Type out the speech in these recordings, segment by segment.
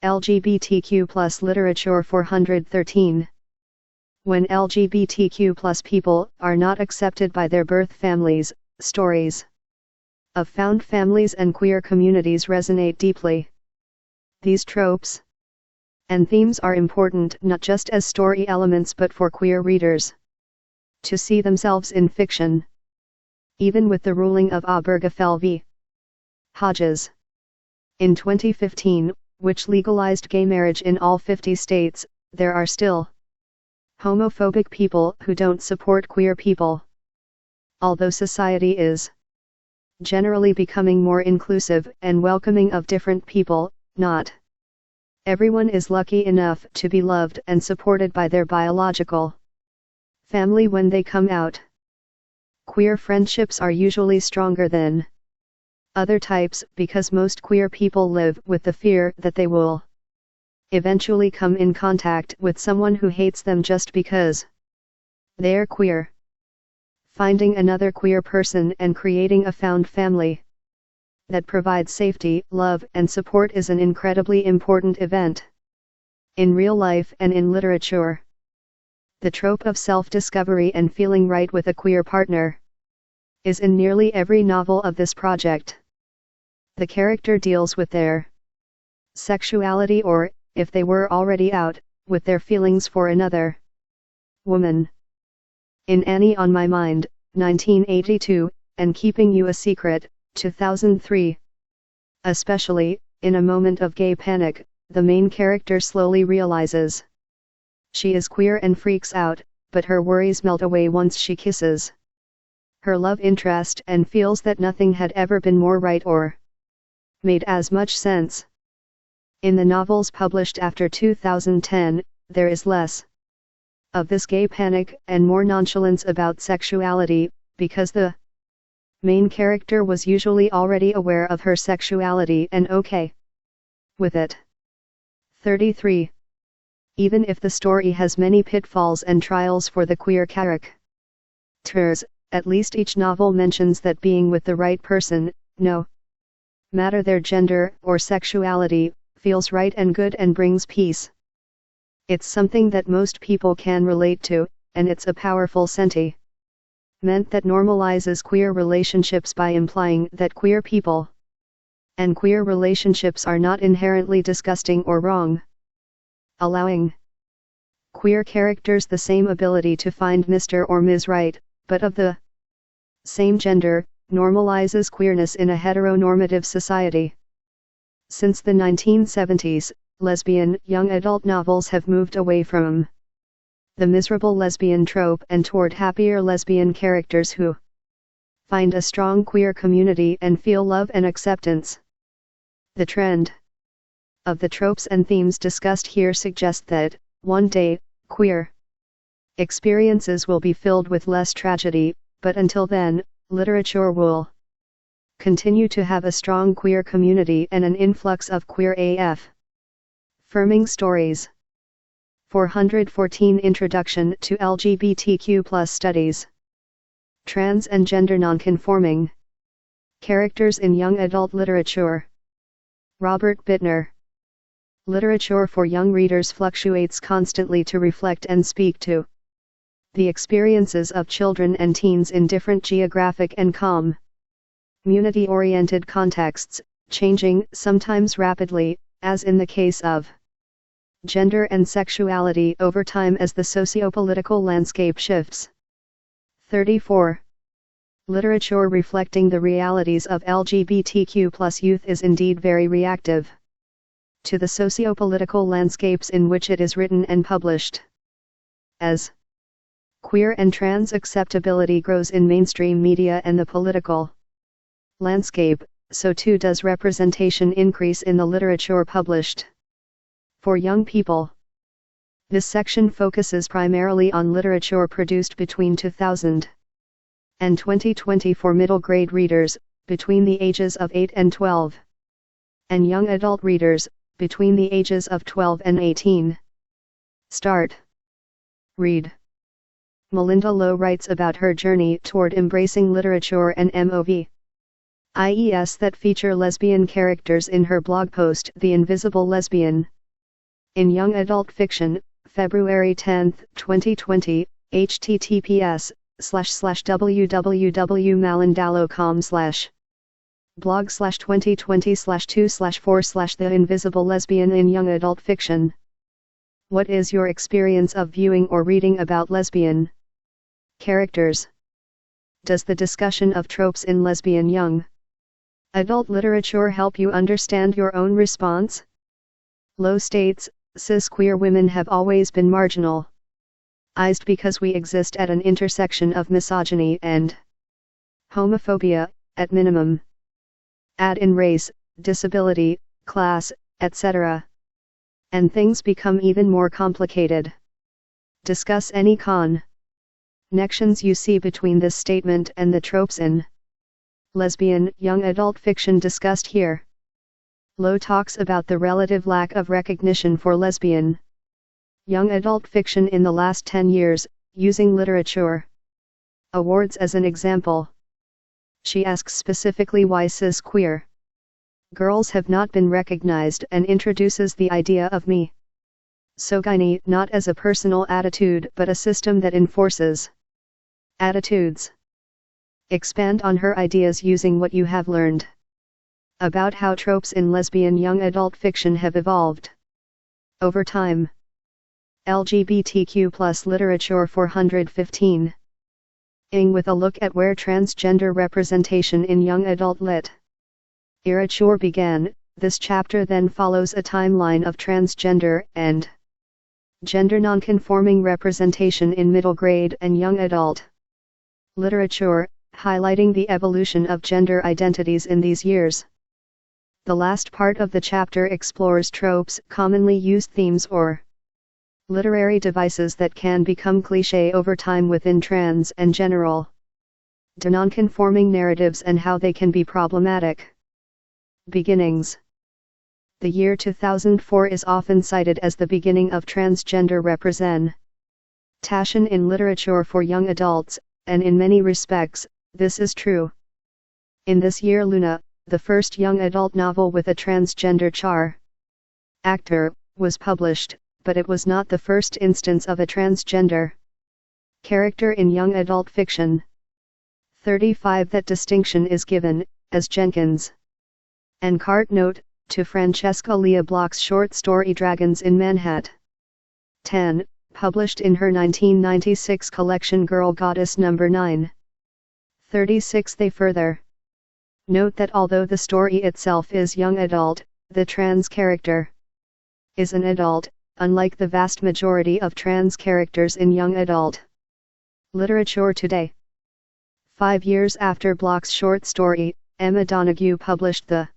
LGBTQ+ literature 413. When LGBTQ+ people are not accepted by their birth families, stories of found families and queer communities resonate deeply. These tropes and themes are important not just as story elements but for queer readers to see themselves in fiction. Even with the ruling of Obergefell v. Hodges in 2015, which legalized gay marriage in all 50 states, there are still homophobic people who don't support queer people. Although society is generally becoming more inclusive and welcoming of different people, not everyone is lucky enough to be loved and supported by their biological family when they come out. Queer friendships are usually stronger than other types because most queer people live with the fear that they will eventually come in contact with someone who hates them just because they're queer. Finding another queer person and creating a found family that provides safety, love, and support is an incredibly important event in real life and in literature. The trope of self-discovery and feeling right with a queer partner is in nearly every novel of this project. The character deals with their sexuality or, if they were already out, with their feelings for another woman. In Annie on My Mind, 1982, and Keeping You a Secret, 2003. Especially, in a moment of gay panic, the main character slowly realizes she is queer and freaks out, but her worries melt away once she kisses her love interest and feels that nothing had ever been more right or made as much sense. In the novels published after 2010, there is less of this gay panic and more nonchalance about sexuality, because the main character was usually already aware of her sexuality and okay with it. 33. Even if the story has many pitfalls and trials for the queer characters, at least each novel mentions that being with the right person, no matter their gender or sexuality, feels right and good and brings peace. It's something that most people can relate to, and it's a powerful sentiment that normalizes queer relationships by implying that queer people and queer relationships are not inherently disgusting or wrong. Allowing queer characters the same ability to find Mr. or Ms. Right, but of the same gender, normalizes queerness in a heteronormative society. Since the 1970s, lesbian young adult novels have moved away from the miserable lesbian trope and toward happier lesbian characters who find a strong queer community and feel love and acceptance. The trend of the tropes and themes discussed here suggest that, one day, queer experiences will be filled with less tragedy, but until then, literature will continue to have a strong queer community and an influx of queer AF. Affirming stories. 414 Introduction to LGBTQ+ Studies. Trans and gender nonconforming characters in young adult literature. Robert Bittner. Literature for young readers fluctuates constantly to reflect and speak to the experiences of children and teens in different geographic and community-oriented contexts, changing sometimes rapidly, as in the case of gender and sexuality over time as the socio-political landscape shifts. 34. Literature reflecting the realities of LGBTQ+ youth is indeed very reactive to the socio-political landscapes in which it is written and published. As queer and trans acceptability grows in mainstream media and the political landscape, so too does representation increase in the literature published for young people. This section focuses primarily on literature produced between 2000 and 2020 for middle grade readers, between the ages of 8 and 12, and young adult readers, between the ages of 12 and 18. Start. Read. Melinda Lowe writes about her journey toward embracing literature and MOV. IES that feature lesbian characters in her blog post The Invisible Lesbian. In Young Adult Fiction, February 10, 2020, https://www.malandalo.com/ blog/2020/2/4/ The Invisible Lesbian in Young Adult Fiction. What is your experience of viewing or reading about lesbian characters? Does the discussion of tropes in lesbian young adult literature help you understand your own response? Lowe states, cis queer women have always been marginalized because we exist at an intersection of misogyny and homophobia, at minimum. Add in race, disability, class, etc. and things become even more complicated. Discuss any connections you see between this statement and the tropes in lesbian young adult fiction discussed here. Lowe talks about the relative lack of recognition for lesbian young adult fiction in the last 10 years, using literature awards as an example. She asks specifically why cis queer girls have not been recognized and introduces the idea of misogyny not as a personal attitude but a system that enforces attitudes. Expand on her ideas using what you have learned about how tropes in lesbian young adult fiction have evolved over time. LGBTQ+ literature 415. With a look at where transgender representation in young adult literature began, this chapter then follows a timeline of transgender and gender nonconforming representation in middle grade and young adult literature, highlighting the evolution of gender identities in these years. The last part of the chapter explores tropes, commonly used themes or literary devices that can become cliché over time within trans and general nonconforming narratives and how they can be problematic. Beginnings. The year 2004 is often cited as the beginning of transgender representation in literature for young adults, and in many respects, this is true. In this year Luna, the first young adult novel with a transgender character, was published, but it was not the first instance of a transgender character in young adult fiction. 35 That distinction is given, as Jenkins and Cart note, to Francesca Leah Bloch's short story Dragons in Manhattan. 10, published in her 1996 collection Girl Goddess No. 9. 36 They further note that although the story itself is young adult, the trans character is an adult, unlike the vast majority of trans characters in young adult literature today. 5 years after Bloch's short story, Emma Donoghue published the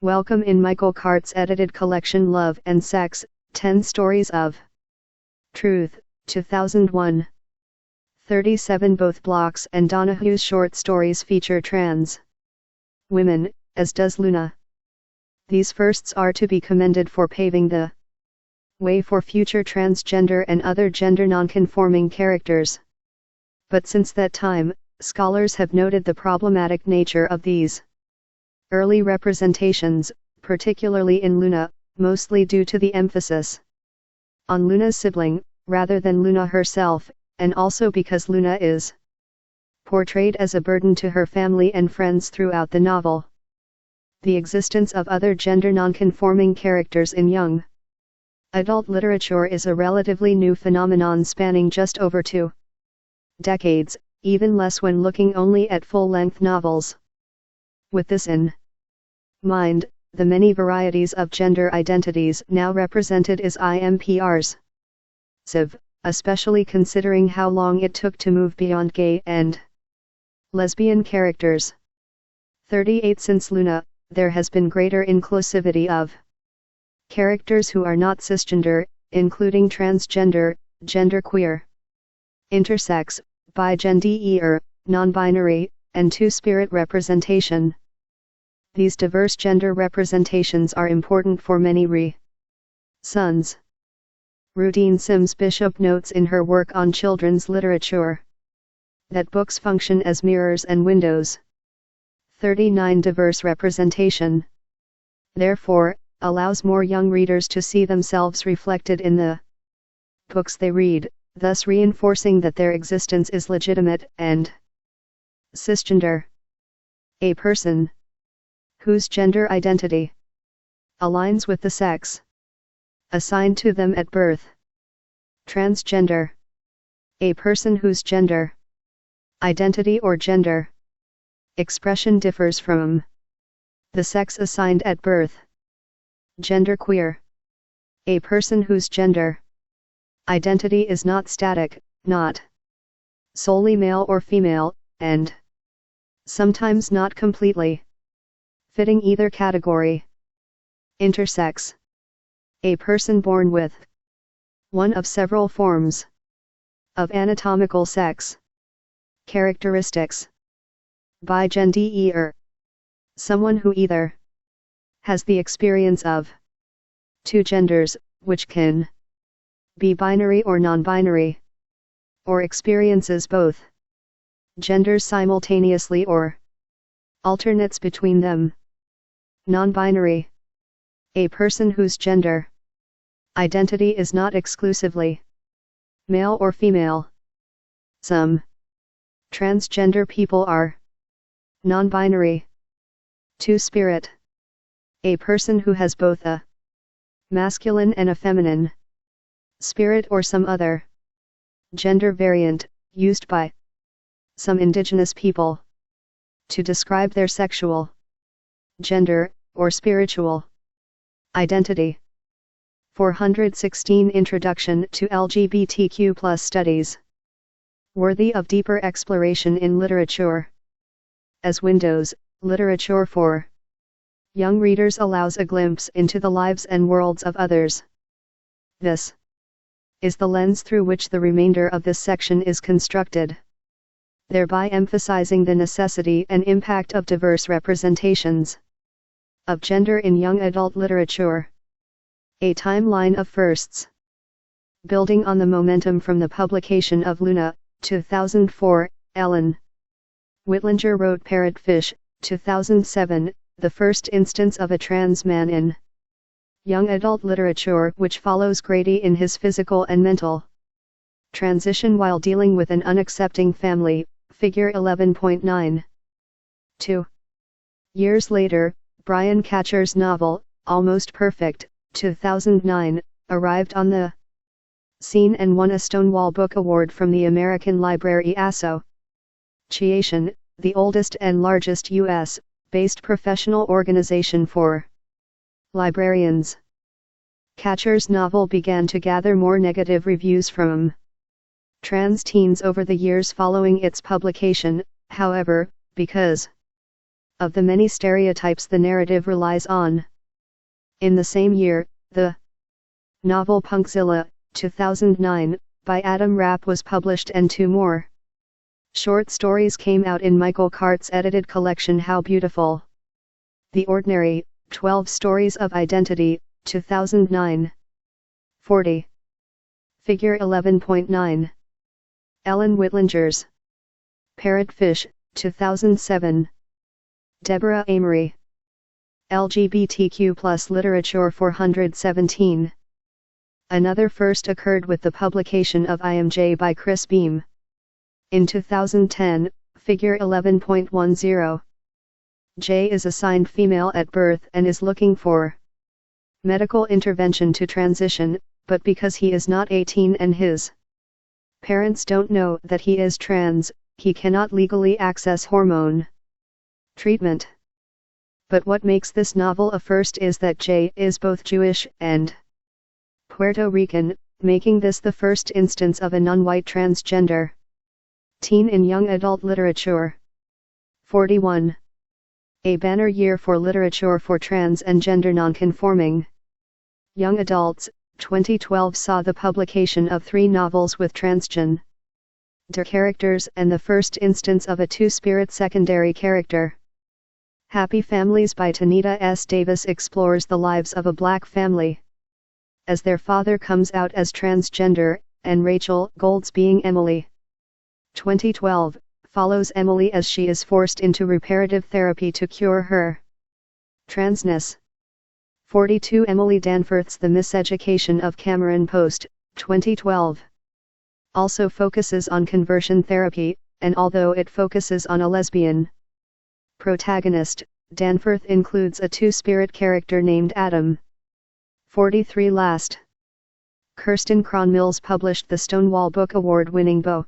Welcome in Michael Cart's edited collection Love and Sex, 10 Stories of Truth, 2001. 37 Both Bloch's and Donoghue's short stories feature trans women, as does Luna. These firsts are to be commended for paving the way for future transgender and other gender nonconforming characters. But since that time, scholars have noted the problematic nature of these early representations, particularly in Luna, mostly due to the emphasis on Luna's sibling, rather than Luna herself, and also because Luna is portrayed as a burden to her family and friends throughout the novel. The existence of other gender nonconforming characters in young adult literature is a relatively new phenomenon spanning just over 2 decades, even less when looking only at full-length novels. With this in mind, the many varieties of gender identities now represented is IMPR's especially considering how long it took to move beyond gay and lesbian characters. 38 Since Luna, there has been greater inclusivity of characters who are not cisgender, including transgender, genderqueer, intersex, bigender, non-binary, and two-spirit representation. These diverse gender representations are important for many reasons. Rudine Sims Bishop notes in her work on children's literature that books function as mirrors and windows. 39 Diverse representation. Therefore, allows more young readers to see themselves reflected in the books they read, thus reinforcing that their existence is legitimate, and cisgender. A person whose gender identity aligns with the sex assigned to them at birth. Transgender. A person whose gender identity or gender expression differs from the sex assigned at birth. Genderqueer. A person whose gender identity is not static, not solely male or female, and sometimes not completely fitting either category. Intersex. A person born with one of several forms of anatomical sex characteristics. Bigender. Someone who either has the experience of two genders, which can be binary or non-binary, or experiences both genders simultaneously or alternates between them. Non-binary. A person whose gender identity is not exclusively male or female. Some transgender people are non-binary. Two-spirit. A person who has both a masculine and a feminine spirit or some other gender variant, used by some indigenous people to describe their sexual gender or spiritual identity. 416 Introduction to LGBTQ+ Studies. Worthy of deeper exploration in literature. As Windows, literature for young readers allows a glimpse into the lives and worlds of others. This is the lens through which the remainder of this section is constructed, thereby emphasizing the necessity and impact of diverse representations of gender in young adult literature. A timeline of firsts. Building on the momentum from the publication of Luna, 2004, Ellen Whitlinger wrote Parrotfish, 2007, the first instance of a trans man in young adult literature, which follows Grady in his physical and mental transition while dealing with an unaccepting family, figure 11.9. 2 years later, Brian Catcher's novel, Almost Perfect, 2009, arrived on the scene and won a Stonewall Book Award from the American Library Association, the oldest and largest U.S.-based professional organization for librarians. Catcher's novel began to gather more negative reviews from trans teens over the years following its publication, however, because of the many stereotypes the narrative relies on. In the same year, the novel Punkzilla, 2009, by Adam Rapp was published and 2 more short stories came out in Michael Cart's edited collection How Beautiful the Ordinary, 12 Stories of Identity, 2009. 40. Figure 11.9. Ellen Whitlinger's Parrotfish, 2007. Deborah Amory. LGBTQ+ Literature 417. Another first occurred with the publication of IMJ by Chris Beam. In 2010, figure 11.10. J is assigned female at birth and is looking for medical intervention to transition, but because he is not 18 and his parents don't know that he is trans, he cannot legally access hormone treatment. But what makes this novel a first is that J is both Jewish and Puerto Rican, making this the first instance of a non-white transgender teen in young adult literature. 41. A banner year for literature for trans and gender nonconforming young adults. 2012 saw the publication of 3 novels with transgender characters and the first instance of a two-spirit secondary character. Happy Families by Tanita S. Davis explores the lives of a black family as their father comes out as transgender, and Rachel Gold's being Emily. 2012, follows Emily as she is forced into reparative therapy to cure her transness. 42 Emily Danforth's The Miseducation of Cameron Post, 2012. Also focuses on conversion therapy, and although it focuses on a lesbian protagonist, Danforth includes a two-spirit character named Adam. 43 Last. Kirsten Cron-Mills published the Stonewall Book Award-winning Bo.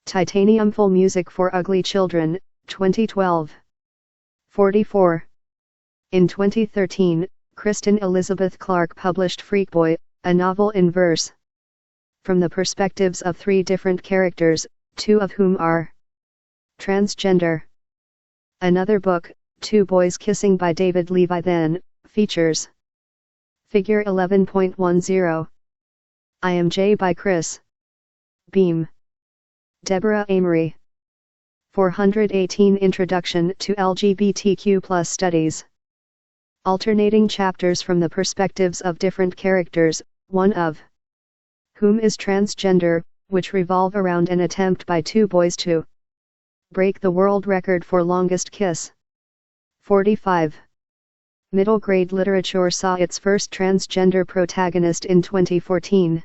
Titanium Full Music for Ugly Children, 2012. 44. In 2013, Kristen Elizabeth Clark published Freak Boy, a novel in verse. From the perspectives of three different characters, two of whom are transgender. Another book, Two Boys Kissing by David Levi then, features Figure 11.10. I Am J by Chris Beam. Deborah Amory. 418 Introduction to LGBTQ+ Studies. Alternating chapters from the perspectives of different characters, one of whom is transgender, which revolve around an attempt by two boys to break the world record for longest kiss. 45. Middle grade literature saw its first transgender protagonist in 2014,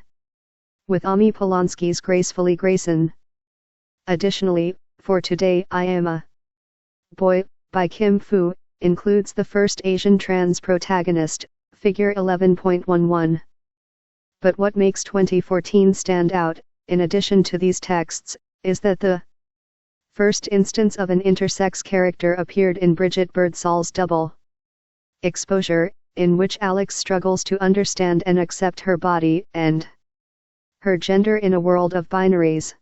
with Ami Polanski's Gracefully Grayson. Additionally, For Today I Am a Boy, by Kim Fu, includes the first Asian trans protagonist, Figure 11.11. But what makes 2014 stand out, in addition to these texts, is that the first instance of an intersex character appeared in Bridget Birdsall's Double Exposure, in which Alex struggles to understand and accept her body and her gender in a world of binaries.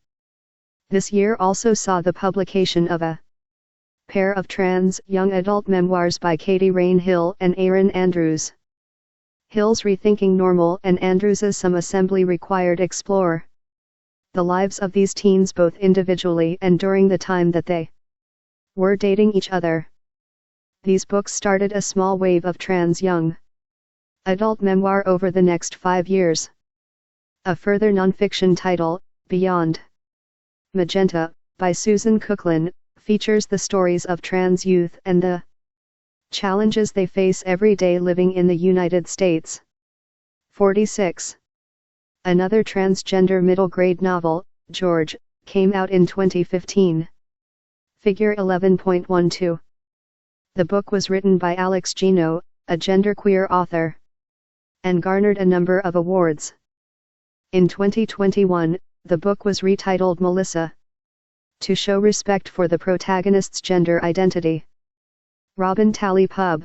This year also saw the publication of a pair of trans young adult memoirs by Katie Rain Hill and Aaron Andrews. Hill's Rethinking Normal and Andrews's Some Assembly Required explore the lives of these teens both individually and during the time that they were dating each other. These books started a small wave of trans young adult memoir over the next 5 years. A further nonfiction title, Beyond Magenta, by Susan Cooklin, features the stories of trans youth and the challenges they face every day living in the United States. 46. Another transgender middle grade novel, George, came out in 2015. Figure 11.12. The book was written by Alex Gino, a genderqueer author, and garnered a number of awards. In 2021, the book was retitled Melissa, to show respect for the protagonist's gender identity. Robin Talley Pub.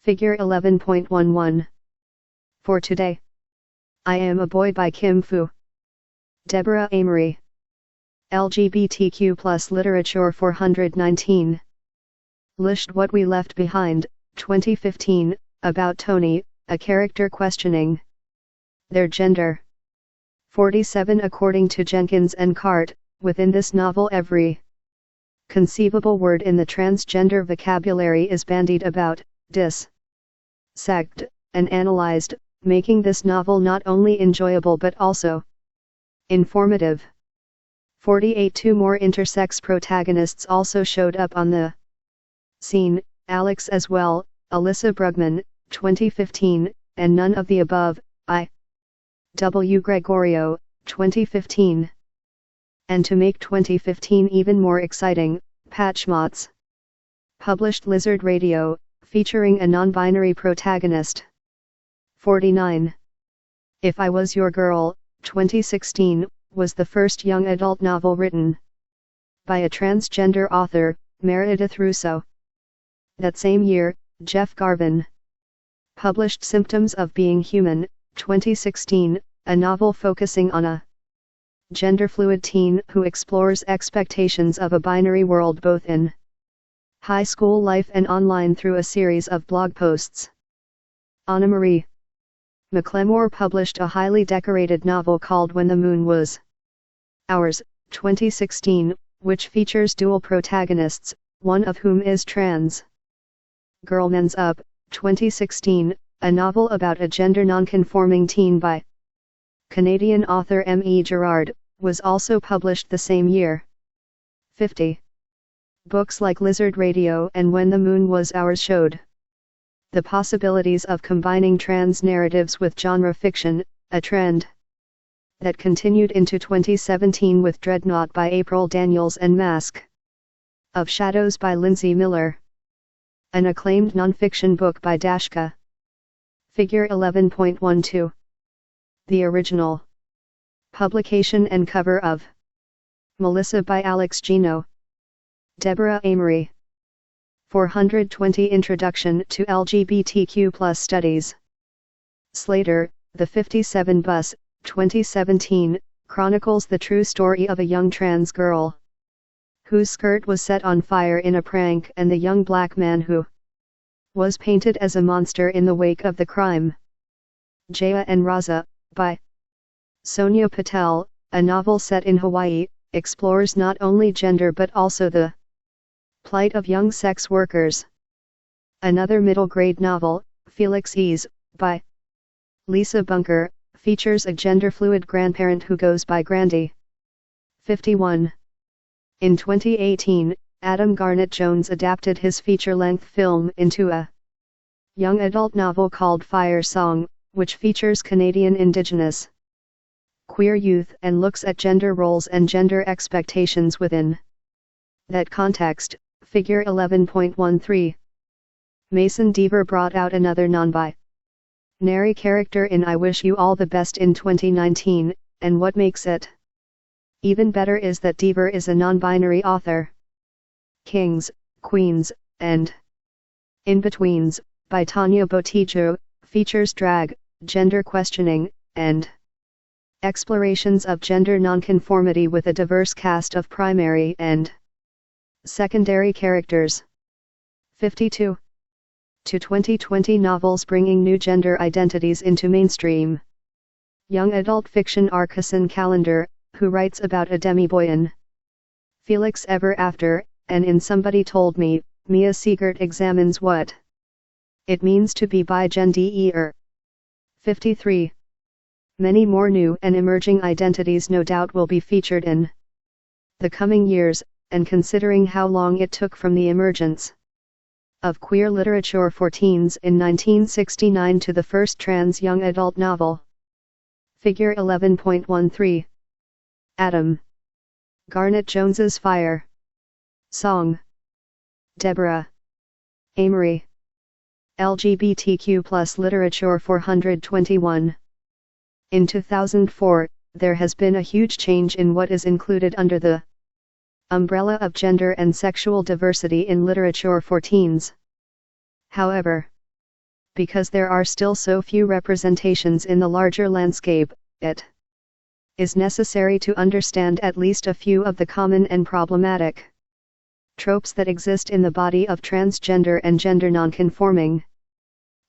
Figure 11.11. For Today I Am a Boy by Kim Fu. Deborah Amory. LGBTQ+ Literature 419. Lished What We Left Behind, 2015, about Tony, a character questioning their gender. 47 According to Jenkins and Cart, within this novel every conceivable word in the transgender vocabulary is bandied about, dissected, and analyzed, making this novel not only enjoyable but also informative. 48 Two more intersex protagonists also showed up on the scene, Alex as well, Alyssa Brugman, 2015, and None of the Above, I. W. Gregorio, 2015. And to make 2015 even more exciting, Pat Schmotz published Lizard Radio, featuring a non-binary protagonist. 49. If I Was Your Girl, 2016, was the first young adult novel written by a transgender author, Meredith Russo. That same year, Jeff Garvin published Symptoms of Being Human, 2016, a novel focusing on a gender-fluid teen who explores expectations of a binary world both in high school life and online through a series of blog posts. Anna Marie McLemore published a highly decorated novel called When the Moon Was Ours, 2016, which features dual protagonists, one of whom is trans. Girl Men's Up, 2016, a novel about a gender non-conforming teen by Canadian author M. E. Gerard, was also published the same year. 50. Books like Lizard Radio and When the Moon Was Ours showed the possibilities of combining trans narratives with genre fiction, a trend that continued into 2017 with Dreadnought by April Daniels and Mask of Shadows by Lindsay Miller, an acclaimed nonfiction book by Dashka. Figure 11.12. The original publication and cover of Melissa by Alex Gino. Deborah Amory. 420 Introduction to LGBTQ+ Studies. Slater, The 57 Bus, 2017, chronicles the true story of a young trans girl whose skirt was set on fire in a prank and the young black man who was painted as a monster in the wake of the crime. Jaya and Raza, by Sonia Patel, a novel set in Hawaii, explores not only gender but also the plight of young sex workers. Another middle-grade novel, Felix Ease, by Lisa Bunker, features a gender-fluid grandparent who goes by Grandy. 51. In 2018, Adam Garnett Jones adapted his feature-length film into a young adult novel called Fire Song, which features Canadian Indigenous queer youth and looks at gender roles and gender expectations within that context. Figure 11.13. Mason Deaver brought out another non-binary character in I Wish You All the Best in 2019, and what makes it even better is that Deaver is a non-binary author. Kings, Queens, and In-Betweens, by Tanya Botijo, features drag, gender questioning, and explorations of gender nonconformity with a diverse cast of primary and secondary characters. 52. To 2020 novels bringing new gender identities into mainstream young adult fiction are Kassan Calendar, who writes about a demi-boy in Felix Ever After, and in Somebody Told Me, Mia Siegert examines what it means to be bi-gender. 53. Many more new and emerging identities no doubt will be featured in the coming years, and considering how long it took from the emergence of queer literature for teens in 1969 to the first trans young adult novel. Figure 11.13. Adam Garnett Jones's Fire Song. Deborah Amory. LGBTQ+ Literature 421. In 2004, there has been a huge change in what is included under the umbrella of gender and sexual diversity in literature for teens. However, because there are still so few representations in the larger landscape, it is necessary to understand at least a few of the common and problematic tropes that exist in the body of transgender and gender nonconforming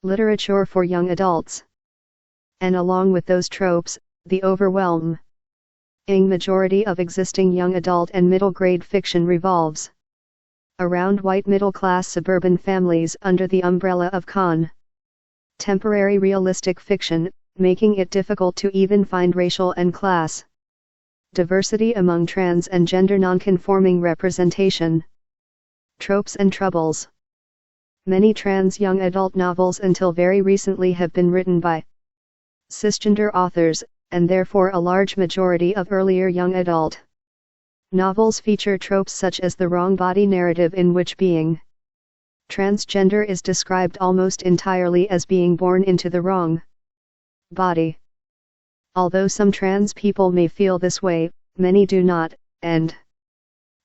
literature for young adults. And along with those tropes, the overwhelming majority of existing young adult and middle-grade fiction revolves around white middle-class suburban families under the umbrella of contemporary realistic fiction, making it difficult to even find racial and class diversity among trans and gender nonconforming representation. Tropes and troubles. Many trans young adult novels until very recently have been written by cisgender authors, and therefore a large majority of earlier young adult novels feature tropes such as the wrong body narrative, in which being transgender is described almost entirely as being born into the wrong body. Although some trans people may feel this way, many do not, and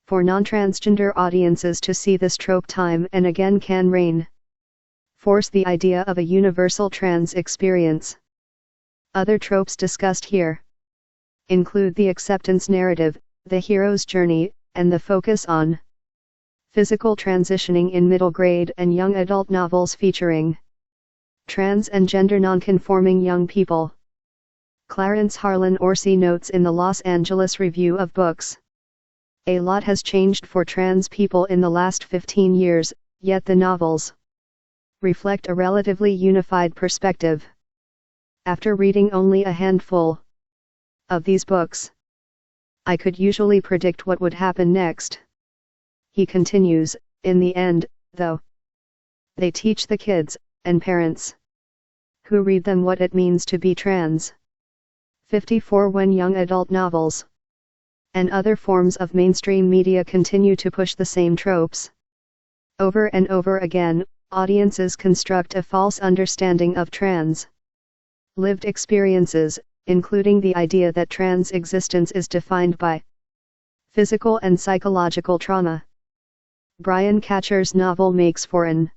for non-transgender audiences to see this trope time and again can reinforce the idea of a universal trans experience. Other tropes discussed here include the acceptance narrative, the hero's journey, and the focus on physical transitioning in middle grade and young adult novels featuring trans and gender nonconforming young people. Clarence Harlan Orsi notes in the Los Angeles Review of Books, "A lot has changed for trans people in the last 15 years, yet the novels reflect a relatively unified perspective. After reading only a handful of these books, I could usually predict what would happen next. he continues, in the end, though, they teach the kids, and parents, who read them what it means to be trans. 54 When young adult novels and other forms of mainstream media continue to push the same tropes over and over again, audiences construct a false understanding of trans lived experiences, including the idea that trans existence is defined by physical and psychological trauma. Brian Catcher's novel makes for an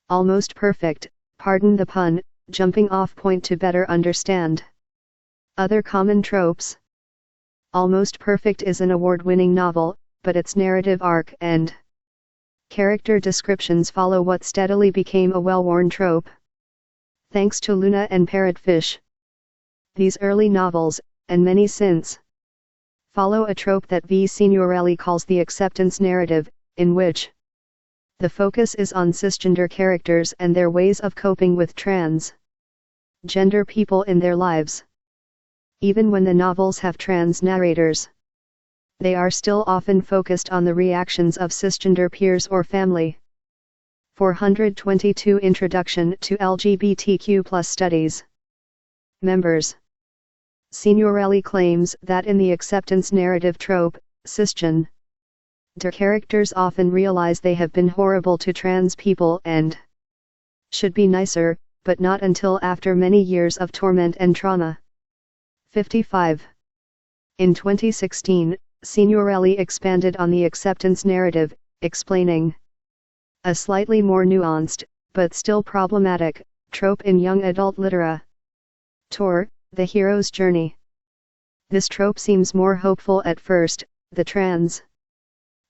almost perfect, pardon the pun, jumping off point to better understand other common tropes. Almost Perfect is an award-winning novel, but its narrative arc and character descriptions follow what steadily became a well-worn trope. Thanks to Luna and Parrotfish, these early novels, and many since, follow a trope that V. Signorelli calls the acceptance narrative, in which the focus is on cisgender characters and their ways of coping with trans-gender people in their lives. Even when the novels have trans narrators, they are still often focused on the reactions of cisgender peers or family. 422 Introduction to LGBTQ+ Studies. Members. Signorelli claims that in the acceptance narrative trope, cisgender characters often realize they have been horrible to trans people and should be nicer, but not until after many years of torment and trauma. 55. In 2016, Signorelli expanded on the acceptance narrative, explaining a slightly more nuanced, but still problematic, trope in young adult literature: the hero's journey. This trope seems more hopeful at first. The trans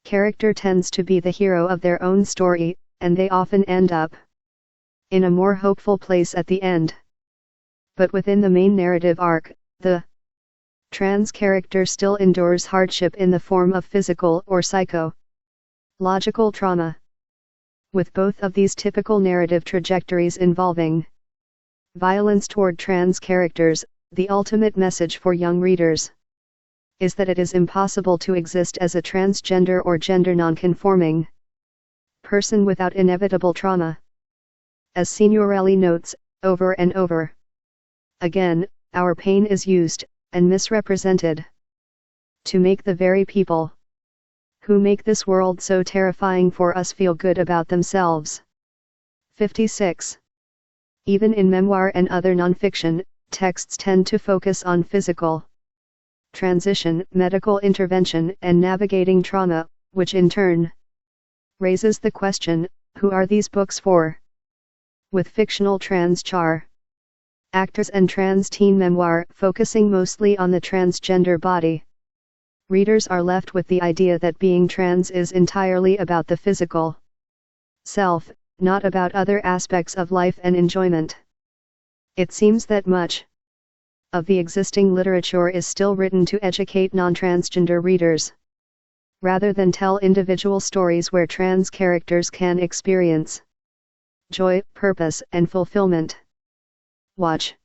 character tends to be the hero of their own story, and they often end up in a more hopeful place at the end. But within the main narrative arc, the trans character still endures hardship in the form of physical or psychological trauma. With both of these typical narrative trajectories involving violence toward trans characters, the ultimate message for young readers is that it is impossible to exist as a transgender or gender nonconforming person without inevitable trauma. As Signorelli notes, over and over again, our pain is used and misrepresented to make the very people who make this world so terrifying for us feel good about themselves. 56. Even in memoir and other nonfiction, texts tend to focus on physical transition, medical intervention, and navigating trauma, which in turn raises the question, who are these books for? With fictional trans actors and trans teen memoir focusing mostly on the transgender body, readers are left with the idea that being trans is entirely about the physical self, not about other aspects of life and enjoyment. It seems that much of the existing literature is still written to educate non-transgender readers, rather than tell individual stories where trans characters can experience joy, purpose, and fulfillment. Watch.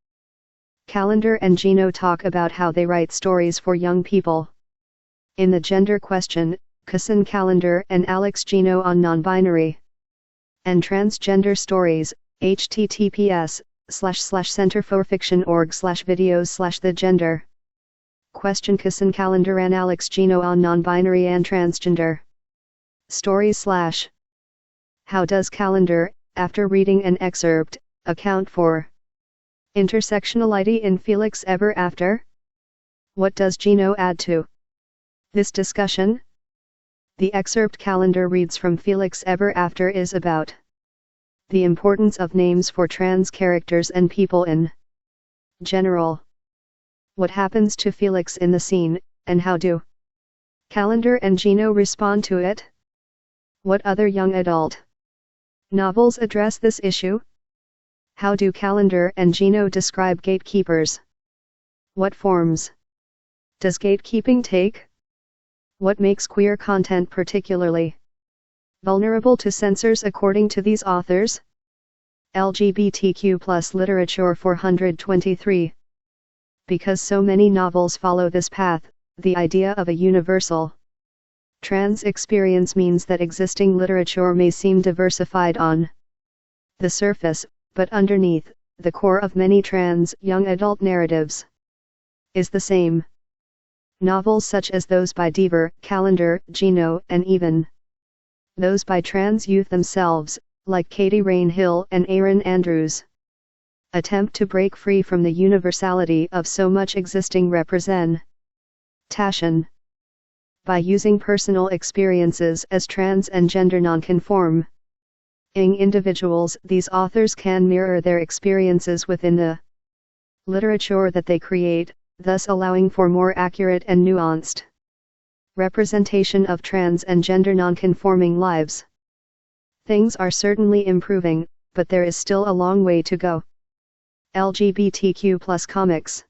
Callender and Gino talk about how they write stories for young people. In the gender question, Kassan Callender and Alex Gino on non-binary and transgender stories, https://centerforfiction.org/videos/the gender question. Kassan Callender and Alex Gino on non-binary and transgender stories. How does Callender, after reading an excerpt, account for intersectionality in Felix Ever After? What does Gino add to this discussion? The excerpt Callender reads from Felix Ever After is about the importance of names for trans characters and people in general. What happens to Felix in the scene, and how do Callender and Gino respond to it? What other young adult novels address this issue? How do Callender and Gino describe gatekeepers? What forms does gatekeeping take? What makes queer content particularly vulnerable to censors according to these authors? LGBTQ+ literature 423. Because so many novels follow this path, the idea of a universal Trans experience means that existing literature may seem diversified on the surface, but underneath, the core of many trans young adult narratives is the same. Novels such as those by Deaver, Callender, Gino, and even those by trans youth themselves, like Katie Rain-Hill and Aaron Andrews, attempt to break free from the universality of so much existing representation. By using personal experiences as trans and gender nonconforming individuals, these authors can mirror their experiences within the literature that they create, thus allowing for more accurate and nuanced representation of trans and gender nonconforming lives. Things are certainly improving, but there is still a long way to go. LGBTQ+ comics.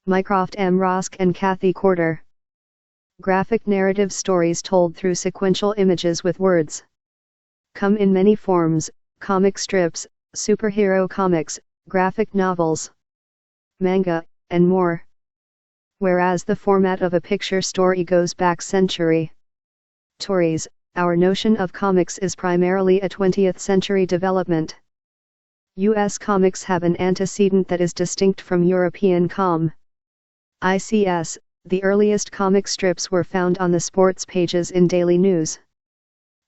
Mycroft M. Rosk and Kathy Corder. Graphic narrative stories told through sequential images with words. Come in many forms: comic strips, superhero comics, graphic novels, manga, and more. Whereas the format of a picture story goes back centuries, our notion of comics is primarily a 20th century development. US comics have an antecedent that is distinct from European comics. The earliest comic strips were found on the sports pages in daily news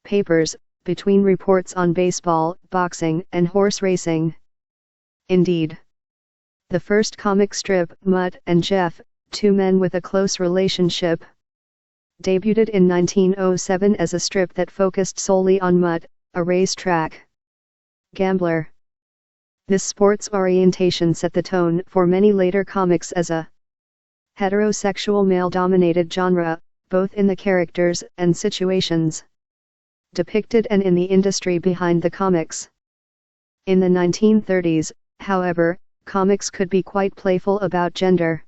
papers, between reports on baseball, boxing, and horse racing. Indeed, the first comic strip, Mutt and Jeff, Two Men with a Close Relationship, debuted in 1907 as a strip that focused solely on Mutt, a racetrack gambler. This sports orientation set the tone for many later comics as a heterosexual male-dominated genre, both in the characters and situations depicted and in the industry behind the comics. In the 1930s, however, comics could be quite playful about gender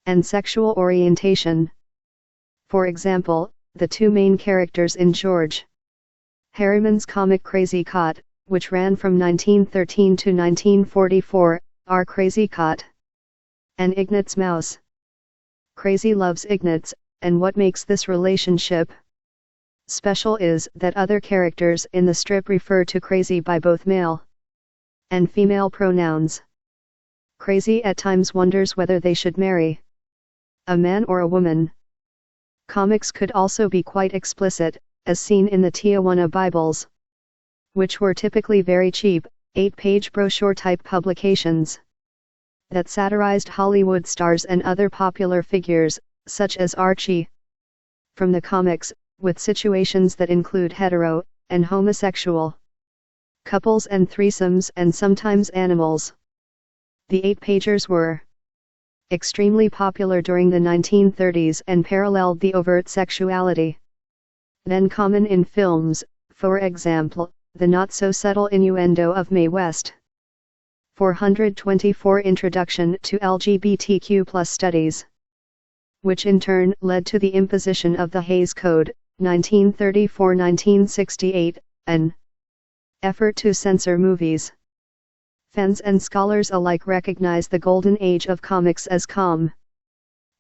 and sexual orientation. For example, the two main characters in George Harriman's comic Crazy Cot, which ran from 1913 to 1944, are Crazy Cot and Ignatz Mouse. Crazy loves Ignatz, and what makes this relationship special is that other characters in the strip refer to Crazy by both male and female pronouns. Crazy at times wonders whether they should marry a man or a woman. Comics could also be quite explicit, as seen in the Tijuana Bibles, which were typically very cheap, 8-page brochure-type publications that satirized Hollywood stars and other popular figures, such as Archie. From the comics, with situations that include hetero and homosexual couples and threesomes and sometimes animals. The 8-pagers were extremely popular during the 1930s and paralleled the overt sexuality then common in films, for example, the not-so-subtle innuendo of Mae West. 424 Introduction to LGBTQ+ Studies, which in turn led to the imposition of the Hays Code, 1934-1968, an effort to censor movies. Fans and scholars alike recognize the golden age of comics as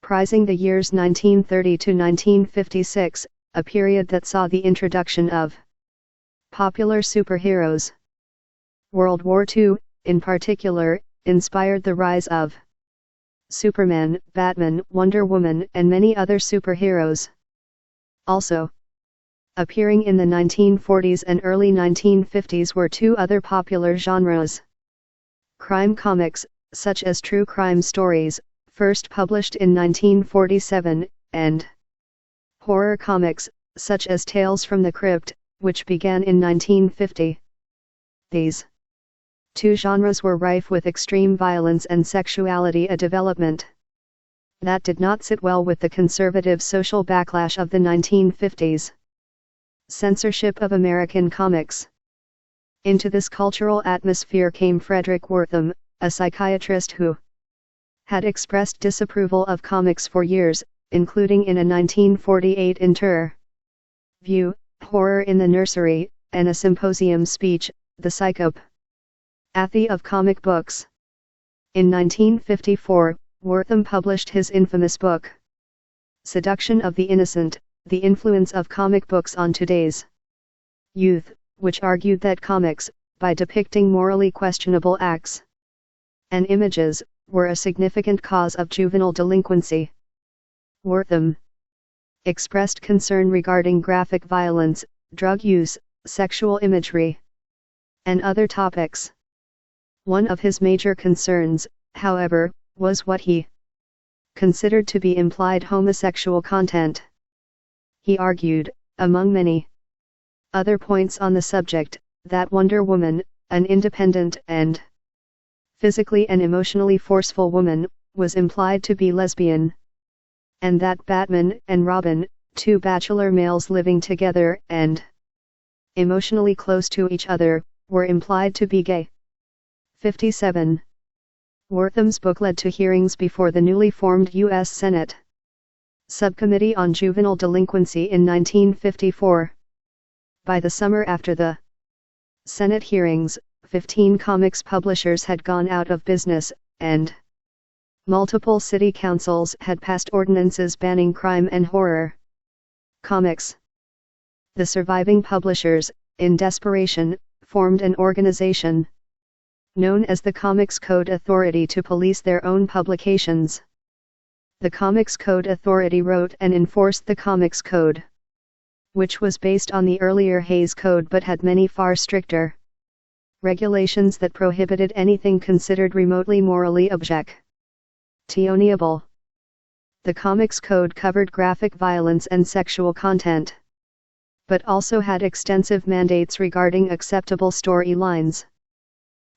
prizing the years 1930 to 1956, a period that saw the introduction of popular superheroes. World War II, in particular, inspired the rise of Superman, Batman, Wonder Woman, and many other superheroes. Also appearing in the 1940s and early 1950s were two other popular genres. Crime comics, such as true crime stories, first published in 1947, and horror comics, such as Tales from the Crypt, which began in 1950. These two genres were rife with extreme violence and sexuality, a development that did not sit well with the conservative social backlash of the 1950s. Censorship of American comics. Into this cultural atmosphere came Frederick Wertham, a psychiatrist who had expressed disapproval of comics for years, including in a 1948 interview, Horror in the Nursery, and a symposium speech, The Psychopathy of Comic Books. In 1954, Wertham published his infamous book, Seduction of the Innocent, the influence of comic books on today's youth, which argued that comics, by depicting morally questionable acts and images, were a significant cause of juvenile delinquency. Wortham expressed concern regarding graphic violence, drug use, sexual imagery, and other topics. One of his major concerns, however, was what he considered to be implied homosexual content. He argued, among many other points on the subject, that Wonder Woman, an independent and physically and emotionally forceful woman, was implied to be lesbian, and that Batman and Robin, two bachelor males living together and emotionally close to each other, were implied to be gay. 57. Wortham's book led to hearings before the newly formed U.S. Senate Subcommittee on Juvenile Delinquency in 1954. By the summer after the Senate hearings, 15 comics publishers had gone out of business, and multiple city councils had passed ordinances banning crime and horror comics. The surviving publishers, in desperation, formed an organization known as the Comics Code Authority to police their own publications. The Comics Code Authority wrote and enforced the Comics Code, which was based on the earlier Hays Code but had many far stricter regulations that prohibited anything considered remotely morally objectionable. The Comics Code covered graphic violence and sexual content, but also had extensive mandates regarding acceptable storylines.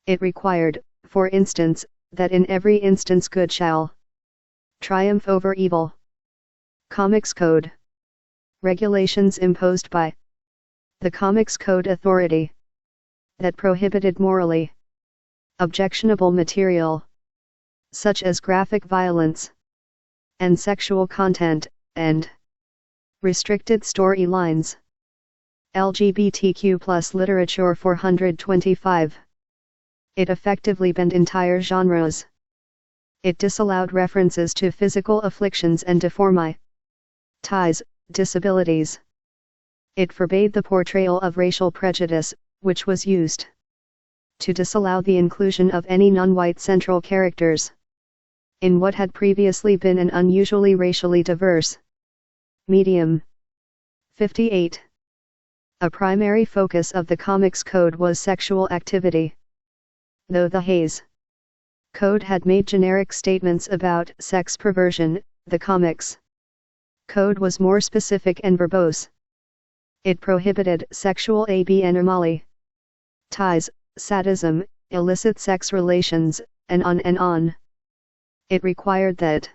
It required, for instance, that in every instance good shall triumph over evil. Comics Code regulations imposed by the Comics Code Authority that prohibited morally objectionable material, such as graphic violence and sexual content, and restricted storylines. LGBTQ+ literature 425. It effectively banned entire genres. It disallowed references to physical afflictions and deformities, disabilities. It forbade the portrayal of racial prejudice, which was used to disallow the inclusion of any non-white central characters in what had previously been an unusually racially diverse medium. 58. A primary focus of the Comics Code was sexual activity. Though the Hays Code had made generic statements about sex perversion, the Comics Code was more specific and verbose. It prohibited sexual abnormality, sadism, illicit sex relations, and on. It required that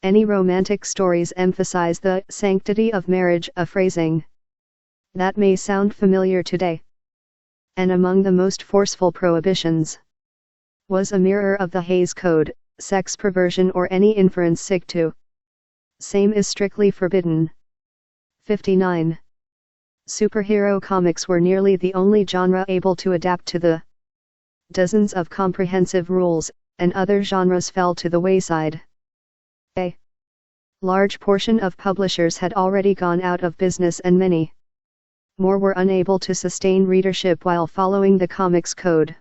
any romantic stories emphasize the sanctity of marriage, a phrasing that may sound familiar today. And among the most forceful prohibitions was a mirror of the Hays Code: sex perversion or any inference sig to same is strictly forbidden. 59. Superhero comics were nearly the only genre able to adapt to the dozens of comprehensive rules, and other genres fell to the wayside. A large portion of publishers had already gone out of business and many more were unable to sustain readership while following the Comics Code.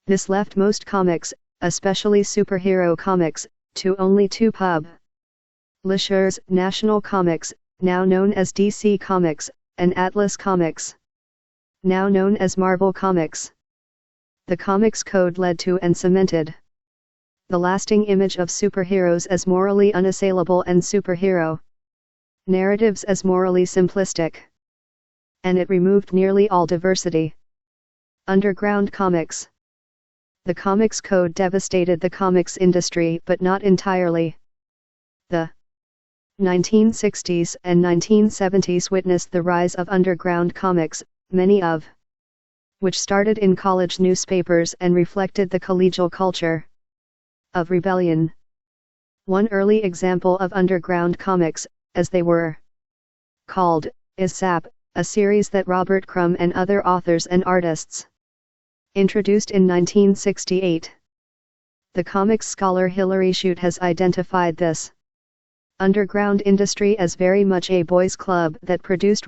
This left most comics, especially superhero comics, to only two publishers: National Comics, now known as DC Comics, and Atlas Comics, now known as Marvel Comics. The Comics Code led to and cemented the lasting image of superheroes as morally unassailable and superhero narratives as morally simplistic. And it removed nearly all diversity. Underground comics. The Comics Code devastated the comics industry, but not entirely. The 1960s and 1970s witnessed the rise of underground comics, many of which started in college newspapers and reflected the collegial culture of rebellion. One early example of underground comics, as they were called, is SAP, a series that Robert Crumb and other authors and artists introduced in 1968. The comics scholar Hilary Shute has identified this underground industry as very much a boys' club that produced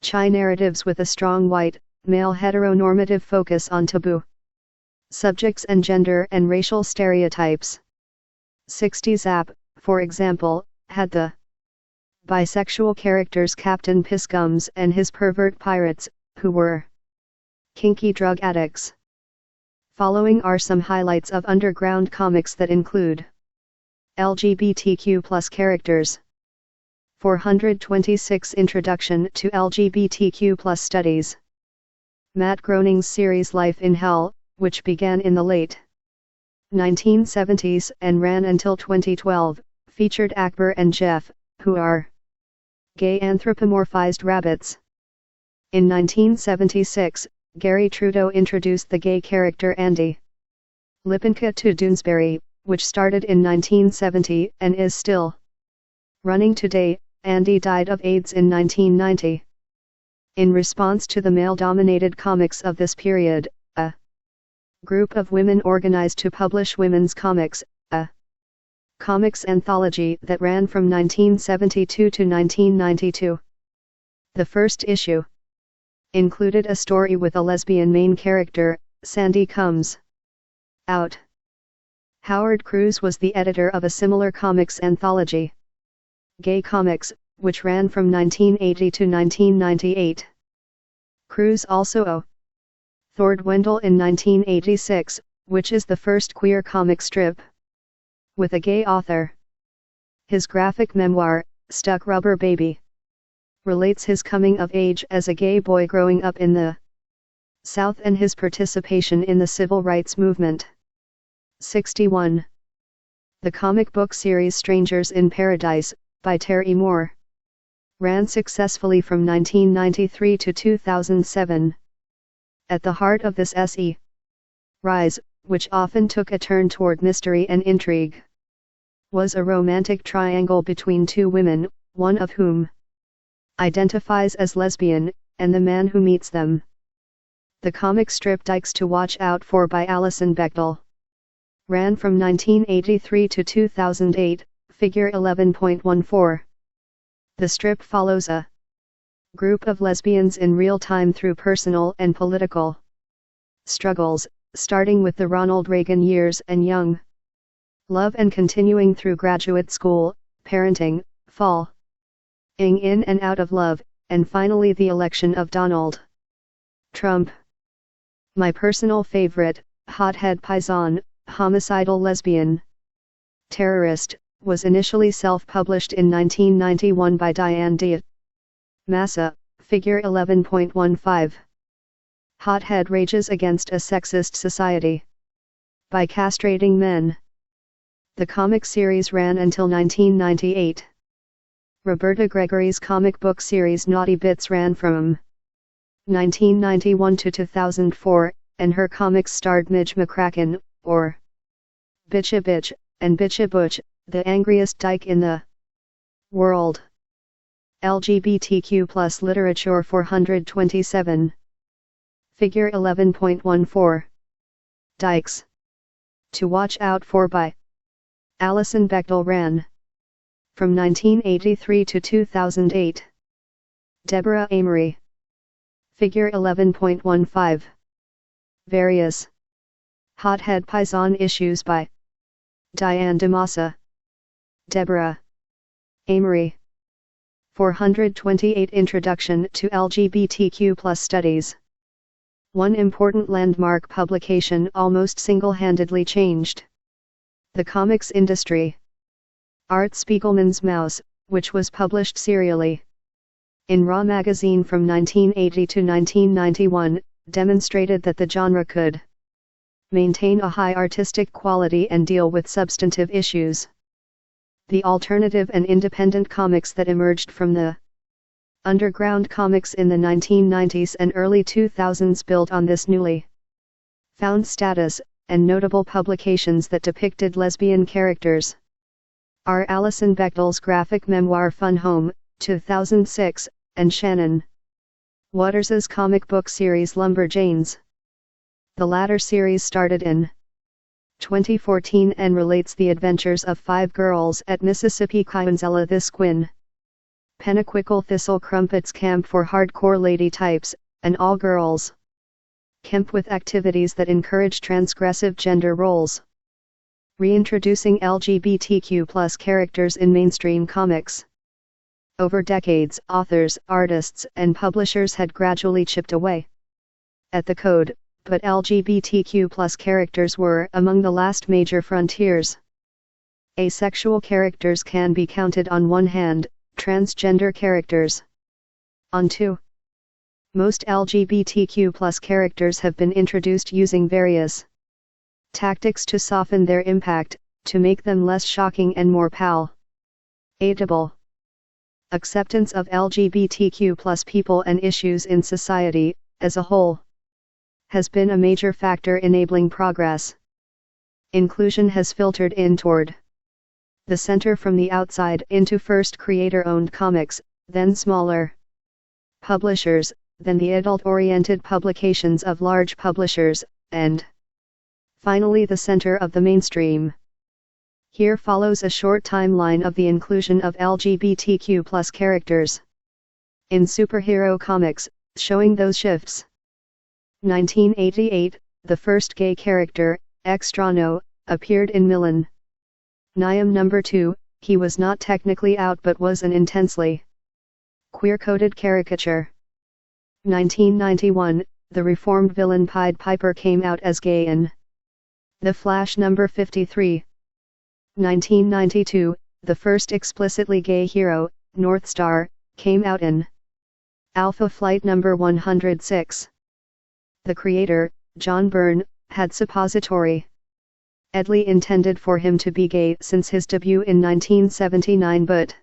Chai narratives with a strong white, male heteronormative focus on taboo subjects and gender and racial stereotypes. 60s app, for example, had the bisexual characters Captain Pissgums and his pervert pirates, who were kinky drug addicts. Following are some highlights of underground comics that include LGBTQ+ characters. 426 Introduction to LGBTQ+ Studies. Matt Groening's series Life in Hell, which began in the late 1970s and ran until 2012, featured Akbar and Jeff, who are gay anthropomorphized rabbits. In 1976, Gary Trudeau introduced the gay character Andy Lipinka to Doonesbury, which started in 1970 and is still running today. Andy died of AIDS in 1990. In response to the male-dominated comics of this period, a group of women organized to publish women's comics, a comics anthology that ran from 1972 to 1992. The first issue included a story with a lesbian main character, Sandy Comes Out. Howard Cruz was the editor of a similar comics anthology, Gay Comics, which ran from 1980 to 1998. Cruz also authored Wendell in 1986, which is the first queer comic strip with a gay author. His graphic memoir, Stuck Rubber Baby, relates his coming of age as a gay boy growing up in the South and his participation in the civil rights movement. 61. The comic book series Strangers in Paradise, by Terry Moore, ran successfully from 1993 to 2007. At the heart of this SE rise, which often took a turn toward mystery and intrigue, was a romantic triangle between two women, one of whom identifies as lesbian, and the man who meets them. The comic strip Dykes to Watch Out For by Alison Bechdel ran from 1983 to 2008, figure 11.14. The strip follows a group of lesbians in real time through personal and political struggles, starting with the Ronald Reagan years and young love and continuing through graduate school, parenting, falling in and out of love, and finally the election of Donald Trump. My personal favorite, Hothead Paisan, homicidal lesbian terrorist, was initially self-published in 1991 by Diane D. Massa, figure 11.15. Hothead rages against a sexist society by castrating men. The comic series ran until 1998. Roberta Gregory's comic book series Naughty Bits ran from 1991 to 2004, and her comics starred Midge McCracken, or Bitcha Bitch, and Bitcha Butch, the angriest dyke in the world. LGBTQ+ literature 427. Figure 11.14. Dykes to Watch Out For by Alison Bechdel ran from 1983 to 2008. Deborah Amory. Figure 11.15. Various Hothead Paisan issues by Diane DeMassa. Deborah Amory. 428 Introduction to LGBTQ+ Studies. One important landmark publication almost single-handedly changed the comics industry. Art Spiegelman's Mouse, which was published serially in Raw magazine from 1980 to 1991, demonstrated that the genre could maintain a high artistic quality and deal with substantive issues. The alternative and independent comics that emerged from the underground comics in the 1990s and early 2000s built on this newly found status, and notable publications that depicted lesbian characters are Alison Bechdel's graphic memoir Fun Home, 2006, and Shannon Waters's comic book series Lumberjanes. The latter series started in 2014 and relates the adventures of 5 girls at Mississippi Quinzella this Quinn. Pennaquickle Thistle Crumpets Camp for hardcore lady types, and all girls. Camp with activities that encourage transgressive gender roles. Reintroducing LGBTQ+ characters in mainstream comics. Over decades, authors, artists, and publishers had gradually chipped away at the code, but LGBTQ+ characters were among the last major frontiers. Asexual characters can be counted on one hand, transgender characters on two. Most LGBTQ+ characters have been introduced using various tactics to soften their impact, to make them less shocking and more palatable. Acceptance of LGBTQ+ people and issues in society, as a whole, has been a major factor enabling progress. Inclusion has filtered in toward the center from the outside into first creator-owned comics, then smaller publishers, then the adult-oriented publications of large publishers, and finally the center of the mainstream. Here follows a short timeline of the inclusion of LGBTQ+ characters in superhero comics, showing those shifts. 1988, the first gay character, Extrano, appeared in Milan. Niam number 2, he was not technically out but was an intensely queer-coded caricature. 1991, the reformed villain Pied Piper came out as gay in The Flash number 53. 1992, the first explicitly gay hero, Northstar, came out in Alpha Flight number 106. The creator, John Byrne, had suppository edly intended for him to be gay since his debut in 1979 but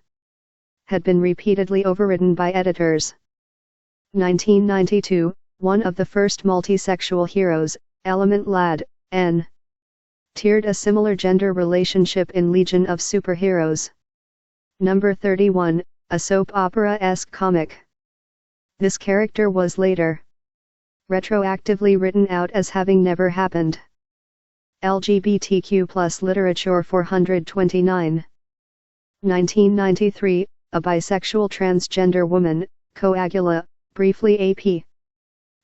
had been repeatedly overridden by editors. 1992, one of the first multisexual heroes, Element Lad, entered a similar gender relationship in Legion of Superheroes. Number 31, a soap opera-esque comic. This character was later retroactively written out as having never happened. LGBTQ+ literature 429. 1993, a bisexual transgender woman, Coagula, briefly AP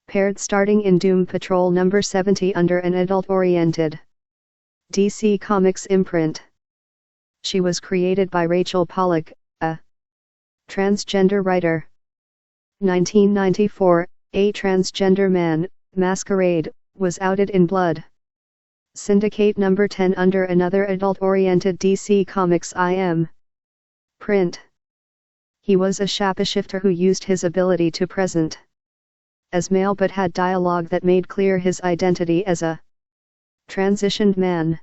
paired starting in Doom Patrol number 70 under an adult-oriented DC Comics imprint. She was created by Rachel Pollack, a transgender writer. 1994, a transgender man, Masquerade, was outed in Blood Syndicate number 10 under another adult-oriented DC Comics IM print. He was a shapeshifter who used his ability to present as male but had dialogue that made clear his identity as a transitioned man.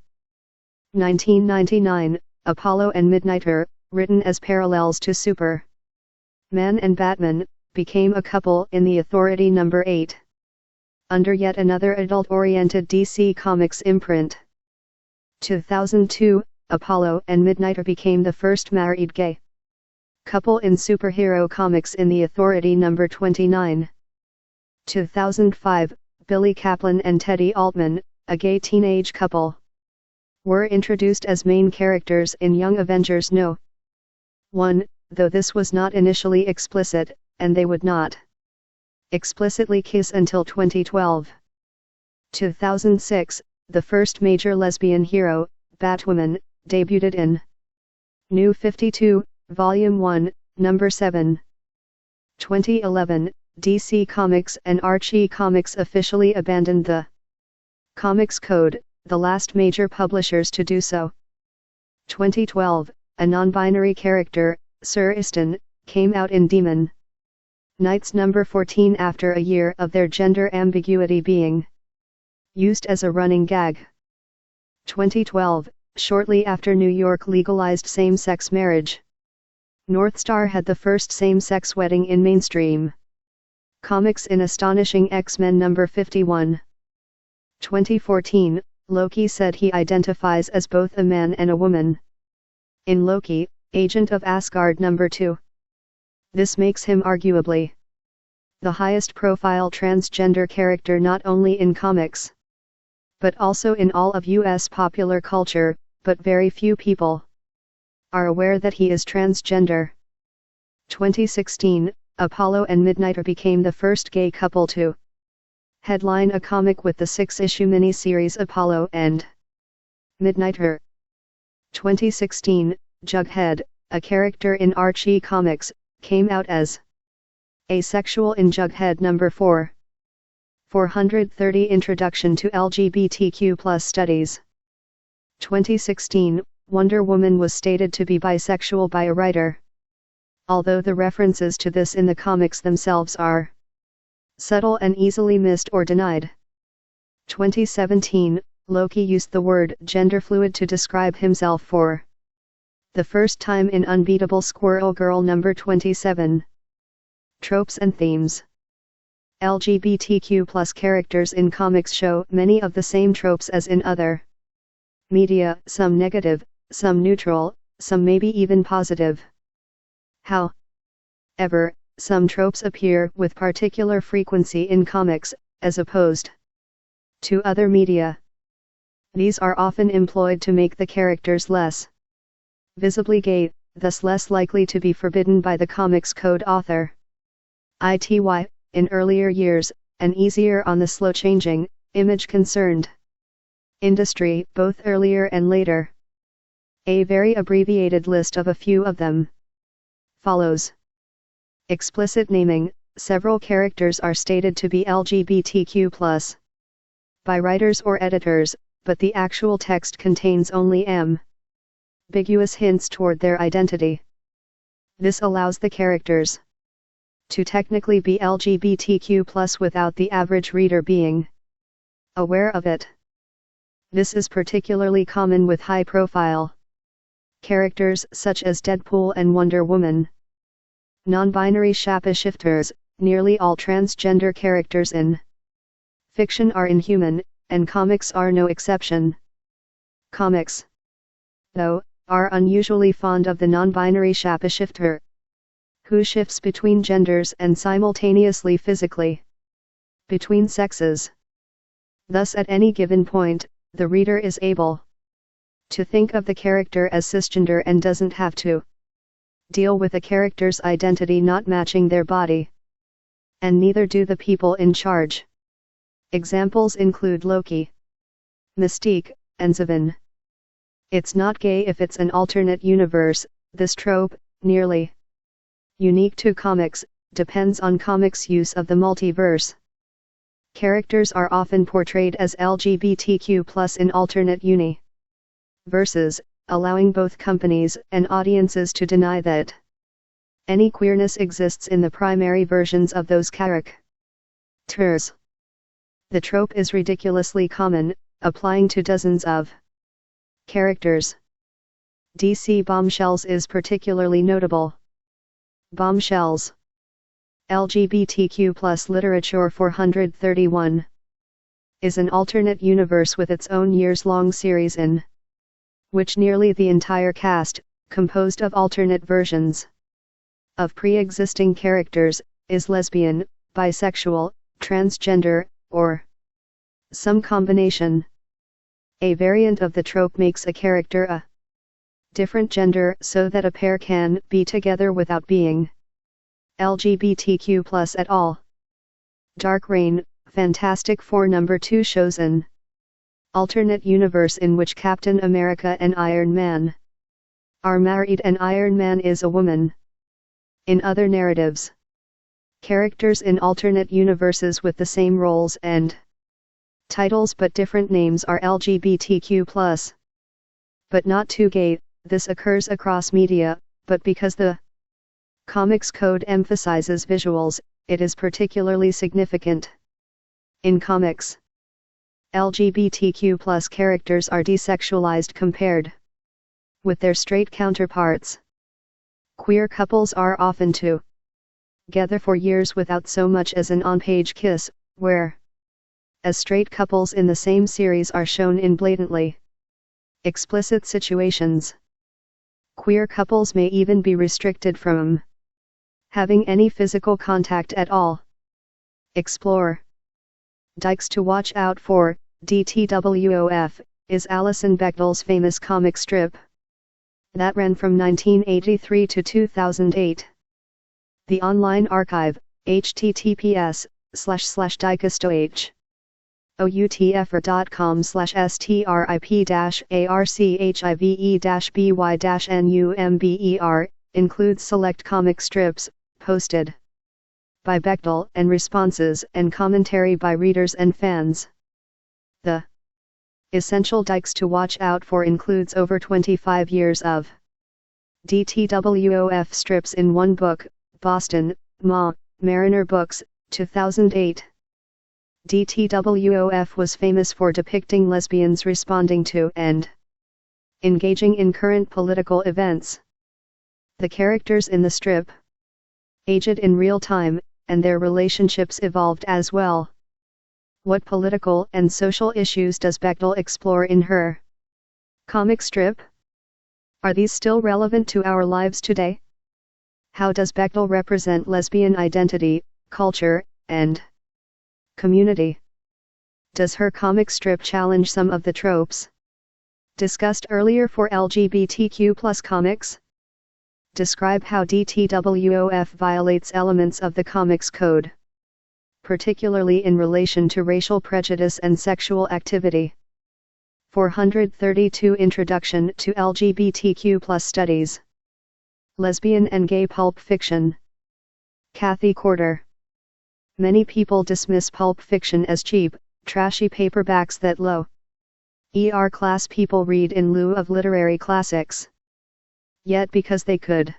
1999, Apollo and Midnighter, written as parallels to Superman and Batman, became a couple in The Authority number 8. Under yet another adult-oriented DC Comics imprint. 2002, Apollo and Midnighter became the first married gay couple in superhero comics in The Authority number 29. 2005, Billy Kaplan and Teddy Altman, a gay teenage couple, were introduced as main characters in Young Avengers No. 1, though this was not initially explicit, and they would not explicitly kiss until 2012. 2006, the first major lesbian hero, Batwoman, debuted in New 52, Volume 1, Number 7. 2011, DC Comics and Archie Comics officially abandoned the Comics Code, the last major publishers to do so. 2012, a non-binary character, Sir Iston, came out in Demon Knights number 14 after a year of their gender ambiguity being used as a running gag. 2012, shortly after New York legalized same-sex marriage, Northstar had the first same-sex wedding in mainstream comics in Astonishing X-Men number 51. 2014, Loki said he identifies as both a man and a woman in Loki, Agent of Asgard number 2. This makes him arguably the highest profile transgender character not only in comics, but also in all of US popular culture, but very few people are aware that he is transgender. 2016, Apollo and Midnighter became the first gay couple to headline a comic with the 6-issue miniseries Apollo and Midnighter. 2016, Jughead, a character in Archie comics, came out as asexual in Jughead number 4. 430 Introduction to LGBTQ+ Studies. 2016, Wonder Woman was stated to be bisexual by a writer, although the references to this in the comics themselves are subtle and easily missed or denied. 2017, Loki used the word genderfluid to describe himself for the first time in Unbeatable Squirrel Girl number 27. Tropes and themes. LGBTQ+ characters in comics show many of the same tropes as in other media, some negative, some neutral, some maybe even positive. However, some tropes appear with particular frequency in comics, as opposed to other media. These are often employed to make the characters less visibly gay, thus less likely to be forbidden by the comics code author. ITY, in earlier years, and easier on the slow-changing, image-concerned industry, both earlier and later. A very abbreviated list of a few of them follows. Explicit naming. Several characters are stated to be LGBTQ+ by writers or editors, but the actual text contains only ambiguous hints toward their identity. This allows the characters to technically be LGBTQ+ without the average reader being aware of it. This is particularly common with high-profile characters such as Deadpool and Wonder Woman. Non-binary shapeshifters. Nearly all transgender characters in fiction are inhuman, and comics are no exception. Comics, though, are unusually fond of the non-binary shapeshifter, who shifts between genders and simultaneously physically between sexes. Thus at any given point, the reader is able to think of the character as cisgender and doesn't have to deal with a character's identity not matching their body. And neither do the people in charge. Examples include Loki, Mystique, and Zavin. It's not gay if it's an alternate universe. This trope, nearly unique to comics, depends on comics' use of the multiverse. Characters are often portrayed as LGBTQ+ in alternate universes, allowing both companies and audiences to deny that any queerness exists in the primary versions of those characters. The trope is ridiculously common, applying to dozens of characters. DC Bombshells is particularly notable. Bombshells. LGBTQ+ Literature 431 is an alternate universe with its own years-long series in which nearly the entire cast, composed of alternate versions of pre-existing characters, is lesbian, bisexual, transgender, or some combination. A variant of the trope makes a character a different gender so that a pair can be together without being LGBTQ+ at all. Dark Reign, Fantastic Four #2 shows an alternate universe in which Captain America and Iron Man are married and Iron Man is a woman. In other narratives, characters in alternate universes with the same roles and titles but different names are LGBTQ+. But not too gay. This occurs across media, but because the comics code emphasizes visuals, it is particularly significant. In comics, LGBTQ+ characters are desexualized compared with their straight counterparts. Queer couples are often together for years without so much as an on-page kiss, whereas straight couples in the same series are shown in blatantly explicit situations. Queer couples may even be restricted from having any physical contact at all. Explore. Dykes to watch out for. DTWOF, is Alison Bechdel's famous comic strip that ran from 1983 to 2008. The online archive, https://dikestoh.com/strip-archive-by-number, includes select comic strips, posted by Bechdel, and responses and commentary by readers and fans. The essential dikes to watch out for includes over 25 years of DTWOF strips in one book, Boston, Mariner Books, 2008. DTWOF was famous for depicting lesbians responding to and engaging in current political events. The characters in the strip aged in real time, and their relationships evolved as well. What political and social issues does Bechdel explore in her comic strip? Are these still relevant to our lives today? How does Bechdel represent lesbian identity, culture, and community? Does her comic strip challenge some of the tropes discussed earlier for LGBTQ+ comics? Describe how DTWOF violates elements of the comics code, particularly in relation to racial prejudice and sexual activity. 432 Introduction to LGBTQ+ Studies. Lesbian and Gay Pulp Fiction. Kathy Corder. Many people dismiss pulp fiction as cheap, trashy paperbacks that low-ER class people read in lieu of literary classics. Yet because they could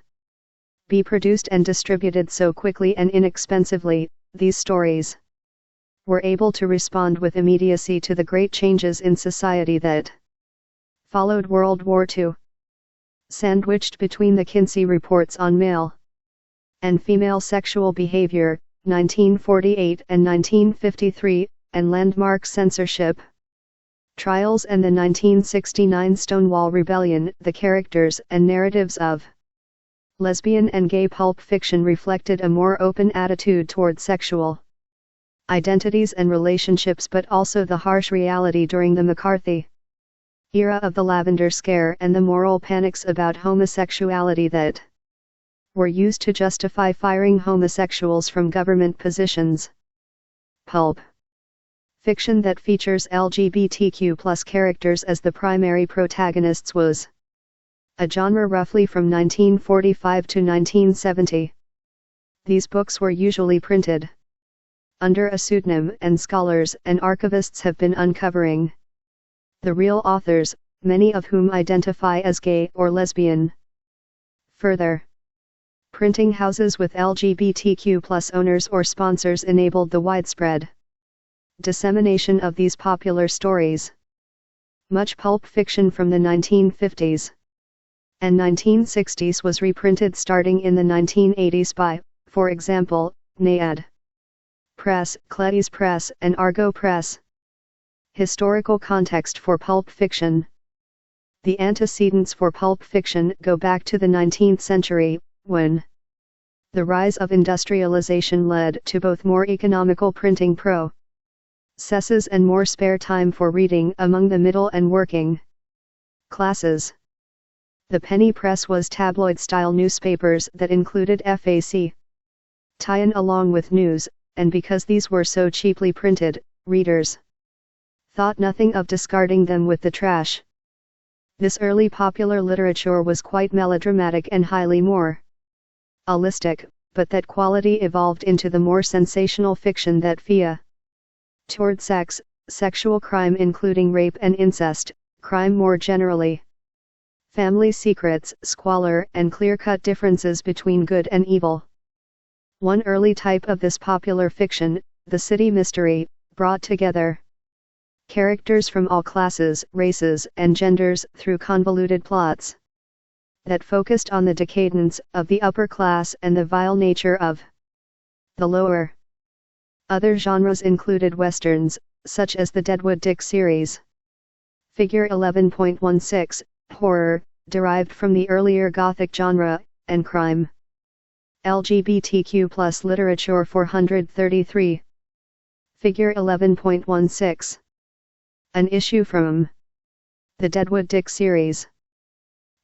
be produced and distributed so quickly and inexpensively, these stories were able to respond with immediacy to the great changes in society that followed World War II. Sandwiched between the Kinsey reports on male and female sexual behavior, 1948 and 1953, and landmark censorship trials and the 1969 Stonewall Rebellion, the characters and narratives of lesbian and gay pulp fiction reflected a more open attitude toward sexual identities and relationships, but also the harsh reality during the McCarthy era of the Lavender Scare and the moral panics about homosexuality that were used to justify firing homosexuals from government positions. Pulp fiction that features LGBTQ+ characters as the primary protagonists was a genre roughly from 1945 to 1970. These books were usually printed under a pseudonym, and scholars and archivists have been uncovering the real authors, many of whom identify as gay or lesbian. Further, printing houses with LGBTQ+ owners or sponsors enabled the widespread dissemination of these popular stories. Much pulp fiction from the 1950s and 1960s was reprinted starting in the 1980s by, for example, Naiad Press, Cledy's Press, and Argo Press. Historical context for pulp fiction. The antecedents for pulp fiction go back to the 19th century, when the rise of industrialization led to both more economical printing processes and more spare time for reading among the middle and working classes. The penny press was tabloid-style newspapers that included FAC tie-in along with news, and because these were so cheaply printed, readers thought nothing of discarding them with the trash. This early popular literature was quite melodramatic and highly moralistic, but that quality evolved into the more sensational fiction that toward sex, sexual crime including rape and incest, crime more generally, family secrets, squalor, and clear-cut differences between good and evil. One early type of this popular fiction, the city mystery, brought together characters from all classes, races, and genders through convoluted plots that focused on the decadence of the upper class and the vile nature of the lower. Other genres included westerns, such as the Deadwood Dick series. Figure 11.16, horror, derived from the earlier Gothic genre, and crime. LGBTQ+ literature 433. Figure 11.16. An issue from the Deadwood Dick series.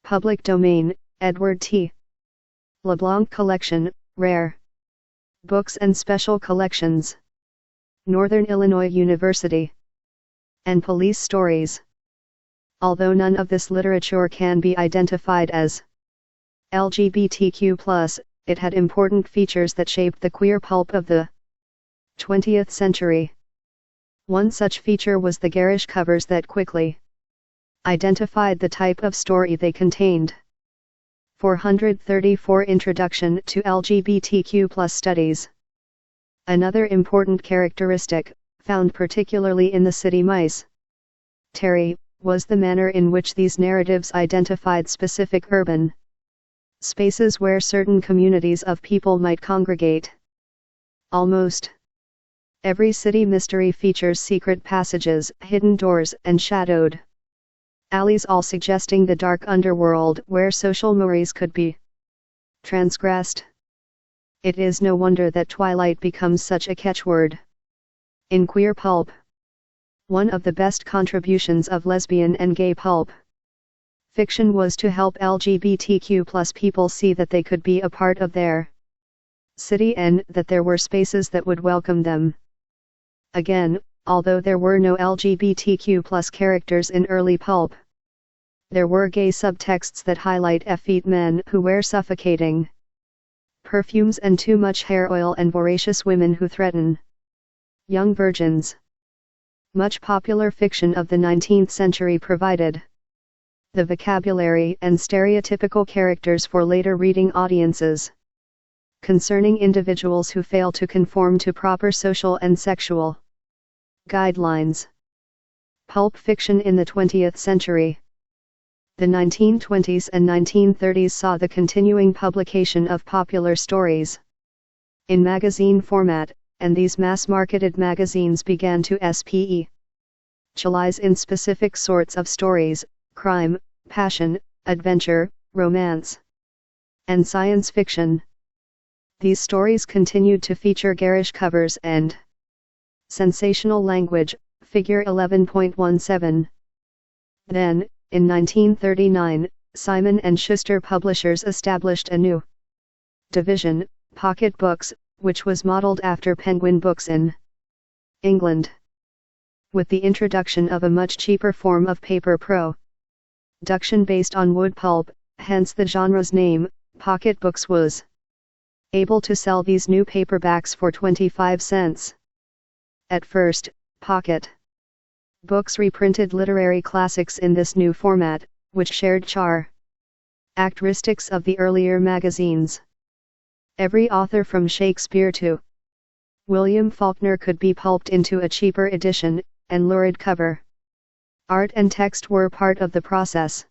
Public domain, Edward T. LeBlanc Collection, Rare Books and Special Collections. Northern Illinois University. And Police Stories. Although none of this literature can be identified as LGBTQ+, it had important features that shaped the queer pulp of the 20th century. One such feature was the garish covers that quickly identified the type of story they contained. 434 Introduction to LGBTQ+ Studies. Another important characteristic, found particularly in the city mice Terry, was the manner in which these narratives identified specific urban spaces where certain communities of people might congregate. Almost every city mystery features secret passages, hidden doors, and shadowed alleys, all suggesting the dark underworld where social mores could be transgressed. It is no wonder that Twilight becomes such a catchword in queer pulp. One of the best contributions of lesbian and gay pulp fiction was to help LGBTQ+ people see that they could be a part of their city and that there were spaces that would welcome them. Again, although there were no LGBTQ+ characters in early pulp, there were gay subtexts that highlight effete men who wear suffocating perfumes and too much hair oil and voracious women who threaten young virgins. Much popular fiction of the 19th century provided the vocabulary and stereotypical characters for later reading audiences concerning individuals who fail to conform to proper social and sexual guidelines. Pulp fiction in the 20th century. The 1920s and 1930s saw the continuing publication of popular stories in magazine format, and these mass-marketed magazines began to specialize in specific sorts of stories: crime, passion, adventure, romance, and science fiction. These stories continued to feature garish covers and sensational language, figure 11.17. Then, in 1939, Simon & Schuster Publishers established a new division, Pocket Books, which was modeled after Penguin Books in England. With the introduction of a much cheaper form of paper production based on wood pulp, hence the genre's name, Pocket Books was able to sell these new paperbacks for 25 cents. At first, Pocket Books reprinted literary classics in this new format, which shared characteristics of the earlier magazines. Every author from Shakespeare to William Faulkner could be pulped into a cheaper edition, and lurid cover art and text were part of the process.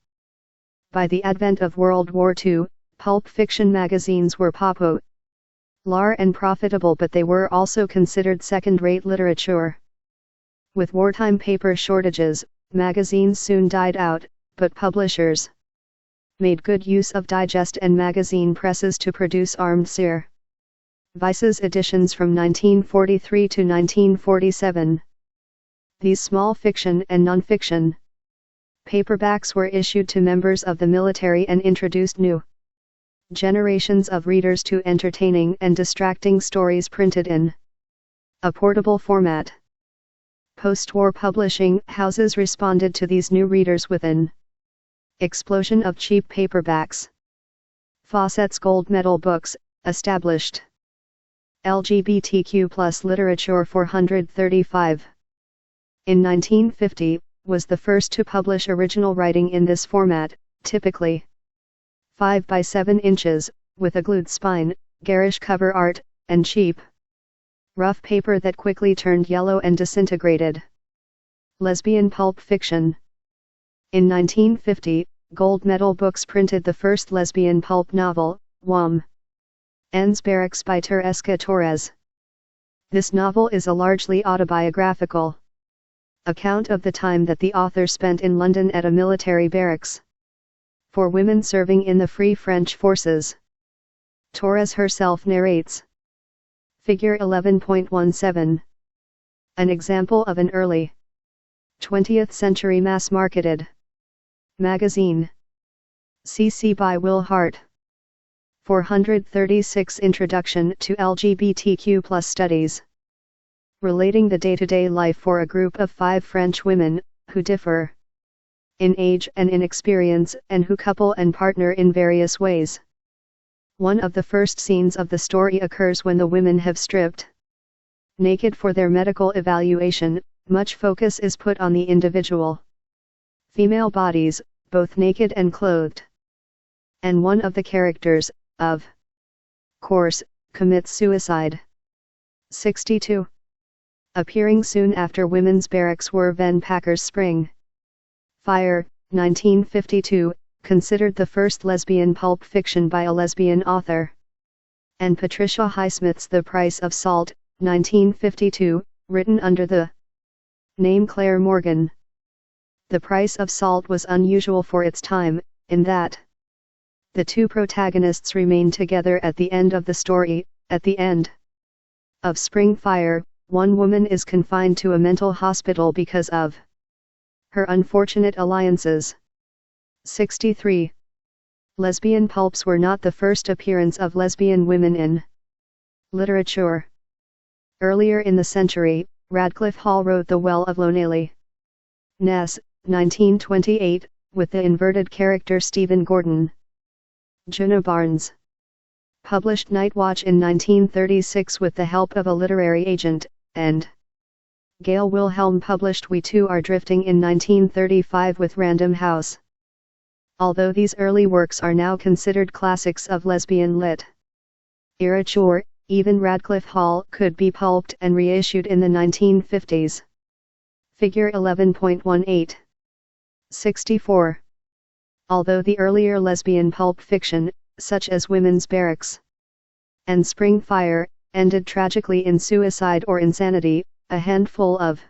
By the advent of World War II, pulp fiction magazines were popular and profitable, but they were also considered second-rate literature. With wartime paper shortages, magazines soon died out, but publishers made good use of digest and magazine presses to produce Armed Services editions from 1943 to 1947. These small fiction and non-fiction paperbacks were issued to members of the military and introduced new generations of readers to entertaining and distracting stories printed in a portable format. Post-war publishing houses responded to these new readers with an explosion of cheap paperbacks. Fawcett's Gold Medal Books established LGBTQ+ literature 435. In 1950, was the first to publish original writing in this format, typically 5 by 7 inches, with a glued spine, garish cover art, and cheap, rough paper that quickly turned yellow and disintegrated. Lesbian pulp fiction. In 1950, Gold Medal Books printed the first lesbian pulp novel, Woman's Barracks by Teresca Torres. This novel is a largely autobiographical account of the time that the author spent in London at a military barracks for women serving in the Free French Forces. Torres herself narrates. Figure 11.17. An example of an early 20th century mass-marketed magazine. CC by Will Hart. 436 Introduction to LGBTQ+ Studies. Relating the day-to-day life for a group of 5 French women, who differ in age and in experience, and who couple and partner in various ways. One of the first scenes of the story occurs when the women have stripped naked for their medical evaluation. Much focus is put on the individual female bodies, both naked and clothed. And one of the characters, of course, commits suicide. 62. Appearing soon after women's barracks were Van Packer's Spring Fire, 1952, considered the first lesbian pulp fiction by a lesbian author. And Patricia Highsmith's The Price of Salt, 1952, written under the name Claire Morgan. The Price of Salt was unusual for its time, in that the 2 protagonists remain together at the end of the story. At the end of Spring Fire, one woman is confined to a mental hospital because of her unfortunate alliances. 63. Lesbian pulps were not the first appearance of lesbian women in literature. Earlier in the century, Radcliffe Hall wrote The Well of Lonely Ness, 1928, with the inverted character Stephen Gordon. Juna Barnes published Night Watch in 1936 with the help of a literary agent, and Gail Wilhelm published We Two Are Drifting in 1935 with Random House. Although these early works are now considered classics of lesbian literature, even Radcliffe Hall could be pulped and reissued in the 1950s. Figure 11.18. 64. Although the earlier lesbian pulp fiction, such as Women's Barracks and Spring Fire, ended tragically in suicide or insanity, a handful of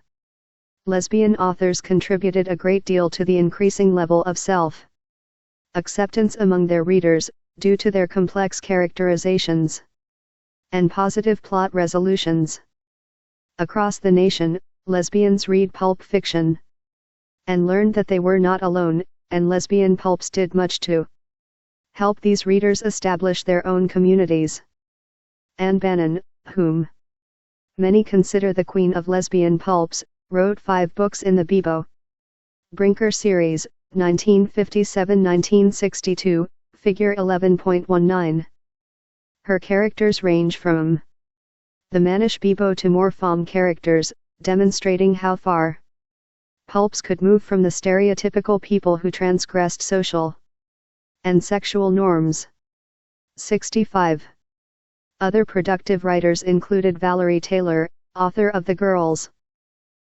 lesbian authors contributed a great deal to the increasing level of self-acceptance among their readers, due to their complex characterizations and positive plot resolutions. Across the nation, lesbians read pulp fiction and learned that they were not alone, and lesbian pulps did much to help these readers establish their own communities. Anne Bannon, whom many consider the queen of lesbian pulps, wrote 5 books in the Bebo Brinker series, 1957-1962, figure 11.19. Her characters range from the mannish Bebo to more femme characters, demonstrating how far pulps could move from the stereotypical people who transgressed social and sexual norms. 65. Other productive writers included Valerie Taylor, author of The Girls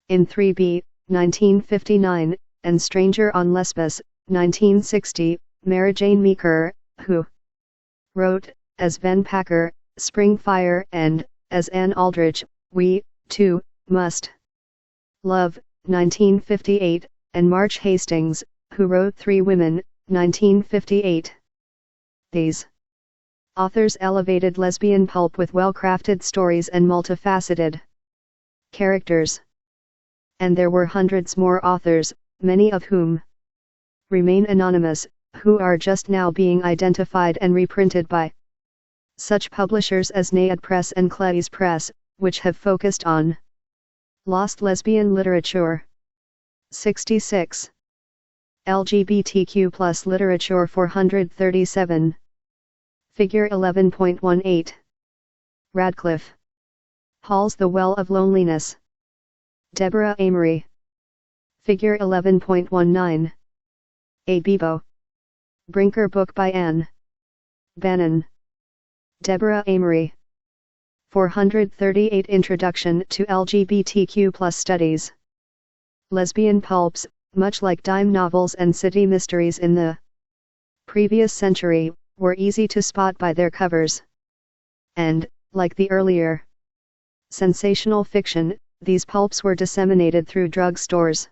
in 3B, 1959, and Stranger on Lesbos, 1960, Mary Jane Meeker, who wrote, as Van Packer, Spring Fire, and, as Anne Aldrich, We, Too, Must Love, 1958, and March Hastings, who wrote 3 Women, 1958. These authors elevated lesbian pulp with well-crafted stories and multifaceted characters. And there were hundreds more authors, many of whom remain anonymous, who are just now being identified and reprinted by such publishers as Nayad Press and Clay's Press, which have focused on lost lesbian literature. 66. LGBTQ+ literature 437. Figure 11.18. Radcliffe Hall's The Well of Loneliness. Deborah Amory. Figure 11.19. A Bebo Brinker book by Anne Bannon. Deborah Amory. 438 Introduction to LGBTQ+ Studies. Lesbian pulps, much like dime novels and city mysteries in the previous century, were easy to spot by their covers. And, like the earlier sensational fiction, these pulps were disseminated through drug stores,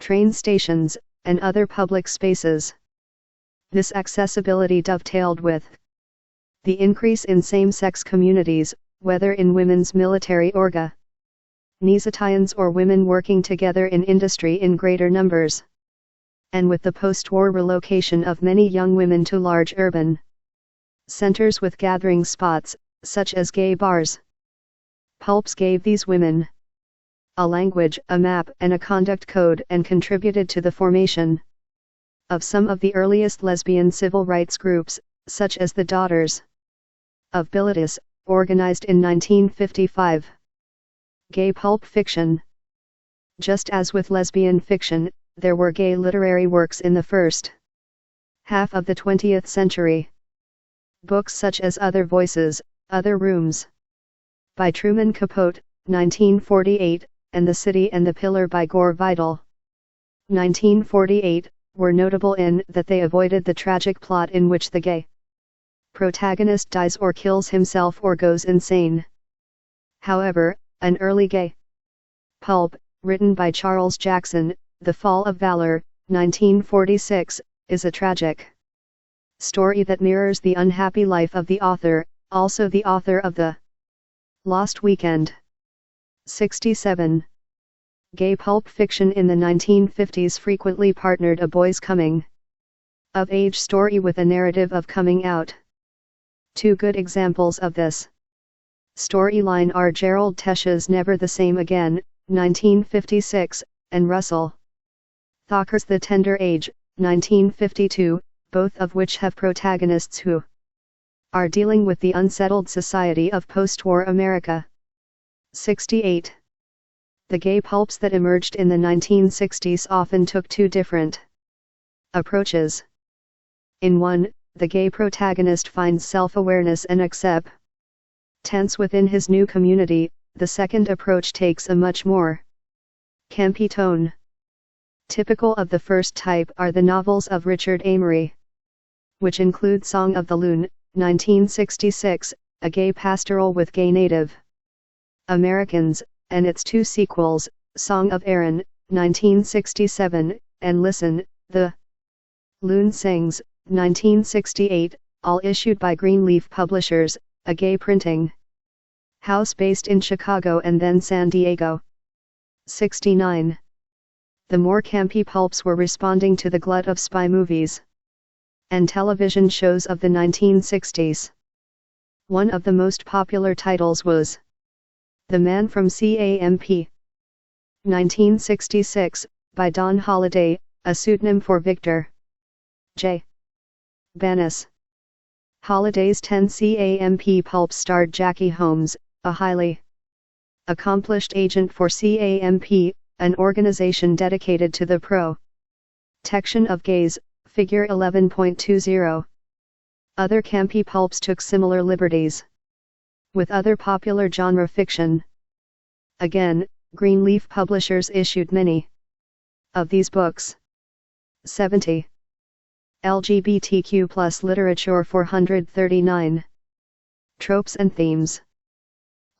train stations, and other public spaces. This accessibility dovetailed with the increase in same-sex communities, whether in women's military Nisatians or women working together in industry in greater numbers. And with the post-war relocation of many young women to large urban centers with gathering spots, such as gay bars. Pulps gave these women a language, a map, and a conduct code, and contributed to the formation of some of the earliest lesbian civil rights groups, such as the Daughters of Bilitis, organized in 1955. Gay pulp fiction. Just as with lesbian fiction, there were gay literary works in the first half of the 20th century. Books such as Other Voices, Other Rooms by Truman Capote, 1948, and The City and the Pillar by Gore Vidal, 1948, were notable in that they avoided the tragic plot in which the gay protagonist dies or kills himself or goes insane. However, an early gay pulp, written by Charles Jackson, The Fall of Valor, 1946, is a tragic story that mirrors the unhappy life of the author, also the author of The Lost Weekend. 67. Gay pulp fiction in the 1950s frequently partnered a boy's coming of age story with a narrative of coming out. Two good examples of this storyline are Gerald Tesch's Never the Same Again, 1956, and Russell Thacker's The Tender Age, 1952, both of which have protagonists who are dealing with the unsettled society of post-war America. 68. The gay pulps that emerged in the 1960s often took two different approaches. In one, the gay protagonist finds self-awareness and acceptance within his new community. The second approach takes a much more campy tone. Typical of the first type are the novels of Richard Amory, which include Song of the Loon, 1966, a gay pastoral with gay Native Americans, and its two sequels, Song of Aaron, 1967, and Listen, The Loon Sings, 1968, all issued by Greenleaf Publishers, a gay printing house based in Chicago and then San Diego. 69. The more campy pulps were responding to the glut of spy movies and television shows of the 1960s. One of the most popular titles was The Man from CAMP, 1966, by Don Holliday, a pseudonym for Victor J. Banas. Holliday's 10 CAMP pulps starred Jackie Holmes, a highly accomplished agent for CAMP, an organization dedicated to the protection of gays, figure 11.20. Other campy pulps took similar liberties with other popular genre fiction. Again, Greenleaf Publishers issued many of these books. 70. LGBTQ+ literature 439. Tropes and themes.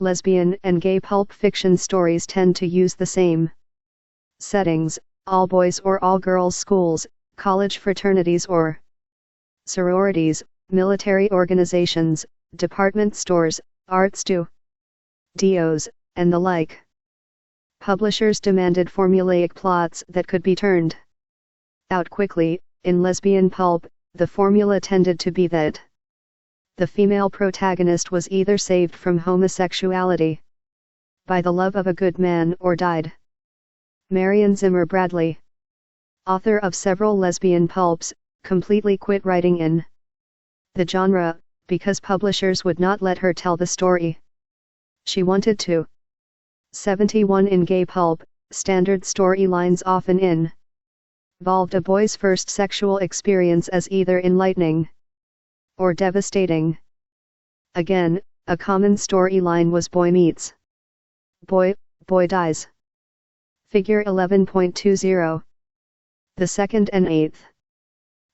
Lesbian and gay pulp fiction stories tend to use the same settings: all boys or all girls schools, college fraternities or sororities, military organizations, department stores, art studios, and the like. Publishers demanded formulaic plots that could be turned out quickly. In lesbian pulp, the formula tended to be that the female protagonist was either saved from homosexuality by the love of a good man or died. Marion Zimmer Bradley, author of several lesbian pulps, completely quit writing in the genre because publishers would not let her tell the story she wanted to. 71. In gay pulp, standard storylines often involved a boy's first sexual experience as either enlightening or devastating. Again, a common storyline was boy meets boy, boy dies. Figure 11.20. The second and eighth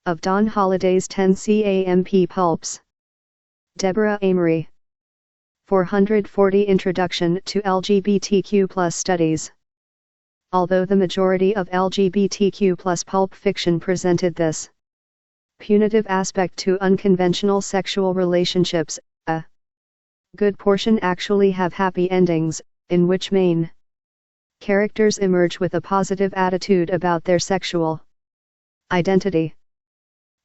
of Don Holliday's 10 CAMP pulps. Deborah Amory. 440. Introduction to LGBTQ+ studies. Although the majority of LGBTQ+ pulp fiction presented this punitive aspect to unconventional sexual relationships, a good portion actually have happy endings, in which main characters emerge with a positive attitude about their sexual identity.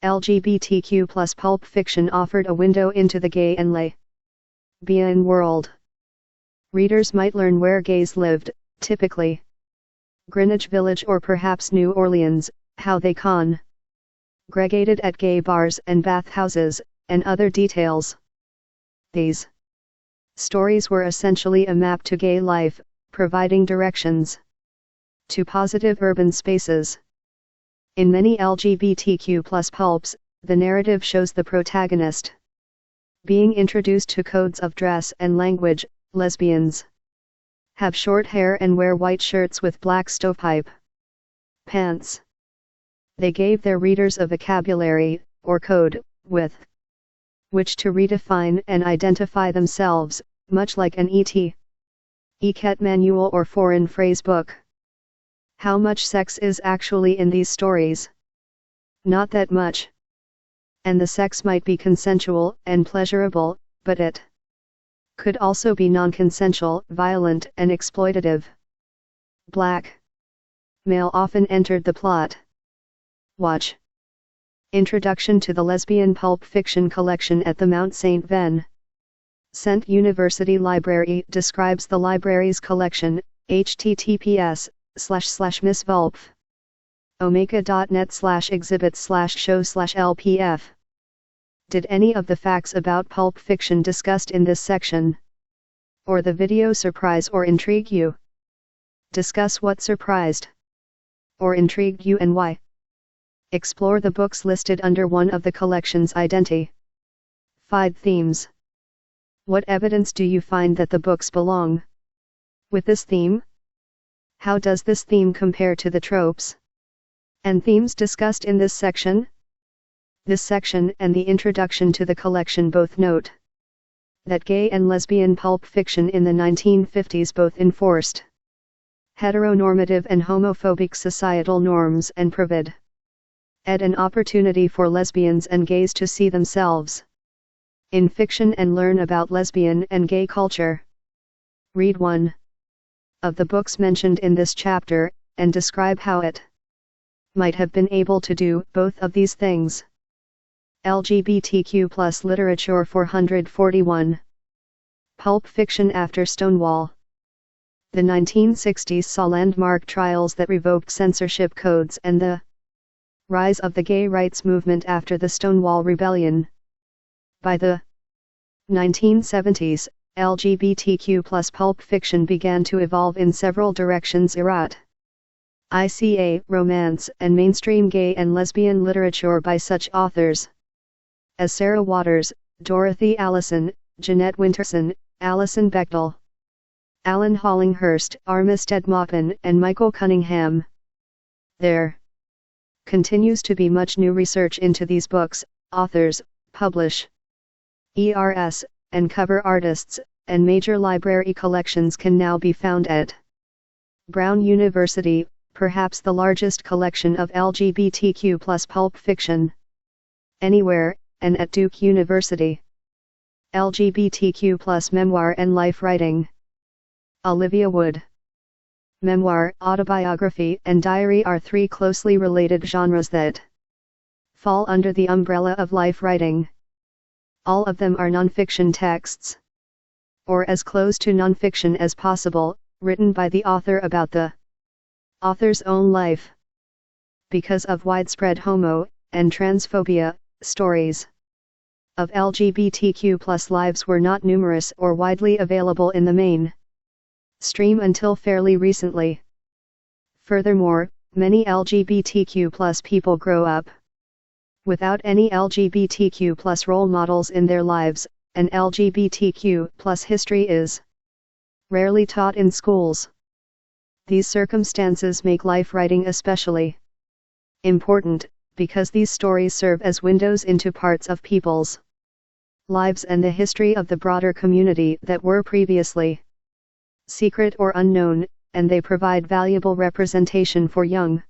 LGBTQ+ pulp fiction offered a window into the gay and lesbian world. Readers might learn where gays lived, typically Greenwich Village or perhaps New Orleans, how they congregated at gay bars and bathhouses, and other details. These stories were essentially a map to gay life, providing directions to positive urban spaces. In many LGBTQ+ pulps, the narrative shows the protagonist being introduced to codes of dress and language. Lesbians have short hair and wear white shirts with black stovepipe pants. They gave their readers a vocabulary, or code, with which to redefine and identify themselves, much like an etiquette manual or foreign phrase book. How much sex is actually in these stories? Not that much. And the sex might be consensual and pleasurable, but it could also be non-consensual, violent, and exploitative. Black male often entered the plot. Watch Introduction to the Lesbian Pulp Fiction Collection at the Mount St. Vincent University Library describes the library's collection, https://missvulp.omega.net/exhibits/shows/lpf. Did any of the facts about pulp fiction discussed in this section or the video surprise or intrigue you? Discuss what surprised or intrigued you and why. Explore the books listed under one of the collection's identified themes. What evidence do you find that the books belong with this theme? How does this theme compare to the tropes and themes discussed in this section? This section and the introduction to the collection both note that gay and lesbian pulp fiction in the 1950s both enforced heteronormative and homophobic societal norms and provided an opportunity for lesbians and gays to see themselves in fiction and learn about lesbian and gay culture. Read one of the books mentioned in this chapter, and describe how it might have been able to do both of these things. LGBTQ+ Literature 441. Pulp Fiction After Stonewall. The 1960s saw landmark trials that revoked censorship codes and the rise of the gay rights movement after the Stonewall Rebellion. By the 1970s, LGBTQ+ pulp fiction began to evolve in several directions: erotica, romance, and mainstream gay and lesbian literature by such authors as Sarah Waters, Dorothy Allison, Jeanette Winterson, Alison Bechdel, Alan Hollinghurst, Armistead Maupin, and Michael Cunningham. There continues to be much new research into these books, authors, publishers, and cover artists, and major library collections can now be found at Brown University, perhaps the largest collection of LGBTQ+ pulp fiction anywhere, and at Duke University. LGBTQ+ memoir and life writing. Olivia Wood. Memoir, autobiography, and diary are three closely related genres that fall under the umbrella of life writing. All of them are nonfiction texts, or as close to nonfiction as possible, written by the author about the author's own life. Because of widespread homo and transphobia, stories of LGBTQ+ lives were not numerous or widely available in the main stream until fairly recently. Furthermore, many LGBTQ+ people grow up without any LGBTQ+ role models in their lives, and LGBTQ+ history is rarely taught in schools. These circumstances make life writing especially important, because these stories serve as windows into parts of people's lives and the history of the broader community that were previously secret or unknown, and they provide valuable representation for young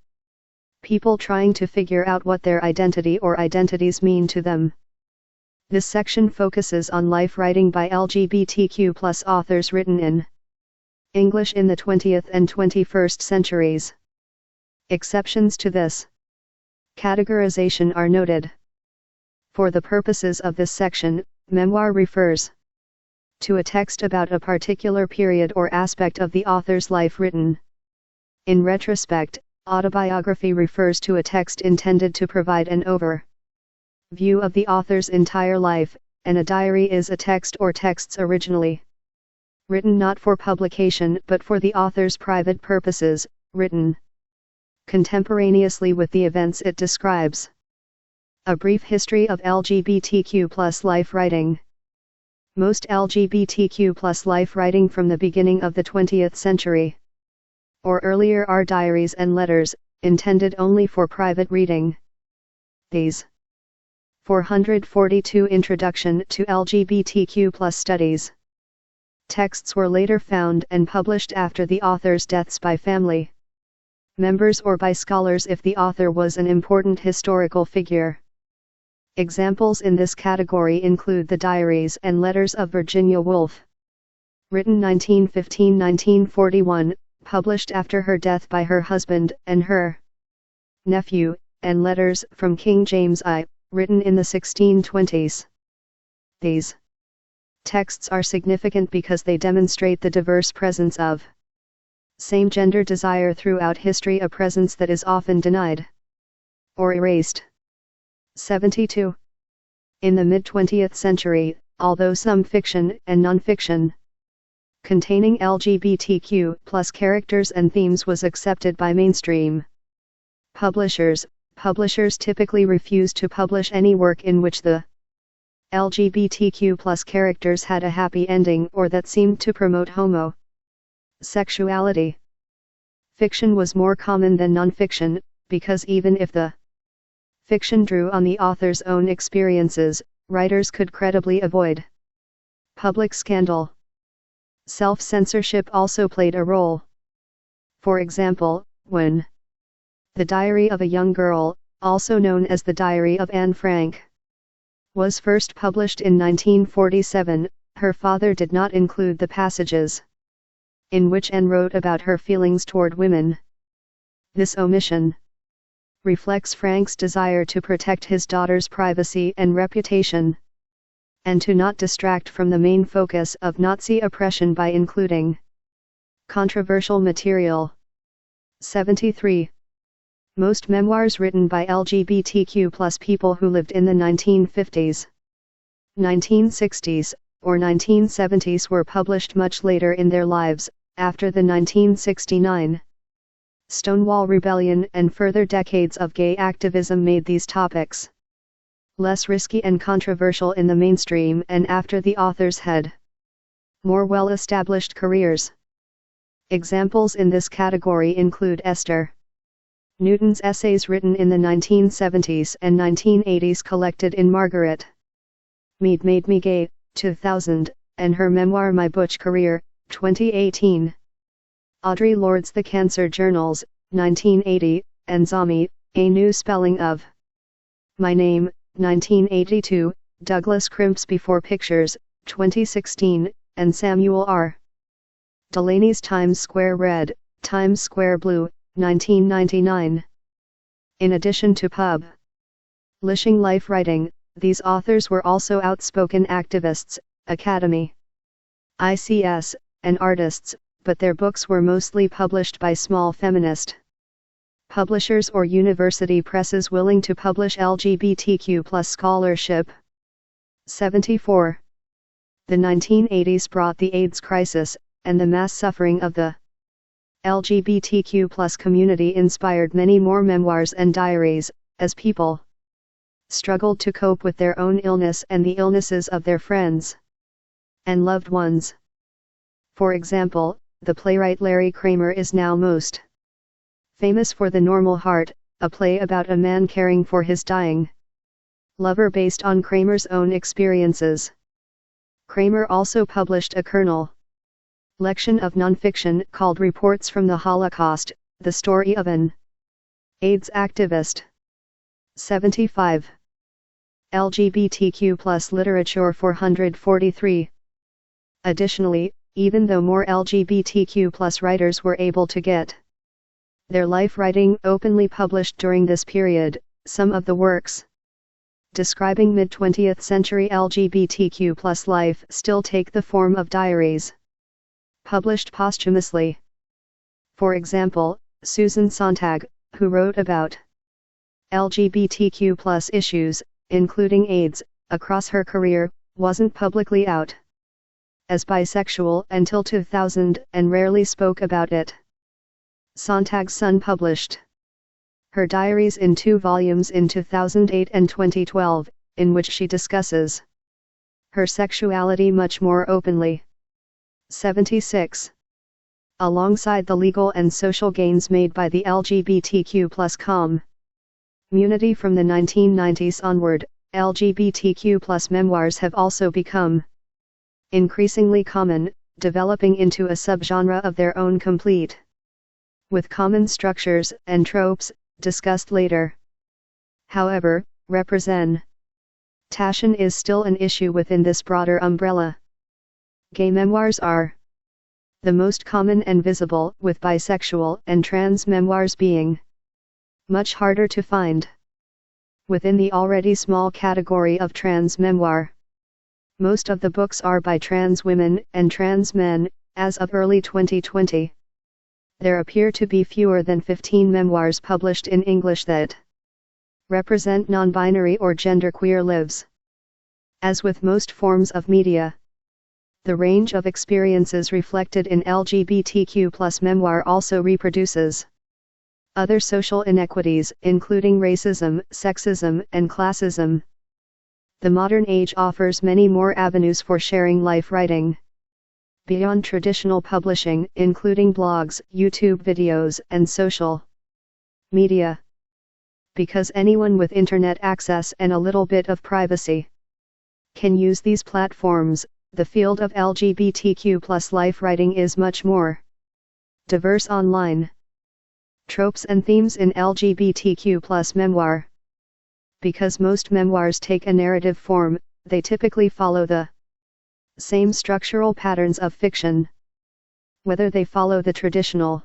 people trying to figure out what their identity or identities mean to them. This section focuses on life writing by LGBTQ+ authors written in English in the 20th and 21st centuries. Exceptions to this categorization are noted. For the purposes of this section, memoir refers to a text about a particular period or aspect of the author's life written in retrospect. Autobiography refers to a text intended to provide an overview of the author's entire life, and a diary is a text or texts originally written not for publication but for the author's private purposes, written contemporaneously with the events it describes. A brief history of LGBTQ+ life writing. Most LGBTQ+ life writing from the beginning of the 20th century or earlier are diaries and letters, intended only for private reading. These 442 Introduction to LGBTQ+ Studies texts were later found and published after the author's deaths by family members or by scholars if the author was an important historical figure. Examples in this category include the diaries and letters of Virginia Woolf, written 1915-1941, published after her death by her husband and her nephew, and letters from King James I, written in the 1620s. These texts are significant because they demonstrate the diverse presence of same-gender desire throughout history, a presence that is often denied or erased. 72. In the mid-20th century, although some fiction and non-fiction containing LGBTQ+ characters and themes was accepted by mainstream publishers, publishers typically refused to publish any work in which the LGBTQ+ characters had a happy ending or that seemed to promote homosexuality. Fiction was more common than non-fiction, because even if the fiction drew on the author's own experiences, writers could credibly avoid public scandal. Self-censorship also played a role. For example, when The Diary of a Young Girl, also known as The Diary of Anne Frank, was first published in 1947, her father did not include the passages in which Anne wrote about her feelings toward women. This omission reflects Frank's desire to protect his daughter's privacy and reputation, and to not distract from the main focus of Nazi oppression by including controversial material. 73. Most memoirs written by LGBTQ+ people who lived in the 1950s, 1960s, or 1970s were published much later in their lives, after the 1969 Stonewall Rebellion and further decades of gay activism made these topics less risky and controversial in the mainstream and after the authors had more well-established careers. Examples in this category include Esther Newton's essays written in the 1970s and 1980s collected in Margaret Mead Made Me Gay, 2000, and her memoir My Butch Career, 2018. Audre Lorde's The Cancer Journals, 1980, and Zombie, A New Spelling of My Name, 1982, Douglas Crimp's Before Pictures, 2016, and Samuel R. Delaney's Times Square Red, Times Square Blue, 1999. In addition to publishing life writing, these authors were also outspoken activists, academy, ICS, and artists, but their books were mostly published by small feminist publishers or university presses willing to publish LGBTQ+ scholarship. 74. The 1980s brought the AIDS crisis, and the mass suffering of the LGBTQ+ community inspired many more memoirs and diaries, as people struggled to cope with their own illness and the illnesses of their friends and loved ones. For example, the playwright Larry Kramer is now most famous for The Normal Heart, a play about a man caring for his dying lover based on Kramer's own experiences. Kramer also published a collection of nonfiction called Reports from the Holocaust, the story of an AIDS activist. 75. LGBTQ+ literature 443. Additionally, even though more LGBTQ+ writers were able to get their life writing openly published during this period. Some of the works describing mid-20th century LGBTQ+ life still take the form of diaries, published posthumously. For example, Susan Sontag, who wrote about LGBTQ+ issues, including AIDS, across her career, wasn't publicly out as bisexual until 2000 and rarely spoke about it. Sontag's son published her diaries in 2 volumes in 2008 and 2012, in which she discusses her sexuality much more openly. 76. Alongside the legal and social gains made by the LGBTQ+ community from the 1990s onward, LGBTQ+ memoirs have also become increasingly common, developing into a subgenre of their own complete with common structures and tropes, discussed later. However, representation is still an issue within this broader umbrella. Gay memoirs are the most common and visible, with bisexual and trans memoirs being much harder to find. Within the already small category of trans memoir, most of the books are by trans women and trans men. As of early 2020, there appear to be fewer than 15 memoirs published in English that represent non-binary or genderqueer lives. As with most forms of media, the range of experiences reflected in LGBTQ+ memoir also reproduces other social inequities, including racism, sexism, and classism. The modern age offers many more avenues for sharing life writing beyond traditional publishing, including blogs, YouTube videos, and social media. Because anyone with internet access and a little bit of privacy can use these platforms, the field of LGBTQ+ life writing is much more diverse online. Tropes and themes in LGBTQ+ memoir. Because most memoirs take a narrative form, they typically follow the same structural patterns of fiction. Whether they follow the traditional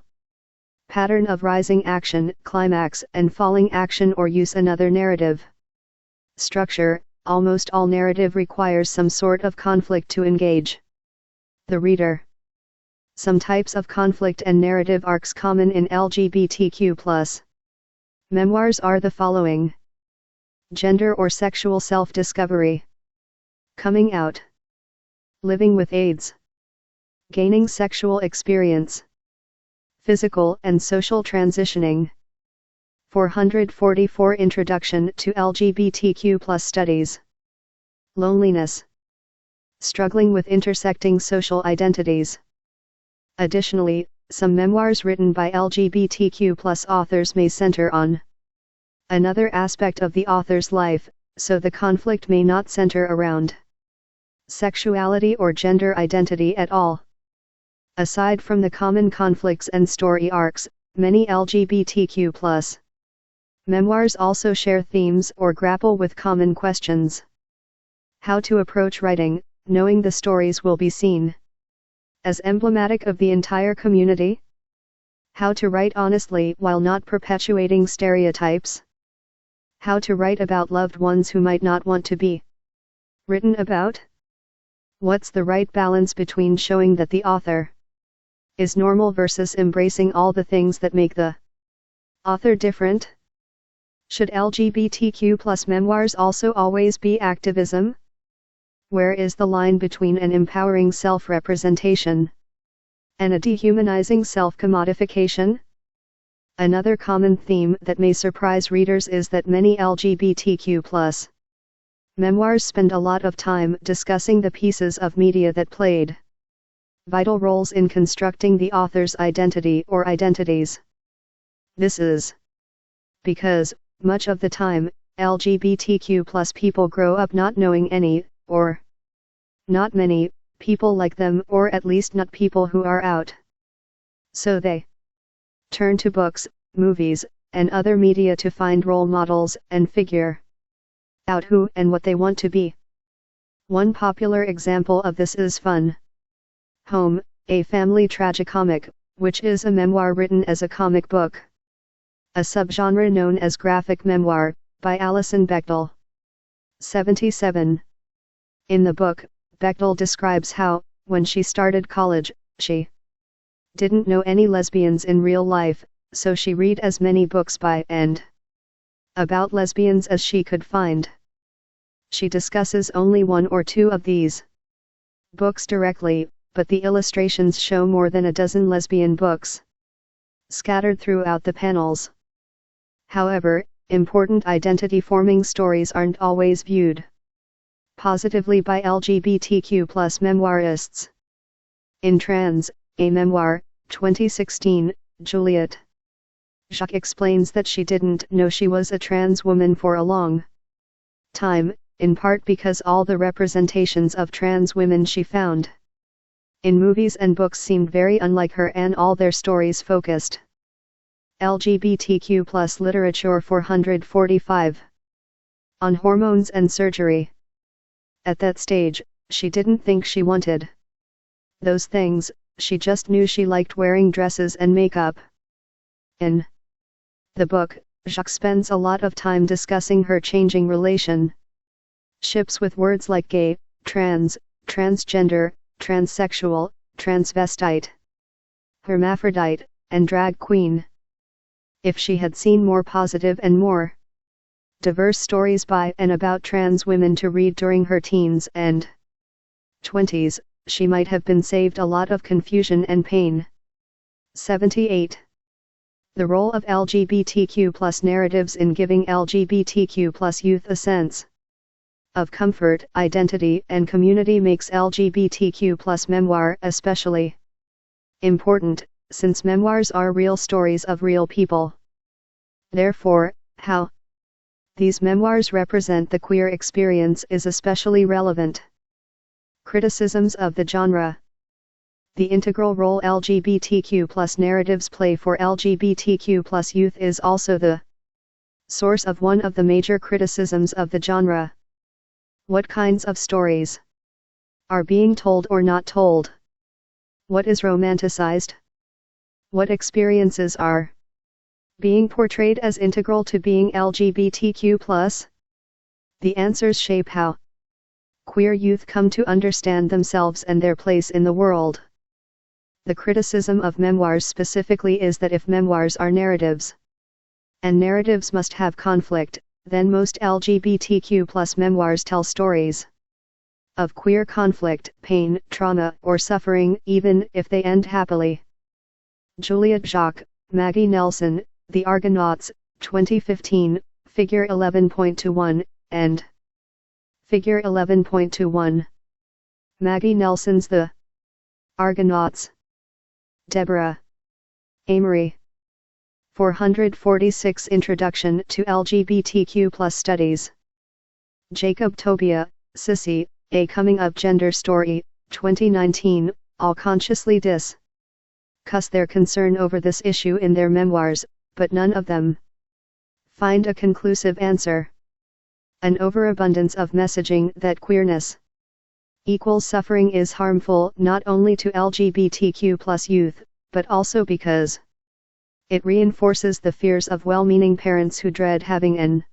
pattern of rising action, climax, and falling action, or use another narrative structure, almost all narrative requires some sort of conflict to engage the reader. Some types of conflict and narrative arcs common in LGBTQ+ memoirs are the following: gender or sexual self-discovery, coming out, living with AIDS, gaining sexual experience, physical and social transitioning. 444 Introduction to LGBTQ+ Studies. Loneliness, struggling with intersecting social identities. Additionally, some memoirs written by LGBTQ+ authors may center on another aspect of the author's life, so the conflict may not center around sexuality or gender identity at all. Aside from the common conflicts and story arcs, many LGBTQ+ memoirs also share themes or grapple with common questions. How to approach writing, knowing the stories will be seen as emblematic of the entire community? How to write honestly while not perpetuating stereotypes? How to write about loved ones who might not want to be written about? What's the right balance between showing that the author is normal versus embracing all the things that make the author different? Should LGBTQ+ memoirs also always be activism? Where is the line between an empowering self-representation and a dehumanizing self-commodification? Another common theme that may surprise readers is that many LGBTQ+ memoirs spend a lot of time discussing the pieces of media that played vital roles in constructing the author's identity or identities. This is because, much of the time, LGBTQ+ people grow up not knowing any, or not many, people like them, or at least not people who are out. So they turn to books, movies, and other media to find role models and figure out who and what they want to be. One popular example of this is fun Home, a family tragicomic, which is a memoir written as a comic book. A subgenre known as graphic memoir, by Alison Bechdel. 77. In the book, Bechdel describes how, when she started college, she didn't know any lesbians in real life, so she read as many books by and about lesbians as she could find. She discusses only one or two of these books directly, but the illustrations show more than a dozen lesbian books scattered throughout the panels. However, important identity-forming stories aren't always viewed positively by LGBTQ+ memoirists. In Trans, a Memoir, 2016, Juliet Jacques explains that she didn't know she was a trans woman for a long time, in part because all the representations of trans women she found in movies and books seemed very unlike her, and all their stories focused LGBTQ+ literature 445 on hormones and surgery. At that stage, she didn't think she wanted those things, she just knew she liked wearing dresses and makeup. In the book, Jacques spends a lot of time discussing her changing relationships with words like gay, trans, transgender, transsexual, transvestite, hermaphrodite, and drag queen. If she had seen more positive and more diverse stories by and about trans women to read during her teens and 20s, she might have been saved a lot of confusion and pain. 78. The role of LGBTQ+ narratives in giving LGBTQ+ youth a sense of comfort, identity, and community makes LGBTQ+ memoir especially important, since memoirs are real stories of real people. Therefore, how these memoirs represent the queer experience is especially relevant. Criticisms of the genre. The integral role LGBTQ+ narratives play for LGBTQ+ youth is also the source of one of the major criticisms of the genre. What kinds of stories are being told or not told? What is romanticized? What experiences are being portrayed as integral to being LGBTQ+? The answers shape how queer youth come to understand themselves and their place in the world. The criticism of memoirs specifically is that if memoirs are narratives, and narratives must have conflict, then most LGBTQ+ memoirs tell stories of queer conflict, pain, trauma, or suffering, even if they end happily. Juliet Jacques, Maggie Nelson, The Argonauts, 2015, Figure 11.21, and Figure 11.21. Maggie Nelson's The Argonauts. Deborah Amory. 446 Introduction to LGBTQ+ Studies. Jacob Tobia, Sissy, A Coming-of Gender Story, 2019, all consciously discuss their concern over this issue in their memoirs, but none of them find a conclusive answer. An overabundance of messaging that queerness equals suffering is harmful not only to LGBTQ+ youth, but also because it reinforces the fears of well-meaning parents who dread having an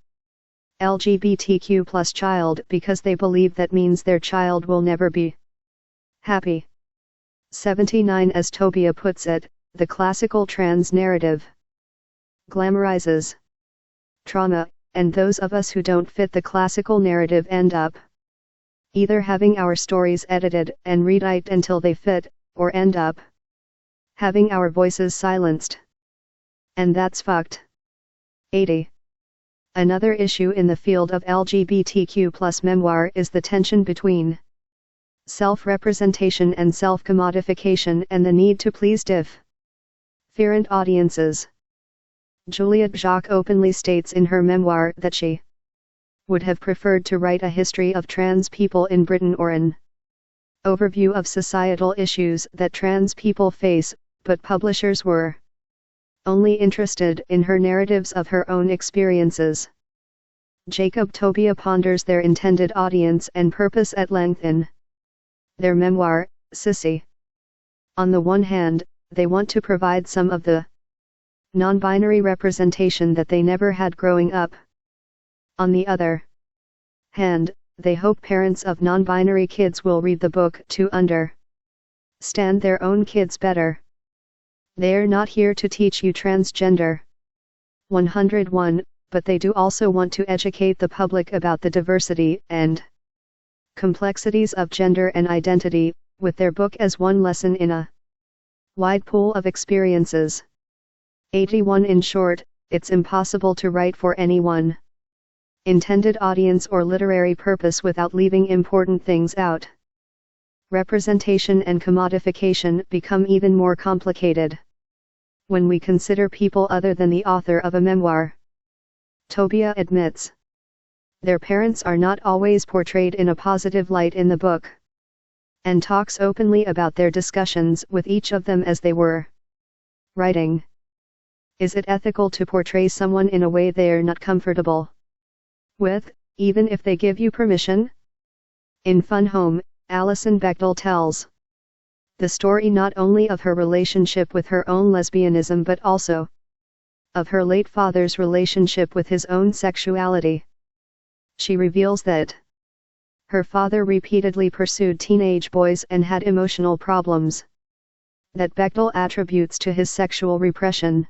LGBTQ+ child because they believe that means their child will never be happy. 79. As Tobia puts it, the classical trans narrative glamorizes trauma, and those of us who don't fit the classical narrative end up either having our stories edited and rewrite until they fit, or end up having our voices silenced. And that's fucked. 80. Another issue in the field of LGBTQ+ memoir is the tension between self-representation and self-commodification and the need to please different audiences. Juliet Jacques openly states in her memoir that she would have preferred to write a history of trans people in Britain or an overview of societal issues that trans people face, but publishers were only interested in her narratives of her own experiences. Jacob Tobia ponders their intended audience and purpose at length in their memoir, Sissy. On the one hand, they want to provide some of the non-binary representation that they never had growing up. On the other hand, they hope parents of non-binary kids will read the book to understand their own kids better. They're not here to teach you transgender 101, but they do also want to educate the public about the diversity and complexities of gender and identity, with their book as one lesson in a wide pool of experiences. 81. In short, it's impossible to write for anyone intended audience or literary purpose without leaving important things out. Representation and commodification become even more complicated when we consider people other than the author of a memoir. Tobia admits their parents are not always portrayed in a positive light in the book, and talks openly about their discussions with each of them as they were writing. Is it ethical to portray someone in a way they're not comfortable with, even if they give you permission? In Fun Home, Alison Bechdel tells the story not only of her relationship with her own lesbianism but also of her late father's relationship with his own sexuality. She reveals that her father repeatedly pursued teenage boys and had emotional problems that Bechdel attributes to his sexual repression.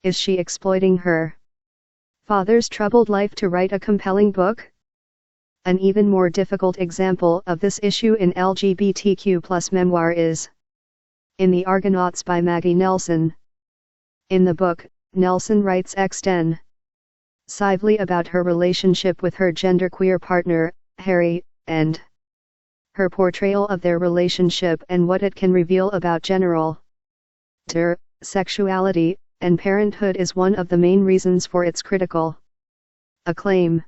Is she exploiting her father's troubled life to write a compelling book? An even more difficult example of this issue in LGBTQ+ memoir is in The Argonauts by Maggie Nelson. In the book, Nelson writes extensively about her relationship with her genderqueer partner, Harry, and her portrayal of their relationship and what it can reveal about general sexuality and parenthood is one of the main reasons for its critical acclaim.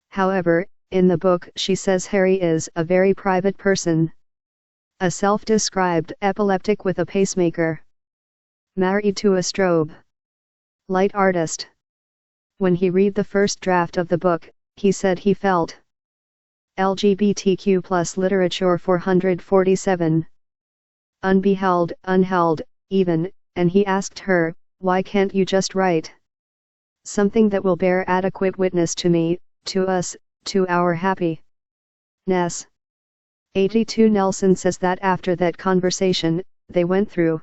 However, in the book she says Harry is a very private person, a self-described epileptic with a pacemaker, married to a strobe light artist. When he read the first draft of the book, he said he felt LGBTQ+ literature 447 unbeheld, unheld, even, and he asked her, why can't you just write something that will bear adequate witness to me, to us, to our happiness? 82. Nelson says that after that conversation, they went through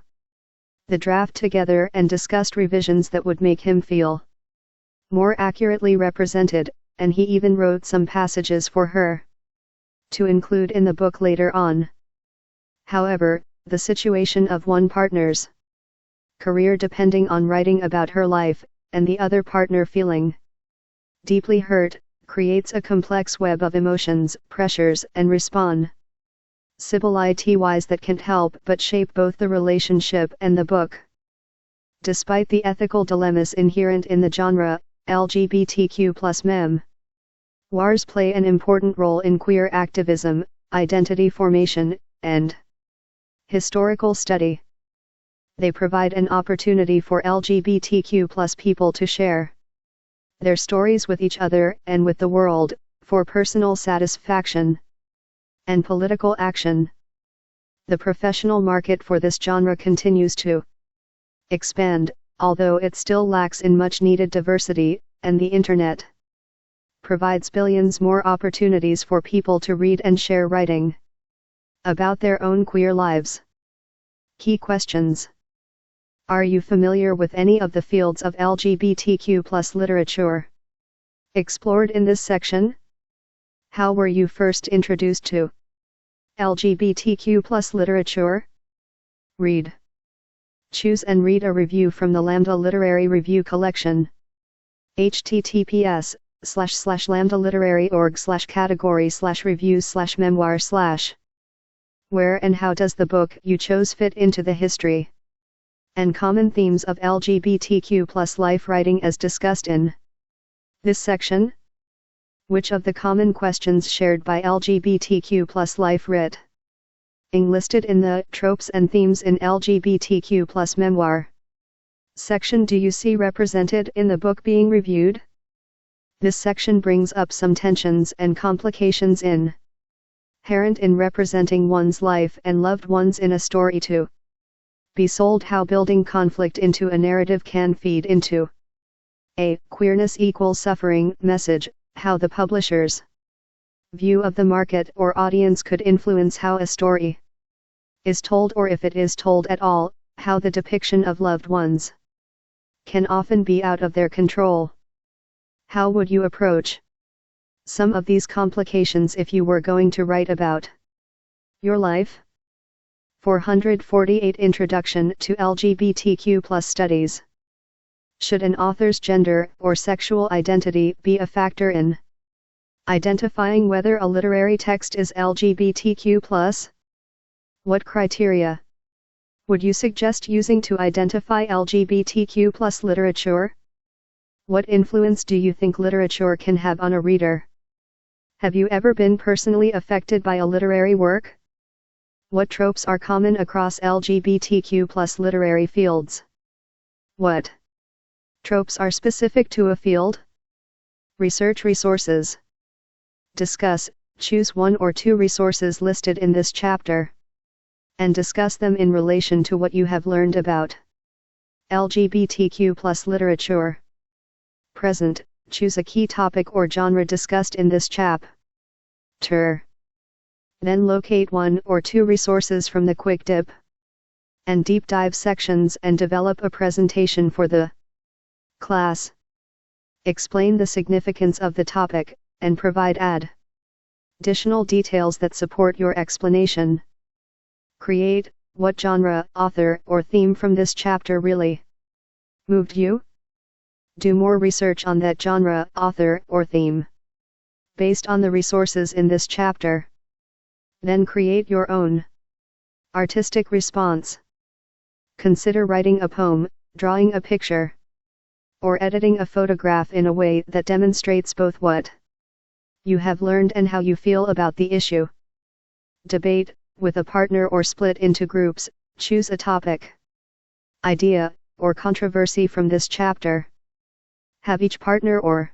the draft together and discussed revisions that would make him feel more accurately represented, and he even wrote some passages for her to include in the book later on. However, the situation of one partner's career depending on writing about her life, and the other partner feeling deeply hurt, creates a complex web of emotions, pressures, and responsibilities that can't help but shape both the relationship and the book. Despite the ethical dilemmas inherent in the genre, LGBTQ+ memoirs play an important role in queer activism, identity formation, and historical study. They provide an opportunity for LGBTQ+ people to share their stories with each other and with the world, for personal satisfaction and political action. The professional market for this genre continues to expand, although it still lacks in much needed diversity, and the internet provides billions more opportunities for people to read and share writing about their own queer lives. Key questions. Are you familiar with any of the fields of LGBTQ+ literature explored in this section? How were you first introduced to LGBTQ+ literature? Read. Choose and read a review from the Lambda Literary Review Collection. https://lambdaliterary.org/category/reviews/memoir/ Where and how does the book you chose fit into the history and common themes of LGBTQ+ life writing as discussed in this section? Which of the common questions shared by LGBTQ+ life writing listed in the tropes and themes in LGBTQ+ memoir section do you see represented in the book being reviewed? This section brings up some tensions and complications in parent in representing one's life and loved ones in a story to be sold. How building conflict into a narrative can feed into a queerness equals suffering message. How the publisher's view of the market or audience could influence how a story is told, or if it is told at all. How the depiction of loved ones can often be out of their control. How would you approach some of these complications if you were going to write about your life? 448 Introduction to LGBTQ+ Studies. Should an author's gender or sexual identity be a factor in identifying whether a literary text is LGBTQ+? What criteria would you suggest using to identify LGBTQ+ literature? What influence do you think literature can have on a reader? Have you ever been personally affected by a literary work? What tropes are common across LGBTQ+ literary fields? What tropes are specific to a field? Research resources. Discuss, choose one or two resources listed in this chapter, and discuss them in relation to what you have learned about LGBTQ+ literature. Present, choose a key topic or genre discussed in this chapter. Then locate one or two resources from the quick dip and deep dive sections and develop a presentation for the class. Explain the significance of the topic, and provide additional details that support your explanation. Create, what genre, author, or theme from this chapter really moved you? Do more research on that genre, author, or theme based on the resources in this chapter. Then create your own artistic response. Consider writing a poem, drawing a picture, or editing a photograph in a way that demonstrates both what you have learned and how you feel about the issue. Debate with a partner or split into groups. Choose a topic, idea, or controversy from this chapter. Have each partner or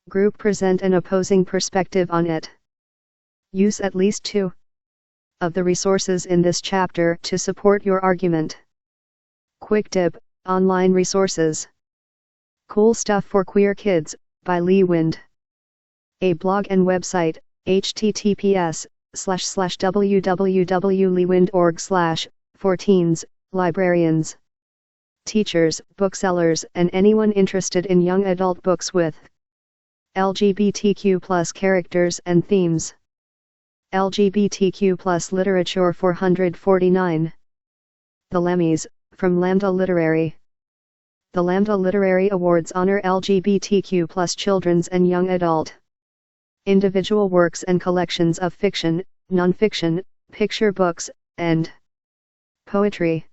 group present an opposing perspective on it. Use at least two of the resources in this chapter to support your argument. Quick Dip, online resources. Cool Stuff for Queer Kids, by Lee Wind. A blog and website, https://www.leewind.org/ for teens, librarians, teachers, booksellers, and anyone interested in young adult books with LGBTQ+ characters and themes. LGBTQ+ literature. 449. The Lammies, from Lambda Literary. The Lambda Literary Awards honor LGBTQ+ children's and young adult individual works and collections of fiction, nonfiction, picture books, and poetry.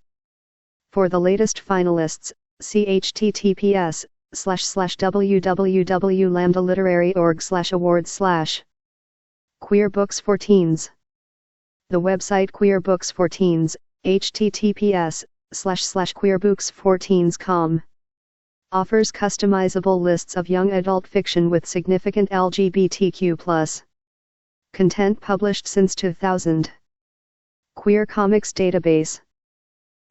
For the latest finalists, see https://www.lambdaliterary.org/awards/ Queer Books for Teens. The website Queer Books for Teens, https://queerbooks4teens.com, offers customizable lists of young adult fiction with significant LGBTQ+ content published since 2000. Queer Comics Database.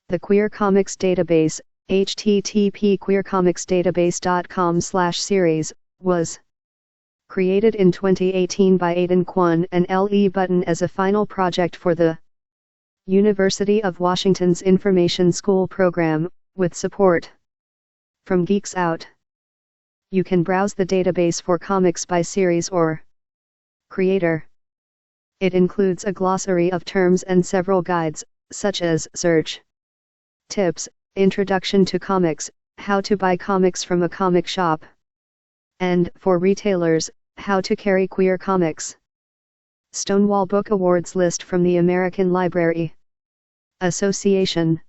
The Queer Comics Database, http://queercomicsdatabase.com/series, was created in 2018 by Aidan Kwan and L.E. Button as a final project for the University of Washington's Information School program, with support from Geeks Out. You can browse the database for comics by series or creator. It includes a glossary of terms and several guides, such as search tips, introduction to comics, how to buy comics from a comic shop, and, for retailers, how to carry queer comics. Stonewall Book Awards list from the American Library Association.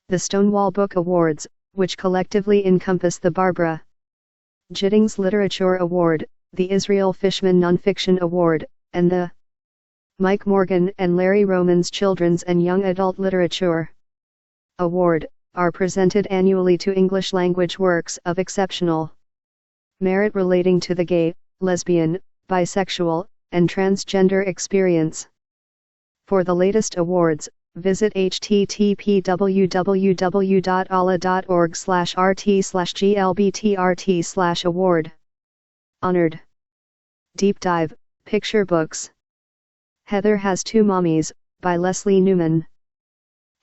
The Stonewall Book Awards, which collectively encompass the Barbara Gittings Literature Award, the Israel Fishman Nonfiction Award, and the Mike Morgan and Larry Romans Children's and Young Adult Literature Award, are presented annually to English-language works of exceptional merit relating to the gay, lesbian, bisexual, and transgender experience. For the latest awards, visit http://www.allah.org/rt/GLBTRT/award. Honored. Deep Dive, Picture Books. Heather Has Two Mommies, by Leslie Newman.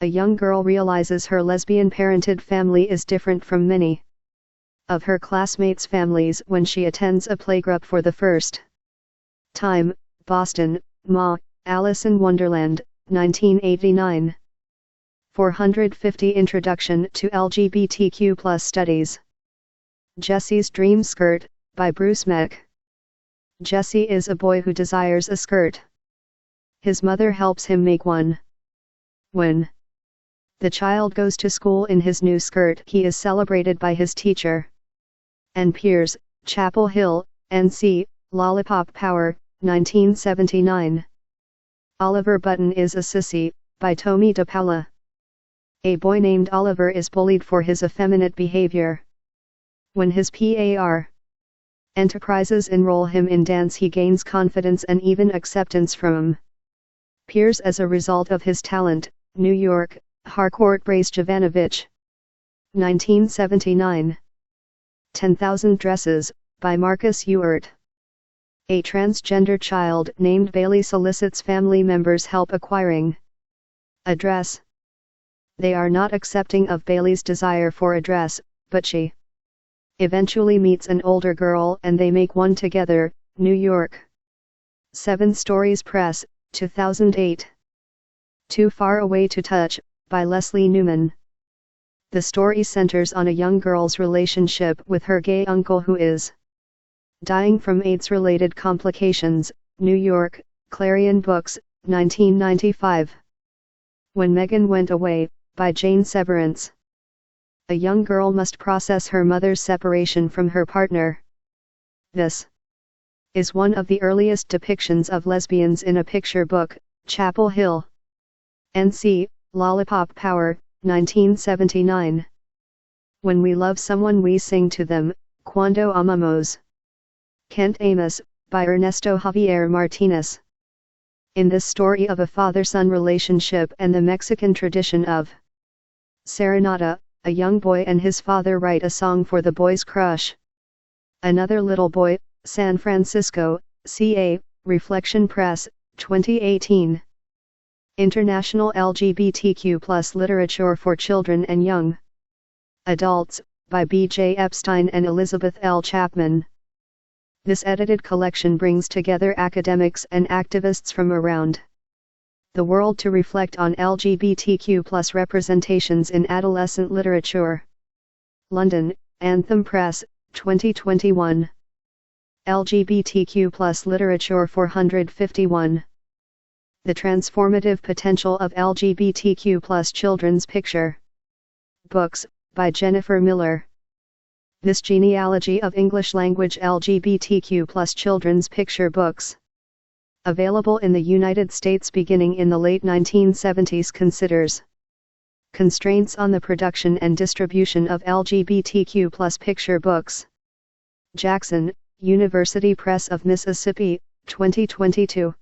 A young girl realizes her lesbian-parented family is different from many of her classmates' families when she attends a playgroup for the first time. Boston, Ma, Alice in Wonderland, 1989. 450 Introduction to LGBTQ+ Studies. Jesse's Dream Skirt, by Bruce Meck. Jesse is a boy who desires a skirt. His mother helps him make one. When the child goes to school in his new skirt, he is celebrated by his teacher and peers. Chapel Hill, NC, Lollipop Power, 1979. Oliver Button is a Sissy, by Tomie dePaula. A boy named Oliver is bullied for his effeminate behavior. When his PAR enterprises enroll him in dance, he gains confidence and even acceptance from peers as a result of his talent. New York, Harcourt Brace Jovanovich. 1979. 10,000 Dresses, by Marcus Ewart. A transgender child named Bailey solicits family members' help acquiring a dress. They are not accepting of Bailey's desire for a dress, but she eventually meets an older girl and they make one together. New York. 7 Stories Press, 2008. Too Far Away to Touch, by Leslie Newman. The story centers on a young girl's relationship with her gay uncle who is dying from AIDS-related complications. New York, Clarion Books, 1995. When Megan Went Away, by Jane Severance. A young girl must process her mother's separation from her partner. This is one of the earliest depictions of lesbians in a picture book. Chapel Hill, NC, Lollipop Power, 1979. When We Love Someone We Sing to Them, Cuando Amamos. Kent Amos, by Ernesto Javier Martinez. In this story of a father-son relationship and the Mexican tradition of serenata, a young boy and his father write a song for the boy's crush. Another Little Boy, San Francisco, CA, Reflection Press, 2018. International LGBTQ+ Literature for Children and Young Adults, by B.J. Epstein and Elizabeth L. Chapman. This edited collection brings together academics and activists from around the world to reflect on LGBTQ+ representations in adolescent literature. London, Anthem Press, 2021. LGBTQ+ Literature 451. The Transformative Potential of LGBTQ+ Children's Picture Books, by Jennifer Miller. This genealogy of English-language LGBTQ+ children's picture books, available in the United States beginning in the late 1970s, considers constraints on the production and distribution of LGBTQ+ picture books. Jackson, University Press of Mississippi, 2022.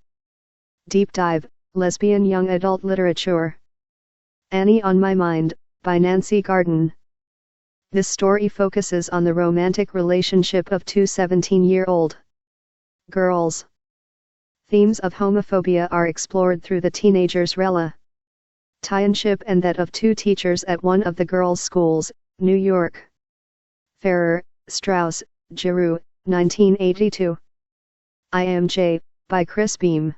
Deep Dive, Lesbian Young Adult Literature. Annie on My Mind, by Nancy Garden. This story focuses on the romantic relationship of two 17-year-old girls. Themes of homophobia are explored through the teenagers' relationship and that of two teachers at one of the girls' schools. New York. Ferrer, Strauss, Giroux, 1982. I Am Jay, by Chris Beam.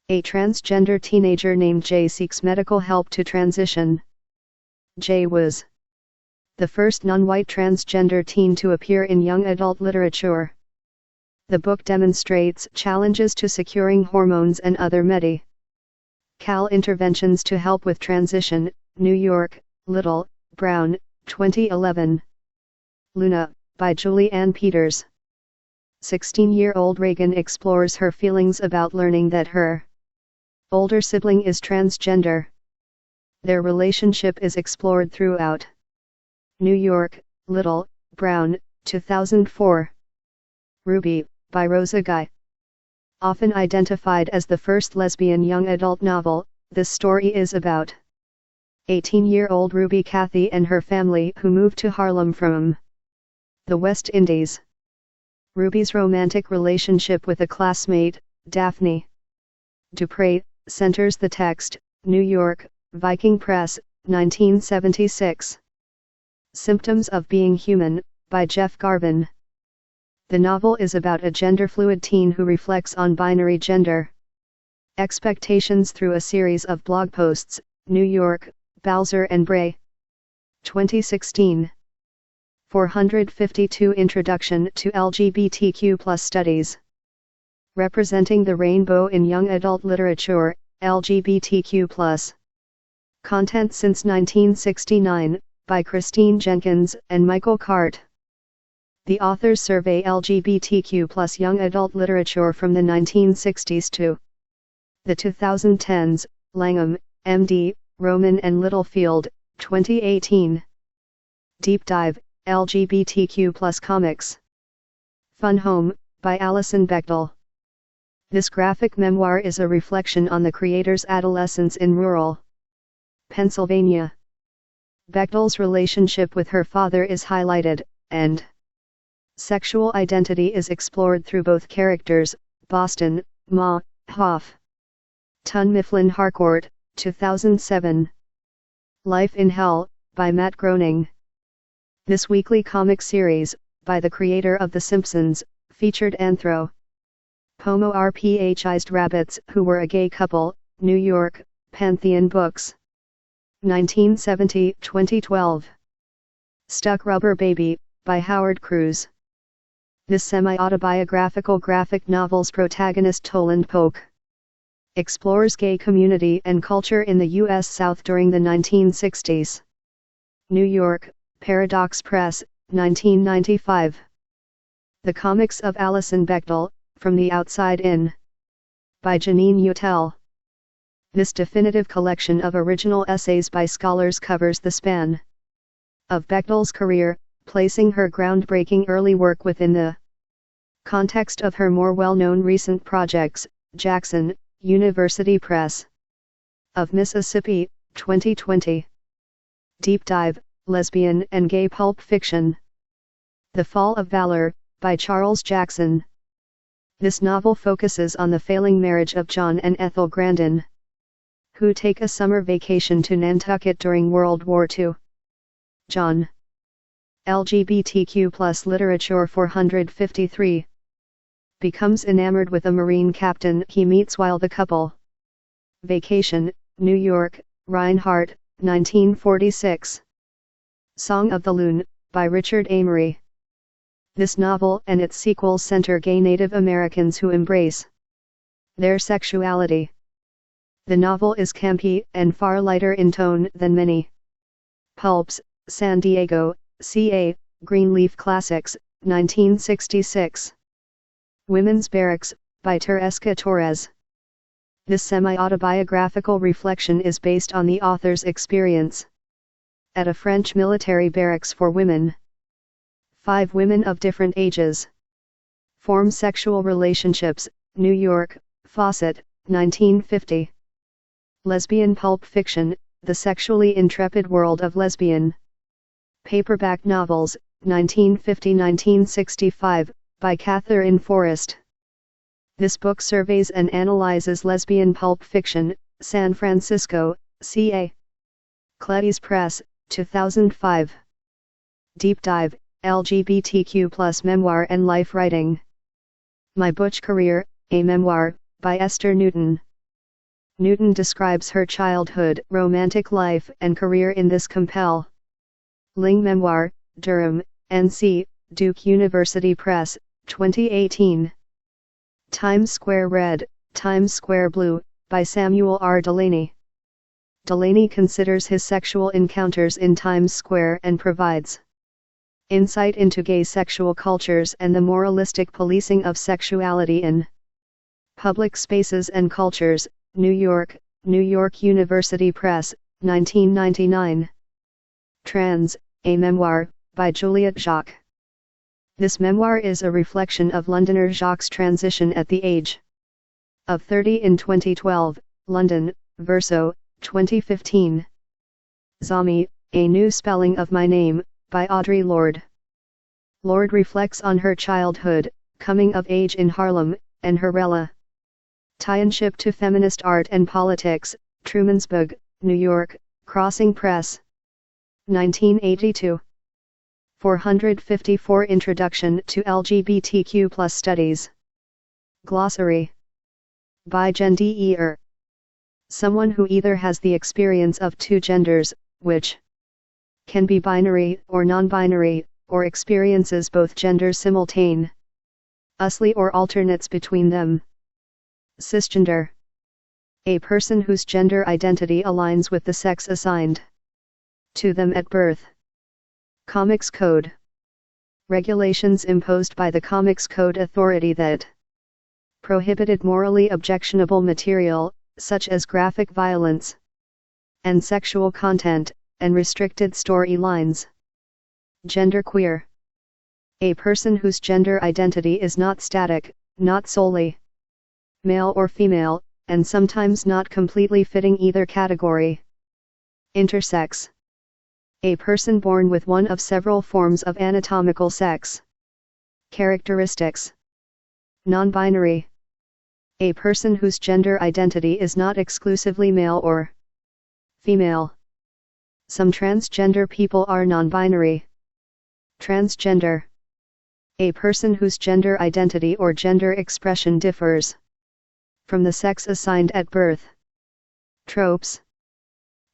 A transgender teenager named Jay seeks medical help to transition. Jay was the first non-white transgender teen to appear in young adult literature. The book demonstrates challenges to securing hormones and other medical interventions to help with transition. New York, Little, Brown, 2011. Luna, by Julie Ann Peters. 16-year-old Reagan explores her feelings about learning that her older sibling is transgender. Their relationship is explored throughout. New York, Little, Brown, 2004. Ruby, by Rosa Guy. Often identified as the first lesbian young adult novel, this story is about 18-year-old Ruby Cathy and her family who moved to Harlem from the West Indies. Ruby's romantic relationship with a classmate, Daphne Dupre, centers the text. New York, Viking Press, 1976. Symptoms of Being Human, by Jeff Garvin. The novel is about a gender-fluid teen who reflects on binary gender expectations through a series of blog posts. New York, Balzer and Bray. 2016. 452 Introduction to LGBTQ+ Studies. Representing the Rainbow in Young Adult Literature, LGBTQ+. Content since 1969, by Christine Jenkins and Michael Cart. The authors survey LGBTQ+ young adult literature from the 1960s to the 2010s. Langham, M.D., Roman and Littlefield, 2018. Deep Dive, LGBTQ+ Comics. Fun Home, by Alison Bechdel. This graphic memoir is a reflection on the creator's adolescence in rural Pennsylvania. Bechdel's relationship with her father is highlighted, and sexual identity is explored through both characters. Boston, Ma, Hoff. Tun Mifflin Harcourt, 2007. Life in Hell, by Matt Groening. This weekly comic series, by the creator of The Simpsons, featured anthropomorphized rabbits who were a gay couple. New York, Pantheon Books. 1970-2012. Stuck Rubber Baby, by Howard Cruz. This semi-autobiographical graphic novel's protagonist Toland Polk explores gay community and culture in the U.S. South during the 1960s. New York, Paradox Press, 1995. The Comics of Alison Bechdel, From the Outside In, by Janine Utel. This definitive collection of original essays by scholars covers the span of Bechdel's career, placing her groundbreaking early work within the context of her more well-known recent projects. Jackson, University Press of Mississippi, 2020. Deep Dive, Lesbian and Gay Pulp Fiction. The Fall of Valor, by Charles Jackson. This novel focuses on the failing marriage of John and Ethel Grandin, who take a summer vacation to Nantucket during World War II. John. LGBTQ+ Literature 453. Becomes enamored with a Marine captain he meets while the couple vacation. New York, Reinhardt, 1946. Song of the Loon, by Richard Amory. This novel and its sequels center gay Native Americans who embrace their sexuality. The novel is campy and far lighter in tone than many pulps. San Diego, CA, Greenleaf Classics, 1966. Women's Barracks, by Teresca Torres. This semi-autobiographical reflection is based on the author's experience at a French military barracks for women. 5 women of different ages form sexual relationships. New York, Fawcett, 1950. Lesbian Pulp Fiction, The Sexually Intrepid World of Lesbian Paperback Novels, 1950-1965, by Catherine Forrest. This book surveys and analyzes lesbian pulp fiction. San Francisco, CA. Cledy's Press, 2005. Deep Dive, LGBTQ+ Memoir and Life Writing. My Butch Career, a Memoir, by Esther Newton. Newton describes her childhood, romantic life and career in this compelling memoir. Durham, NC, Duke University Press, 2018. Times Square Red, Times Square Blue, by Samuel R. Delany. Delany considers his sexual encounters in Times Square and provides insight into gay sexual cultures and the moralistic policing of sexuality in public spaces and cultures. New York, New York University Press, 1999. Trans, a Memoir, by Juliet Jacques. This memoir is a reflection of Londoner Jacques' transition at the age of 30 in 2012, London, Verso, 2015. Zombie, A New Spelling of My Name, by Audre Lorde. Lorde reflects on her childhood, coming of age in Harlem, and her tie-inship to feminist art and politics, Trumansburg, New York, Crossing Press. 1982. 454 Introduction to LGBTQ+ Studies. Glossary. By Jen D. Ear. Someone who either has the experience of two genders, which can be binary or non-binary, or experiences both genders simultaneously or alternates between them. Cisgender. A person whose gender identity aligns with the sex assigned to them at birth. Comics Code. Regulations imposed by the Comics Code Authority that prohibited morally objectionable material, such as graphic violence and sexual content, and restricted storylines. Genderqueer. A person whose gender identity is not static, not solely male or female, and sometimes not completely fitting either category. Intersex. A person born with one of several forms of anatomical sex characteristics. Non-binary. A person whose gender identity is not exclusively male or female. Some transgender people are non-binary. Transgender. A person whose gender identity or gender expression differs from the sex assigned at birth. Tropes.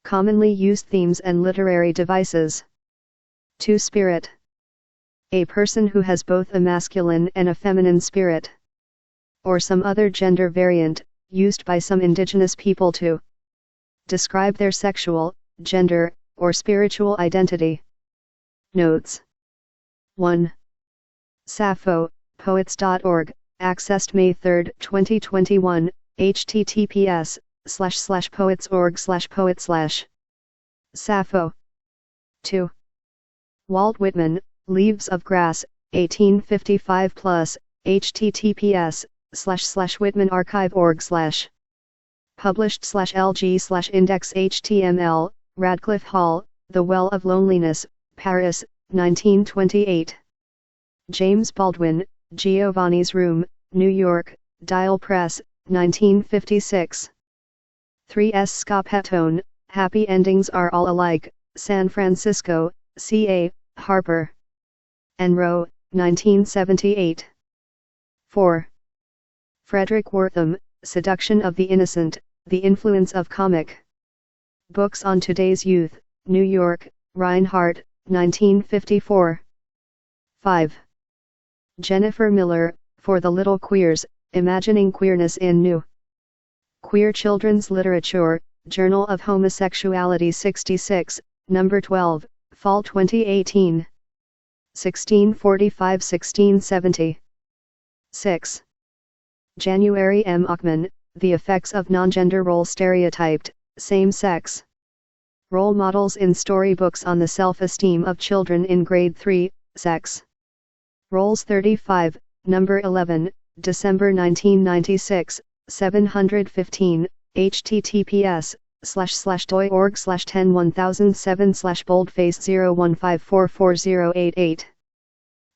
Commonly used themes and literary devices. Two-spirit. A person who has both a masculine and a feminine spirit, or some other gender variant, used by some indigenous people to describe their sexual, gender, or spiritual identity. Notes. 1. Sappho, poets.org, accessed May 3, 2021, https://poets.org/poet/. Sappho. 2. Walt Whitman, Leaves of Grass, 1855+, https://whitmanarchive.org/. Published/LG/index.html, Radcliffe Hall, The Well of Loneliness, Paris, 1928. James Baldwin, Giovanni's Room, New York, Dial Press, 1956. 3S Scapatone, Happy Endings Are All Alike, San Francisco, C.A., Harper. and Row, 1978. 4. Frederick Wortham, Seduction of the Innocent, The Influence of Comic Books on Today's Youth, New York, Reinhardt, 1954. 5. Jennifer Miller, For the Little Queers, Imagining Queerness in New Queer Children's Literature, Journal of Homosexuality 66, No. 12, Fall 2018. 1645-1670. 6. January M. Ochman, The Effects of Non-Gender Role Stereotyped, Same-Sex Role Models in Storybooks on the Self-Esteem of Children in Grade 3, Sex Roles 35, No. 11, December 1996, 715, https://doi.org/101007/boldface01544088.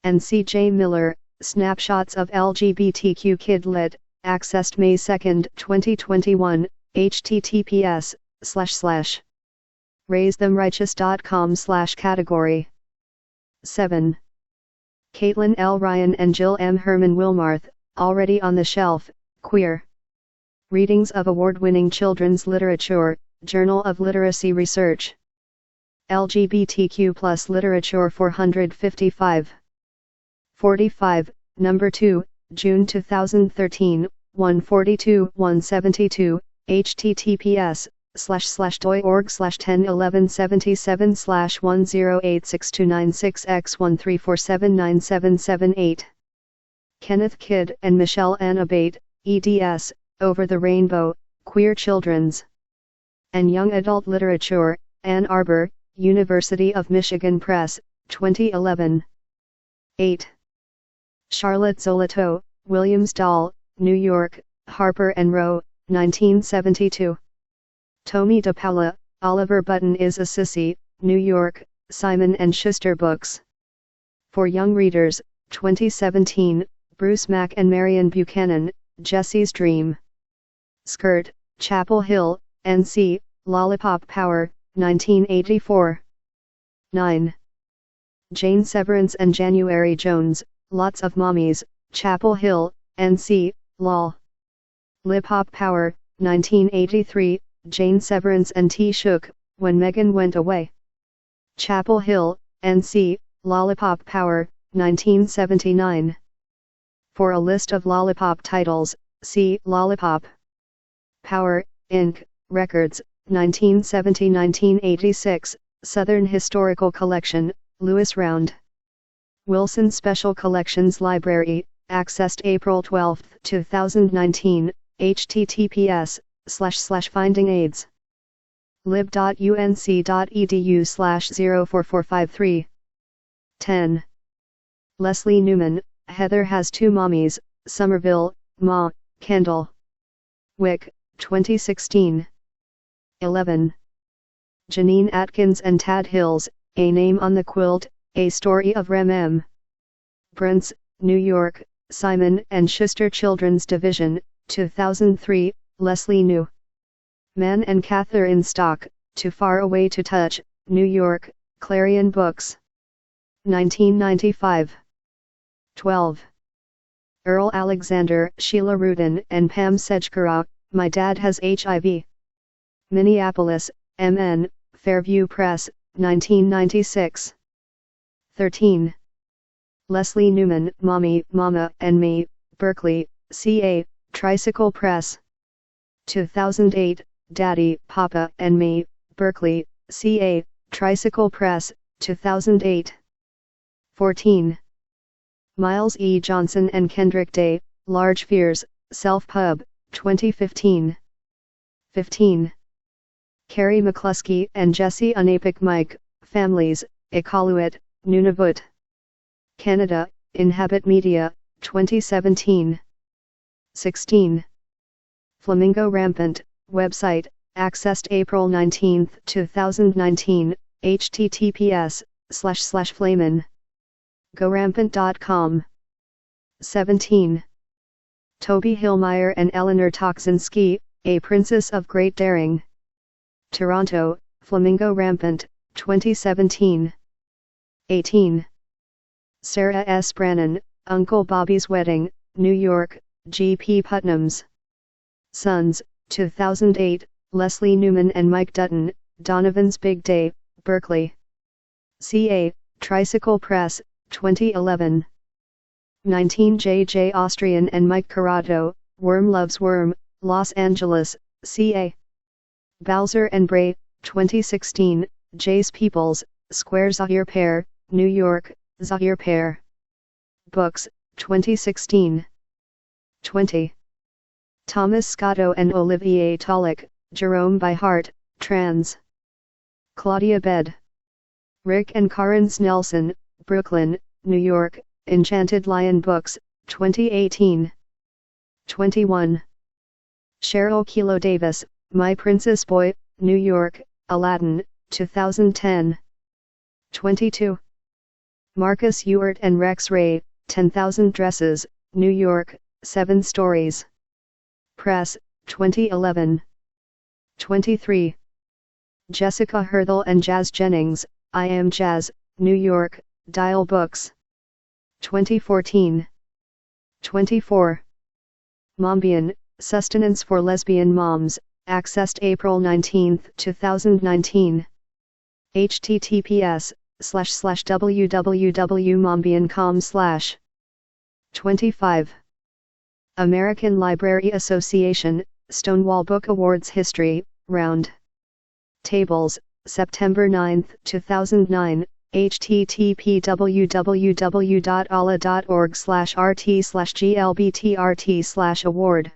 And C. J. Miller, Snapshots of LGBTQ Kid Lit, accessed May 2, 2021, https://raisethemrighteous.com/category. 7. Caitlin L. Ryan and Jill M. Herman Wilmarth, Already on the Shelf, Queer Readings of Award-Winning Children's Literature, Journal of Literacy Research. LGBTQ+ Literature 455. 45, No. 2, June 2013, 142-172, https://doi.org/101177/10862996x134797778. Kenneth Kidd and Michelle Ann Abate, eds, Over the Rainbow, Queer Children's and Young Adult Literature, Ann Arbor, University of Michigan Press, 2011. 8. Charlotte Zolito, Williams Dahl, New York, Harper and Row, 1972. Tomie dePaula, Oliver Button is a Sissy, New York, Simon & Schuster Books. For Young Readers, 2017, Bruce Mack and Marion Buchanan, Jesse's Dream. Skirt, Chapel Hill, NC, Lollipop Power, 1984. 9. Jane Severance and January Jones, Lots of Mommies, Chapel Hill, NC, Lol. Lip Hop Power, 1983, Jane Severance and T. Shook, When Megan Went Away. Chapel Hill, NC, Lollipop Power, 1979. For a list of Lollipop titles, see Lollipop Power, Inc., Records, 1970-1986, Southern Historical Collection, Lewis Round. Wilson Special Collections Library, accessed April 12, 2019, https://findingaids. lib.unc.edu/04453. 10. Leslie Newman, Heather Has Two Mommies, Somerville, Ma, Kendall. Wick, 2016. 11. Janine Atkins and Tad Hills, A Name on the Quilt, A Story of Rem M. Brents, New York, Simon & Schuster Children's Division, 2003, Leslie New. Man and Catherine Stock, Too Far Away to Touch, New York, Clarion Books. 1995. 12. Earl Alexander, Sheila Rudin and Pam Sedgkara, My Dad Has HIV. Minneapolis, MN, Fairview Press, 1996. 13. Leslie Newman, Mommy, Mama and Me, Berkeley, CA, Tricycle Press. 2008, Daddy, Papa and Me, Berkeley, CA, Tricycle Press, 2008. 14. Miles E. Johnson and Kendrick Day, Large Fears, Self-Pub, 2015. 15. Carrie McCluskey and Jesse Unapik Mike, Families, Iqaluit, Nunavut. Canada, Inhabit Media, 2017. 16. Flamingo Rampant, website, accessed April 19, 2019, https://flamin.gorampant.com. 17. Toby Hillmeyer and Eleanor Toczynski, A Princess of Great Daring. Toronto, Flamingo Rampant, 2017. 18. Sarah S. Brannon, Uncle Bobby's Wedding, New York, G.P. Putnam's Sons, 2008, Leslie Newman and Mike Dutton, Donovan's Big Day, Berkeley. CA, Tricycle Press, 2011. 19. J.J. Austrian and Mike Corrado, Worm Loves Worm, Los Angeles, CA. Bowser and Bray, 2016, Jace Peoples, Square Zahir Pair, New York, Zahir Pair. Books, 2016. 20. Thomas Scotto and Olivier Tolick, Jerome by Heart, trans. Claudia Bed. Rick and Karen Snelson, Brooklyn, New York, Enchanted Lion Books, 2018. 21. Cheryl Kilo Davis, My Princess Boy, New York, Aladdin, 2010. 22. Marcus Ewart and Rex Ray, 10,000 Dresses, New York, 7 Stories. Press, 2011. 23. Jessica Herthel and Jazz Jennings, I Am Jazz, New York, Dial Books. 2014. 24. Mombian, Sustenance for Lesbian Moms, accessed April 19, 2019. https://www.mombian.com/. 25. American Library Association, Stonewall Book Awards History, Round Tables, September 9, 2009, http://www.ala.org/rt/glbtrt/award.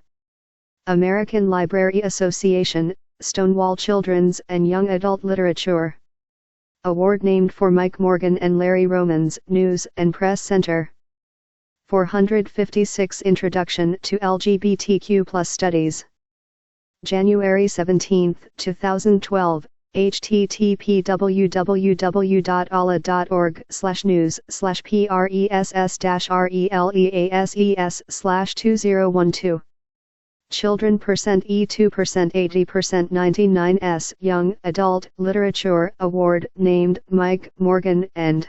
American Library Association, Stonewall Children's and Young Adult Literature Award named for Mike Morgan and Larry Romans, News and Press Center. 456 Introduction to LGBTQ+ Studies. January 17, 2012. http www.alla.org/news/press-releases/2012. Children %E2% 80% 99s Young Adult Literature Award named Mike Morgan and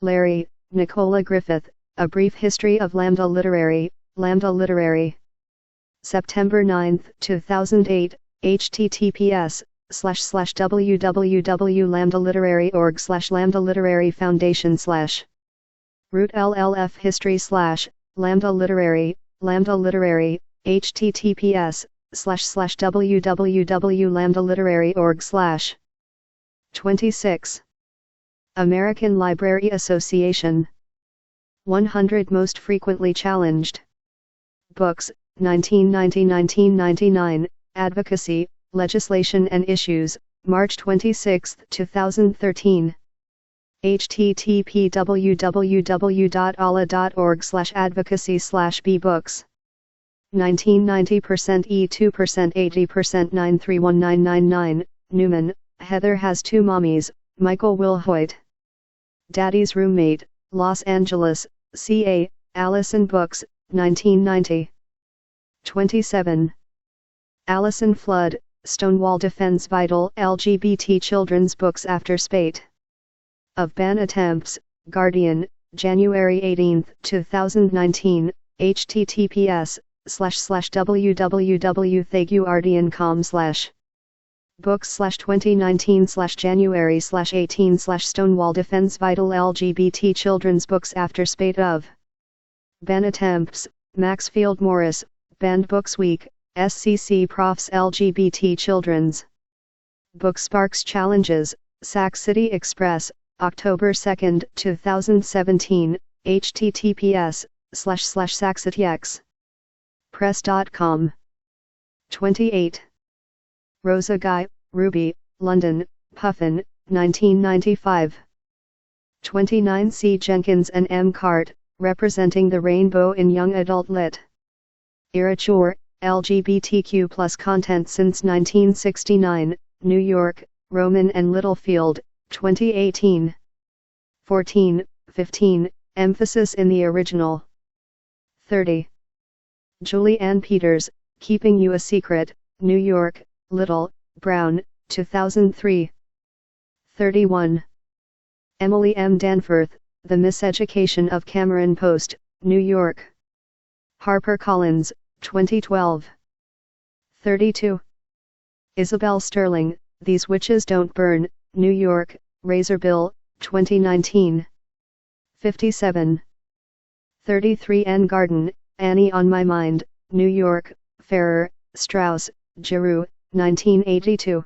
Larry Nicola Griffith, A Brief History of Lambda Literary, September 9, 2008, https://www.lambdaliterary.org/Lambda Literary Foundation /root LLF History /Lambda Literary, https://www.lambdaliterary.org/ 26. American Library Association. 100 Most Frequently Challenged Books, 1990-1999, Advocacy, Legislation and Issues, March 26, 2013. http www.alla.org/advocacy/bbooks. 1990% E2% 80% 931999, Newman, Heather Has Two Mommies, Michael Wilhoit. Daddy's Roommate, Los Angeles, CA, Allison Books, 1990. 27. Allison Flood, Stonewall Defends Vital LGBT Children's Books After Spate of Ban Attempts, Guardian, January 18, 2019, https://www.theguardian.com/ books/2019/January/18/ Stonewall Defends Vital LGBT Children's Books After Spate of Ban Attempts, Maxfield Morris, Banned Books Week, SCC Profs LGBT Children's Book Sparks Challenges, Sac City Express, October 2, 2017, https://saccityexpress.com. 28. Rosa Guy, Ruby, London, Puffin, 1995. 29. C. Jenkins and M. Cart, Representing the Rainbow in Young Adult Lit. Literature, LGBTQ+ Content Since 1969, New York, Rowman and Littlefield, 2018. 14, 15, Emphasis in the Original. 30. Julie Ann Peters, Keeping You a Secret, New York, Little, Brown, 2003. 31. Emily M. Danforth, The Miseducation of Cameron Post, New York. HarperCollins, 2012. 32. Isabel Sterling, These Witches Don't Burn, New York, Razorbill, 2019. 57. 33. N. Garden, Annie on My Mind, New York, Farrer, Straus, Giroux, 1982.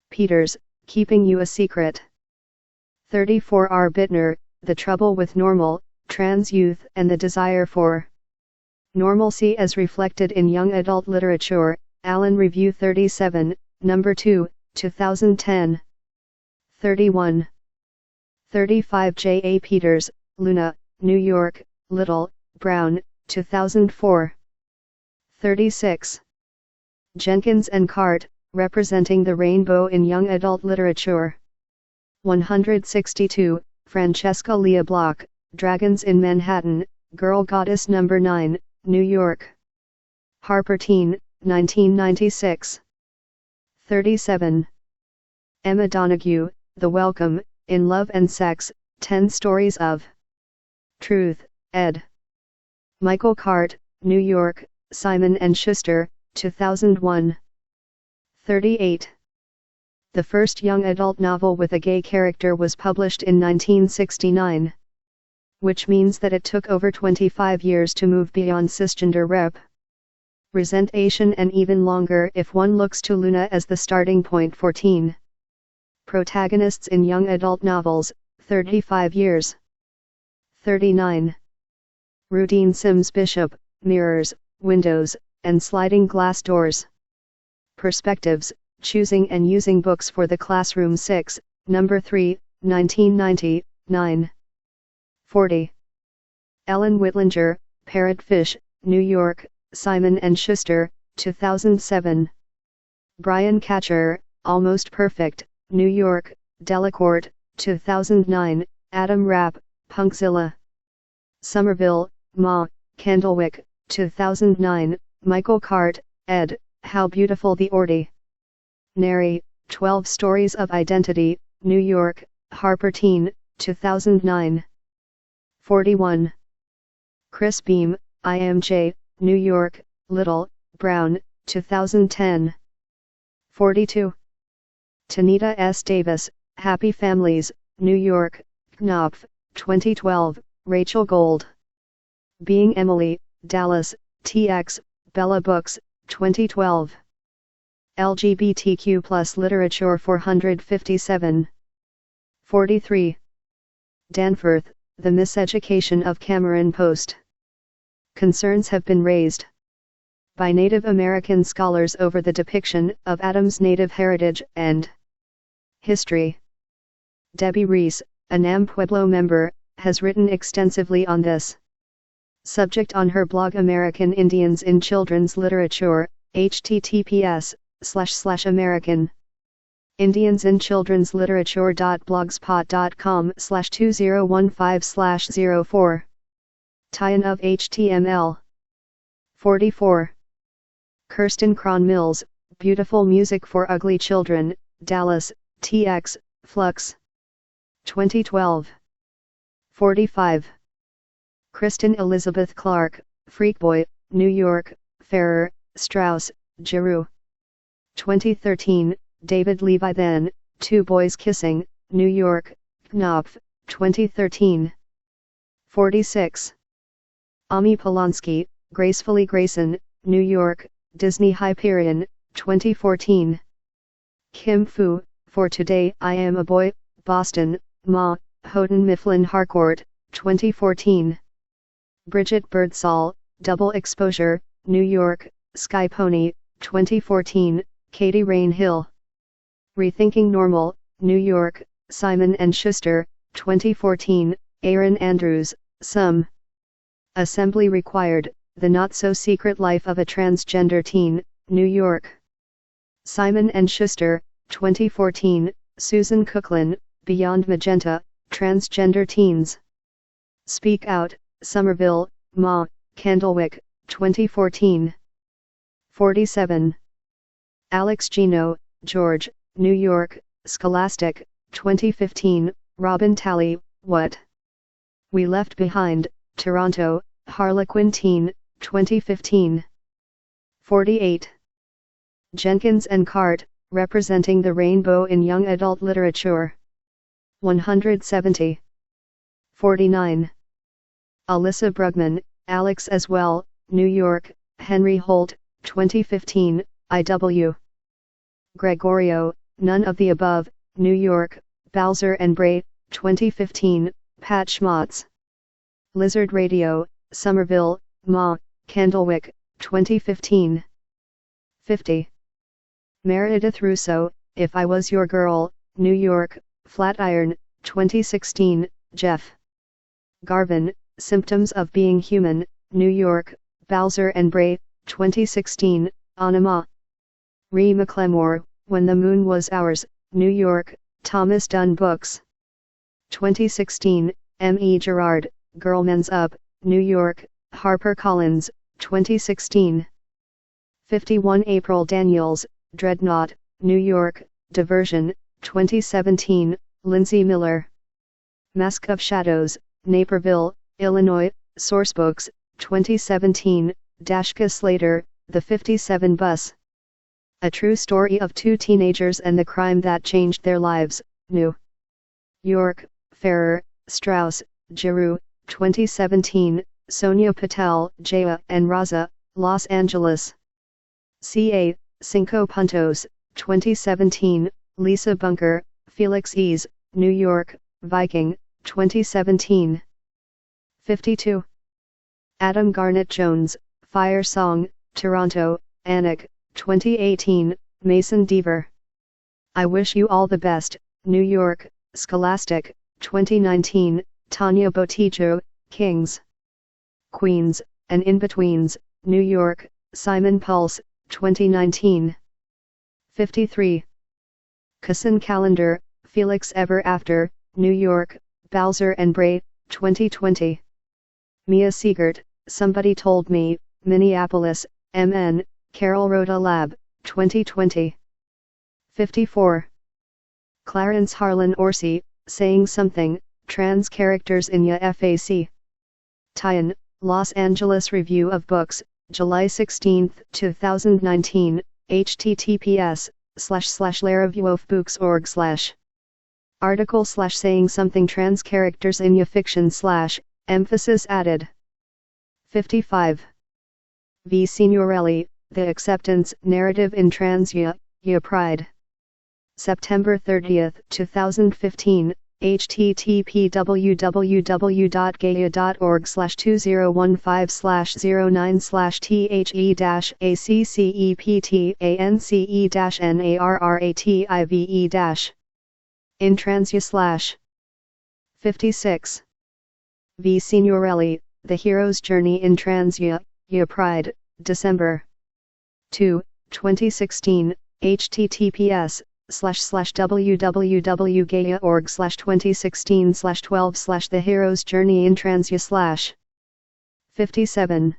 Peters, Keeping You a Secret. 34. R. Bittner, The Trouble with Normal, Trans Youth and the Desire for Normalcy as Reflected in Young Adult Literature, Allen Review 37, No. 2, 2010. 31. 35. J. A. Peters, Luna, New York, Little, Brown, 2004. 36. Jenkins and Cart, Representing the Rainbow in Young Adult Literature. 162. Francesca Leah Block, Dragons in Manhattan, Girl Goddess No. 9, New York. Harper Teen, 1996. 37. Emma Donoghue, The Welcome, In Love and Sex, 10 Stories of Truth, ed. Michael Cart, New York, Simon & Schuster, 2001. 38. The first young adult novel with a gay character was published in 1969. Which means that it took over 25 years to move beyond cisgender representation and even longer if one looks to Luna as the starting point for teen protagonists in young adult novels, 35 years. 39. Rudine Sims Bishop, Mirrors, Windows, and Sliding Glass Doors. Perspectives, Choosing and Using Books for the Classroom 6, No. 3, 1999. 40. Ellen Whitlinger, Parrotfish, New York, Simon & Schuster, 2007. Brian Catcher, Almost Perfect, New York, Delacorte, 2009, Adam Rapp, Punkzilla. Somerville, Ma, Candlewick, 2009, Michael Cart, ed., How Beautiful the Orty. Neri, 12 Stories of Identity, New York, Harper Teen, 2009. 41. Chris Beam, IMJ, New York, Little, Brown, 2010. 42. Tanita S. Davis, Happy Families, New York, Knopf, 2012, Rachel Gold. Being Emily, Dallas, TX, Bella Books, 2012. LGBTQ+ Literature 457. 43. Danforth, The Miseducation of Cameron Post. Concerns have been raised by Native American scholars over the depiction of Adams' native heritage and history. Debbie Reese, a NAM Pueblo member, has written extensively on this subject on her blog American Indians in Children's Literature, https://American Indians in Children's Literature.blogspot.com/2015/04. Tie-in of HTML. 44. Kirsten Cron Mills, Beautiful Music for Ugly Children, Dallas, TX, Flux. 2012. 45. Kristen Elizabeth Clark, Freakboy, New York, Ferrer, Strauss, Giroux. 2013, David Levi Then, Two Boys Kissing, New York, Knopf, 2013. 46. Ami Polanski, Gracefully Grayson, New York, Disney Hyperion, 2014. Kim Fu, For Today I Am a Boy, Boston, Ma, Houghton Mifflin Harcourt, 2014. Bridget Birdsall, Double Exposure, New York, Sky Pony, 2014, Katie Rain Hill. Rethinking Normal, New York, Simon & Schuster, 2014, Aaron Andrews, Some. Assembly Required, The Not-So-Secret Life of a Transgender Teen, New York. Simon & Schuster, 2014, Susan Cooklin, Beyond Magenta, Transgender Teens. Speak Out, Somerville, Ma, Candlewick, 2014. 47. Alex Gino, George, New York, Scholastic, 2015, Robin Talley, What We Left Behind, Toronto, Harlequin Teen, 2015. 48. Jenkins and Cart, Representing the Rainbow in Young Adult Literature. 170. 49. Alyssa Brugman, Alex as Well, New York, Henry Holt, 2015, IW. Gregorio, None of the Above, New York, Bowser and Bray, 2015, Pat Schmatz. Lizard Radio, Somerville, Ma, Candlewick, 2015. 50. Meredith Russo, If I Was Your Girl, New York, Flatiron, 2016, Jeff. Garvin, Symptoms of Being Human, New York, Bowser and Bray, 2016, Anima. Ree McLemore, When the Moon Was Ours, New York, Thomas Dunn Books. 2016, M. E. Gerard, Girlman's Up, New York, HarperCollins, 2016. 51 April Daniels, Dreadnought, New York, Diversion, 2017, Lindsay Miller. Mask of Shadows, Naperville, Illinois, Sourcebooks, 2017, Dashka Slater, The 57 Bus. A True Story of Two Teenagers and the Crime That Changed Their Lives, New York, Ferrer, Strauss, Giroux, 2017, Sonia Patel, Jaya and Raza, Los Angeles. CA, Cinco Puntos, 2017, Lisa Bunker, Felix Ease, New York, Viking, 2017. 52. Adam Garnett Jones, Fire Song, Toronto, Anik, 2018, Mason Deaver. I Wish You All the Best, New York, Scholastic, 2019, Tanya Botijo, Kings. Queens, and In-Betweens, New York, Simon Pulse, 2019. 53. Kassan Calendar, Felix Ever After, New York, Bowser and Bray, 2020. Mia Siegert, Somebody Told Me, Minneapolis, MN, Carol Rhoda Lab, 2020. 54. Clarence Harlan Orsi, Saying Something, Trans Characters in Ya FAC. Tyen, Los Angeles Review of Books, July 16, 2019, https://lareviewofbooks.org/ article /saying something trans characters in Ya fiction / emphasis added. 55. V. Signorelli, The Acceptance Narrative in Trans Ya Pride. September 30, 2015, http://2015/009/THE-ACCEPTANCE-NARRATIVE- in Transya / 56. V. Signorelli, The Hero's Journey in Trans Ya Pride, December 2, 2016, https://www.gaya.org/2016/12/ The Hero's Journey in Transya / 57.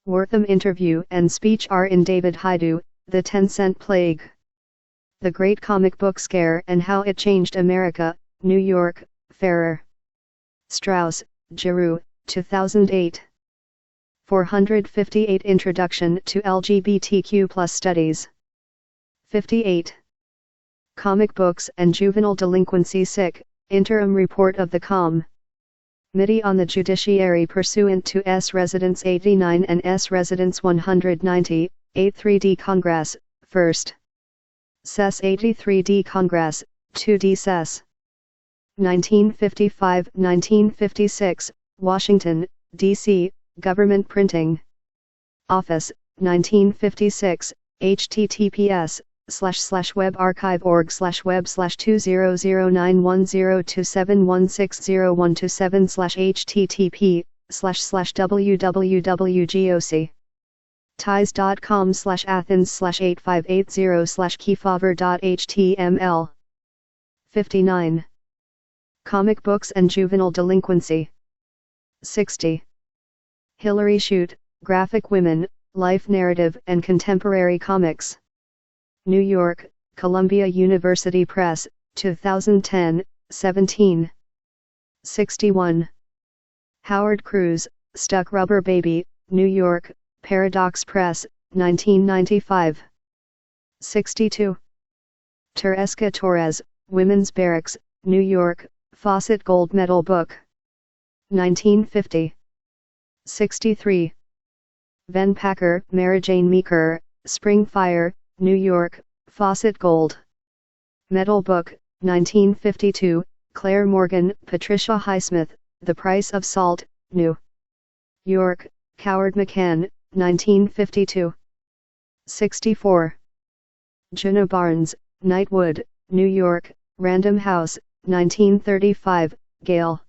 Wortham Interview and Speech R. in David Haidu, The 10-Cent Plague. The Great Comic Book Scare and How It Changed America, New York, Farrer. Strauss, Giroux, 2008. 458 Introduction to LGBTQ+ Studies. 58. Comic Books and Juvenile Delinquency Sick, Interim Report of the Committee on the Judiciary pursuant to S. Residence 89 and S. Residence 190, 83D Congress, 1st. Sess 83D Congress, 2D Sess. 1955-1956, Washington, D.C., Government Printing Office, 1956, https://webarchive.org/web/2000960127/http://www.goc.ties.com/athens/8580/keyfather.html. 59. Comic Books and Juvenile Delinquency. 60. Hilary Shute, Graphic Women, Life Narrative and Contemporary Comics. New York, Columbia University Press, 2010, 17. 61. Howard Cruz, Stuck Rubber Baby, New York, Paradox Press, 1995. 62. Teresca Torres, Women's Barracks, New York, Fawcett Gold Medal Book. 1950. 63. Ven Packer, Mary-Jane Meeker, Spring Fire, New York, Fawcett Gold Medal Book, 1952, Claire Morgan, Patricia Highsmith, The Price of Salt, New York, Coward McCann, 1952. 64. Jenna Barnes, Nightwood, New York, Random House, 1935, Gail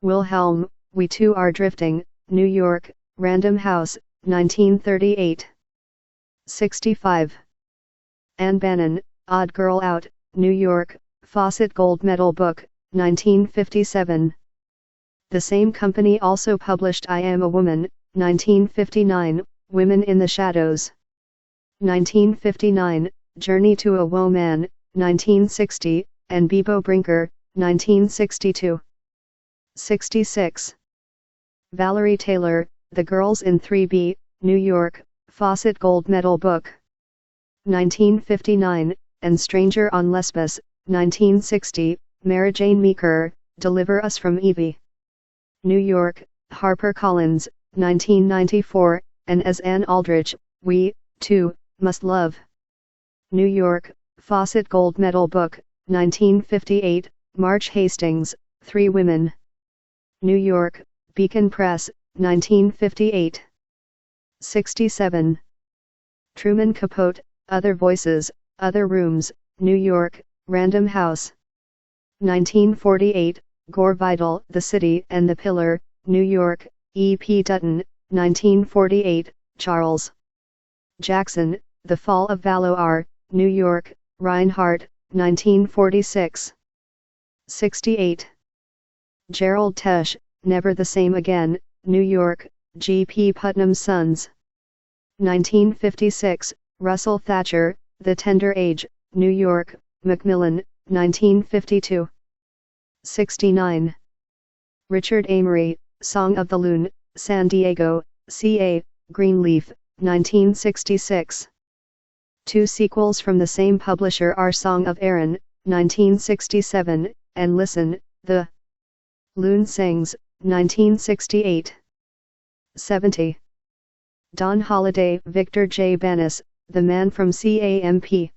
Wilhelm, We Two Are Drifting, New York, Random House, 1938. 65. Anne Bannon, Odd Girl Out, New York, Fawcett Gold Medal Book, 1957. The same company also published I Am a Woman, 1959, Women in the Shadows. 1959, Journey to a Woman, 1960, and Bebo Brinker, 1962. 66. Valerie Taylor, The Girls in 3B, New York, Fawcett Gold Medal Book. 1959, and Stranger on Lesbos, 1960, Mary-Jane Meeker, Deliver Us from Evie. New York, HarperCollins, 1994, and as Anne Aldrich, We, Too, Must Love. New York, Fawcett Gold Medal Book, 1958, March Hastings, Three Women. New York, Beacon Press, 1958. 67. Truman Capote, Other Voices, Other Rooms, New York, Random House. 1948, Gore Vidal, The City and the Pillar, New York, E. P. Dutton, 1948, Charles Jackson, The Fall of Valois, New York, Reinhardt, 1946. 68. Gerald Tesh, Never the Same Again, New York, G. P. Putnam Sons. 1956, Russell Thatcher, The Tender Age, New York, Macmillan, 1952. 69. Richard Amory, Song of the Loon, San Diego, CA, Greenleaf, 1966. Two sequels from the same publisher are Song of Aaron, 1967, and Listen, The Loon Sings, 1968. 70. Don Holliday, Victor J. Banis, The Man from CAMP.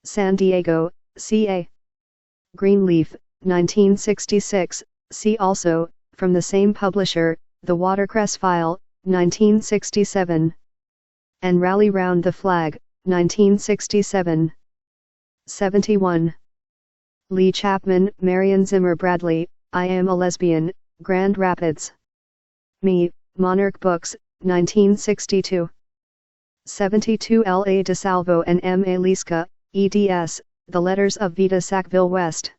San Diego, CA. Greenleaf, 1966, see also, from the same publisher, The Watercress File, 1967. And Rally Round the Flag, 1967. 71. Lee Chapman, Marion Zimmer Bradley, I Am a Lesbian, Grand Rapids. Me, Monarch Books, 1962. 72. L. A. DeSalvo and M. A. Liska, eds, The Letters of Vita Sackville West.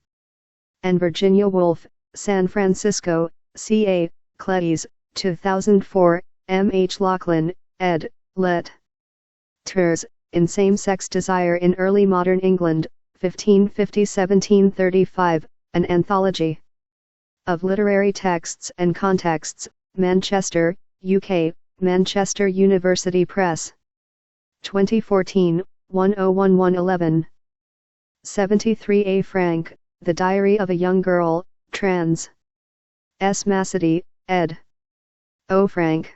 And Virginia Woolf, San Francisco, C.A., Cleys, 2004, M. H. Laughlin, ed., Let. Ters, in Same-Sex Desire in Early Modern England, 1550-1735, an anthology of literary texts and contexts, Manchester, UK, Manchester University Press. 2014, 101111. 73. A. Frank, The Diary of a Young Girl, trans. S. Massady, ed. O. Frank.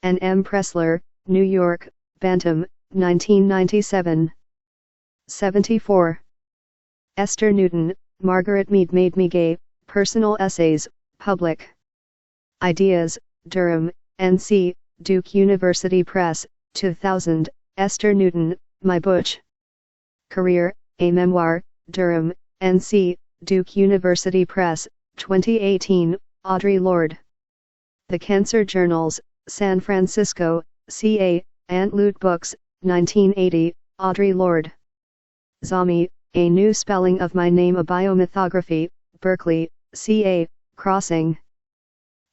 and M. Pressler, New York, Bantam, 1997. 74. Esther Newton, Margaret Mead Made Me Gay, Personal Essays, Public Ideas, Durham, N.C., Duke University Press, 2000, Esther Newton, My Butch Career, A Memoir, Durham, N.C., Duke University Press, 2018, Audre Lorde. The Cancer Journals, San Francisco, CA, Antloot Books, 1980, Audre Lorde. Zami, A New Spelling of My Name, A Biomythography, Berkeley, CA, Crossing.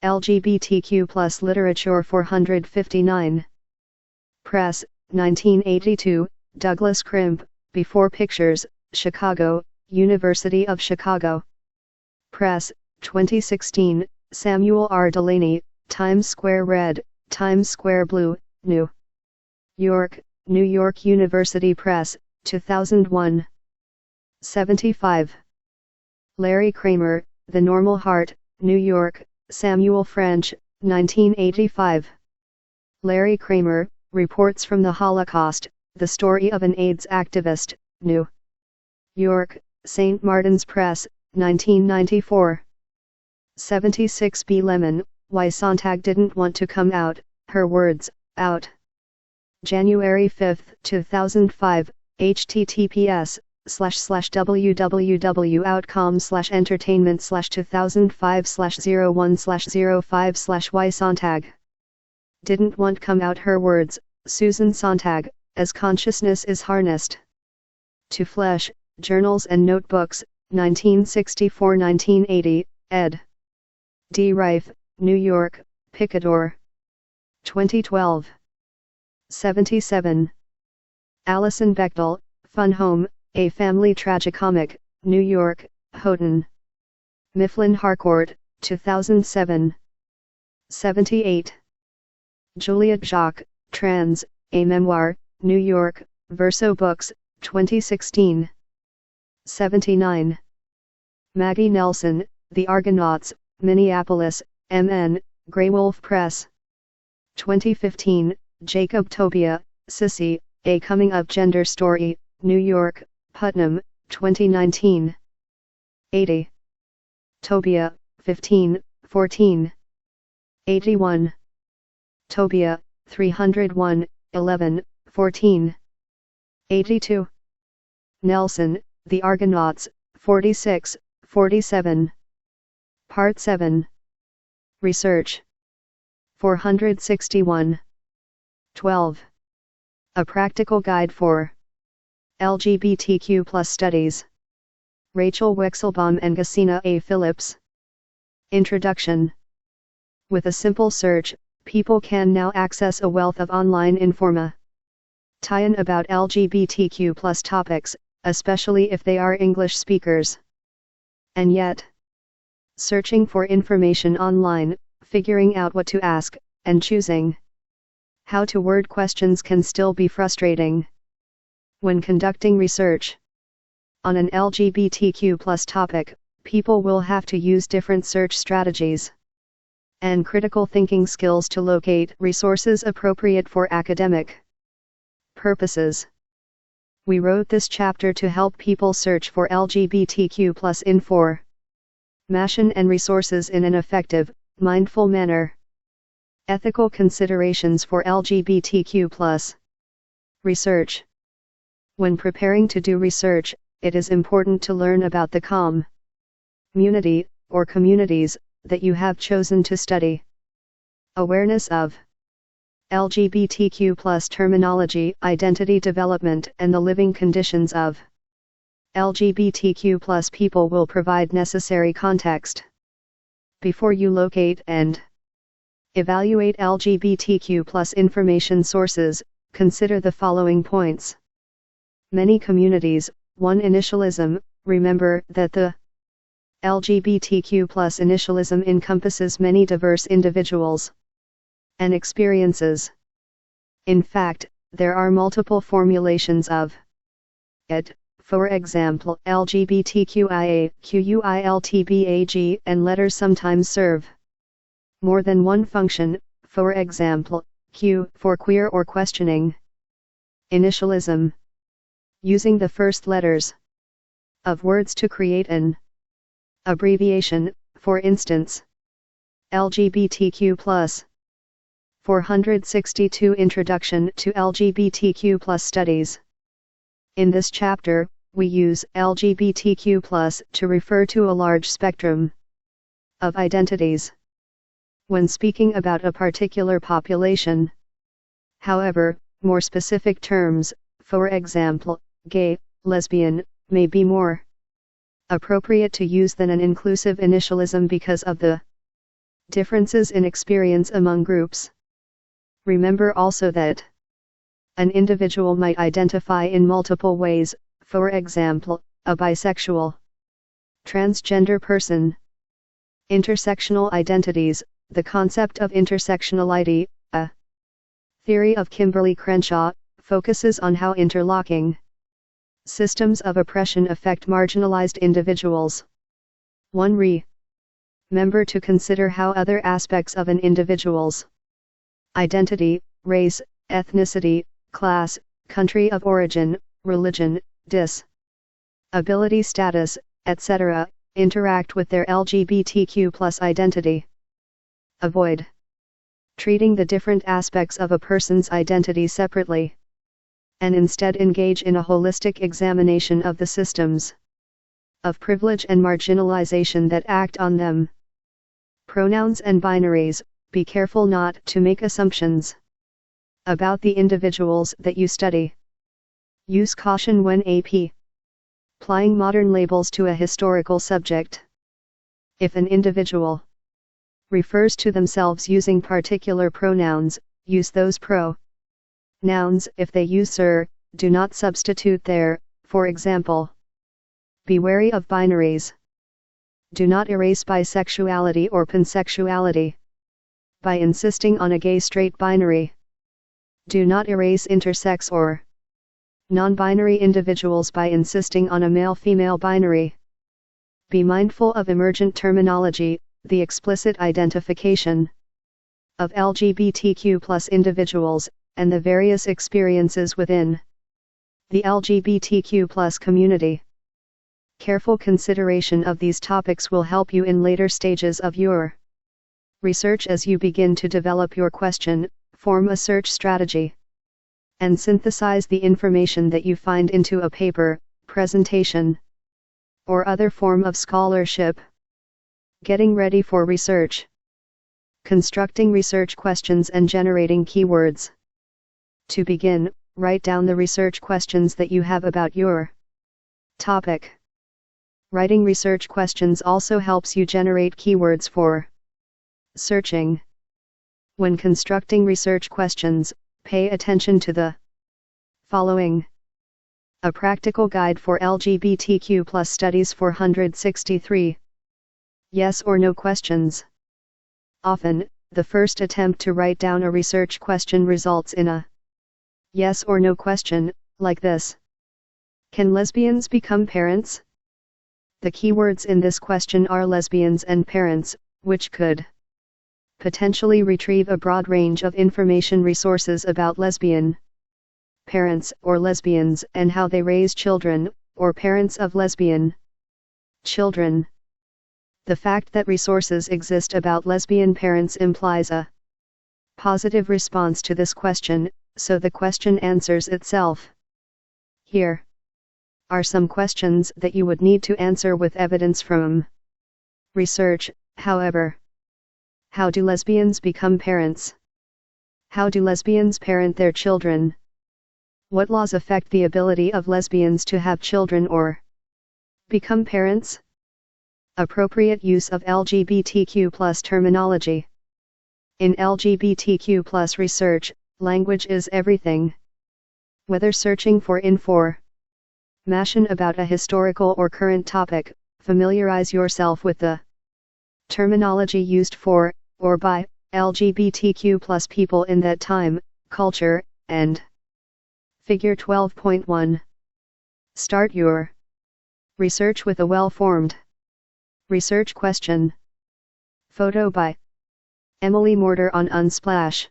LGBTQ+ Literature 459. Press, 1982, Douglas Crimp, Before Pictures, Chicago, University of Chicago. Press, 2016, Samuel R. Delaney, Times Square Red, Times Square Blue, New York, New York University Press, 2001. 75. Larry Kramer, The Normal Heart, New York, Samuel French, 1985. Larry Kramer, Reports from the Holocaust, The Story of an AIDS Activist, New York, St. Martin's Press, 1994. 76. B. Lemon, Why Sontag Didn't Want to Come Out, Her Words, Out. January 5, 2005, https://www.com/entertainment/2005/01/05/Why Sontag Didn't Want Come Out Her Words, Susan Sontag, As Consciousness is Harnessed to Flesh, Journals and Notebooks, 1964-1980, ed. D. Rife, New York, Picador. 2012. 77. Alison Bechdel, Fun Home, A Family Tragicomic, New York, Houghton Mifflin Harcourt, 2007. 78. Juliette Jacques, Trans, A Memoir, New York, Verso Books, 2016. 79. Maggie Nelson, The Argonauts, Minneapolis, MN, Greywolf Press. 2015, Jacob Tobia, Sissy, A Coming-of-Gender Story, New York, Putnam, 2019. 80. Tobia, 15, 14. 81. Tobia, 301, 11, 14. 82. Nelson, The Argonauts, 46, 47. Part 7. Research. 461. 12. A Practical Guide for LGBTQ+ Studies. Rachel Wexelbaum and Gesina A. Phillips. Introduction. With a simple search, people can now access a wealth of online information about LGBTQ+ topics, especially if they are English speakers. And yet, searching for information online, figuring out what to ask, and choosing how to word questions can still be frustrating. When conducting research on an LGBTQ+ topic, people will have to use different search strategies and critical thinking skills to locate resources appropriate for academic purposes. We wrote this chapter to help people search for LGBTQ+ information and resources in an effective, mindful manner. Ethical considerations for LGBTQ+ research. When preparing to do research, it is important to learn about the community, or communities, that you have chosen to study. Awareness of LGBTQ+ terminology, identity development, and the living conditions of LGBTQ+ people will provide necessary context. Before you locate and evaluate LGBTQ+ information sources, consider the following points. Many communities. 1. Initialism. Remember that the LGBTQ+ initialism encompasses many diverse individuals and experiences. In fact, there are multiple formulations of it. For example, LGBTQIA, QUILTBAG, and letters sometimes serve more than one function, for example, Q for queer or questioning. Initialism. Using the first letters of words to create an abbreviation, for instance, LGBTQ+. 462 Introduction to LGBTQ+ Studies. In this chapter, we use LGBTQ+ to refer to a large spectrum of identities when speaking about a particular population. However, more specific terms, for example, gay, lesbian, may be more appropriate to use than an inclusive initialism because of the differences in experience among groups. Remember also that an individual might identify in multiple ways, for example, a bisexual, transgender person. Intersectional identities. The concept of intersectionality, a theory of Kimberly Crenshaw, focuses on how interlocking systems of oppression affect marginalized individuals. 1. Remember to consider how other aspects of an individual's identity, race, ethnicity, class, country of origin, religion, disability status, etc., interact with their LGBTQ+ identity. Avoid treating the different aspects of a person's identity separately, and instead engage in a holistic examination of the systems of privilege and marginalization that act on them. Pronouns and binaries. Be careful not to make assumptions about the individuals that you study. Use caution when applying modern labels to a historical subject. If an individual refers to themselves using particular pronouns, use those pronouns. If they use sir, do not substitute their, for example. Be wary of binaries. Do not erase bisexuality or pansexuality by insisting on a gay-straight binary. Do not erase intersex or non-binary individuals by insisting on a male-female binary. Be mindful of emergent terminology, the explicit identification of LGBTQ+ individuals, and the various experiences within the LGBTQ+ community. Careful consideration of these topics will help you in later stages of your research as you begin to develop your question, form a search strategy, and synthesize the information that you find into a paper, presentation, or other form of scholarship. Getting ready for research. Constructing research questions and generating keywords. To begin, write down the research questions that you have about your topic. Writing research questions also helps you generate keywords for searching. When constructing research questions, pay attention to the following. A practical guide for LGBTQ+ studies 463. Yes or no questions. Often, the first attempt to write down a research question results in a yes or no question, like this. Can lesbians become parents? The keywords in this question are lesbians and parents, which could potentially retrieve a broad range of information resources about lesbian parents or lesbians and how they raise children, or parents of lesbian children. The fact that resources exist about lesbian parents implies a positive response to this question, so the question answers itself. Here are some questions that you would need to answer with evidence from research, however. How do lesbians become parents? How do lesbians parent their children? What laws affect the ability of lesbians to have children or become parents? Appropriate use of LGBTQ+ terminology. In LGBTQ+ research, language is everything. Whether searching for information about a historical or current topic, familiarize yourself with the terminology used for, or by, LGBTQ+ people in that time, culture, and Figure 12.1. Start your research with a well-formed research question. Photo by Emily Morter on Unsplash.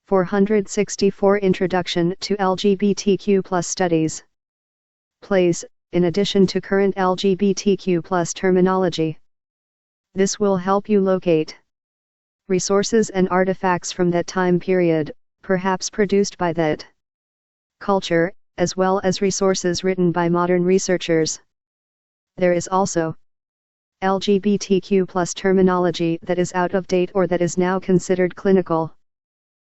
464 Introduction to LGBTQ+ Studies. Place, in addition to current LGBTQ+ terminology. This will help you locate resources and artifacts from that time period, perhaps produced by that culture, as well as resources written by modern researchers. There is also LGBTQ+ terminology that is out of date or that is now considered clinical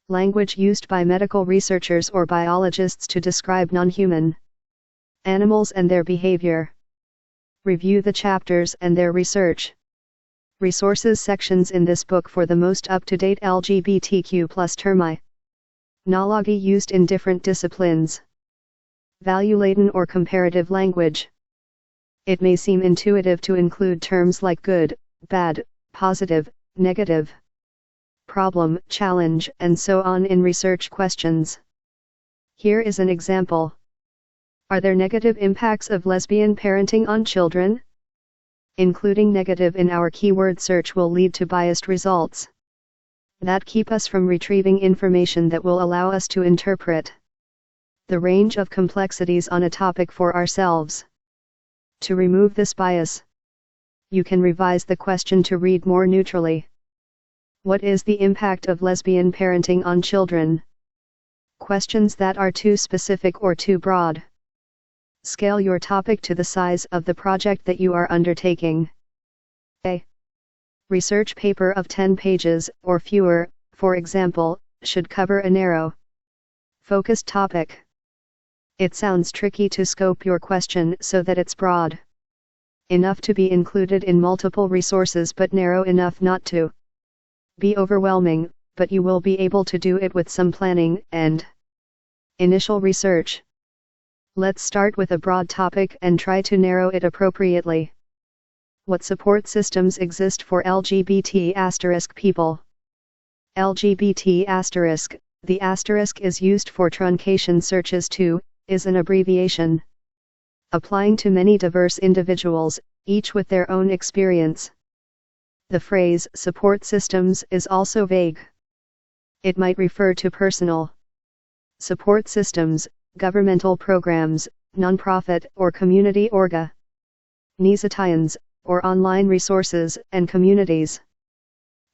language used by medical researchers or biologists to describe non-human animals and their behavior. Review the chapters and their research resources sections in this book for the most up-to-date LGBTQ+ terminology used in different disciplines. Value-laden or comparative language. It may seem intuitive to include terms like good, bad, positive, negative, problem, challenge, and so on in research questions. Here is an example. Are there negative impacts of lesbian parenting on children? Including negative in our keyword search will lead to biased results that keep us from retrieving information that will allow us to interpret the range of complexities on a topic for ourselves. To remove this bias, you can revise the question to read more neutrally. What is the impact of lesbian parenting on children? Questions that are too specific or too broad. Scale your topic to the size of the project that you are undertaking. A research paper of 10 pages or fewer, for example, should cover a narrow, focused topic. It sounds tricky to scope your question so that it's broad enough to be included in multiple resources but narrow enough not to be overwhelming, but you will be able to do it with some planning and initial research. Let's start with a broad topic and try to narrow it appropriately. What support systems exist for LGBT* people? LGBT*, the asterisk is used for truncation searches to, is an abbreviation applying to many diverse individuals, each with their own experience. The phrase support systems is also vague. It might refer to personal support systems, governmental programs, nonprofit or community organizations, or online resources and communities.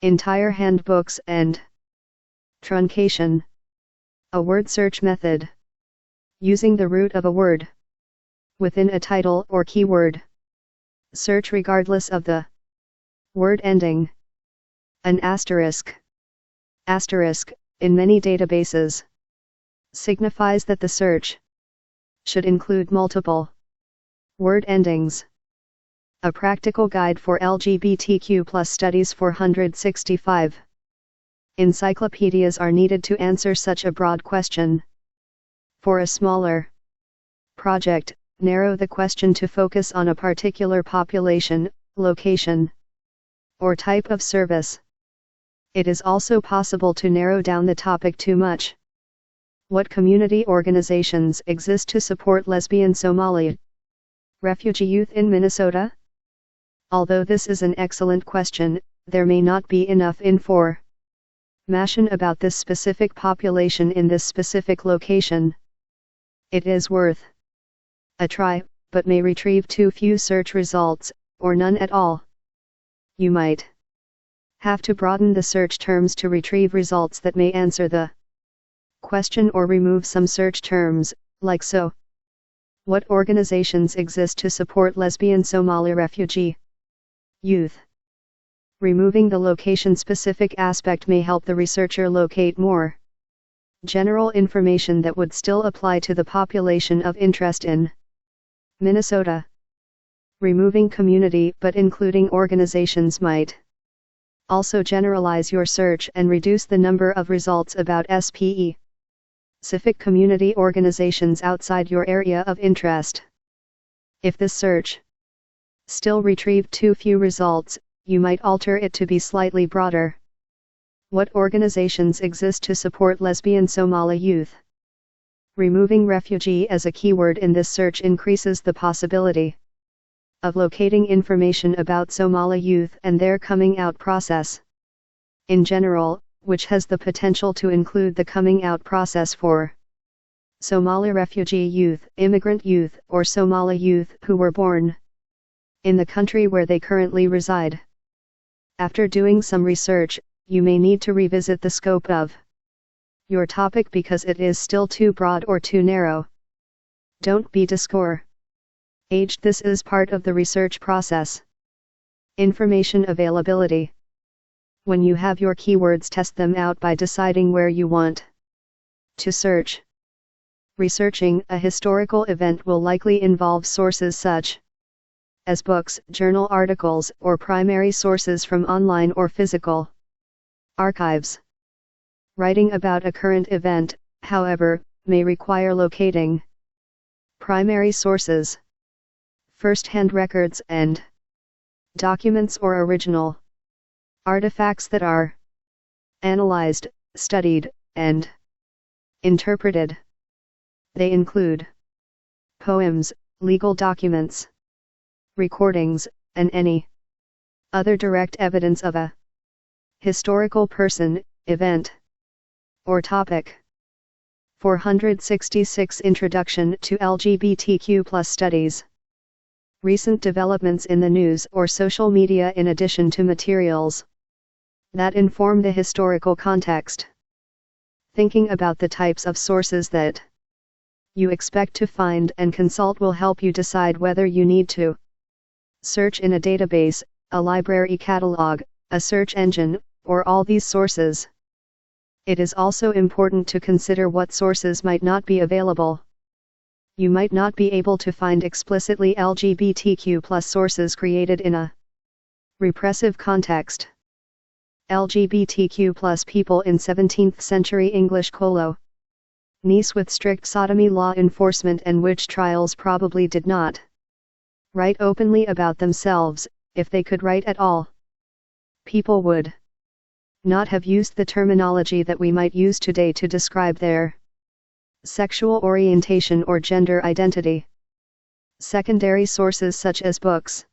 Entire handbooks and truncation. A word search method. Using the root of a word within a title or keyword. Search regardless of the word ending. An asterisk. Asterisk, in many databases, signifies that the search should include multiple word endings. A Practical Guide for LGBTQ+ Studies 465. Encyclopedias are needed to answer such a broad question. For a smaller project, narrow the question to focus on a particular population, location, or type of service. It is also possible to narrow down the topic too much. What community organizations exist to support lesbian Somali refugee youth in Minnesota? Although this is an excellent question, there may not be enough information about this specific population in this specific location. It is worth a try, but may retrieve too few search results, or none at all. You might have to broaden the search terms to retrieve results that may answer the question or remove some search terms, like so. What organizations exist to support lesbian Somali refugee youth? Removing the location-specific aspect may help the researcher locate more general information that would still apply to the population of interest in Minnesota. Removing community but including organizations might also generalize your search and reduce the number of results about specific community organizations outside your area of interest. If this search still retrieved too few results, you might alter it to be slightly broader. What organizations exist to support lesbian Somali youth? Removing refugee as a keyword in this search increases the possibility of locating information about Somali youth and their coming out process in general, which has the potential to include the coming out process for Somali refugee youth, immigrant youth, or Somali youth who were born in the country where they currently reside. After doing some research, you may need to revisit the scope of your topic because it is still too broad or too narrow. Don't be discouraged. This is part of the research process. Information availability. When you have your keywords, test them out by deciding where you want to search. Researching a historical event will likely involve sources such as books, journal articles, or primary sources from online or physical archives. Writing about a current event, however, may require locating primary sources, first-hand records, and documents or original artifacts that are analyzed, studied, and interpreted. They include poems, legal documents, recordings, and any other direct evidence of a historical person, event, or topic. 466 Introduction to LGBTQ+ Studies. Recent developments in the news or social media in addition to materials that inform the historical context. Thinking about the types of sources that you expect to find and consult will help you decide whether you need to search in a database, a library catalog, a search engine, or all these sources. It is also important to consider what sources might not be available. You might not be able to find explicitly LGBTQ+ sources created in a repressive context. LGBTQ+ people in 17th century English colonies with strict sodomy law enforcement and witch trials probably did not write openly about themselves. If they could write at all, people would not have used the terminology that we might use today to describe their sexual orientation or gender identity. Secondary sources such as books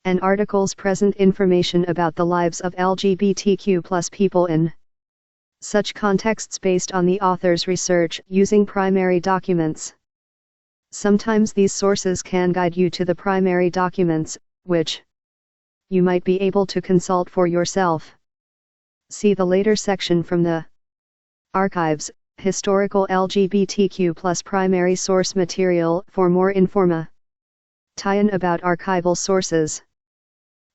and articles present information about the lives of LGBTQ+ people in such contexts based on the author's research using primary documents. Sometimes these sources can guide you to the primary documents, which you might be able to consult for yourself. See the later section from the Archives, Historical LGBTQ+ Primary Source Material for more information about archival sources.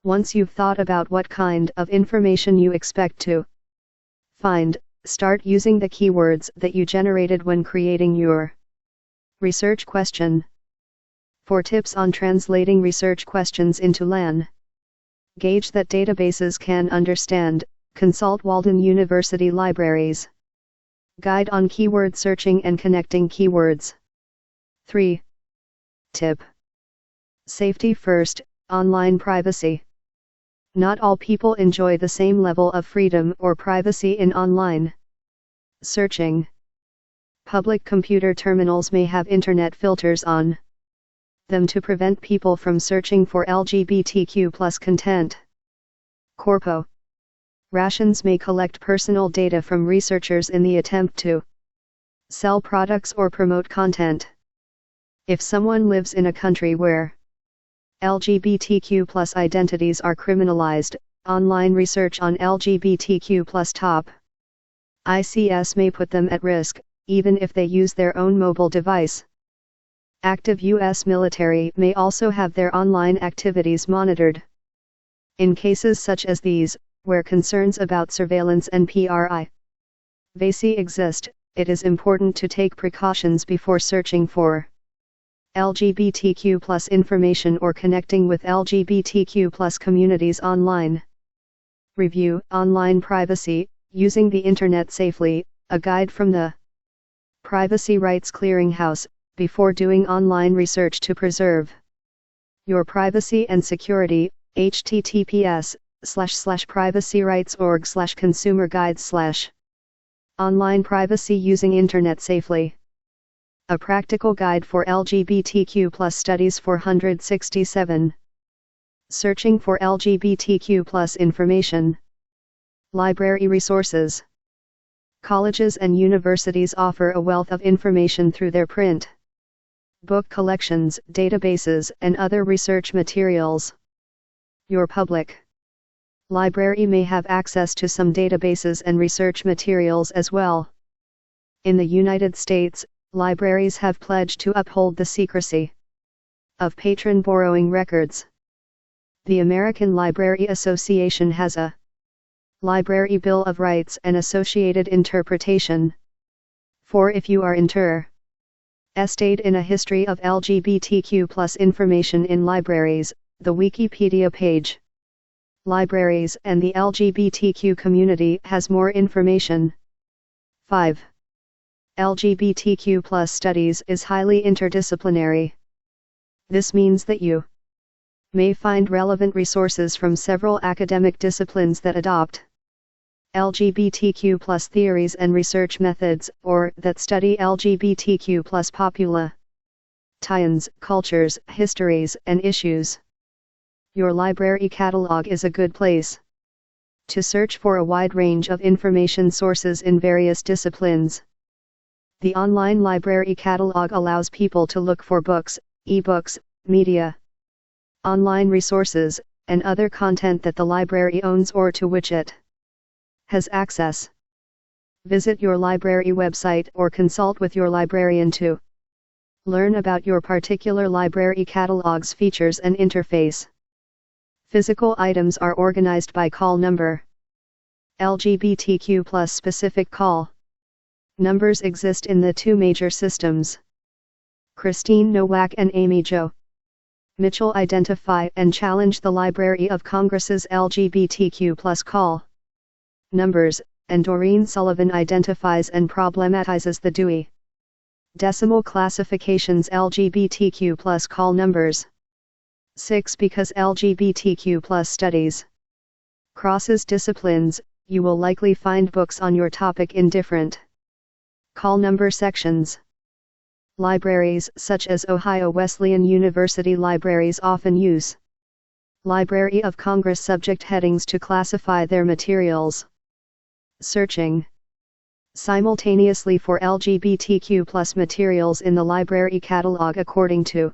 Once you've thought about what kind of information you expect to find, start using the keywords that you generated when creating your research question. For tips on translating research questions into language that databases can understand, consult Walden University Libraries Guide on Keyword Searching and Connecting Keywords. 3. Tip. Safety first, online privacy. Not all people enjoy the same level of freedom or privacy in online searching. Public computer terminals may have internet filters on them to prevent people from searching for LGBTQ+ content. Corporations may collect personal data from researchers in the attempt to sell products or promote content. If someone lives in a country where LGBTQ+ identities are criminalized, online research on LGBTQ+ top ICS may put them at risk, even if they use their own mobile device. Active U.S. military may also have their online activities monitored. In cases such as these, where concerns about surveillance and privacy exist, it is important to take precautions before searching for LGBTQ+ information or connecting with LGBTQ+ communities online. Review Online Privacy, Using the Internet Safely, a guide from the Privacy Rights Clearinghouse, before doing online research to preserve your privacy and security. https://privacyrights.org/consumerguides/ Online Privacy Using Internet Safely. A Practical Guide for LGBTQ+ Studies 467. Searching for LGBTQ+ information. Library resources. Colleges and universities offer a wealth of information through their print book collections, databases, and other research materials. Your public library may have access to some databases and research materials as well. In the United States, libraries have pledged to uphold the secrecy of patron borrowing records. The American Library Association has a Library Bill of Rights and associated interpretation. For if you are interested in a history of LGBTQ+ information in libraries, the Wikipedia page, Libraries and the LGBTQ community has more information. 5. LGBTQ+ studies is highly interdisciplinary. This means that you may find relevant resources from several academic disciplines that adopt LGBTQ+ theories and research methods, or that study LGBTQ+ populations, cultures, histories, and issues. Your library catalog is a good place to search for a wide range of information sources in various disciplines. The online library catalog allows people to look for books, e-books, media, online resources, and other content that the library owns or to which it has access. Visit your library website or consult with your librarian to learn about your particular library catalog's features and interface. Physical items are organized by call number. LGBTQ+ specific call numbers exist in the two major systems. Christine Nowak and Amy Jo Mitchell identify and challenge the Library of Congress's LGBTQ+ call numbers, and Doreen Sullivan identifies and problematizes the Dewey Decimal Classification's LGBTQ+ call numbers. 6. Because LGBTQ+ studies crosses disciplines, you will likely find books on your topic in different call number sections. Libraries such as Ohio Wesleyan University libraries often use Library of Congress subject headings to classify their materials. Searching simultaneously for LGBTQ+ materials in the library catalog according to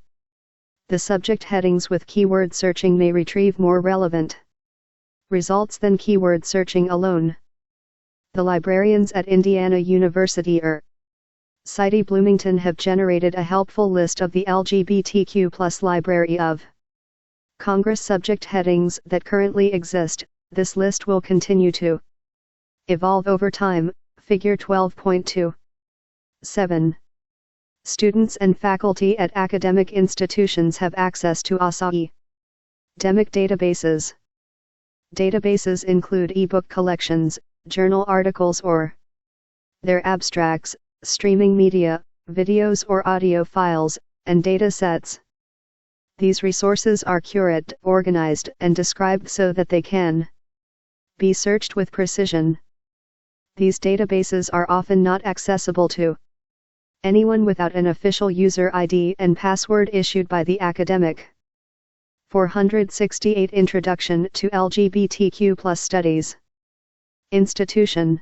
the subject headings with keyword searching may retrieve more relevant results than keyword searching alone. The librarians at Indiana University City Bloomington have generated a helpful list of the LGBTQ+ library of Congress subject headings that currently exist. This list will continue to evolve over time. Figure 12.2. 7. Students and faculty at academic institutions have access to academic databases. Databases include ebook collections, journal articles or their abstracts, streaming media, videos or audio files, and data sets. These resources are curated, organized, and described so that they can be searched with precision. These databases are often not accessible to anyone without an official user ID and password issued by the academic. 468 Introduction to LGBTQ+ Studies. Institution.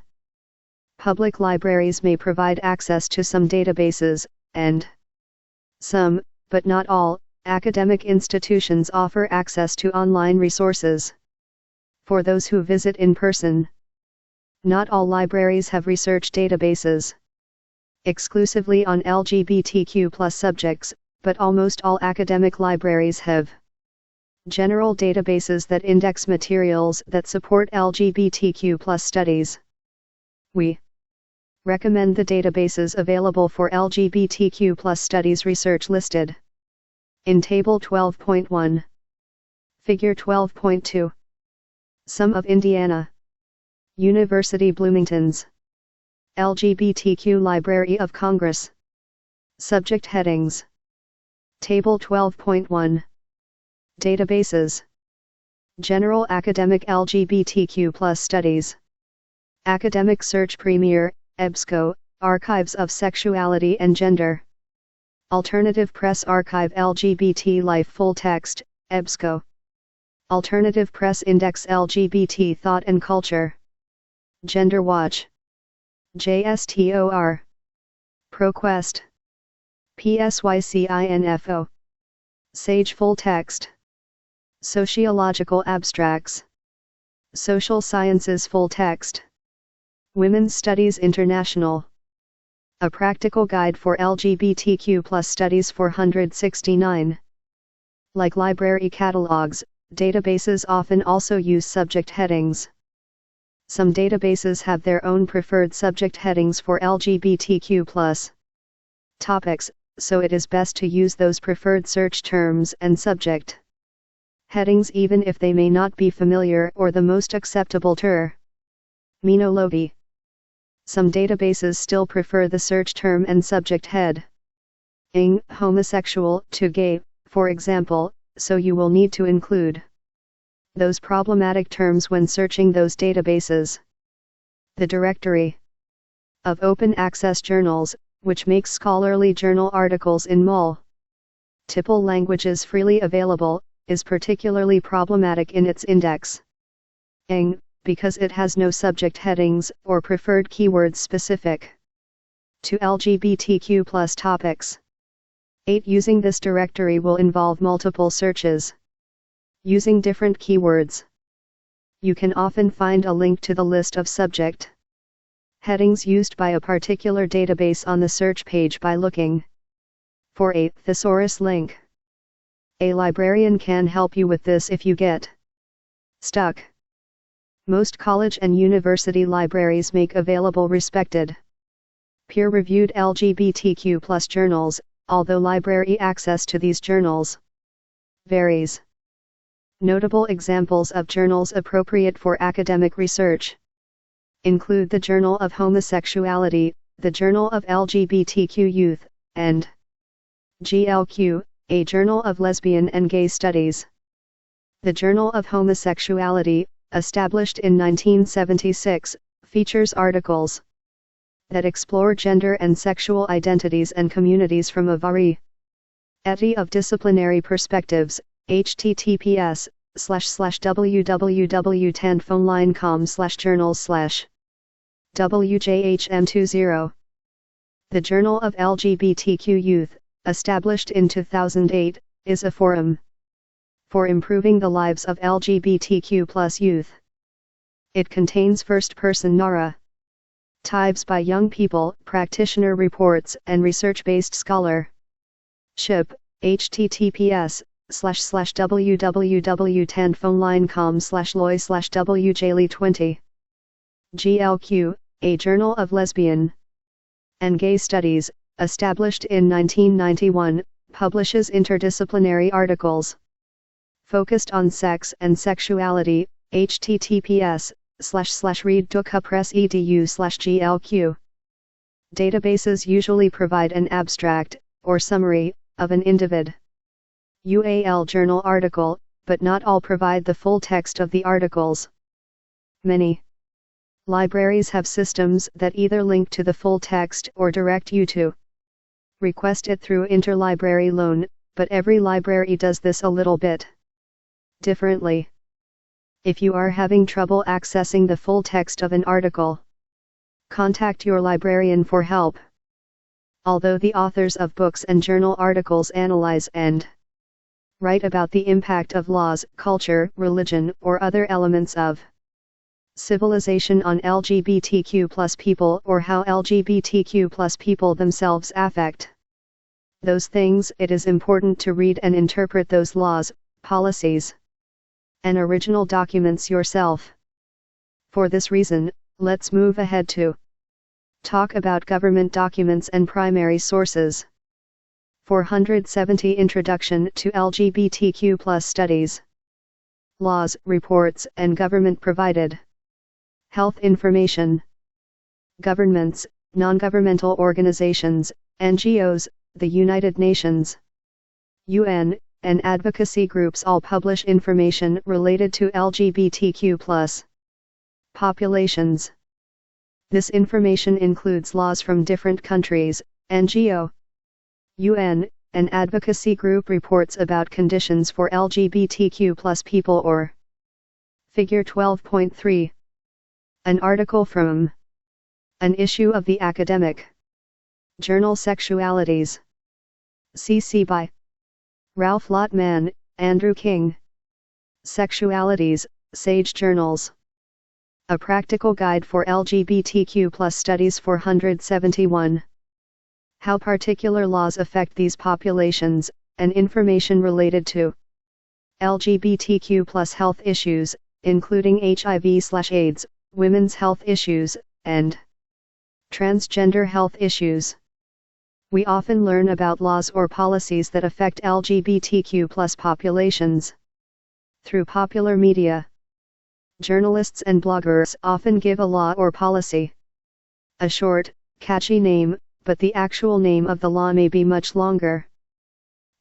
Public libraries may provide access to some databases, and some, but not all, academic institutions offer access to online resources for those who visit in person. Not all libraries have research databases exclusively on LGBTQ+ subjects, but almost all academic libraries have general databases that index materials that support LGBTQ+ studies. We recommend the databases available for LGBTQ+ studies research listed in Table 12.1. Figure 12.2. Some of Indiana University Bloomington's LGBTQ Library of Congress. Subject headings. Table 12.1. Databases. General Academic LGBTQ+ Studies. Academic Search Premier, EBSCO, Archives of Sexuality and Gender. Alternative Press Archive LGBT Life Full Text, EBSCO. Alternative Press Index LGBT Thought and Culture. Gender Watch. JSTOR. ProQuest. PSYCINFO. Sage Full Text. Sociological Abstracts. Social Sciences Full Text. Women's Studies International. A Practical Guide for LGBTQ+ Studies 469. Like library catalogs, databases often also use subject headings. Some databases have their own preferred subject headings for LGBTQ+ topics, so it is best to use those preferred search terms and subject headings even if they may not be familiar or the most acceptable terminology. Some databases still prefer the search term and subject heading homosexual to gay, for example, so you will need to include those problematic terms when searching those databases. The Directory of Open Access Journals, which makes scholarly journal articles in multiple languages freely available, is particularly problematic in its indexing, because it has no subject headings or preferred keywords specific to LGBTQ+ topics. 8. Using this directory will involve multiple searches using different keywords. You can often find a link to the list of subject headings used by a particular database on the search page by looking for a thesaurus link. A librarian can help you with this if you get stuck. Most college and university libraries make available respected, peer-reviewed LGBTQ+ journals, although library access to these journals varies. Notable examples of journals appropriate for academic research include the Journal of Homosexuality, the Journal of LGBTQ Youth, and GLQ, a Journal of Lesbian and Gay Studies. The Journal of Homosexuality, established in 1976, features articles that explore gender and sexual identities and communities from a variety of disciplinary perspectives. https://www.phoneline.com/journals/WJHM20. The Journal of LGBTQ Youth, established in 2008, is a forum for improving the lives of LGBTQ+ youth. It contains first-person narratives by young people, practitioner reports, and research-based scholarship. https:// www.phoneline.com/loy/wjley20. GLQ, a journal of lesbian and gay studies, established in 1991, publishes interdisciplinary articles focused on sex and sexuality. https://read.press.edu/glq. Databases usually provide an abstract, or summary, of an individual journal article, but not all provide the full text of the articles. Many libraries have systems that either link to the full text or direct you to request it through interlibrary loan, but every library does this a little bit differently. If you are having trouble accessing the full text of an article, contact your librarian for help. Although the authors of books and journal articles analyze and write about the impact of laws, culture, religion, or other elements of civilization on LGBTQ+ people, or how LGBTQ+ people themselves affect those things, it is important to read and interpret those laws, policies, and original documents yourself. For this reason, let's move ahead to talk about government documents and primary sources. 470 Introduction to LGBTQ+ Studies. Laws, reports, and government provided health information. Governments, non-governmental organizations, NGOs, the United Nations, UN, and advocacy groups all publish information related to LGBTQ+ populations. This information includes laws from different countries, NGO, UN, and advocacy group reports about conditions for LGBTQ+ people, or Figure 12.3. An article from an issue of the academic journal Sexualities. CC by Ralph Lotman, Andrew King. Sexualities, Sage Journals. A Practical Guide for LGBTQ+ Studies. 471. How particular laws affect these populations, and information related to LGBTQ+ health issues, including HIV/AIDS, women's health issues, and transgender health issues. We often learn about laws or policies that affect LGBTQ+ populations through popular media. Journalists and bloggers often give a law or policy a short, catchy name, but the actual name of the law may be much longer.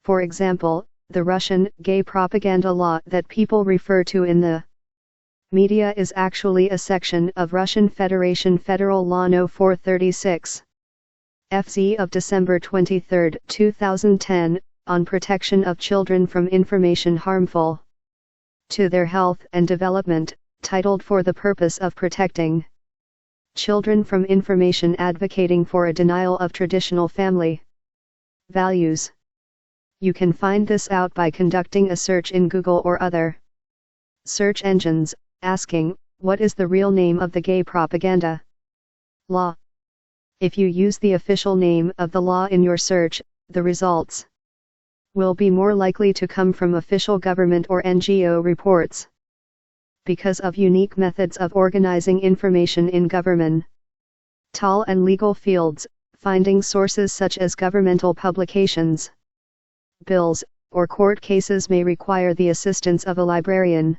For example, the Russian gay propaganda law that people refer to in the media is actually a section of Russian Federation Federal Law No. 436. FZ of December 23, 2010, on protection of children from information harmful to their health and development, titled For the Purpose of Protecting Children from Information Advocating for a Denial of Traditional Family Values. You can find this out by conducting a search in Google or other search engines, asking, what is the real name of the gay propaganda law? If you use the official name of the law in your search, the results will be more likely to come from official government or NGO reports. Because of unique methods of organizing information in governmental and legal fields, finding sources such as governmental publications, bills, or court cases may require the assistance of a librarian.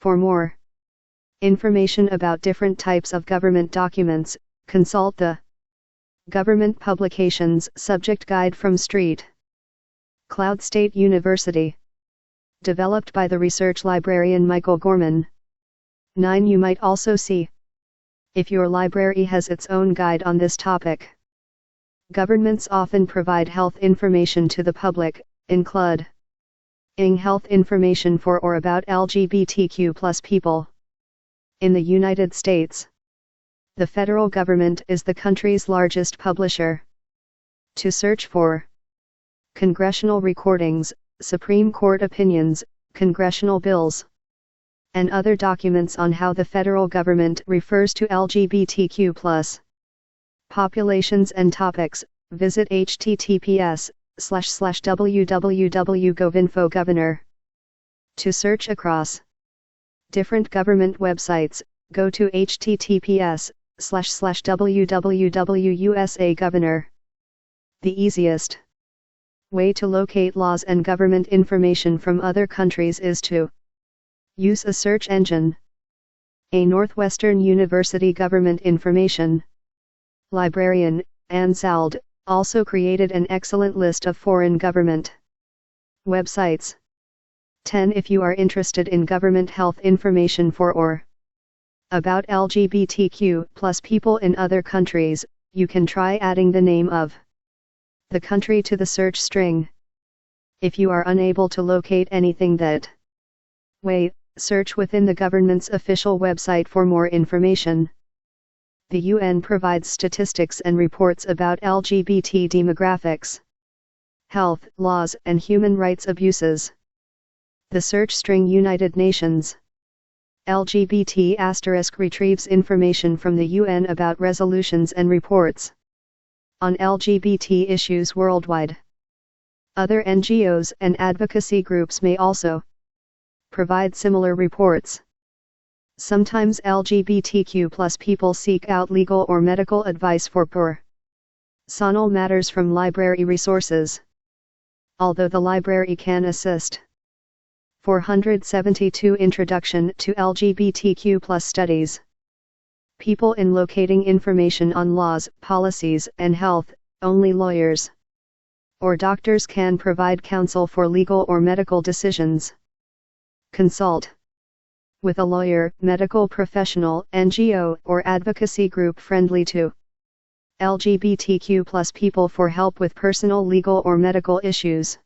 For more information about different types of government documents, consult the Government Publications Subject Guide from St. Cloud State University. Developed by the research librarian Michael Gorman. 9. You might also see if your library has its own guide on this topic. Governments often provide health information to the public, including health information for or about LGBTQ+ people. In the United States, the federal government is the country's largest publisher. To search for congressional recordings, Supreme Court opinions, congressional bills, and other documents on how the federal government refers to LGBTQ+ populations and topics, visit https:// www.govinfo governor. To search across different government websites, go to https://www.usa.governor. The easiest way to locate laws and government information from other countries is to use a search engine. A Northwestern University government information librarian, Ann Zald, also created an excellent list of foreign government websites. 10. If you are interested in government health information for or about LGBTQ+ people in other countries, you can try adding the name of the country to the search string. If you are unable to locate anything that way, search within the government's official website for more information. The UN provides statistics and reports about LGBT demographics, health, laws, and human rights abuses. The search string United Nations LGBT* retrieves information from the UN about resolutions and reports on LGBT issues worldwide. Other NGOs and advocacy groups may also provide similar reports. Sometimes LGBTQ+ people seek out legal or medical advice for personal matters from library resources, although the library can assist. 472 Introduction to LGBTQ+ Studies. People in locating information on laws, policies, and health, only lawyers or doctors can provide counsel for legal or medical decisions. Consult with a lawyer, medical professional, NGO, or advocacy group friendly to LGBTQ+ people for help with personal legal or medical issues.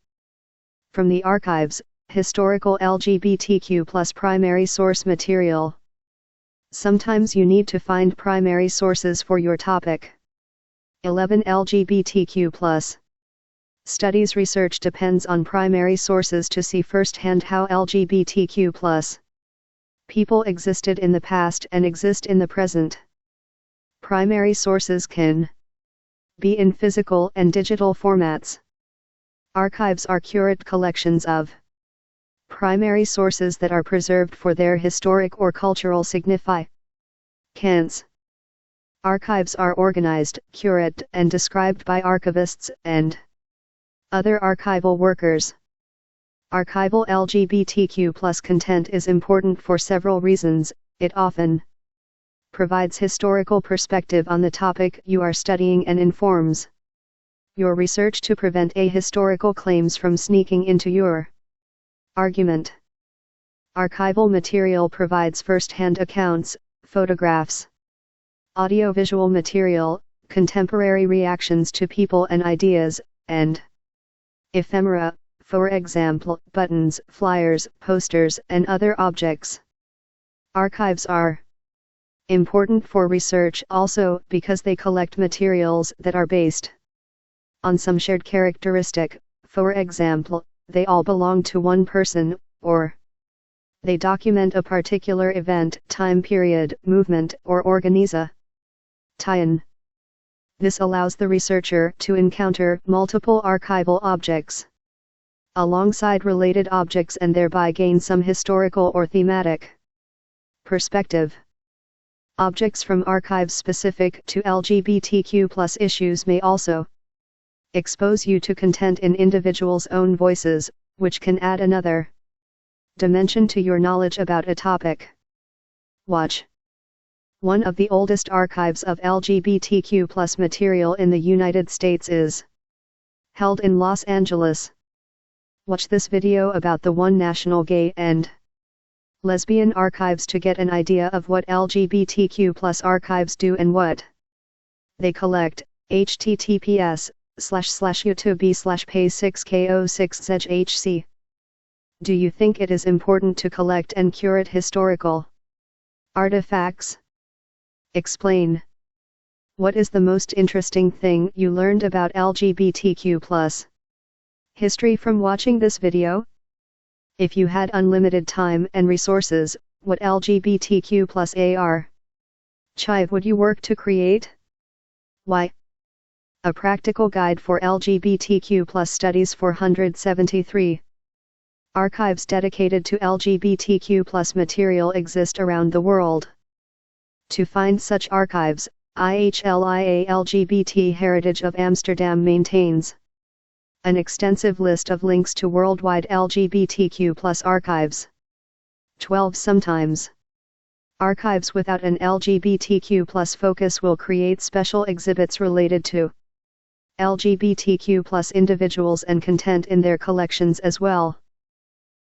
From the archives, historical LGBTQ+ primary source material. Sometimes you need to find primary sources for your topic. 11. LGBTQ+ studies research depends on primary sources to see firsthand how LGBTQ+ people existed in the past and exist in the present. Primary sources can be in physical and digital formats. Archives are curated collections of primary sources that are preserved for their historic or cultural significance. Archives are organized, curated, and described by archivists and other archival workers. Archival LGBTQ+ content is important for several reasons. It often provides historical perspective on the topic you are studying and informs your research to prevent ahistorical claims from sneaking into your argument. Archival material provides first-hand accounts, photographs, audiovisual material, contemporary reactions to people and ideas, and ephemera, for example, buttons, flyers, posters, and other objects. Archives are important for research also because they collect materials that are based on some shared characteristic, for example, they all belong to one person, or they document a particular event, time period, movement, or organization. This allows the researcher to encounter multiple archival objects alongside related objects and thereby gain some historical or thematic perspective. Objects from archives specific to LGBTQ+ issues may also expose you to content in individuals' own voices, which can add another dimension to your knowledge about a topic. Watch. One of the oldest archives of LGBTQ+ material in the United States is held in Los Angeles. Watch this video about the One National Gay and Lesbian Archives to get an idea of what LGBTQ+ archives do and what they collect. https://youtube/pay6k06zhc. Do you think it is important to collect and curate historical artifacts? Explain. What is the most interesting thing you learned about LGBTQ+ history from watching this video? If you had unlimited time and resources, what LGBTQ+ archive would you work to create? Why? A Practical Guide for LGBTQ+ Studies 473. Archives dedicated to LGBTQ+ material exist around the world. To find such archives, IHLIA LGBT Heritage of Amsterdam maintains an extensive list of links to worldwide LGBTQ+ archives. 12. Sometimes archives without an LGBTQ+ focus will create special exhibits related to LGBTQ+ individuals and content in their collections as well.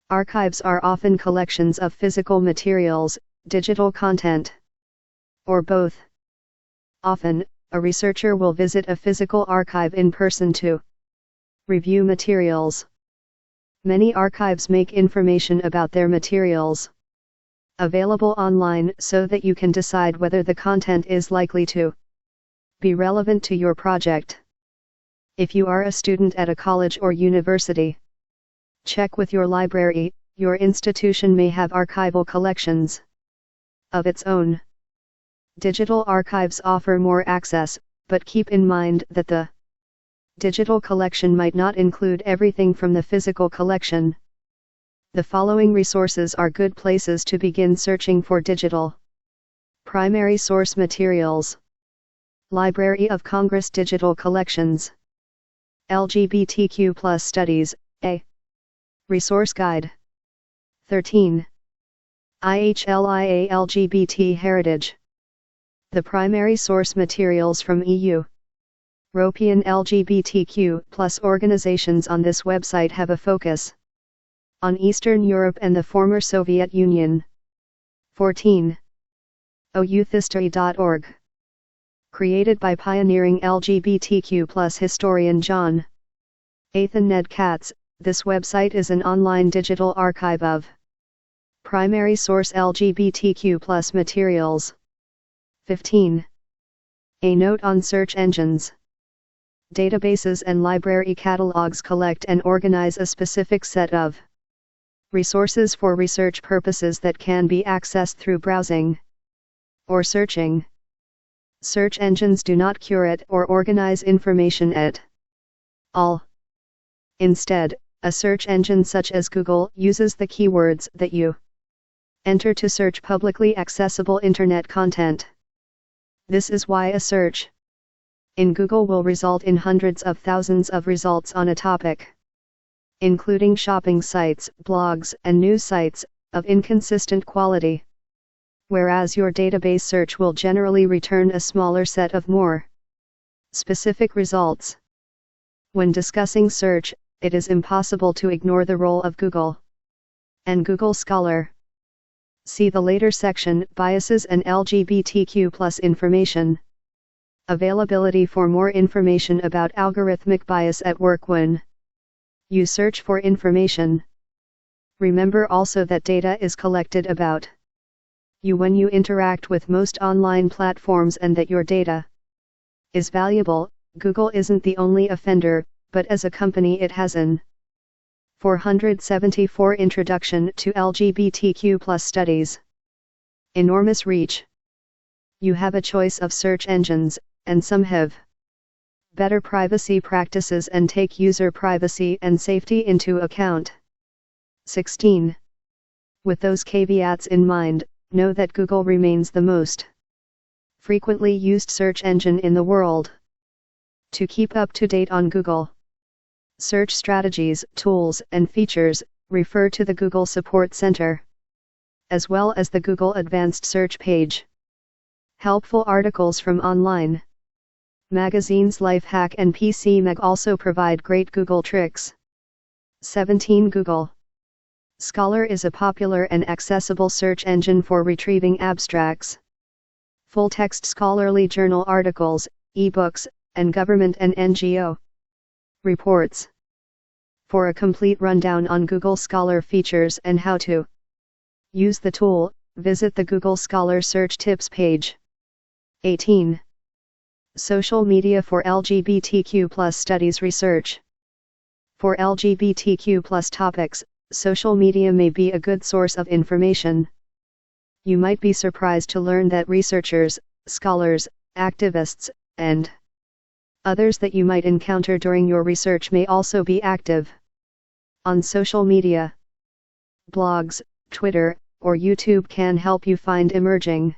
Archives are often collections of physical materials, digital content, or both. Often, a researcher will visit a physical archive in person to review materials. Many archives make information about their materials available online so that you can decide whether the content is likely to be relevant to your project. If you are a student at a college or university, check with your library. Your institution may have archival collections of its own. Digital archives offer more access, but keep in mind that the digital collection might not include everything from the physical collection. The following resources are good places to begin searching for digital primary source materials. Library of Congress Digital Collections. LGBTQ+ Studies, A Resource Guide. 13. IHLIA LGBT Heritage. The primary source materials from EU. European LGBTQ+ organizations on this website have a focus on Eastern Europe and the former Soviet Union. 14. Youthhistory.org. Created by pioneering LGBTQ+ historian John Athan Ned Katz, this website is an online digital archive of primary source LGBTQ+ materials. 15. A note on search engines. Databases and library catalogs collect and organize a specific set of resources for research purposes that can be accessed through browsing or searching. Search engines do not curate or organize information at all. Instead, a search engine such as Google uses the keywords that you enter to search publicly accessible internet content. This is why a search in Google will result in hundreds of thousands of results on a topic, including shopping sites, blogs, and news sites, of inconsistent quality. Whereas your database search will generally return a smaller set of more specific results. When discussing search, it is impossible to ignore the role of Google and Google Scholar. See the later section, Biases and LGBTQ+ Information. Availability for more information about algorithmic bias at work when you search for information. Remember also that data is collected about you when you interact with most online platforms and that your data is valuable. Google isn't the only offender, but as a company it has an 474 Introduction to LGBTQ+ Studies. Enormous reach. You have a choice of search engines, and some have better privacy practices and take user privacy and safety into account. 16. With those caveats in mind, know that Google remains the most frequently used search engine in the world. To keep up to date on Google search strategies, tools, and features, refer to the Google Support Center, as well as the Google Advanced Search page. Helpful articles from online magazines Lifehack and PC Mag also provide great Google tricks. 17. Google Scholar is a popular and accessible search engine for retrieving abstracts, full-text scholarly journal articles, ebooks, and government and NGO reports. For a complete rundown on Google Scholar features and how to use the tool, visit the Google Scholar Search Tips page. 18. Social media for LGBTQ+ studies research. For LGBTQ+ topics, social media may be a good source of information. You might be surprised to learn that researchers, scholars, activists, and Others that you might encounter during your research may also be active on social media. Blogs, Twitter, or YouTube can help you find emerging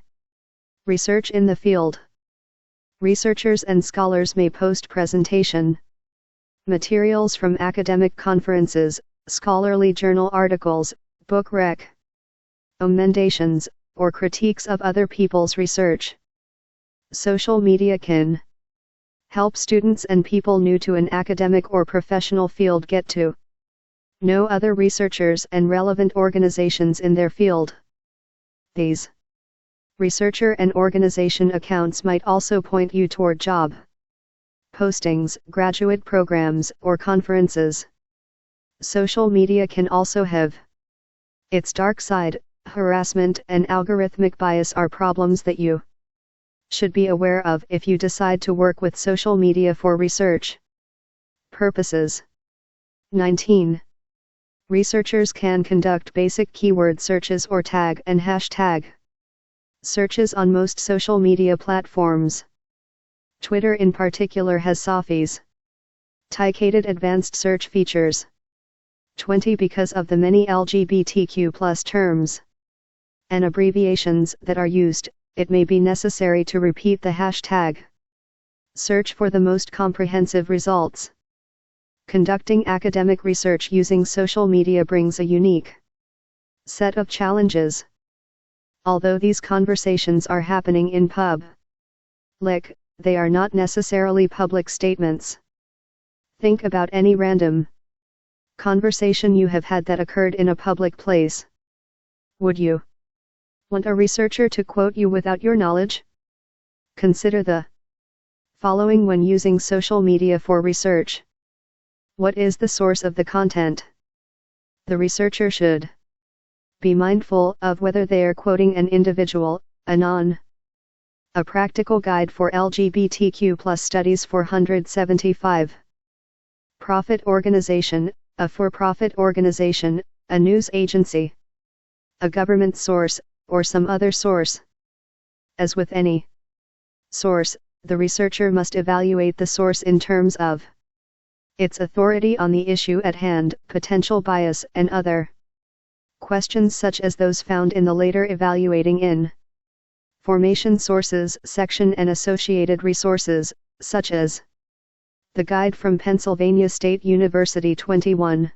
research in the field. Researchers and scholars may post presentation materials from academic conferences, scholarly journal articles, book recommendations, or critiques of other people's research. Social media can help students and people new to an academic or professional field get to know other researchers and relevant organizations in their field. These researcher and organization accounts might also point you toward job postings, graduate programs, or conferences. Social media can also have its dark side. Harassment and algorithmic bias are problems that you should be aware of if you decide to work with social media for research purposes. 19. Researchers can conduct basic keyword searches or tag and hashtag searches on most social media platforms. Twitter in particular has sophisticated advanced search features. 20. Because of the many LGBTQ+ terms and abbreviations that are used, it may be necessary to repeat the hashtag search for the most comprehensive results. Conducting academic research using social media brings a unique set of challenges. Although these conversations are happening in public, they are not necessarily public statements. Think about any random conversation you have had that occurred in a public place. Would you want a researcher to quote you without your knowledge? Consider the following when using social media for research. What is the source of the content? The researcher should be mindful of whether they are quoting an individual, a practical guide for LGBTQ+ studies 475. Profit organization, a for-profit organization, a news agency, a government source, or some other source. As with any source, the researcher must evaluate the source in terms of its authority on the issue at hand, potential bias, and other questions such as those found in the later evaluating information sources section and associated resources, such as the guide from Pennsylvania State University 21.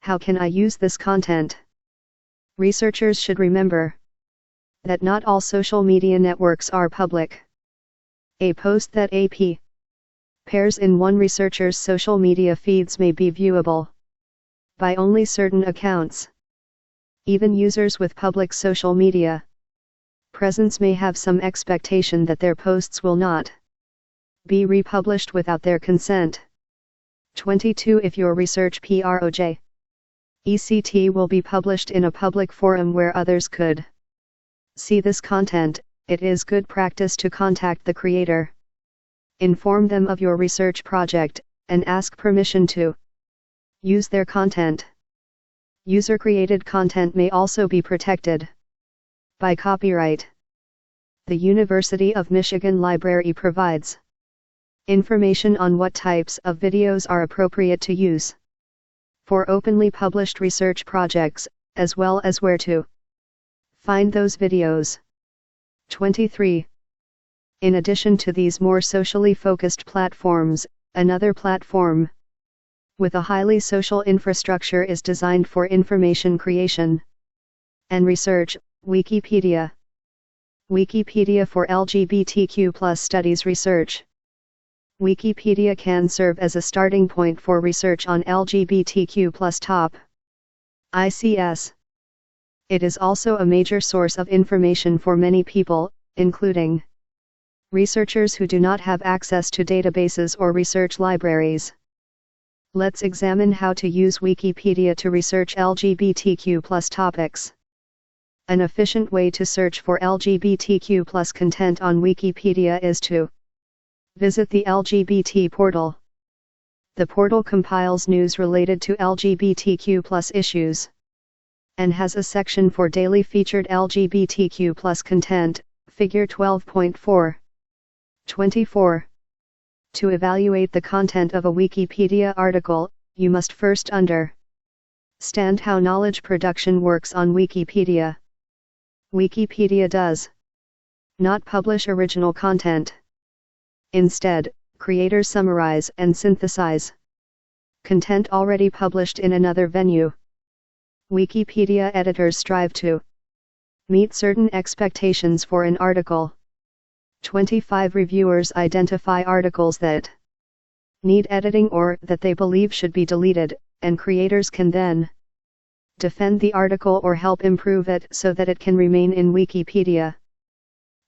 How can I use this content? Researchers should remember that not all social media networks are public. A post that appears in one researcher's social media feeds may be viewable by only certain accounts. Even users with public social media presence may have some expectation that their posts will not be republished without their consent. 22. If your research project will be published in a public forum where others could see this content, it is good practice to contact the creator, inform them of your research project, and ask permission to use their content. User-created content may also be protected by copyright. The University of Michigan Library provides information on what types of videos are appropriate to use for openly published research projects, as well as where to find those videos. 23. In addition to these more socially focused platforms, another platform with a highly social infrastructure is designed for information creation and research, Wikipedia. Wikipedia for LGBTQ+ studies research. Wikipedia can serve as a starting point for research on LGBTQ+ topics. It is also a major source of information for many people, including researchers who do not have access to databases or research libraries. Let's examine how to use Wikipedia to research LGBTQ+ topics. An efficient way to search for LGBTQ+ content on Wikipedia is to visit the LGBT portal. The portal compiles news related to LGBTQ+ issues and has a section for daily featured LGBTQ+ content, figure 12.4. 24. To evaluate the content of a Wikipedia article, you must first understand how knowledge production works on Wikipedia. Wikipedia does not publish original content. Instead, creators summarize and synthesize content already published in another venue. Wikipedia editors strive to meet certain expectations for an article. 25 reviewers identify articles that need editing or that they believe should be deleted, and creators can then defend the article or help improve it so that it can remain in Wikipedia.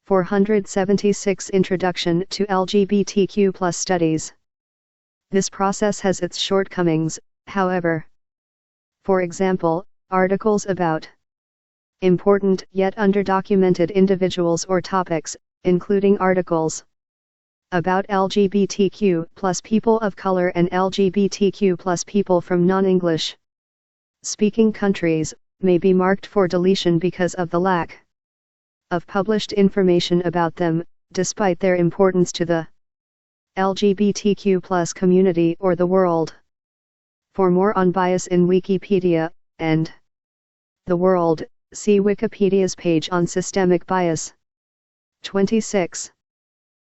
476 Introduction to LGBTQ+ Studies. This process has its shortcomings, however. For example, articles about important yet underdocumented individuals or topics, including articles about LGBTQ+ people of color and LGBTQ+ people from non-English speaking countries, may be marked for deletion because of the lack of published information about them, despite their importance to the LGBTQ+ community or the world. For more on bias in Wikipedia and the world, see Wikipedia's page on systemic bias. 26.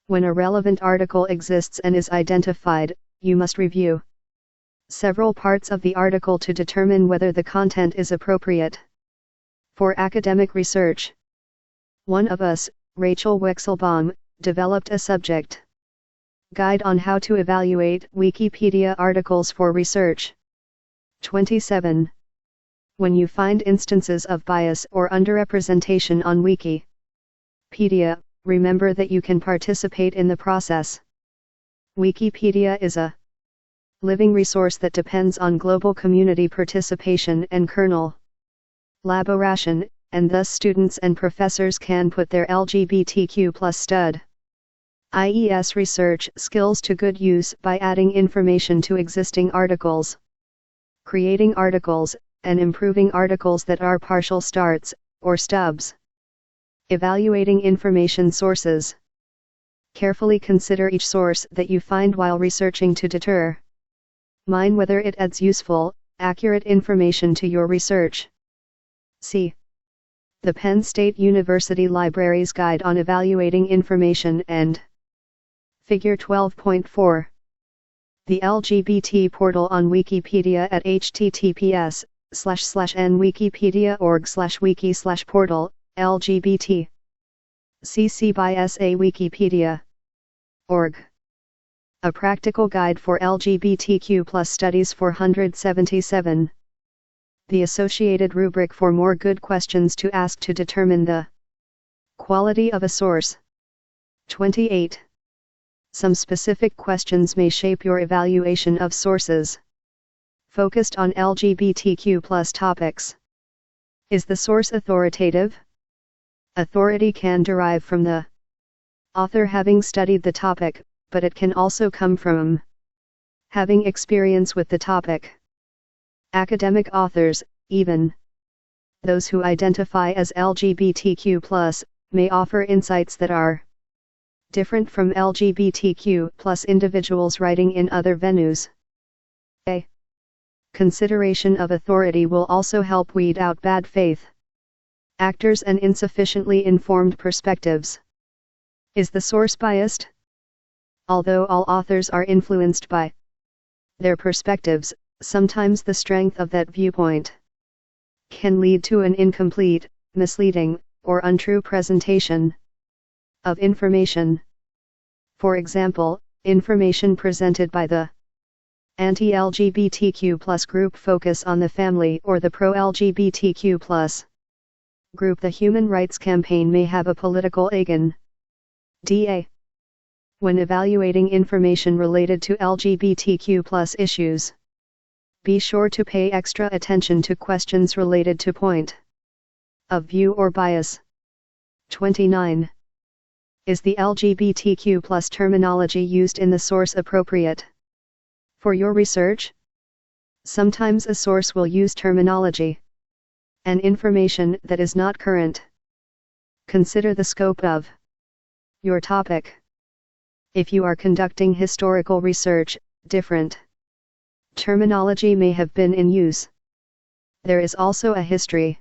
When a relevant article exists and is identified, you must review several parts of the article to determine whether the content is appropriate for academic research. One of us, Rachel Wexelbaum, developed a subject guide on how to evaluate Wikipedia articles for research. 27. When you find instances of bias or underrepresentation on Wikipedia, remember that you can participate in the process. Wikipedia is a living resource that depends on global community participation and collaboration, and thus students and professors can put their LGBTQ+ studies research skills to good use by adding information to existing articles, creating articles, and improving articles that are partial starts, or stubs. Evaluating information sources. Carefully consider each source that you find while researching to determine whether it adds useful, accurate information to your research. See the Penn State University Library's Guide on Evaluating Information and Figure 12.4. The LGBT portal on Wikipedia at https://nwikipediaorg/wiki/portal, LGBT. CC by SA Wikipedia.org. A Practical Guide for LGBTQ+ Studies 477. The associated rubric for more good questions to ask to determine the quality of a source. 28. Some specific questions may shape your evaluation of sources focused on LGBTQ+ topics. Is the source authoritative? Authority can derive from the author having studied the topic, but it can also come from having experience with the topic. Academic authors, even those who identify as LGBTQ+, may offer insights that are different from LGBTQ+ individuals writing in other venues. A consideration of authority will also help weed out bad faith actors and insufficiently informed perspectives. Is the source biased? Although all authors are influenced by their perspectives, sometimes the strength of that viewpoint can lead to an incomplete, misleading, or untrue presentation of information. For example, information presented by the anti-LGBTQ+ group focus on the family or the pro-LGBTQ+ group the Human Rights Campaign may have a political agenda. When evaluating information related to LGBTQ+ issues, be sure to pay extra attention to questions related to point of view or bias. 29. Is the LGBTQ+ terminology used in the source appropriate for your research? Sometimes a source will use terminology and information that is not current. Consider the scope of your topic. If you are conducting historical research, different terminology may have been in use. There is also a history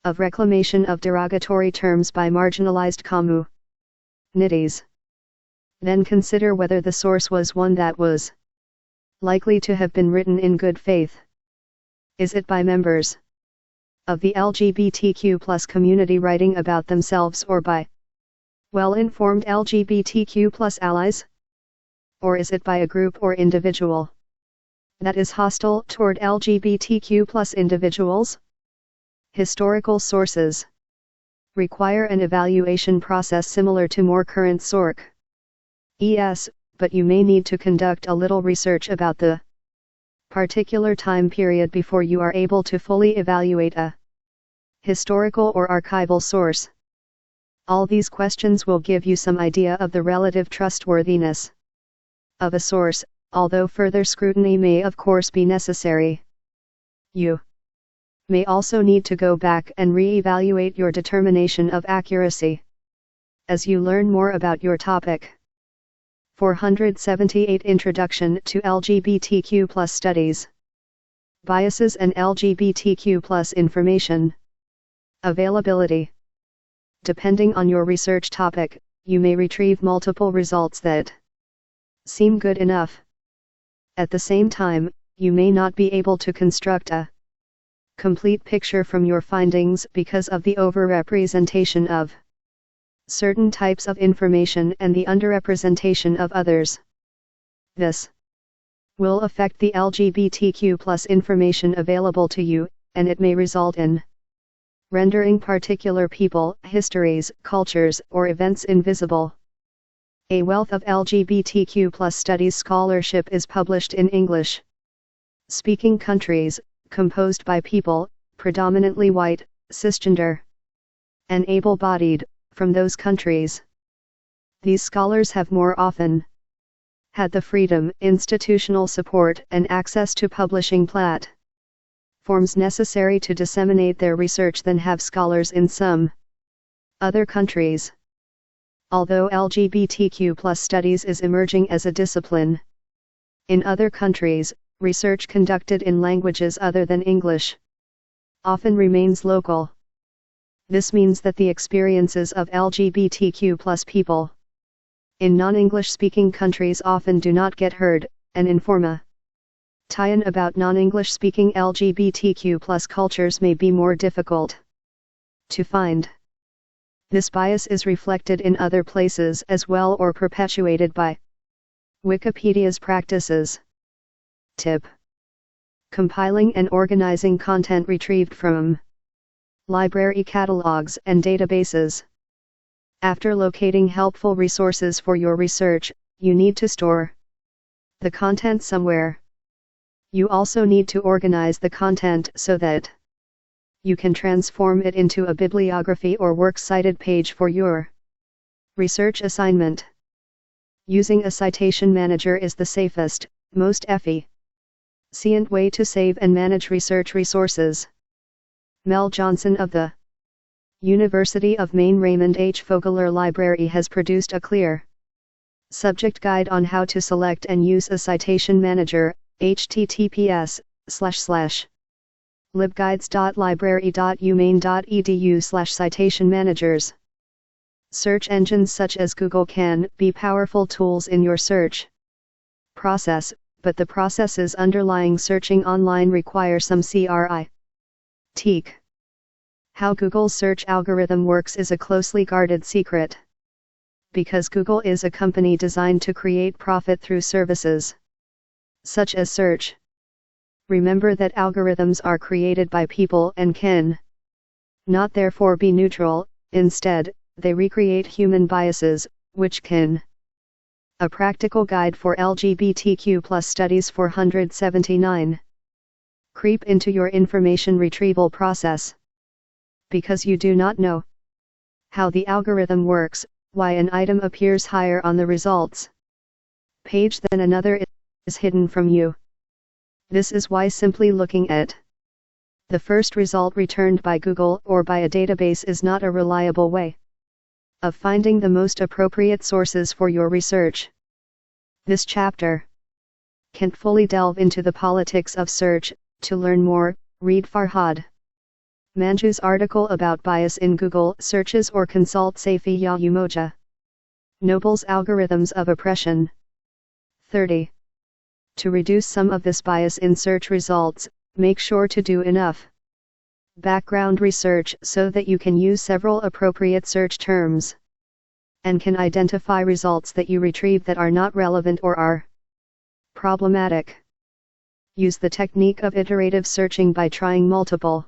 of reclamation of derogatory terms by marginalized communities. Then consider whether the source was one that was likely to have been written in good faith. Is it by members of the LGBTQ+ community writing about themselves, or by well-informed LGBTQ+ allies? Or is it by a group or individual that is hostile toward LGBTQ+ individuals? Historical sources require an evaluation process similar to more current sources, but you may need to conduct a little research about the particular time period before you are able to fully evaluate a historical or archival source. All these questions will give you some idea of the relative trustworthiness of a source, although further scrutiny may of course be necessary. You may also need to go back and re-evaluate your determination of accuracy as you learn more about your topic. 478 Introduction to LGBTQ+ Studies. Biases and LGBTQ+ Information. Availability. Depending on your research topic, you may retrieve multiple results that seem good enough. At the same time, you may not be able to construct a complete picture from your findings because of the overrepresentation of certain types of information and the underrepresentation of others. This will affect the LGBTQ+ information available to you, and it may result in rendering particular people, histories, cultures, or events invisible. A wealth of LGBTQ+ studies scholarship is published in English-speaking countries, composed by people, predominantly white, cisgender, and able-bodied, from those countries. These scholars have more often had the freedom, institutional support, and access to publishing platforms necessary to disseminate their research than have scholars in some other countries. Although LGBTQ+ studies is emerging as a discipline in other countries, research conducted in languages other than English often remains local. This means that the experiences of LGBTQ+ people in non-English speaking countries often do not get heard, and information about non-English speaking LGBTQ+ cultures may be more difficult to find. This bias is reflected in other places as well, or perpetuated by Wikipedia's practices. Tip: compiling and organizing content retrieved from library catalogs and databases. After locating helpful resources for your research, you need to store the content somewhere. You also need to organize the content so that you can transform it into a bibliography or works cited page for your research assignment. Using a citation manager is the safest, most efficient way to save and manage research resources. Mel Johnson of the University of Maine Raymond H. Fogler Library has produced a clear subject guide on how to select and use a citation manager. https://libguides.library.umaine.edu/citation managers. Search engines such as Google can be powerful tools in your search process, but the processes underlying searching online require some critique. How Google's search algorithm works is a closely guarded secret. Because Google is a company designed to create profit through services such as search. Remember that algorithms are created by people and can not therefore be neutral. Instead, they recreate human biases, which can. A Practical Guide for LGBTQ+ Studies 479. Creep into your information retrieval process. Because you do not know how the algorithm works, why an item appears higher on the results page than another is hidden from you. This is why simply looking at the first result returned by Google or by a database is not a reliable way of finding the most appropriate sources for your research. This chapter can't fully delve into the politics of search. To learn more, read Farhad Manjoo's article about bias in Google searches or consult Safi Ya Umoja Noble's Algorithms of Oppression. 30. To reduce some of this bias in search results, make sure to do enough background research so that you can use several appropriate search terms and can identify results that you retrieve that are not relevant or are problematic. Use the technique of iterative searching by trying multiple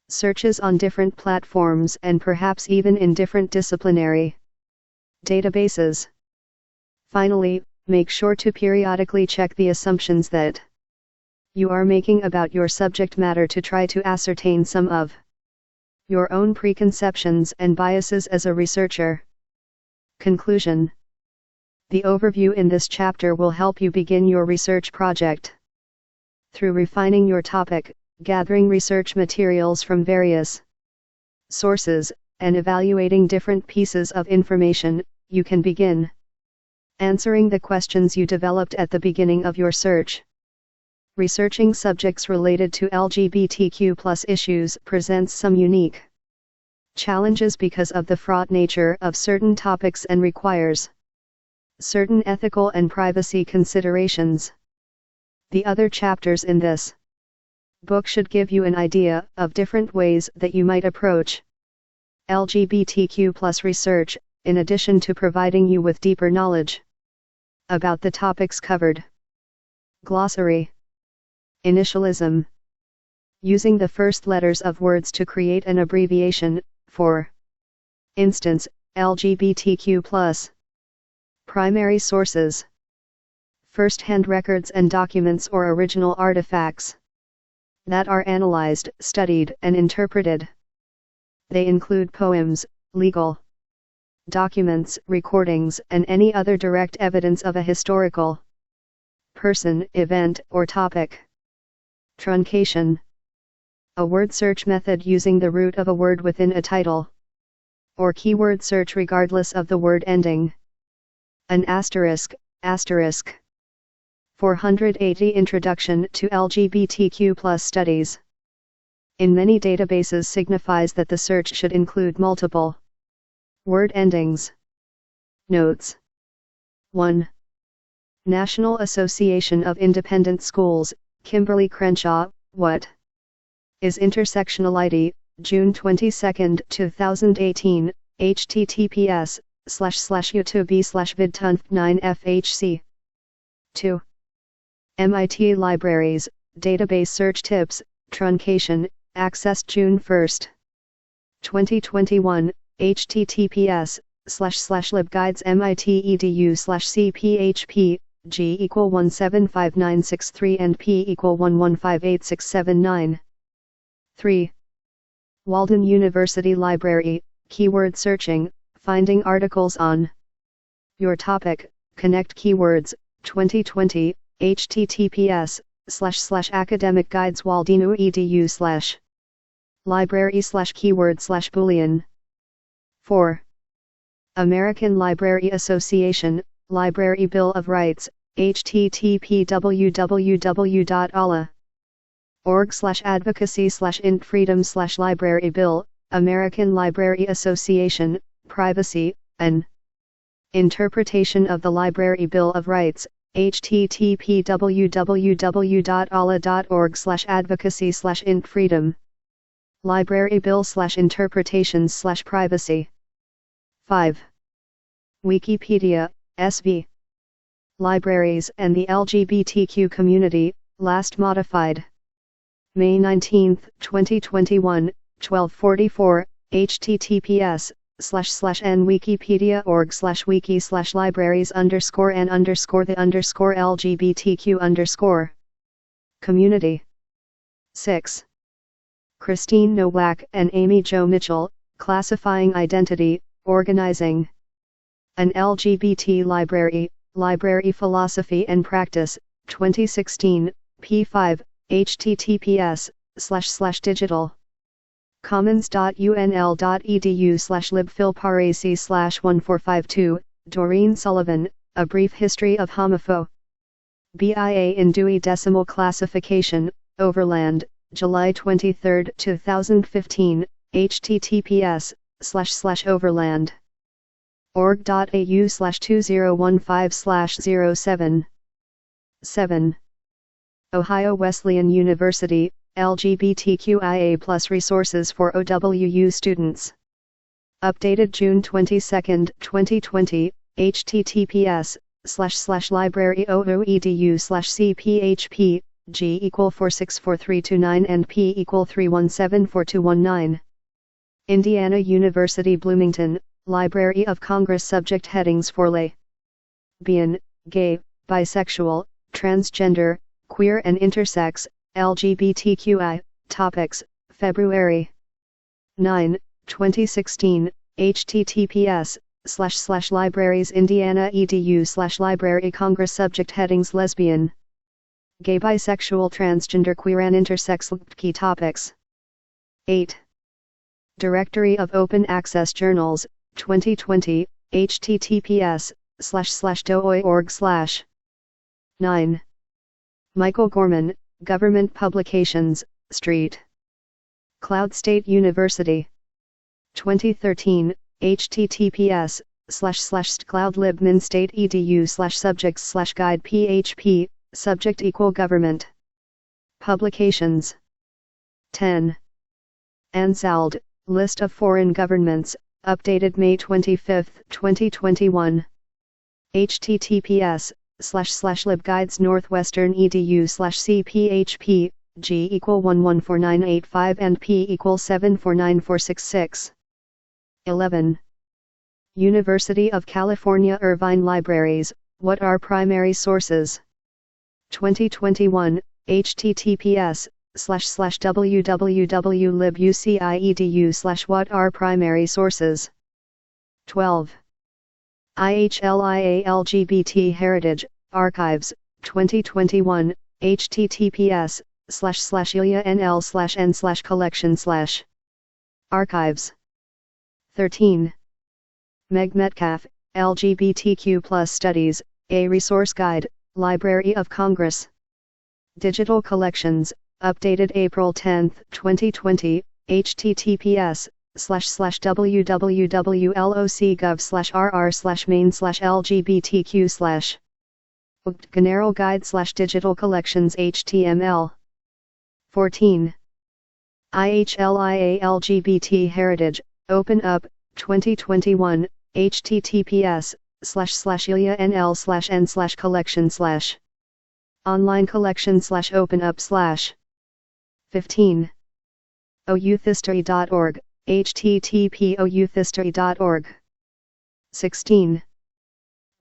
searches on different platforms and perhaps even in different disciplinary databases. Finally, make sure to periodically check the assumptions that you are making about your subject matter to try to ascertain some of your own preconceptions and biases as a researcher. Conclusion. The overview in this chapter will help you begin your research project. Through refining your topic, gathering research materials from various sources, and evaluating different pieces of information, you can begin answering the questions you developed at the beginning of your search. Researching subjects related to LGBTQ+ issues presents some unique challenges because of the fraught nature of certain topics and requires certain ethical and privacy considerations. The other chapters in this book should give you an idea of different ways that you might approach LGBTQ+ research, in addition to providing you with deeper knowledge about the topics covered. Glossary. Initialism. Using the first letters of words to create an abbreviation, for instance, LGBTQ+. Primary sources. First-hand records and documents or original artifacts that are analyzed, studied, and interpreted. They include poems, legal documents, recordings, and any other direct evidence of a historical person, event, or topic. Truncation. A word search method using the root of a word within a title or keyword search regardless of the word ending. An asterisk. 480 Introduction to LGBTQ+ Studies. In many databases signifies that the search should include multiple word endings. Notes. 1. National Association of Independent Schools, Kimberly Crenshaw, What is Intersectionality? June 22, 2018, https://youtube.com/vidtunf9fhc. 2. MIT Libraries, Database Search Tips, Truncation, accessed June 1, 2021, https://libguides.mit.edu/cphp, G = 175963 and P = 11586779. 3. Walden University Library, Keyword Searching, Finding Articles on Your Topic, Connect Keywords, 2020, https://academic-guides.walden.edu/library/keyword/boolean. 4. American Library Association, Library Bill of Rights, http://www.ala.org/advocacy/int-freedom/library bill, American Library Association, Privacy, an Interpretation of the Library Bill of Rights, http://www.ala.org/advocacy/int-freedom. Library Bill/Interpretations/Privacy. 5. Wikipedia, SV. Libraries and the LGBTQ community, last modified May 19, 2021, 12:44, https://n-wikipedia.org/wiki/libraries_and_the_LGBTQ_ community. 6. Christine Nowak and Amy Jo Mitchell, Classifying Identity, Organizing an LGBT Library, Library Philosophy and Practice, 2016, p. 5, https://digital commons.unl.edu/libphilparacy/1452, Doreen Sullivan, A Brief History of Homopho. BIA in Dewey Decimal Classification, Overland, July 23, 2015, https://overland.org.au/2015/07. 7. Ohio Wesleyan University, LGBTQIA+ resources for OWU students. Updated June 22, 2020, https://library.oo.edu/cphp, G=4643229 and P=3174219. Indiana University Bloomington, Library of Congress subject headings for lay. Lesbian, gay, bisexual, transgender, queer and intersex, LGBTQI, topics, February 9, 2016, https://librariesindiana.edu/library Congress subject headings lesbian, gay, bisexual, transgender, queer and intersex key topics. 8. Directory of Open Access Journals, 2020, https://dooi.org/. 9. Michael Gorman, Government Publications, Street. Cloud State University. 2013, https://cloudlibminstate.edu/subjects/guide php, subject = government. Publications. 10. ANSALD, List of Foreign Governments, updated May 25, 2021. https://libguides northwestern.edu/cphp, G=114985 and P=749466. 11. University of California Irvine Libraries, What are primary sources? 2021, https://www.libuci.edu/what are primary sources. 12. IHLIA LGBT Heritage, Archives, 2021, https://ILIA-NL/N/collection/ archives. 13. Meg Metcalf, LGBTQ+ Studies, A Resource Guide, Library of Congress. Digital Collections, updated April 10, 2020, https://www.loc.gov/rr/main/LGBTQ/. General Guide/Digital Collections HTML. 14. IHLIA LGBT Heritage, Open Up, 2021, https://ILIA-NL/N/collection/ online collection/open up/. 15. OUthhistory.org, http://OUthhistory.org. 16.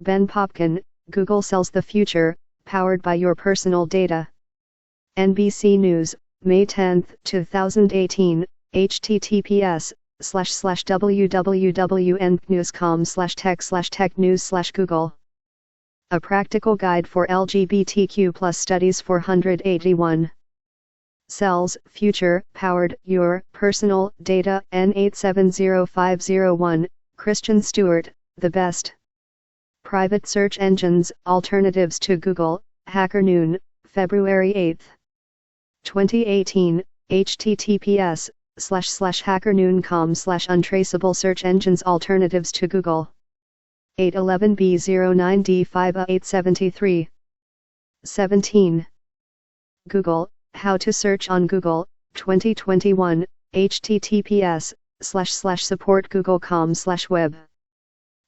Ben Popkin, Google Sells the Future, Powered by Your Personal Data. NBC News, May 10, 2018, https://www.nbc.com/tech/tech-news/Google. A Practical Guide for LGBTQ+ Studies 481. Sells Future, Powered Your Personal Data N870501, Christian Stewart, The Best. Private Search Engines, Alternatives to Google, HackerNoon, February 8, 2018, https://hackernoon.com/untraceable search engines alternatives to Google. 811B09D5873. 17. Google, How to Search on Google, 2021, https://supportgoogle.com/web.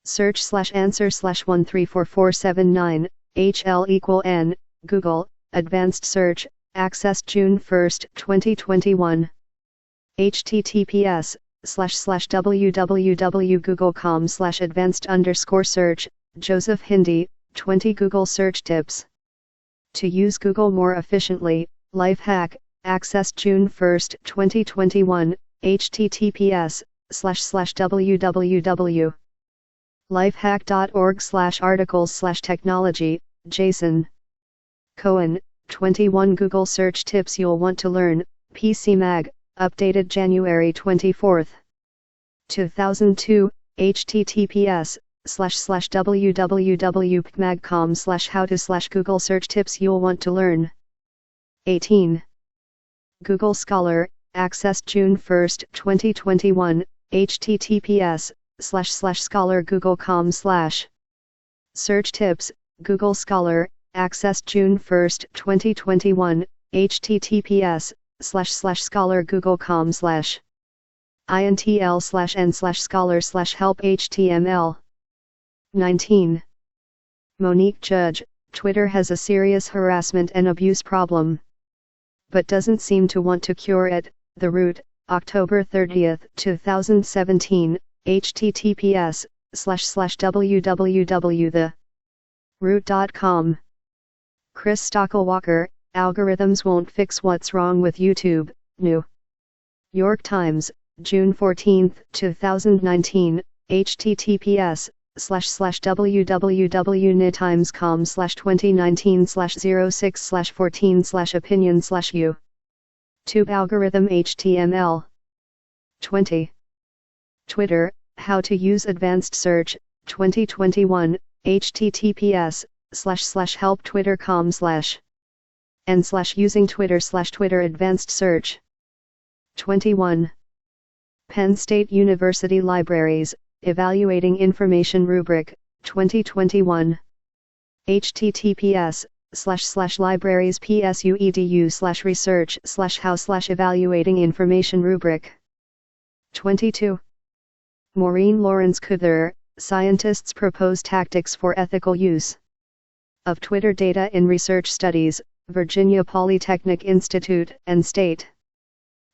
Search/answer/134479, HL=N, Google, Advanced Search, accessed June 1, 2021. https://www.google.com/advanced_search, Joseph Hindi, 20 Google Search Tips. To use Google more efficiently, Life Hack, accessed June 1, 2021, https://www.lifehack.org/articles/technology, Jason Cohen, 21 Google Search Tips You'll Want to Learn, PC Mag, updated January 24, 2002, https://www.pmag.com/how-to/Google search tips you'll want to learn. 18. Google Scholar, accessed June 1, 2021, https://scholargoogle.com/. Search tips, Google Scholar, accessed June 1, 2021, https://scholargoogle.com/. intl/n/scholar/help-html. 19. Monique Judge, Twitter has a serious harassment and abuse problem, but doesn't seem to want to cure it. The Root, October 30, 2017, https://www.theroot.com. Chris Stockelwalker, algorithms won't fix what's wrong with YouTube. New York Times, June 14, 2019, https://www.newtimes.com/2019/06/14/opinion/u. Tube algorithm HTML. 20. Twitter, how to use advanced search, 2021, https://help-twitter.com/n/using Twitter advanced search. 21. Penn State University Libraries, Evaluating Information Rubric, 2021. https://librariespsu.edu/research/how/evaluating information rubric. 22. Maureen Lawrence Kuthar, scientists propose tactics for ethical use of Twitter data in research studies, Virginia Polytechnic Institute and State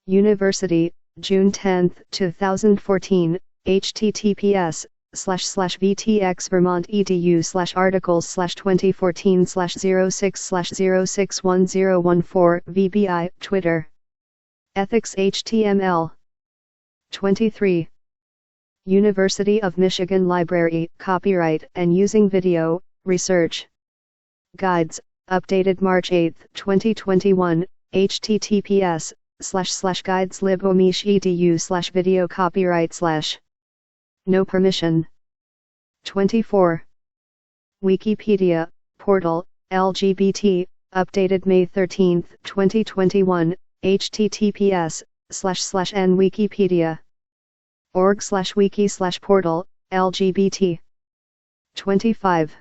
University, June 10, 2014, https://vtxvermont.edu/articles/2014/06/061014 VBI, Twitter. Ethics HTML. 23. University of Michigan Library, Copyright and Using Video, Research Guides, updated March 8, 2021, https://guideslib.omish.edu/video copyright/ no permission. 24. Wikipedia, portal, LGBT, updated May 13, 2021, https://nwikipedia.org/wiki/portal, LGBT. 25.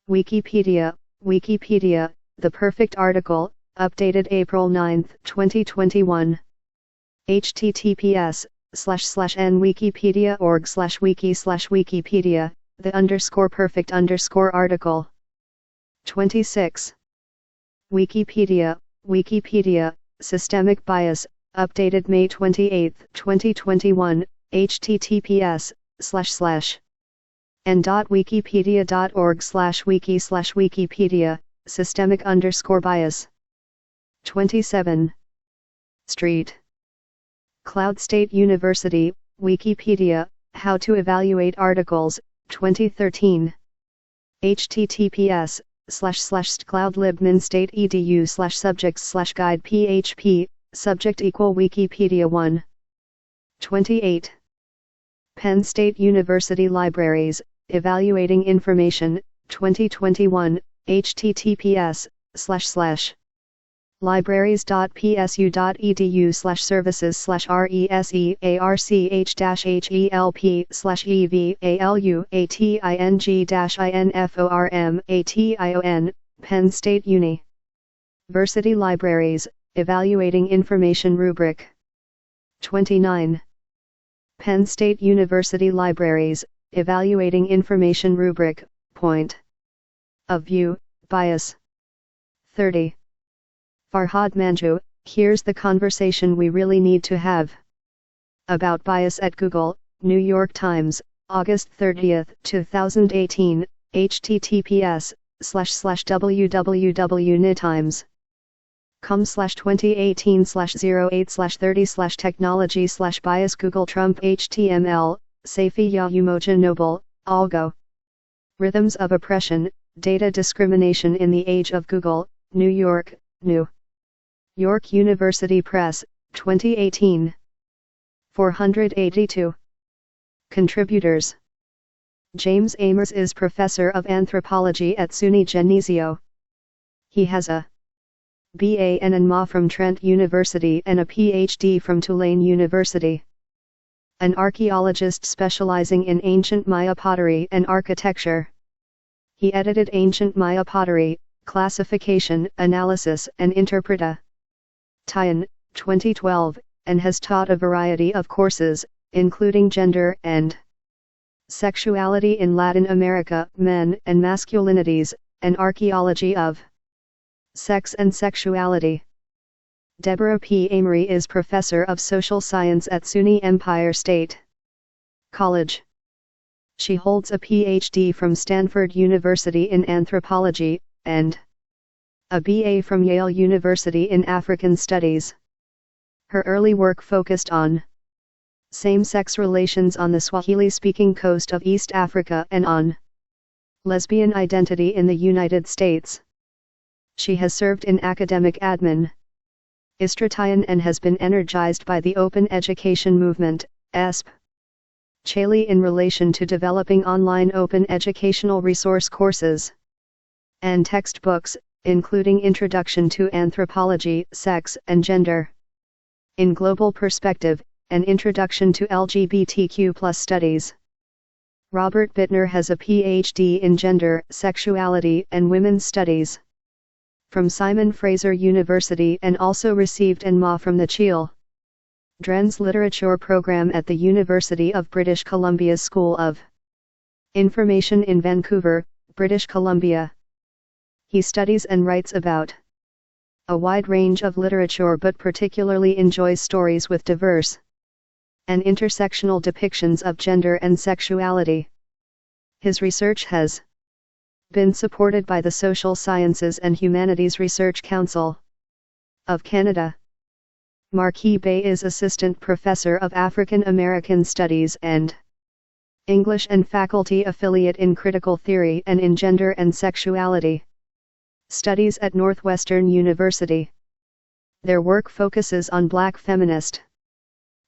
Wikipedia, the perfect article, updated April 9, 2021. https://nwikipedia.org/wiki/wikipedia, the _perfect article. 26. Wikipedia, systemic bias, updated May 28, 2021, https://n.wikipedia.org/wiki/wikipedia, systemic _bias. 27. Street Cloud State University, Wikipedia, how to evaluate articles, 2013. https://cloudlibminstate.edu/subjects/guide php, subject = Wikipedia 1. 28. Penn State University Libraries, Evaluating Information, 2021, https://libraries.psu.edu/services/research/arcselp/evaluating-inform Penn State University Libraries, Evaluating Information Rubric. 29. Penn State University Libraries, Evaluating Information Rubric, Point of View, Bias. 30. Farhad Manju, here's the conversation we really need to have about bias at Google, New York Times, August 30, 2018, https://www.newtimes.com/2018/08/30/technology/bias Google Trump HTML, Safiya Umoja Noble, Algo. Rhythms of Oppression, Data Discrimination in the Age of Google, New York, New York University Press, 2018. 482. Contributors. James Amers is Professor of Anthropology at SUNY Geneseo. He has a BA and an MA from Trent University and a PhD from Tulane University. An archaeologist specializing in ancient Maya pottery and architecture. He edited Ancient Maya Pottery, Classification, Analysis and Interpreta. Tian, 2012, and has taught a variety of courses, including gender and sexuality in Latin America, men and masculinities, and archaeology of sex and sexuality. Deborah P. Amory is Professor of Social Science at SUNY Empire State College. She holds a PhD from Stanford University in Anthropology, and a BA from Yale University in African Studies. Her early work focused on same-sex relations on the Swahili-speaking coast of East Africa and on lesbian identity in the United States. She has served in academic administration and has been energized by the Open Education Movement, ESP. Chaley in relation to developing online open educational resource courses and textbooks, including Introduction to Anthropology, Sex and Gender in Global Perspective, and Introduction to LGBTQ+ Studies. Robert Bittner has a PhD in Gender, Sexuality and Women's Studies from Simon Fraser University and also received an MA from the Cheel Dren's Literature Program at the University of British Columbia's School of Information in Vancouver, British Columbia. He studies and writes about a wide range of literature but particularly enjoys stories with diverse and intersectional depictions of gender and sexuality. His research has been supported by the Social Sciences and Humanities Research Council of Canada. Marquis Bay is Assistant Professor of African American Studies and English and Faculty Affiliate in Critical Theory and in Gender and Sexuality Studies at Northwestern University. Their work focuses on Black feminist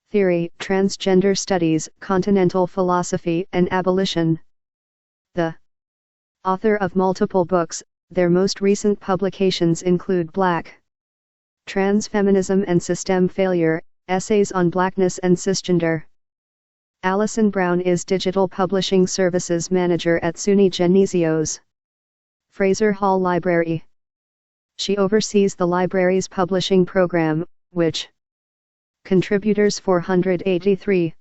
theory, transgender studies, continental philosophy, and abolition. The author of multiple books, their most recent publications include Black Transfeminism and System Failure, Essays on Blackness and Cisgender. Allison Brown is Digital Publishing Services Manager at SUNY Geneseo's Fraser Hall Library. She oversees the library's publishing program, which Contributors 483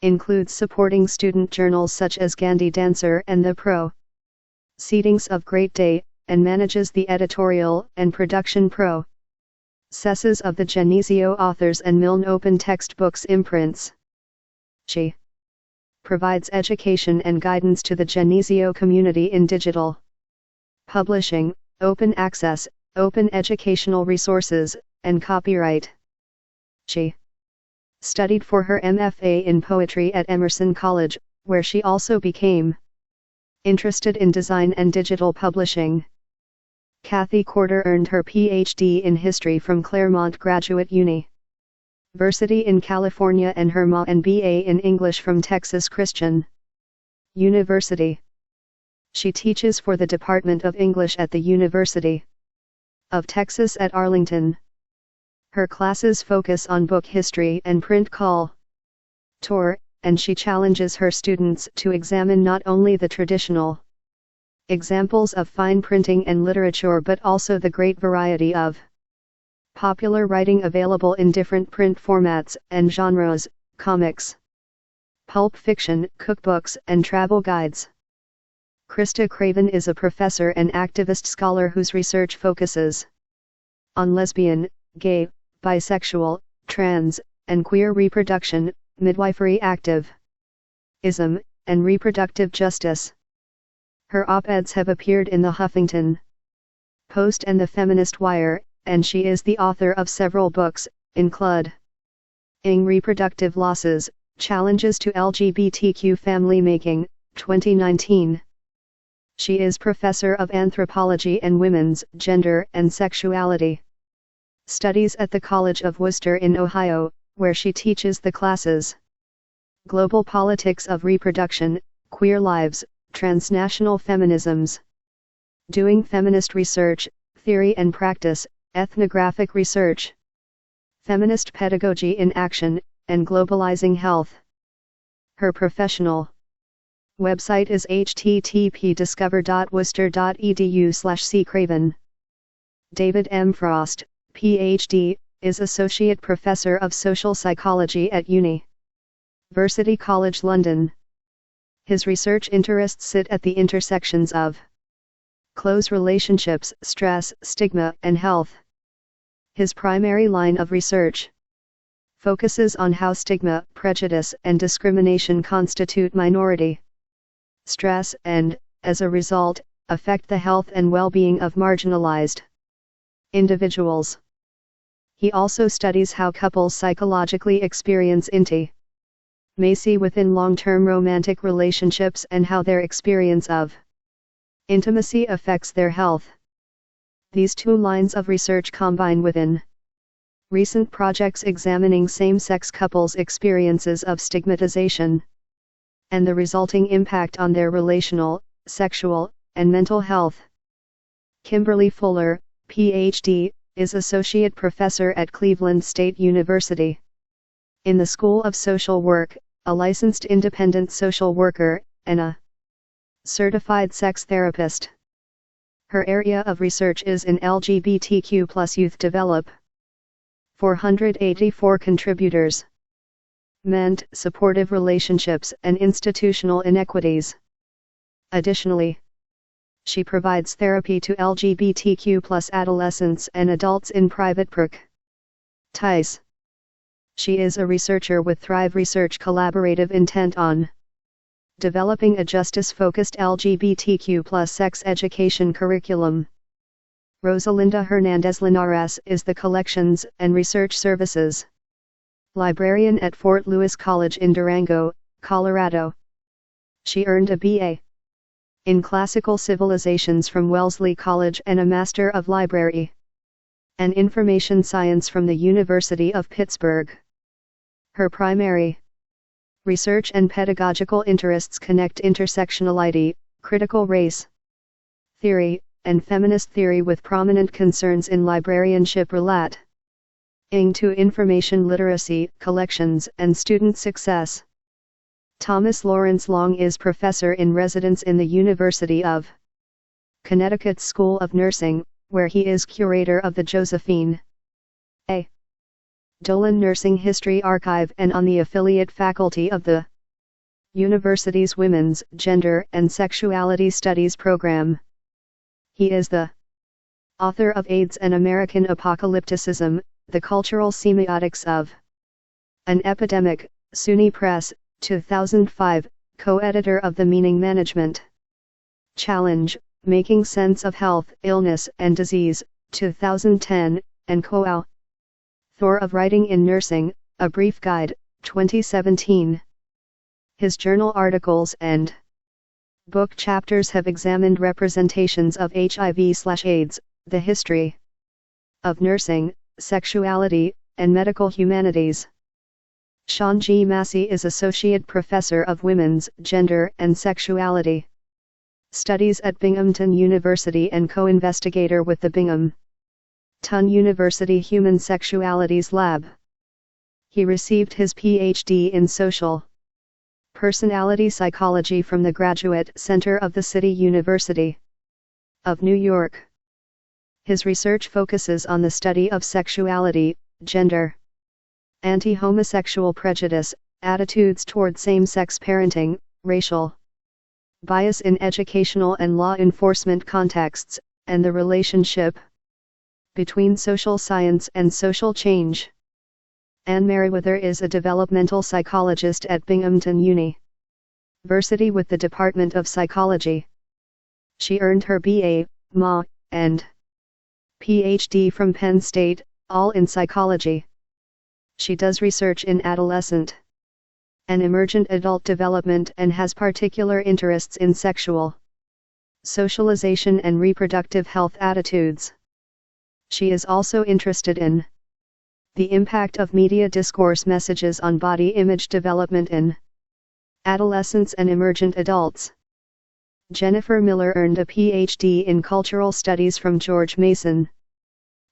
includes supporting student journals such as Gandhi Dancer and the Proceedings of Great Day, and manages the editorial and production processes of the Geneseo Authors and Milne Open Textbooks imprints. She provides education and guidance to the Geneseo community in digital publishing, open access, open educational resources, and copyright. She studied for her MFA in poetry at Emerson College, where she also became interested in design and digital publishing. Kathy Corder earned her PhD in history from Claremont Graduate University in California and her MA and BA in English from Texas Christian University. She teaches for the Department of English at the University of Texas at Arlington. Her classes focus on book history and print culture, and she challenges her students to examine not only the traditional examples of fine printing and literature but also the great variety of popular writing available in different print formats and genres, comics, pulp fiction, cookbooks, and travel guides. Krista Craven is a professor and activist scholar whose research focuses on lesbian, gay, bisexual, trans, and queer reproduction, midwifery activism, and reproductive justice. Her op-eds have appeared in the Huffington Post and the Feminist Wire, and she is the author of several books, including Reproductive Losses, Challenges to LGBTQ Family Making, 2019. She is Professor of Anthropology and Women's, Gender, and Sexuality Studies at the College of Worcester in Ohio, where she teaches the classes Global Politics of Reproduction, Queer Lives, Transnational Feminisms, Doing Feminist Research, Theory and Practice, Ethnographic Research, Feminist Pedagogy in Action, and Globalizing Health. Her professional website is http://discover.worcester.edu/ccraven. David M. Frost, Ph.D., is Associate Professor of Social Psychology at University College London. His research interests sit at the intersections of close relationships, stress, stigma, and health. His primary line of research focuses on how stigma, prejudice, and discrimination constitute minority stress and, as a result, affect the health and well-being of marginalized individuals. He also studies how couples psychologically experience intimacy within long-term romantic relationships and how their experience of intimacy affects their health. These two lines of research combine within recent projects examining same-sex couples' experiences of stigmatization and the resulting impact on their relational, sexual, and mental health. Kimberly Fuller, Ph.D., is Associate Professor at Cleveland State University in the School of Social Work, a licensed independent social worker, and a certified sex therapist. Her area of research is in LGBTQ+ youth develop. 484 contributors. Meant supportive relationships and institutional inequities. Additionally, she provides therapy to LGBTQ+ adolescents and adults in private practice. She is a researcher with Thrive Research collaborative intent on developing a justice-focused LGBTQ+ sex education curriculum. Rosalinda Hernandez Linares is the Collections and Research Services librarian at Fort Lewis College in Durango, Colorado. She earned a B.A. in Classical Civilizations from Wellesley College and a Master of Library and Information Science from the University of Pittsburgh. Her primary research and pedagogical interests connect intersectionality, critical race theory, and feminist theory with prominent concerns in librarianship relating to information literacy, collections, and student success. Thomas Lawrence Long is professor in residence in the University of Connecticut's School of Nursing, where he is curator of the Josephine A. Dolan Nursing History Archive and on the affiliate faculty of the university's Women's, Gender, and Sexuality Studies program. He is the author of AIDS and American Apocalypticism, The Cultural Semiotics of an Epidemic, SUNY Press, 2005, co-editor of The Meaning Management Challenge, Making Sense of Health, Illness, and Disease, 2010, and co-author of Writing in Nursing, A Brief Guide, 2017. His journal articles and book chapters have examined representations of HIV/AIDS, the history of nursing, sexuality, and medical humanities. Sean G. Massey is Associate Professor of Women's, Gender, and Sexuality Studies at Binghamton University and co-investigator with the Binghamton University Human Sexualities Lab. He received his Ph.D. in Social Personality Psychology from the Graduate Center of the City University of New York. His research focuses on the study of sexuality, gender, anti-homosexual prejudice, attitudes toward same-sex parenting, racial bias in educational and law enforcement contexts, and the relationship between social science and social change. Anne Merriweather is a developmental psychologist at Binghamton University with the Department of Psychology. She earned her B.A., MA, and Ph.D. from Penn State, all in psychology. She does research in adolescent and emergent adult development and has particular interests in sexual socialization and reproductive health attitudes. She is also interested in the impact of media discourse messages on body image development in adolescents and emergent adults. Jennifer Miller earned a PhD in Cultural Studies from George Mason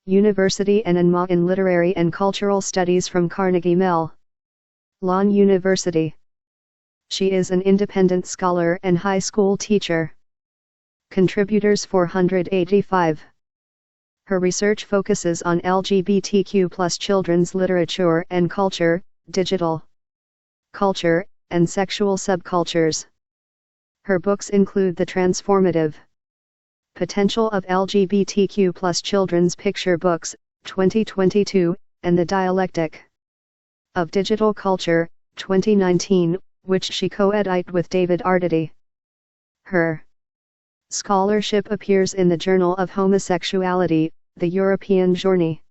University and an MA in Literary and Cultural Studies from Carnegie Mellon University. She is an independent scholar and high school teacher. Contributors 485. Her research focuses on LGBTQ+ children's literature and culture, digital culture, and sexual subcultures. Her books include The Transformative Potential of LGBTQ+ Children's Picture Books, 2022, and The Dialectic of Digital Culture, 2019, which she co-edited with David Arditi. Her scholarship appears in the Journal of Homosexuality, the European Journey,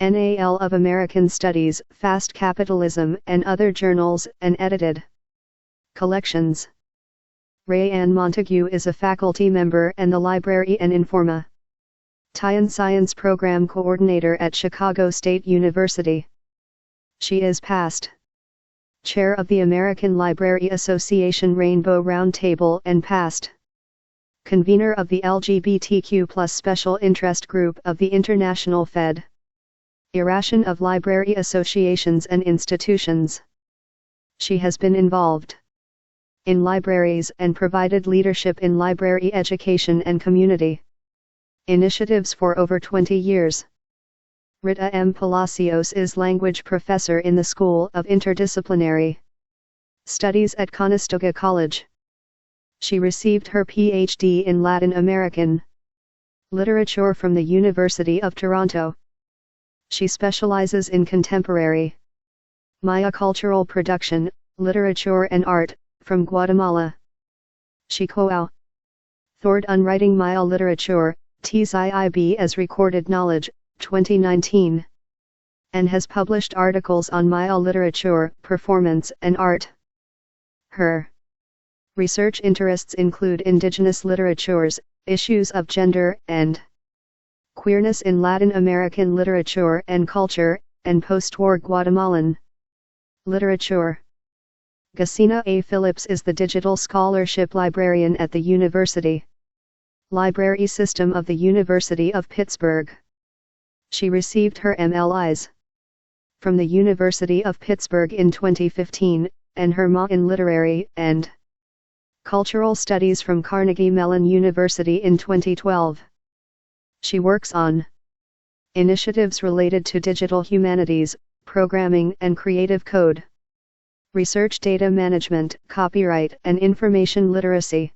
NAL of American Studies, Fast Capitalism, and other journals and edited collections. Ray Ann Montague is a faculty member and the Library and Informa Tian Science Program Coordinator at Chicago State University. She is past chair of the American Library Association Rainbow Roundtable and past convener of the LGBTQ+ Special Interest Group of the International Federation of Library Associations and Institutions. She has been involved in libraries and provided leadership in library education and community initiatives for over 20 years. Rita M. Palacios is language professor in the School of Interdisciplinary Studies at Conestoga College. She received her PhD in Latin American literature from the University of Toronto. She specializes in contemporary Maya cultural production, literature and art, from Guatemala. She co-authored on Writing Maya Literature, TZIB as Recorded Knowledge, 2019, and has published articles on Maya literature, performance, and art. Her research interests include indigenous literatures, issues of gender and queerness in Latin American literature and culture, and post-war Guatemalan literature. Gacina A. Phillips is the Digital Scholarship Librarian at the University Library System of the University of Pittsburgh. She received her MLIs from the University of Pittsburgh in 2015, and her MA in Literary and Cultural Studies from Carnegie Mellon University in 2012. She works on initiatives related to digital humanities, programming and creative code, research data management, copyright and information literacy.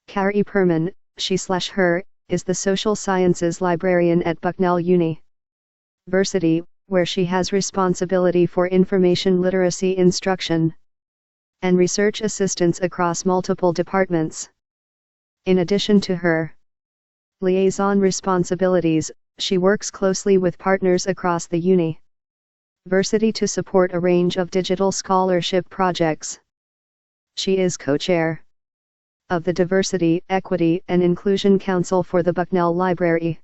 Carrie Perman, she/her, is the Social Sciences Librarian at Bucknell University, where she has responsibility for information literacy instruction and research assistance across multiple departments. In addition to her liaison responsibilities, she works closely with partners across the university to support a range of digital scholarship projects. She is co-chair of the Diversity, Equity, and Inclusion Council for the Bucknell Library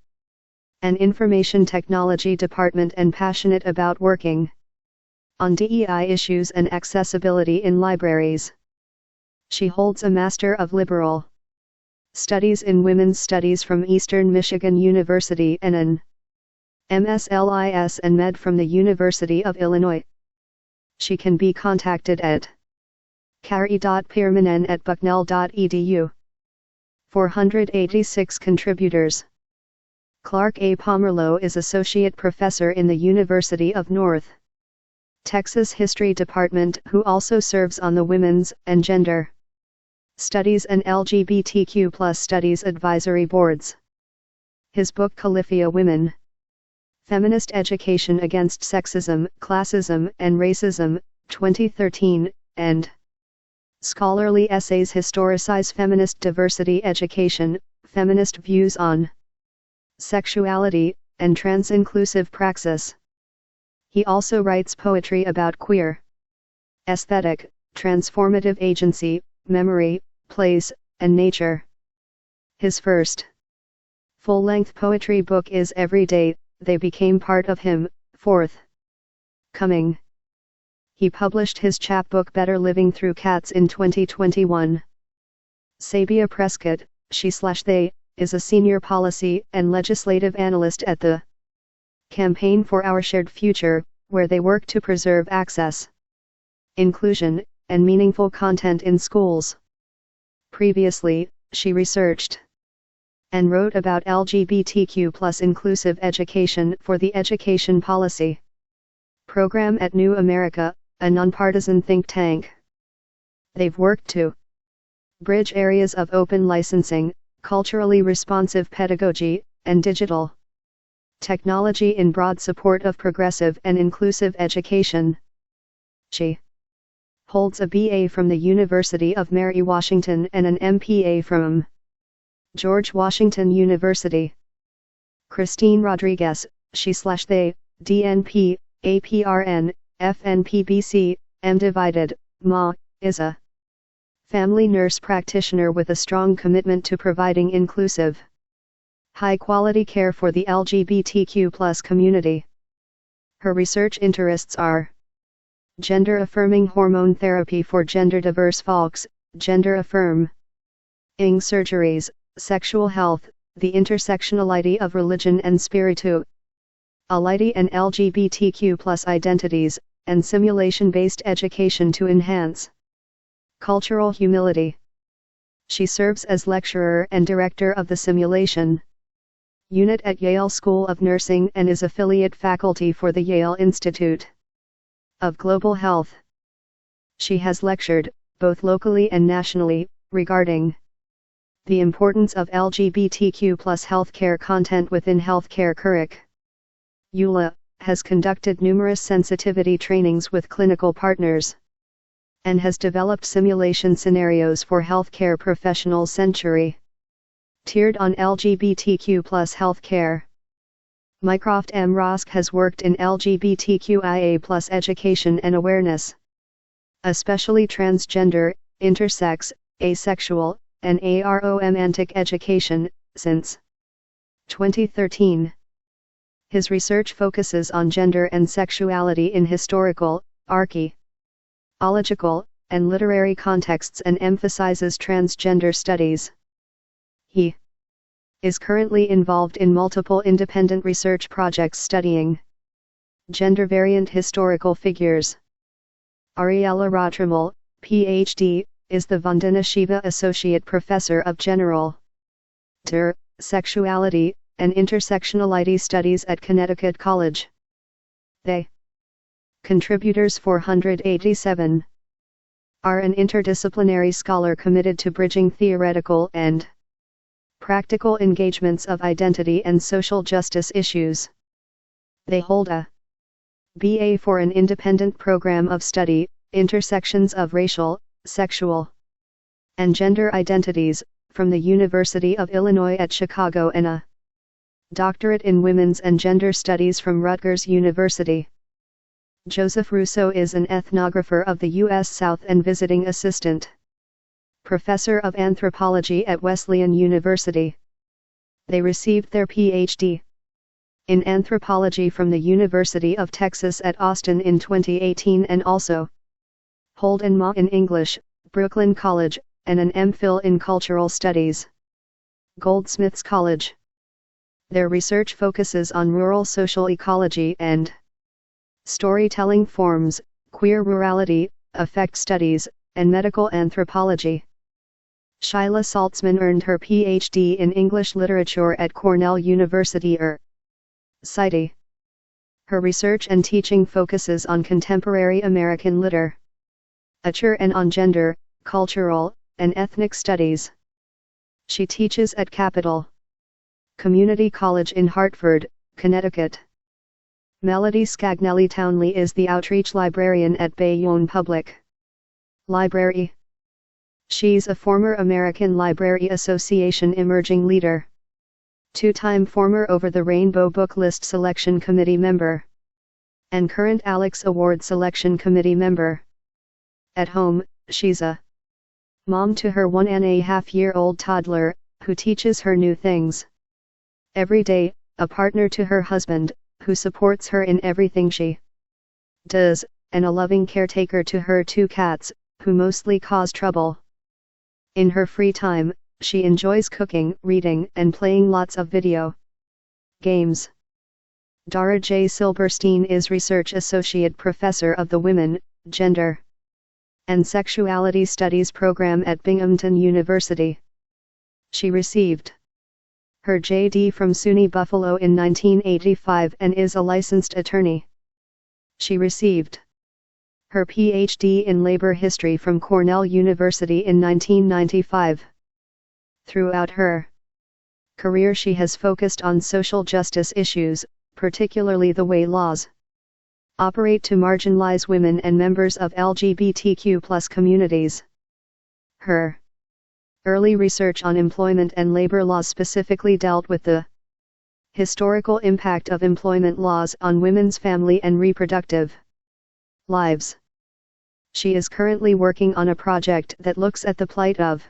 and Information Technology Department, and passionate about working on DEI issues and accessibility in libraries. She holds a Master of Liberal Studies in Women's Studies from Eastern Michigan University and an MSLIS and Med from the University of Illinois. She can be contacted at carrie.pearmanen@bucknell.edu. 486 contributors. Clark A. Pomerleau is Associate Professor in the University of North Texas History Department, who also serves on the Women's and Gender Studies and LGBTQ+ Studies Advisory Boards. His book Califia Women: Feminist Education Against Sexism, Classism, and Racism, 2013, and scholarly essays historicize feminist diversity education, feminist views on sexuality, and trans-inclusive praxis. He also writes poetry about queer aesthetic, transformative agency, memory, place, and nature. His first full-length poetry book is Every Day, They Became Part of Him, Fourth Coming. He published his chapbook Better Living Through Cats in 2021. Sabia Prescott, she/they, is a senior policy and legislative analyst at the Campaign for Our Shared Future, where they work to preserve access, inclusion, and meaningful content in schools. Previously, she researched and wrote about LGBTQ+ inclusive education for the Education Policy Program at New America, a nonpartisan think tank. They've worked to bridge areas of open licensing, culturally responsive pedagogy, and digital technology in broad support of progressive and inclusive education. She holds a BA from the University of Mary Washington and an MPA from George Washington University. Christine Rodriguez, she/they, DNP, APRN, FNPBC, M. Ma, is a family nurse practitioner with a strong commitment to providing inclusive, high-quality care for the LGBTQ+ community. Her research interests are gender-affirming hormone therapy for gender-diverse folks, gender-affirming surgeries, sexual health, the intersectionality of religion and spirituality and LGBTQ+ identities, and simulation-based education to enhance cultural humility. She serves as lecturer and director of the Simulation Unit at Yale School of Nursing and is affiliate faculty for the Yale Institute of Global Health. She has lectured, both locally and nationally, regarding the importance of LGBTQ+ healthcare content within healthcare curricula, has conducted numerous sensitivity trainings with clinical partners, and has developed simulation scenarios for healthcare professionals tiered on LGBTQ+ healthcare. Mycroft M. Rosk has worked in LGBTQIA+ education and awareness, especially transgender, intersex, asexual, and aromantic education, since 2013. His research focuses on gender and sexuality in historical, archaeological, and literary contexts and emphasizes transgender studies. He is currently involved in multiple independent research projects studying gender-variant historical figures. Ariella Ratramal, Ph.D., is the Vandana Shiva Associate Professor of General Sexuality and Intersectionality Studies at Connecticut College. They contributors 487 are an interdisciplinary scholar committed to bridging theoretical and practical engagements of identity and social justice issues. They hold a BA for an independent program of study, intersections of racial, sexual, and gender identities, from the University of Illinois at Chicago and a doctorate in women's and gender studies from Rutgers University. Joseph Russo is an ethnographer of the U.S. South and visiting assistant professor of anthropology at Wesleyan University. They received their Ph.D. in anthropology from the University of Texas at Austin in 2018 and also hold an MA in English, Brooklyn College, and an MPhil in Cultural Studies, Goldsmiths College. Their research focuses on rural social ecology and storytelling forms, queer rurality, affect studies, and medical anthropology. Shyla Saltzman earned her Ph.D. in English literature at Cornell University City. Her research and teaching focuses on contemporary American literature and on gender, cultural, and ethnic studies. She teaches at Capital Community College in Hartford, Connecticut. Melody Scagnelli Townley is the outreach librarian at Bayonne Public Library. She's a former American Library Association emerging leader, two-time former Over the Rainbow Book List Selection Committee member, and current Alex Award Selection Committee member. At home, she's a mom to her 1.5-year-old toddler, who teaches her new things. every day, a partner to her husband, who supports her in everything she does, and a loving caretaker to her 2 cats, who mostly cause trouble. In her free time, she enjoys cooking, reading, and playing lots of video games. Dara J. Silberstein is Research Associate Professor of the Women, Gender, and Sexuality Studies program at Binghamton University. She received her JD from SUNY Buffalo in 1985 and is a licensed attorney. She received her PhD in labor history from Cornell University in 1995. Throughout her career she has focused on social justice issues, particularly the way laws operate to marginalize women and members of LGBTQ+ communities. Her early research on employment and labor laws specifically dealt with the historical impact of employment laws on women's family and reproductive lives. She is currently working on a project that looks at the plight of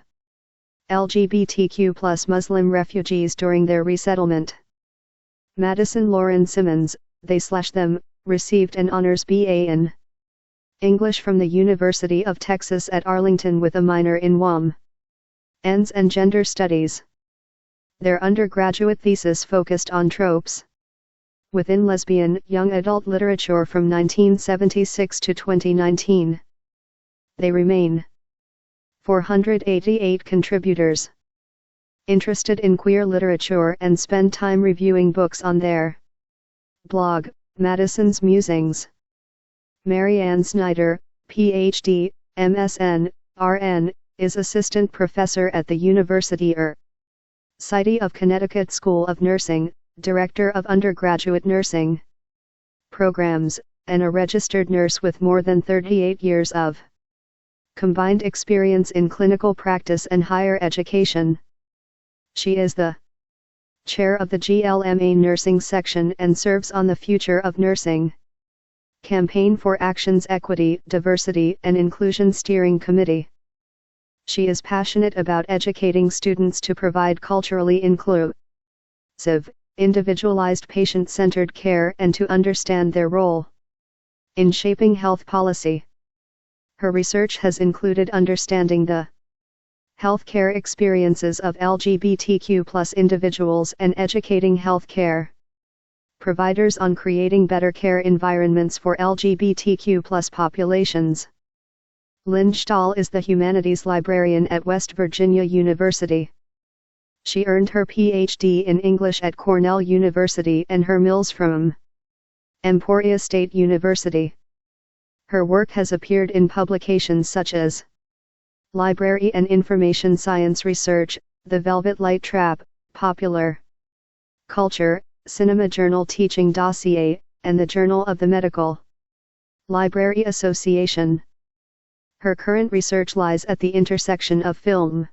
LGBTQ+ Muslim refugees during their resettlement. Madison Lauren Simmons, they/them, received an honors BA in English from the University of Texas at Arlington with a minor in WOM/ENS and Gender Studies. Their undergraduate thesis focused on tropes within lesbian young adult literature from 1976 to 2019. They remain 488 contributors interested in queer literature and spend time reviewing books on their blog, Madison's Musings. Mary Ann Snyder, Ph.D., MSN, RN, is Assistant Professor at the University City of Connecticut School of Nursing, Director of Undergraduate Nursing Programs, and a registered nurse with more than 38 years of combined experience in clinical practice and higher education. She is the chair of the GLMA Nursing Section and serves on the Future of Nursing Campaign for Action's Equity, Diversity, and Inclusion Steering Committee. She is passionate about educating students to provide culturally inclusive, individualized patient-centered care and to understand their role in shaping health policy. Her research has included understanding the healthcare experiences of LGBTQ+ individuals and educating healthcare providers on creating better care environments for LGBTQ+ populations. Lynn Stahl is the humanities librarian at West Virginia University. She earned her Ph.D. in English at Cornell University and her MILS from Emporia State University. Her work has appeared in publications such as Library and Information Science Research, The Velvet Light Trap, Popular Culture, Cinema Journal Teaching Dossier, and the Journal of the Medical Library Association. Her current research lies at the intersection of film,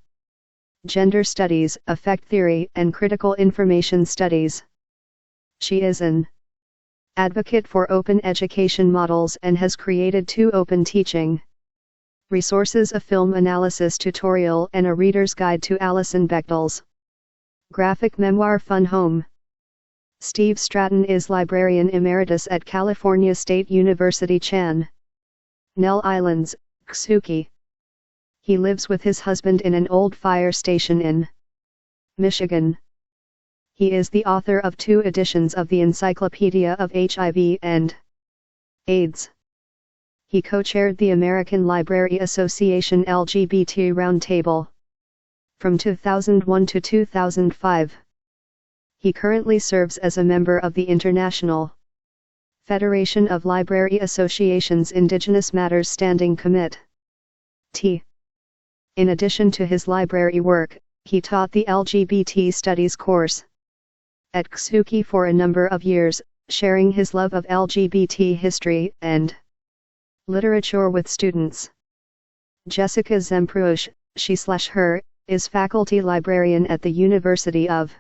gender studies, affect theory, and critical information studies. She is an advocate for open education models and has created 2 open teaching resources: a film analysis tutorial and a reader's guide to Alison Bechdel's graphic memoir Fun Home. Steve Stratton is librarian emeritus at California State University Chan Nell Islands, Ksuki. He lives with his husband in an old fire station in Michigan. He is the author of 2 editions of the Encyclopedia of HIV and AIDS. He co-chaired the American Library Association LGBT Roundtable from 2001 to 2005. He currently serves as a member of the International Federation of Library Associations Indigenous Matters Standing Committee. In addition to his library work, he taught the LGBT Studies course at Ksuki for a number of years, sharing his love of LGBT history and literature with students. Jessica Zemprush, she/her, is faculty librarian at the University of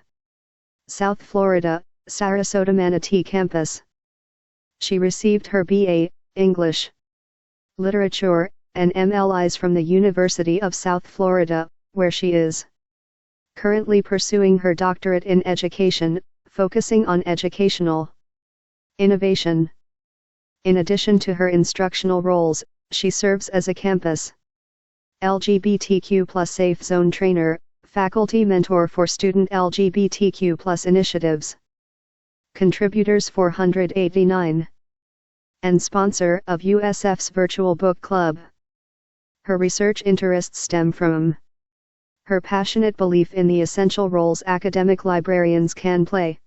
South Florida, Sarasota Manatee campus. She received her BA, English Literature, and MLIs from the University of South Florida, where she is Currently pursuing her doctorate in education, focusing on educational innovation. In addition to her instructional roles, she serves as a campus LGBTQ+ safe zone trainer, faculty mentor for student LGBTQ+ initiatives. Contributors 489. And sponsor of USF's Virtual Book Club. Her research interests stem from her passionate belief in the essential roles academic librarians can play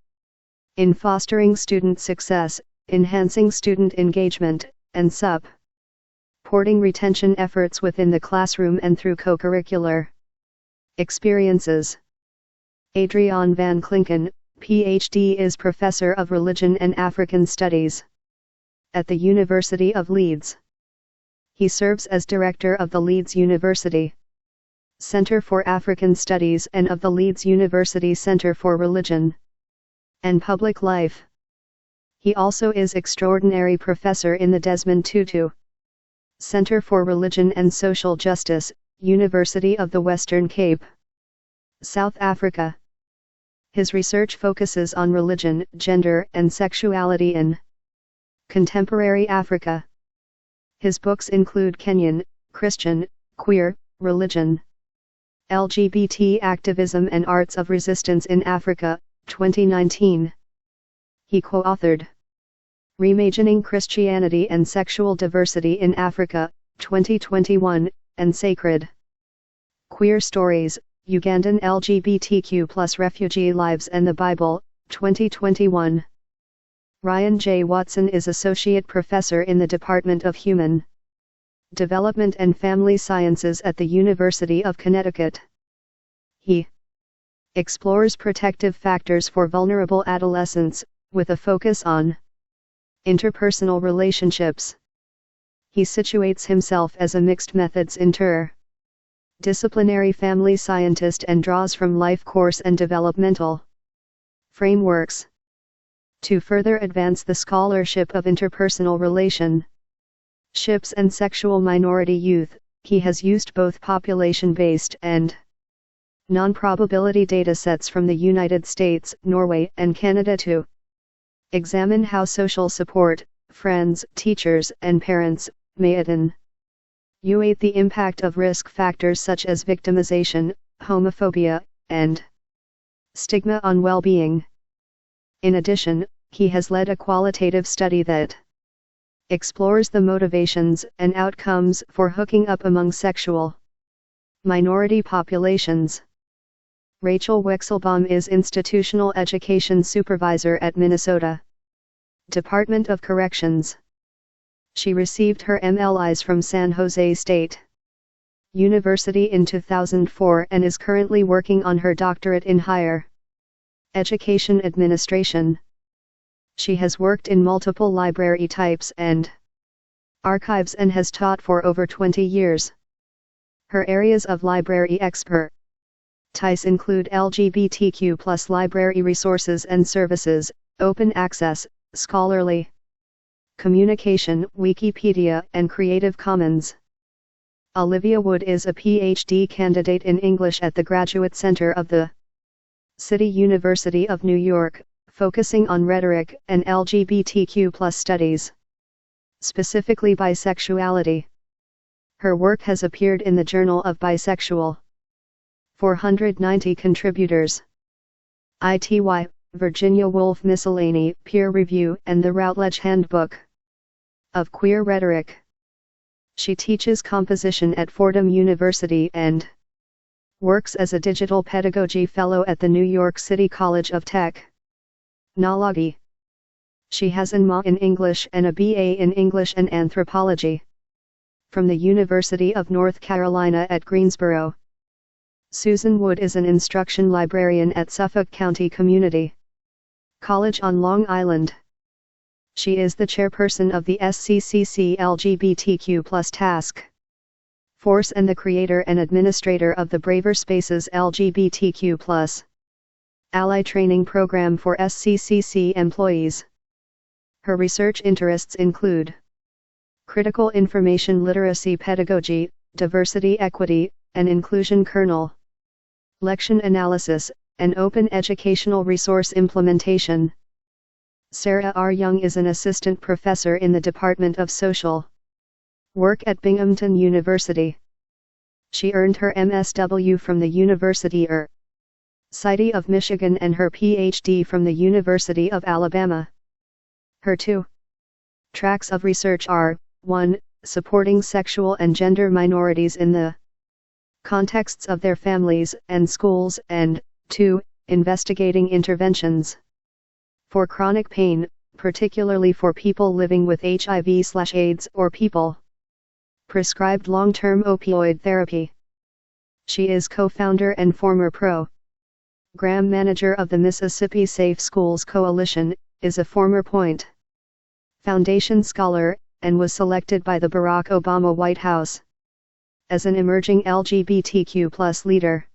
in fostering student success, enhancing student engagement, and supporting retention efforts within the classroom and through co-curricular experiences. Adriaan van Klinken, Ph.D. is Professor of Religion and African Studies at the University of Leeds. He serves as Director of the Leeds University Center for African Studies and of the Leeds University Center for Religion and Public Life. He also is Extraordinary Professor in the Desmond Tutu Center for Religion and Social Justice, University of the Western Cape, South Africa. His research focuses on religion, gender, and sexuality in contemporary Africa. His books include Kenyan, Christian, Queer, Religion, LGBT Activism and Arts of Resistance in Africa, 2019. He co-authored Reimagining Christianity and Sexual Diversity in Africa, 2021, and Sacred Queer Stories, Ugandan LGBTQ+ Refugee Lives and the Bible, 2021. Ryan J. Watson is Associate Professor in the Department of Human Development and Family Sciences at the University of Connecticut. He explores protective factors for vulnerable adolescents, with a focus on interpersonal relationships. He situates himself as a mixed methods interdisciplinary family scientist and draws from life course and developmental frameworks to further advance the scholarship of interpersonal relationships and sexual minority youth. He has used both population-based and non-probability datasets from the United States, Norway, and Canada to examine how social support, friends, teachers, and parents may attenuate the impact of risk factors such as victimization, homophobia, and stigma on well-being. In addition, he has led a qualitative study that explores the motivations and outcomes for hooking up among sexual minority populations. Rachel Wexelbaum is Institutional Education Supervisor at Minnesota Department of Corrections. She received her MLIs from San Jose State University in 2004 and is currently working on her doctorate in higher education administration. She has worked in multiple library types and archives and has taught for over 20 years. Her areas of library expertise include LGBTQ+ library resources and services, open access, scholarly communication, Wikipedia, and Creative Commons. Olivia Wood is a PhD candidate in English at the Graduate Center of the City University of New York, focusing on rhetoric and LGBTQ+ studies, specifically bisexuality. Her work has appeared in the Journal of Bisexual. 490 contributors. ITY, Virginia Woolf Miscellany, Peer Review, and the Routledge Handbook of Queer Rhetoric. She teaches composition at Fordham University and works as a digital pedagogy fellow at the New York City College of Technology. She has an MA in English and a BA in English and Anthropology from the University of North Carolina at Greensboro. Susan Wood is an instruction librarian at Suffolk County Community College on Long Island. She is the chairperson of the SCCC LGBTQ+ Task Force and the creator and administrator of the Braver Spaces LGBTQ+ Ally Training Program for SCCC employees. Her research interests include critical information literacy pedagogy, diversity, equity, and inclusion, kernel Lection analysis, and open educational resource implementation. Sarah R. Young is an assistant professor in the Department of Social Work at Binghamton University. She earned her MSW from the University City of Michigan and her PhD from the University of Alabama. Her two tracks of research are, 1. Supporting sexual and gender minorities in the contexts of their families and schools, and 2. Investigating interventions for chronic pain, particularly for people living with HIV/AIDS or people prescribed long-term opioid therapy. She is co-founder and former program manager of the Mississippi Safe Schools Coalition, is a former Point Foundation scholar, and was selected by the Barack Obama White House as an emerging LGBTQ+ leader.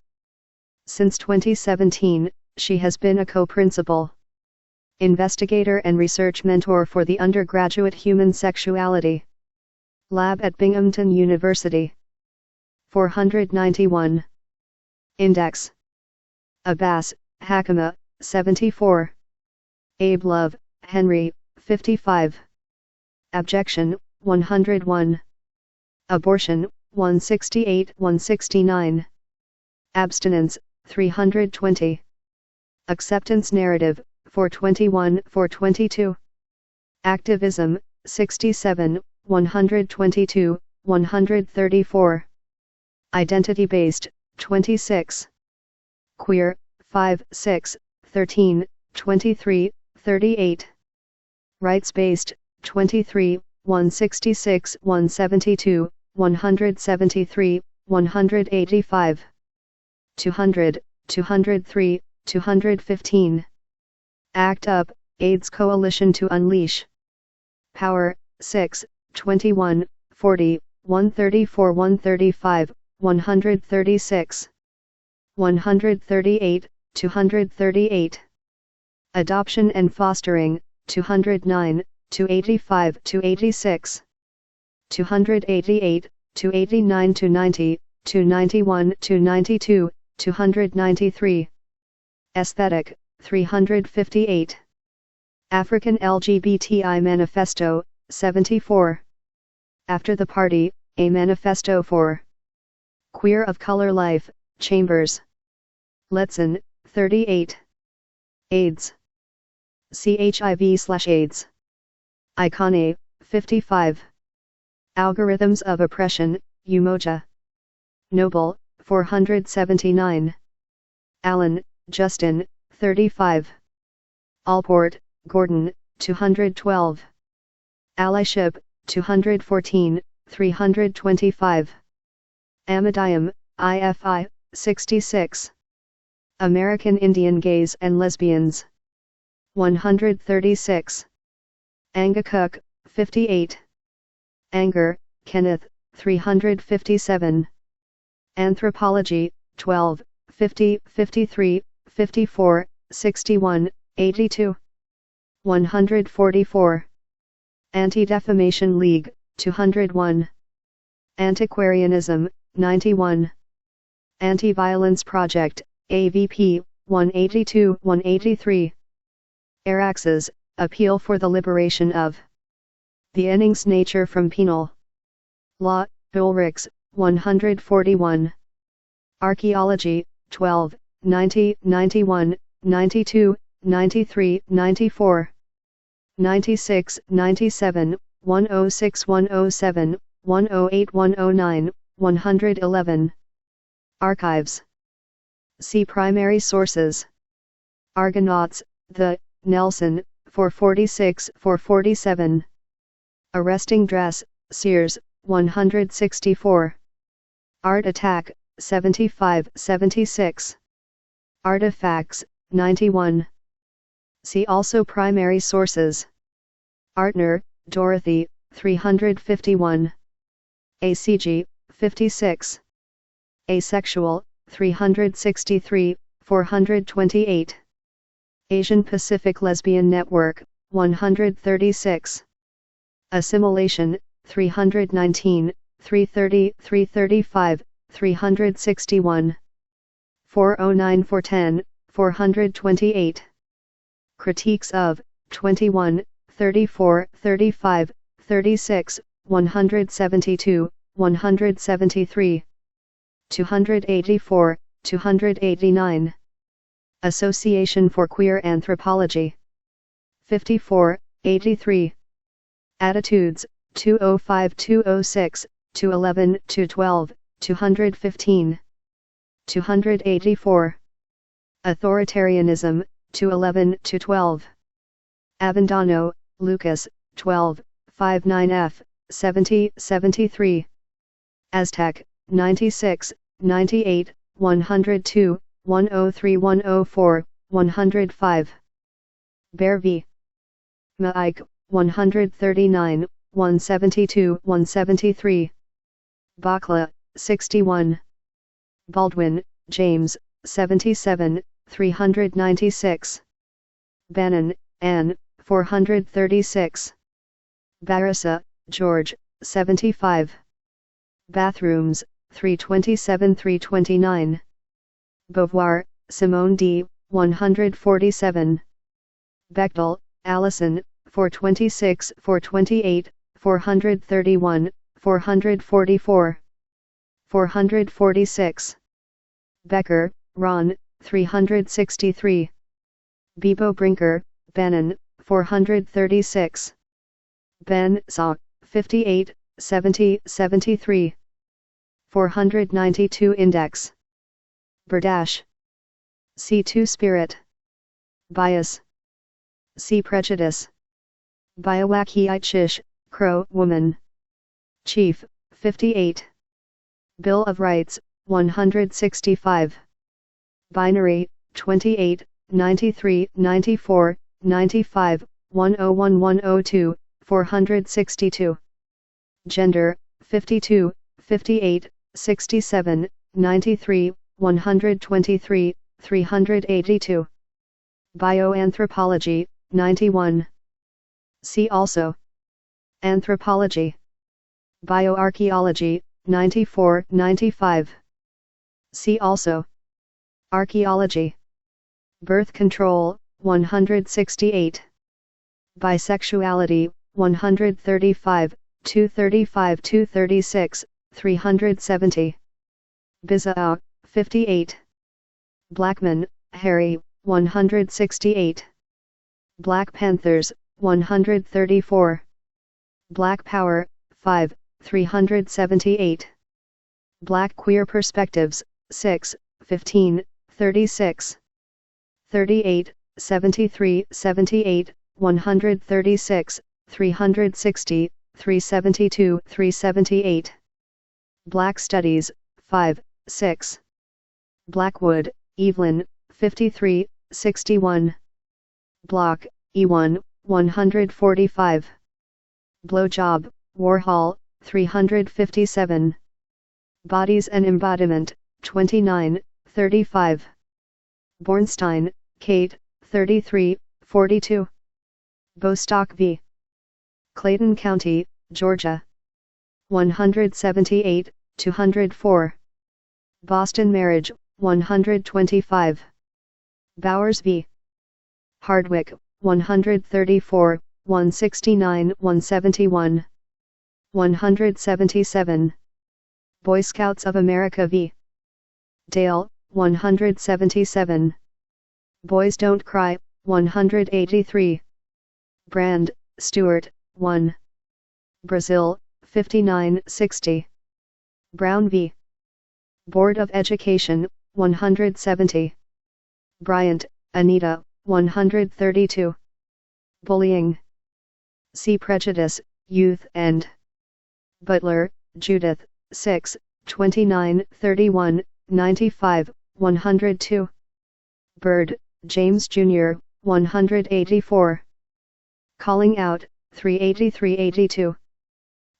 Since 2017, she has been a co-principal investigator and research mentor for the undergraduate Human Sexuality Lab at Binghamton University. 491. Index. Abbas, Hakima, 74. Abe Love, Henry, 55. Abjection, 101. Abortion, 168-169. Abstinence, 320. Acceptance narrative, 421-422. Activism, 67, 122, 134. Identity-based, 26. Queer, 5, 6, 13, 23, 38. Rights-based, 23, 166, 172, 173, 185. 200, 203, 215. ACT UP, AIDS Coalition to Unleash Power, 6, 21, 40, 134, 135, 136. 138, 238. Adoption and Fostering, 209, 285 to 86. 288, 289 to 90, 291 to 92, 293. Aesthetic, 358. African LGBTI Manifesto, 74. After the Party, a Manifesto for Queer of Color Life, Chambers. Letson, 38. AIDS. HIV/AIDS. Icone, 55. Algorithms of Oppression, Umoja. Noble, 479. Allen, Justin, 35. Allport, Gordon, 212. Allyship, 214, 325. Amidium, IFI, 66. American Indian Gays and Lesbians. 136. Angakuk, 58. Anger, Kenneth, 357. Anthropology, 12, 50, 53, 54, 61, 82. 144. Anti-Defamation League, 201. Antiquarianism, 91. Anti-Violence Project, AVP, 182-183. Araxes, Appeal for the Liberation of the Innings Nature from Penal Law, Ulrichs, 141. Archaeology, 12, 90, 91, 92, 93, 94. 96, 97, 106, 107, 108, 109, 111. Archives. See primary sources. Argonauts, the, Nelson, 446, 447. Arresting Dress, Sears, 164. Art Attack, 75, 76. Artifacts, 91. See also primary sources. Artner, Dorothy, 351. ACG, 56. Asexual, 363, 428. Asian Pacific Lesbian Network, 136. Assimilation, 319, 330, 335, 361. 409 410, 428. Critiques of 21, 34, 35, 36, 172, 173. 284, 289. Association for Queer Anthropology. 54, 83. Attitudes, 205, 206, 211, 212, 215. 284. Authoritarianism, 211, 212. Avendano, Lucas, 12, 59f, 70, 73. Aztec, 96, 98, 102, 103, 104, 105. Bear v. Maik, 139, 172, 173. Bakla, 61. Baldwin, James, 77, 396. Bannon, Anne, 436. Barasa, George, 75. Bathrooms, 327, 329. Beauvoir, Simone D., 147. Bechtel, Allison, 426, 428, 431, 444. 446. Becker, Ron, 363. Bebo Brinker, Bannon, 436. Ben, Saw, 58, 70, 73. 492 Index. Berdash. C2 Spirit. Bias. C Prejudice. Biowakiichish, Crow, Woman. Chief, 58. Bill of Rights, 165. Binary, 28, 93, 94, 95, 101, 102, 462. Gender, 52, 58, 67, 93, 123, 382. Bioanthropology, 91. See also. Anthropology. Bioarchaeology, 94, 95. See also. Archaeology. Birth control, 168. Bisexuality, 135, 235, 236, 370. Bizao, 58. Blackman, Harry, 168. Black Panthers, 134. Black Power, 5, 378. Black Queer Perspectives, 6, 15, 36. 38, 73, 78, 136, 360, 372, 378. Black Studies, 5, 6. Blackwood, Evelyn, 53, 61. Block, E1, 145. Blowjob, Warhol, 357. Bodies and Embodiment, 29, 35. Bornstein, Kate, 33, 42. Bostock v. Clayton County, Georgia. 178, 204. Boston Marriage, 125. Bowers v. Hardwick, 134, 169, 171. 177. Boy Scouts of America v. Dale, 177. Boys Don't Cry, 183. Brand, Stewart, 1. Brazil, 59, 60. Brown v. Board of Education, 170. Bryant, Anita, 132. Bullying. See Prejudice, Youth and. Butler, Judith, 6, 29, 31, 95, 102. Bird, James Jr., 184. Calling Out, 383-82.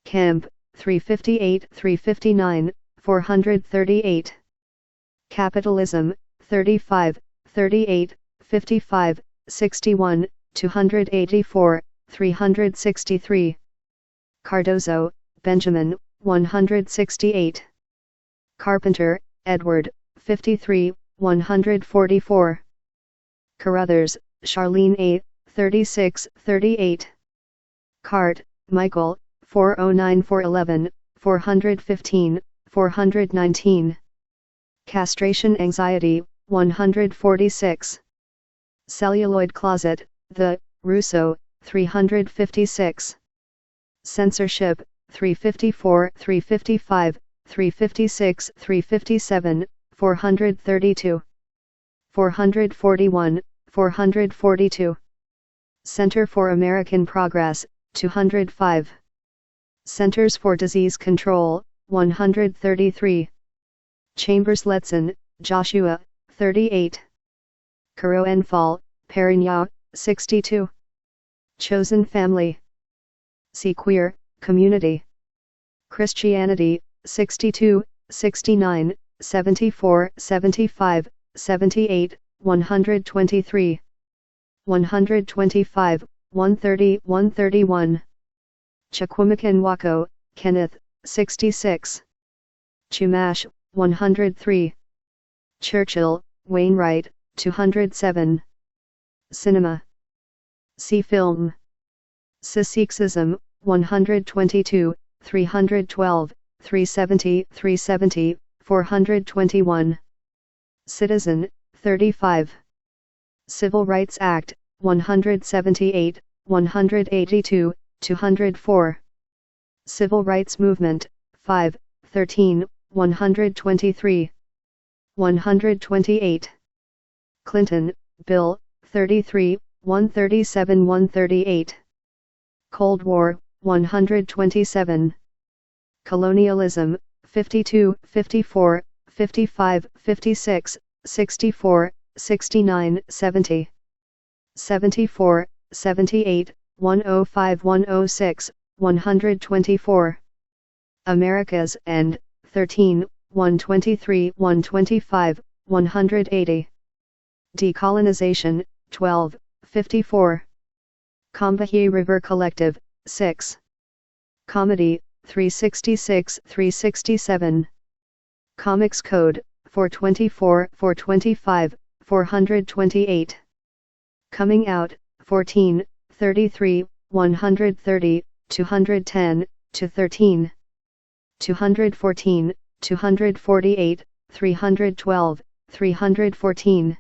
Camp, 358, 359, 438. Capitalism, 35, 38, 55, 61, 284, 363. Cardozo, Benjamin, 168. Carpenter, Edward, 53, 144. Carruthers, Charlene A., 36, 38. Cart, Michael, 409-411, 415, 419. Castration anxiety, 146. Celluloid closet, The, Rousseau, 356. Censorship, 354, 355, 356, 357, 432. 441, 442. Center for American Progress, 205. Centers for Disease Control, 133. Chambers Letson, Joshua, 38. Caroenfal, Perignon, 62. Chosen Family. See Queer, Community. Christianity, 62, 69, 74, 75, 78, 123. 125, 130, 131. Chequamegon Wako, Kenneth, 66. Chumash, 103. Churchill, Wainwright, 207. Cinema. See Film. Sexism, 122, 312, 370, 370, 421. Citizen, 35. Civil Rights Act, 178, 182, 204. Civil Rights Movement, 5, 13, 123. 128. Clinton, Bill, 33, 137, 138. Cold War, 127. Colonialism, 52, 54, 55, 56, 64, 69, 70. 74, 78, 105, 106, 124. Americas and 13, 123, 125, 180. Decolonization, 12, 54. Combahee River Collective, 6. Comedy, 366, 367. Comics Code, 424, 425, 428. Coming Out, 14, 33, 130, 210, to 13. 214, 248, 312, 314.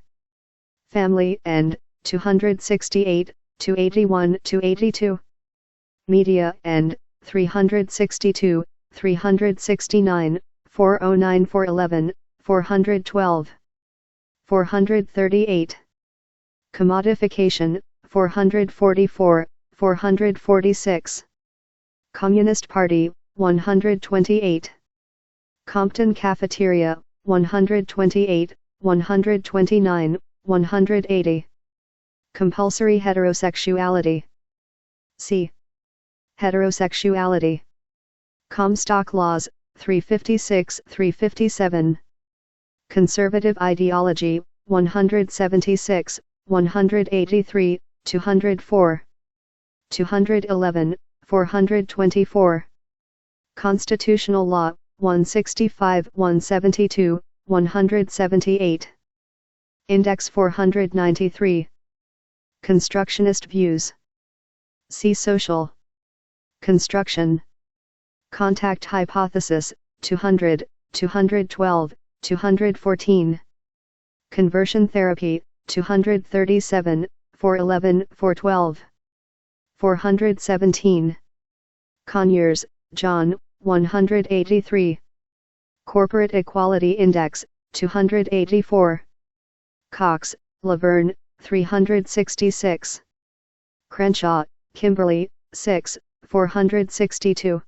Family and 268, 281, 282. Media and 362, 369, 409, 411, 412. 438. Commodification, 444, 446. Communist Party, 128. Compton Cafeteria, 128, 129, 180. Compulsory heterosexuality. C. Heterosexuality. Comstock Laws, 356, 357. Conservative Ideology, 176, 183, 204. 211, 424. Constitutional Law, 165, 172, 178. Index 493. Constructionist Views. See Social. Construction. Contact Hypothesis, 200, 212, 214. Conversion Therapy, 237, 411, 412. 417. Conyers, John, 183. Corporate Equality Index, 284. Cox, Laverne, 366. Crenshaw, Kimberly, 6, 462.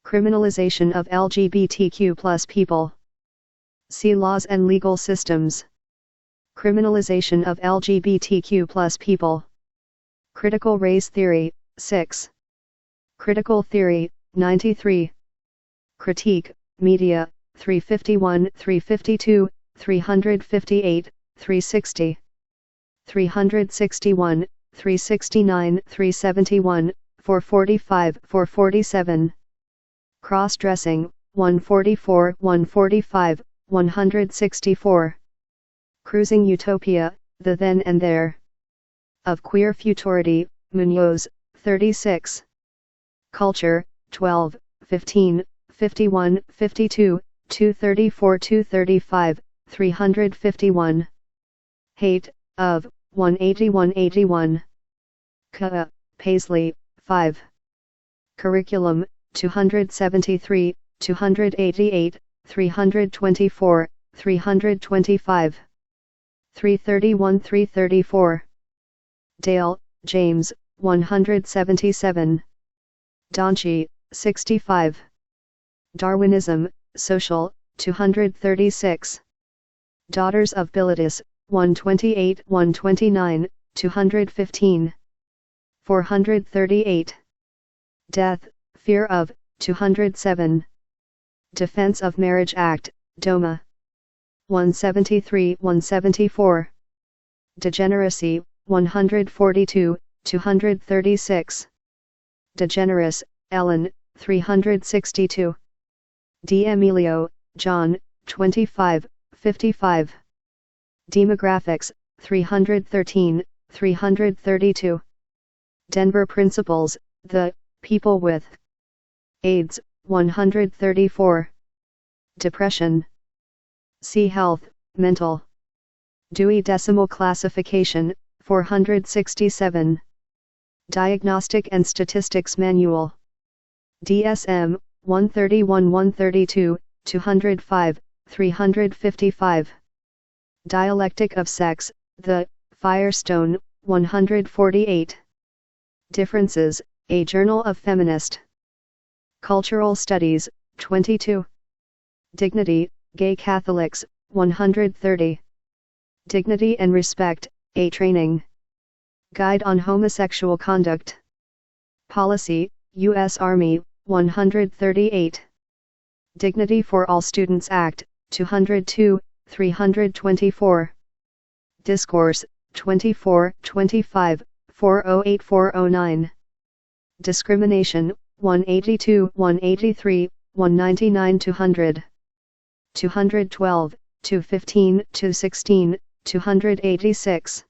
Criminalization of LGBTQ+ people. See Laws and Legal Systems. Criminalization of LGBTQ+ people. Critical Race Theory, 6. Critical Theory, 93. Critique, Media, 351, 352, 358, 360. 361, 369, 371, 445, 447. Cross-dressing, 144, 145, 164. Cruising Utopia, The Then and There. Of Queer Futurity, Munoz, 36. Culture, 12, 15, 51, 52, 234, 235, 351. Hate, of, 180, 181. Ka, Paisley, 5. Curriculum, 273, 288, 324, 325. 331, 334. Dale, James, 177. Donchi, 65. Darwinism, Social, 236. Daughters of Bilitis, 128, 129, 215. 438. Death, Fear of, 207. Defense of Marriage Act, DOMA. 173, 174. Degeneracy, 142, 236. DeGeneres, Ellen, 362. D'Amelio, John, 25, 55. Demographics, 313, 332. Denver Principles, The People with AIDS, 134. Depression. See Health, Mental. Dewey Decimal Classification, 467. Diagnostic and Statistics Manual. DSM, 131, 132, 205, 355. Dialectic of Sex, The Firestone, 148. Differences, A Journal of Feminist Cultural Studies, 22. Dignity, Gay Catholics, 130. Dignity and Respect, A Training Guide on Homosexual Conduct. Policy, U.S. Army, 138. Dignity for All Students Act, 202, 324. Discourse, 24, 25, 408, 409. Discrimination, 182, 183, 199, 200. 212, 215, 216, 286.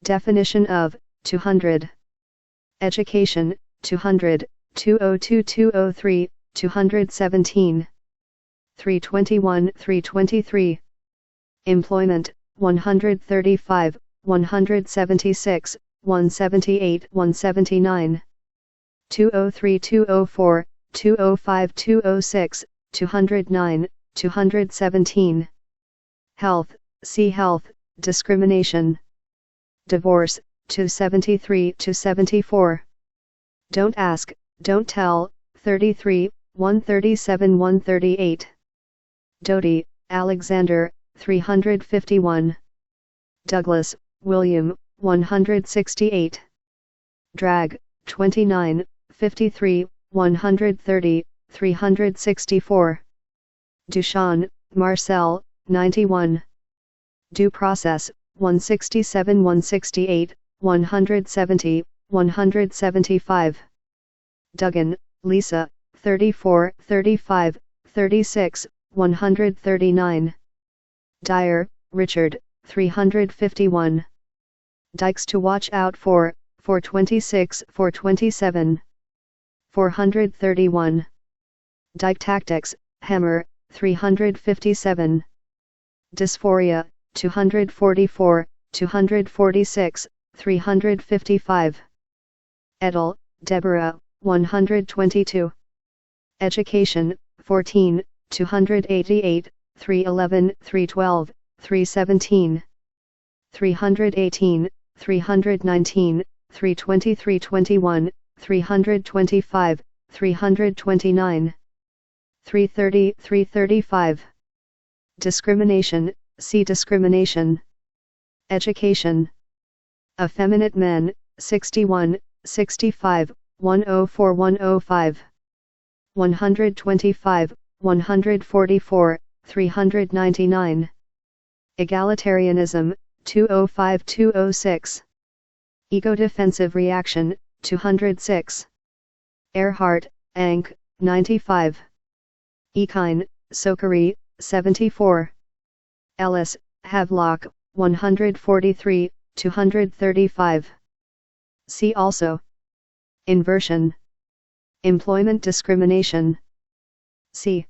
Definition of, 200. Education, 200, 202, 203, 217. 321, 323. Employment, 135, 176, 178, 179. 203, 204, 205, 206, 209, 217. Health, see Health, Discrimination. Divorce, 273, 274. Don't Ask, Don't Tell, 33, 137, 138. Doty, Alexander, 351. Douglas, William, 168. Drag, 29, 53, 130, 364. Duchamp, Marcel, 91. Due Process, 167, 168, 170, 175. Duggan, Lisa, 34, 35, 36, 139. Dyer, Richard, 351. Dykes to Watch Out For, 426, 427. 431. Dyke Tactics, Hammer, 357. Dysphoria, 244, 246, 355. Edel, Deborah, 122. Education, 14, 288, 311, 312, 317. 318, 319, 320, 321, 325, 329. 330, 335. Discrimination, see Discrimination. Education. Effeminate Men, 61, 65, 104, 105. 125, 144, 399. Egalitarianism, 205, 206. Ego-defensive reaction, 206. Earhart, Ank, 95. Ekine, Sokari, 74. Ellis, Havelock, 143, 235. See also. Inversion. Employment discrimination. C.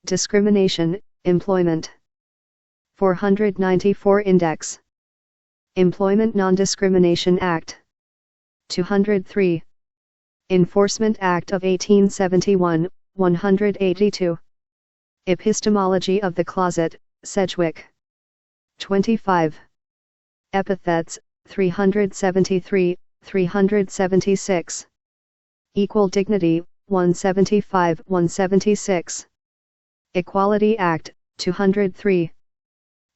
Discrimination, employment. 494 Index. Employment Non-Discrimination Act. 203. Enforcement Act of 1871, 182. Epistemology of the Closet, Sedgwick. 25. Epithets, 373, 376. Equal Dignity, 175, 176. Equality Act, 203.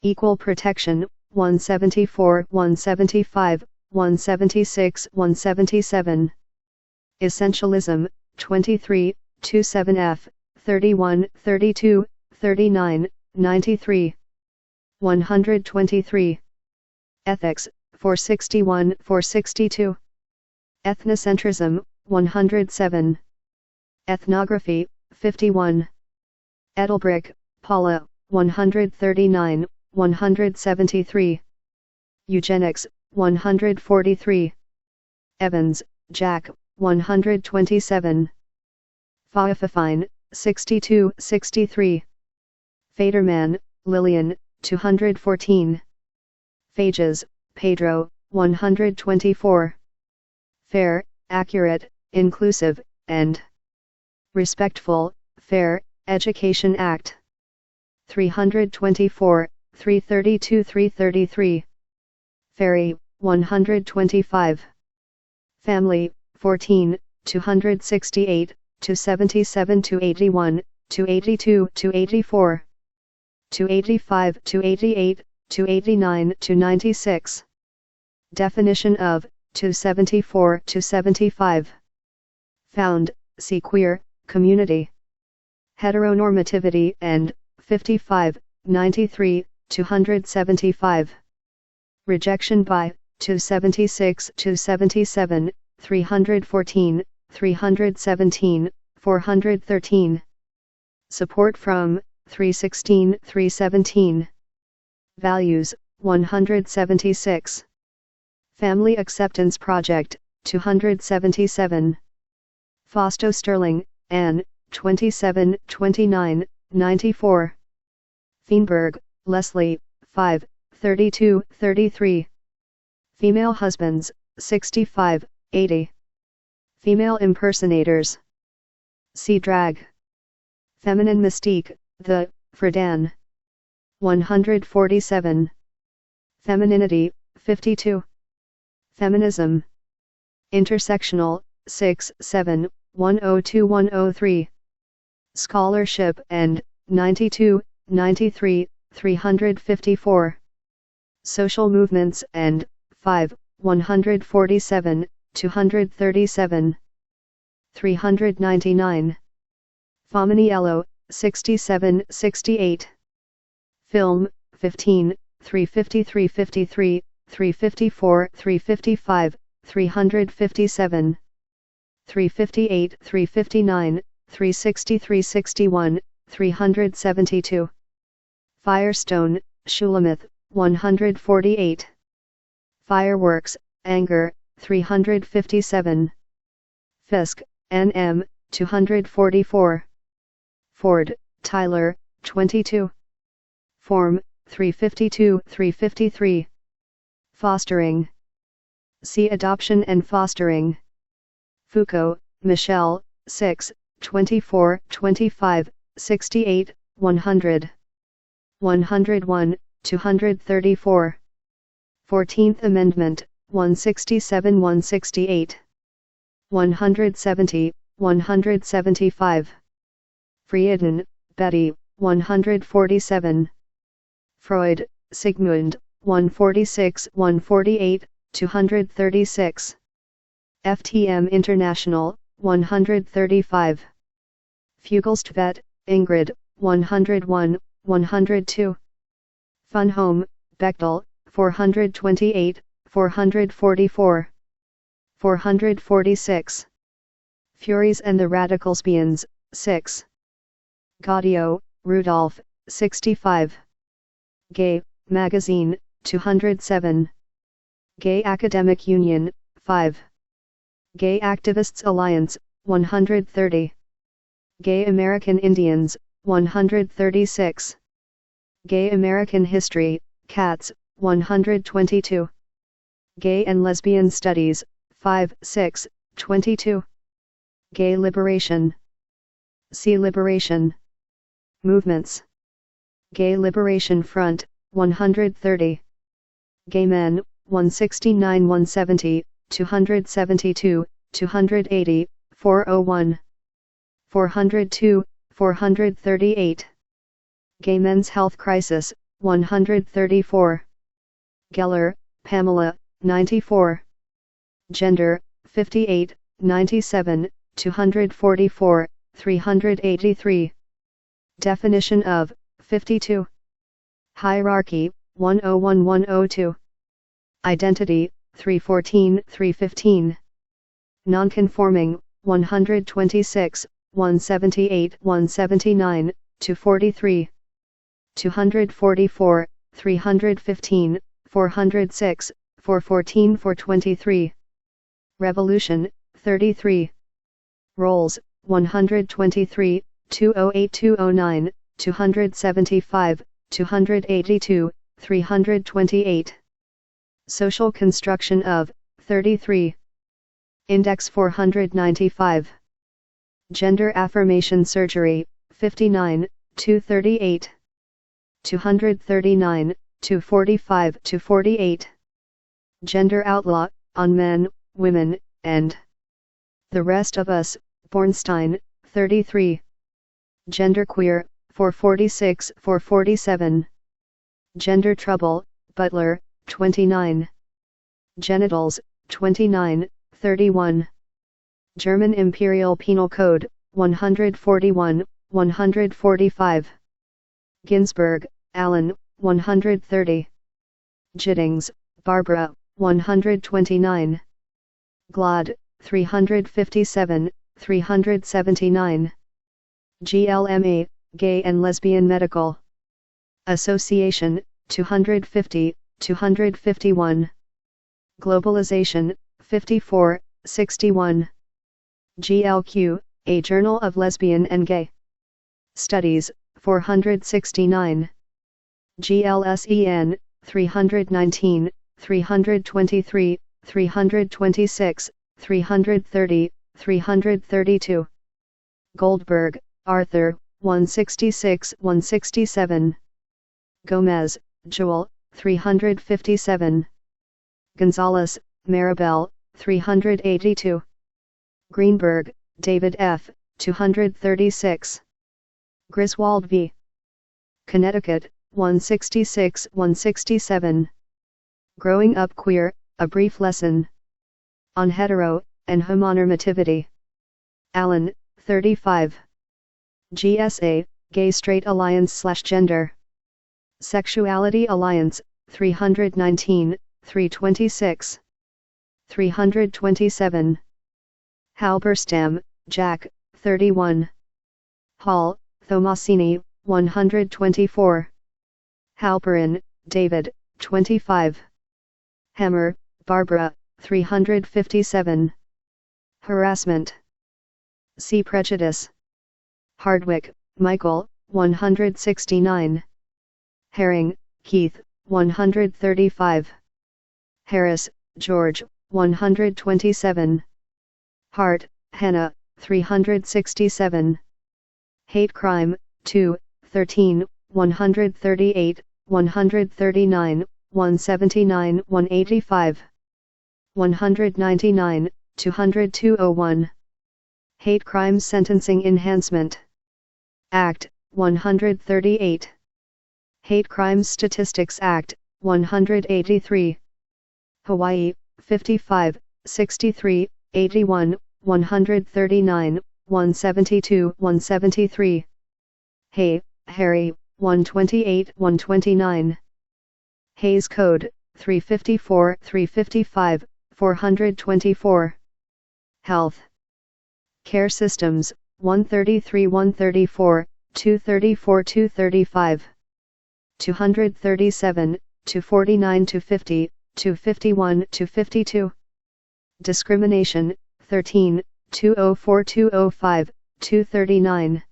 Equal Protection, 174, 175, 176, 177. Essentialism, 23, 27F, 31, 32, 39, 93. 123. Ethics, 461, 462. Ethnocentrism, 107. Ethnography, 51. Edelbrock, Paula, 139, 173. Eugenics, 143. Evans, Jack, 127. Pfaffine, 62, 63. Faderman, Lillian, 214. Phages, Pedro, 124. Fair, accurate, inclusive, and respectful, Fair Education Act. 324, 332, 333. Ferry, 125. Family, 14, 268, 277, 281, 282, 284. 285, 288, 289, 296. Definition of 274, 275. Found, see Queer, Community. Heteronormativity and 55, 93, 275. Rejection by 276, 277, 314, 317, 413. Support from 316, 317. Values, 176. Family Acceptance Project, 277. Fausto Sterling, Anne, 27, 29, 94. Feinberg, Leslie, 5, 32, 33. Female Husbands, 65, 80. Female Impersonators. See Drag. Feminine Mystique, The, Friedan. 147. Femininity, 52. Feminism. Intersectional, 6, 7, 102, 103. Scholarship and 92, 93, 354. Social movements and 5, 147, 237. 399. Fominiello, 67, 68. Film, 15, 353, 53, 354, 355, 357. 358, 359, 360, 361, 372. Firestone, Shulamith, 148. Fireworks, Anger, 357. Fisk, N.M., 244. Ford, Tyler, 22. Form, 352, 353. Fostering. See Adoption and Fostering. Foucault, Michel, 6, 24, 25, 68, 100. 101, 234. 14th Amendment, 167, 168. 170, 175. Frieden, Betty, 147. Freud, Sigmund, 146, 148, 236. FTM International, 135. Fugelstvedt, Ingrid, 101, 102. Fun Home, Bechtel, 428, 444. 446. Furies and the Radicalspians, 6. Gaudio, Rudolph, 65. Gay, Magazine, 207. Gay Academic Union, 5. Gay Activists Alliance, 130. Gay American Indians, 136. Gay American History, Cats, 122. Gay and Lesbian Studies, 5, 6, 22. Gay Liberation. See Liberation. Movements. Gay Liberation Front, 130. Gay Men, 169 170, 272, 280, 401. 402, 438. Gay Men's Health Crisis, 134. Geller, Pamela, 94. Gender, 58, 97, 244, 383. Definition of, 52. Hierarchy, 101 102. Identity, 314 315. Nonconforming, 126, 178 179, 243. 244, 315, 406, 414 423. Revolution, 33. Roles, 123, 208 209, 275, 282, 328. Social construction of, 33. Index 495. Gender affirmation surgery, 59, 238. 239, 245 248. Gender outlaw, on men, women, and the rest of us, Bornstein, 33. Genderqueer, 446 447. Gender trouble, Butler, 29. Genitals, 29, 31. German Imperial Penal Code, 141, 145. Ginsberg, Alan, 130. Giddings, Barbara, 129. Glad, 357, 379. GLMA, Gay and Lesbian Medical Association, 250, 251. Globalization, 54, 61. GLQ, A Journal of Lesbian and Gay Studies, 469. GLSEN, 319, 323, 326, 330, 332. Goldberg, Arthur, 166 167. Gomez, Joel, 357. Gonzalez, Maribel, 382. Greenberg, David F., 236. Griswold v. Connecticut, 166 167. Growing Up Queer, A Brief Lesson on Hetero and Homonormativity. Allen, 35. GSA, Gay Straight Alliance/Gender Sexuality Alliance, 319, 326. 327. Halberstam, Jack, 31. Hall, Thomasini, 124. Halperin, David, 25. Hammer, Barbara, 357. Harassment. See Prejudice. Hardwick, Michael, 169. Herring, Keith, 135. Harris, George, 127. Hart, Hannah, 367. Hate Crime, 2, 13, 138, 139, 179, 185. 199, 20201. Hate Crimes Sentencing Enhancement Act, 138. Hate Crimes Statistics Act, 183. Hawaii, 55, 63, 81, 139, 172, 173. Hay, Harry, 128, 129. Hays Code, 354, 355, 424. Health Care Systems, 133 134, 234 235. 237, 249 to 50, 251 to 52. Discrimination, 13, 204 205, 239.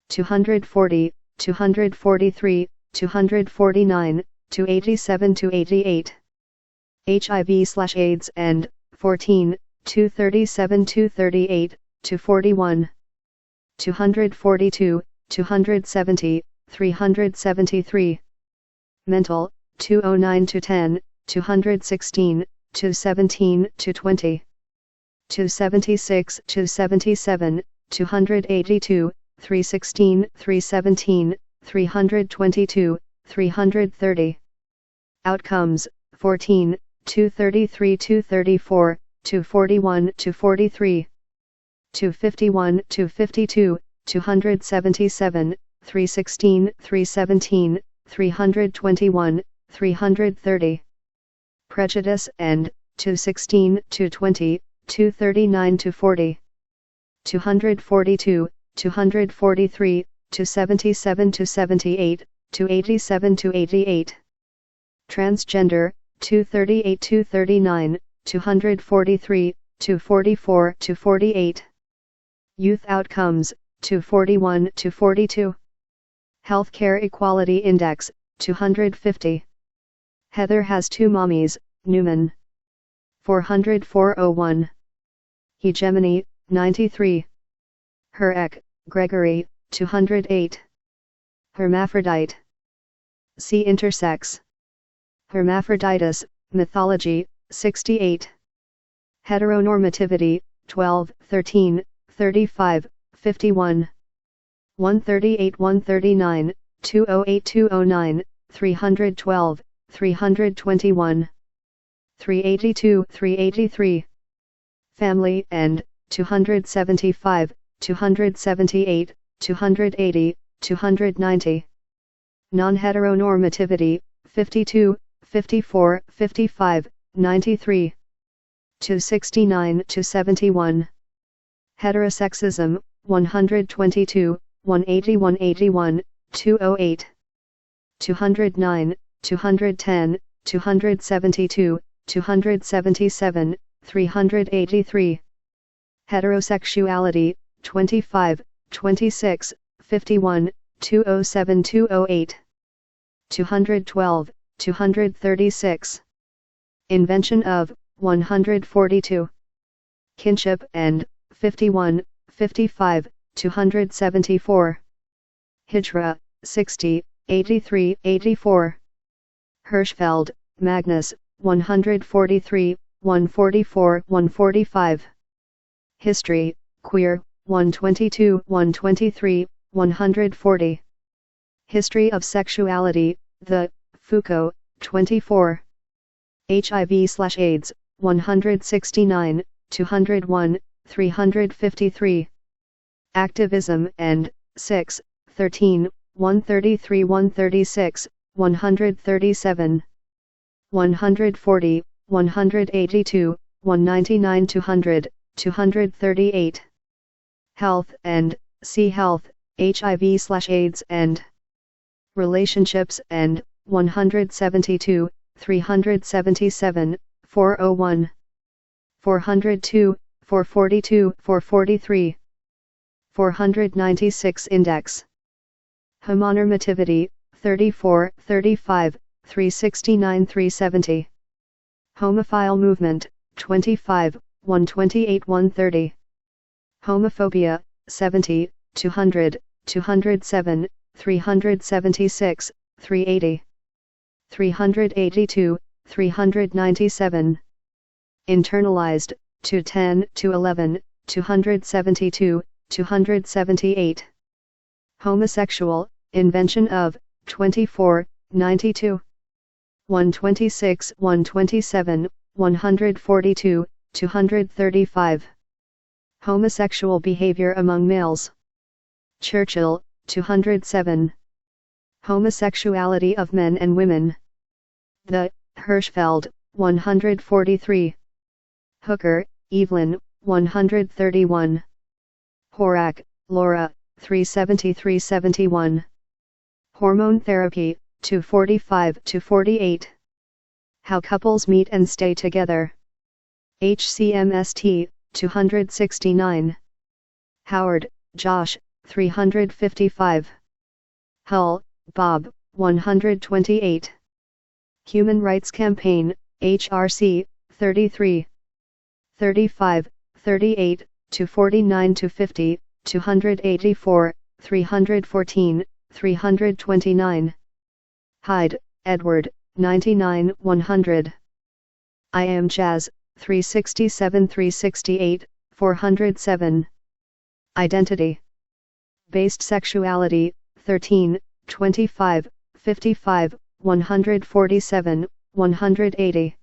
240, 243, 249, 287 to 88. HIV/AIDS and 14, 237 238, 241. 242, 270, 373. Mental, 209 to 10, 216, 217 to 20. 276 to 77, 282, 316, 317, 322, 330. Outcomes, 14, 233 234, 241 to 43. 251 to 52, 277, 316, 317, 321, 330. Prejudice and 216 to 20, 239 to 40. 242, 243, 277 to 78, 287 to 88. Transgender, 238 to 39, 243, 244 to 48. Youth outcomes, 241 to 42. Healthcare Equality Index, 250. Heather has two mommies, Newman. 40401. Hegemony, 93. Herek, Gregory, 208. Hermaphrodite. See intersex. Hermaphroditus, mythology, 68. Heteronormativity, 12, 13, 35, 51. 138 139, 208 209, 312, 321. 382 383. Family and 275, 278, 280, 290. Non-heteronormativity, 52, 54, 55, 93. 269 to 71. Heterosexism, 122, 180 181, 208. 209, 210, 272, 277, 383. Heterosexuality, 25, 26, 51, 207 208. 212, 236. Invention of, 142. Kinship and, 51, 55, 274. Hijra, 60, 83, 84. Hirschfeld, Magnus, 143, 144, 145. History, Queer, 122, 123, 140. History of Sexuality, The, Foucault, 24. HIV/AIDS, 169, 201, 353. Activism and, 6, 13, 133 136, 137. 140, 182, 199 200, 238. Health and, see Health, HIV/AIDS and Relationships and, 172, 377, 401. 402, 442, 443. 496 Index. Homonormativity, 34, 35, 369 370. Homophile Movement, 25, 128 130. Homophobia, 70, 200, 207, 376, 380. 382, 397. Internalized, 210, 211, 272, 278. Homosexual, invention of, 24, 92. 126, 127, 142, 235. Homosexual behavior among males. Churchill, 207. Homosexuality of men and women. The, Hirschfeld, 143. Hooker, Evelyn, 131. Horak, Laura, 370-371. Hormone therapy, 245-48. How couples meet and stay together. HCMST, 269. Howard, Josh, 355. Hull, Bob, 128. Human Rights Campaign, HRC, 33. 35, 38, 249-50, 284, 314, 329. Hyde, Edward, 99, 100. I Am Jazz, 367-368, 407. Identity. Based Sexuality, 13, 25, 55, 147, 180.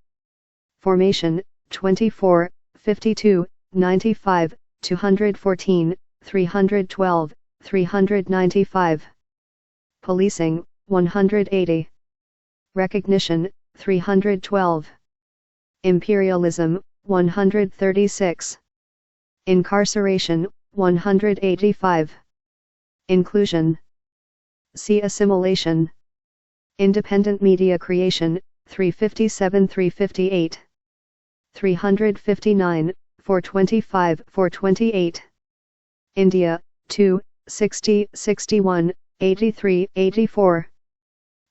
Formation, 24, 52, 95, 214, 312, 395. Policing, 180. Recognition, 312. Imperialism, 136. Incarceration, 185. Inclusion. See Assimilation. Independent media creation, 357-358. 359, 425, 428. India, 2, 60, 61, 83, 84.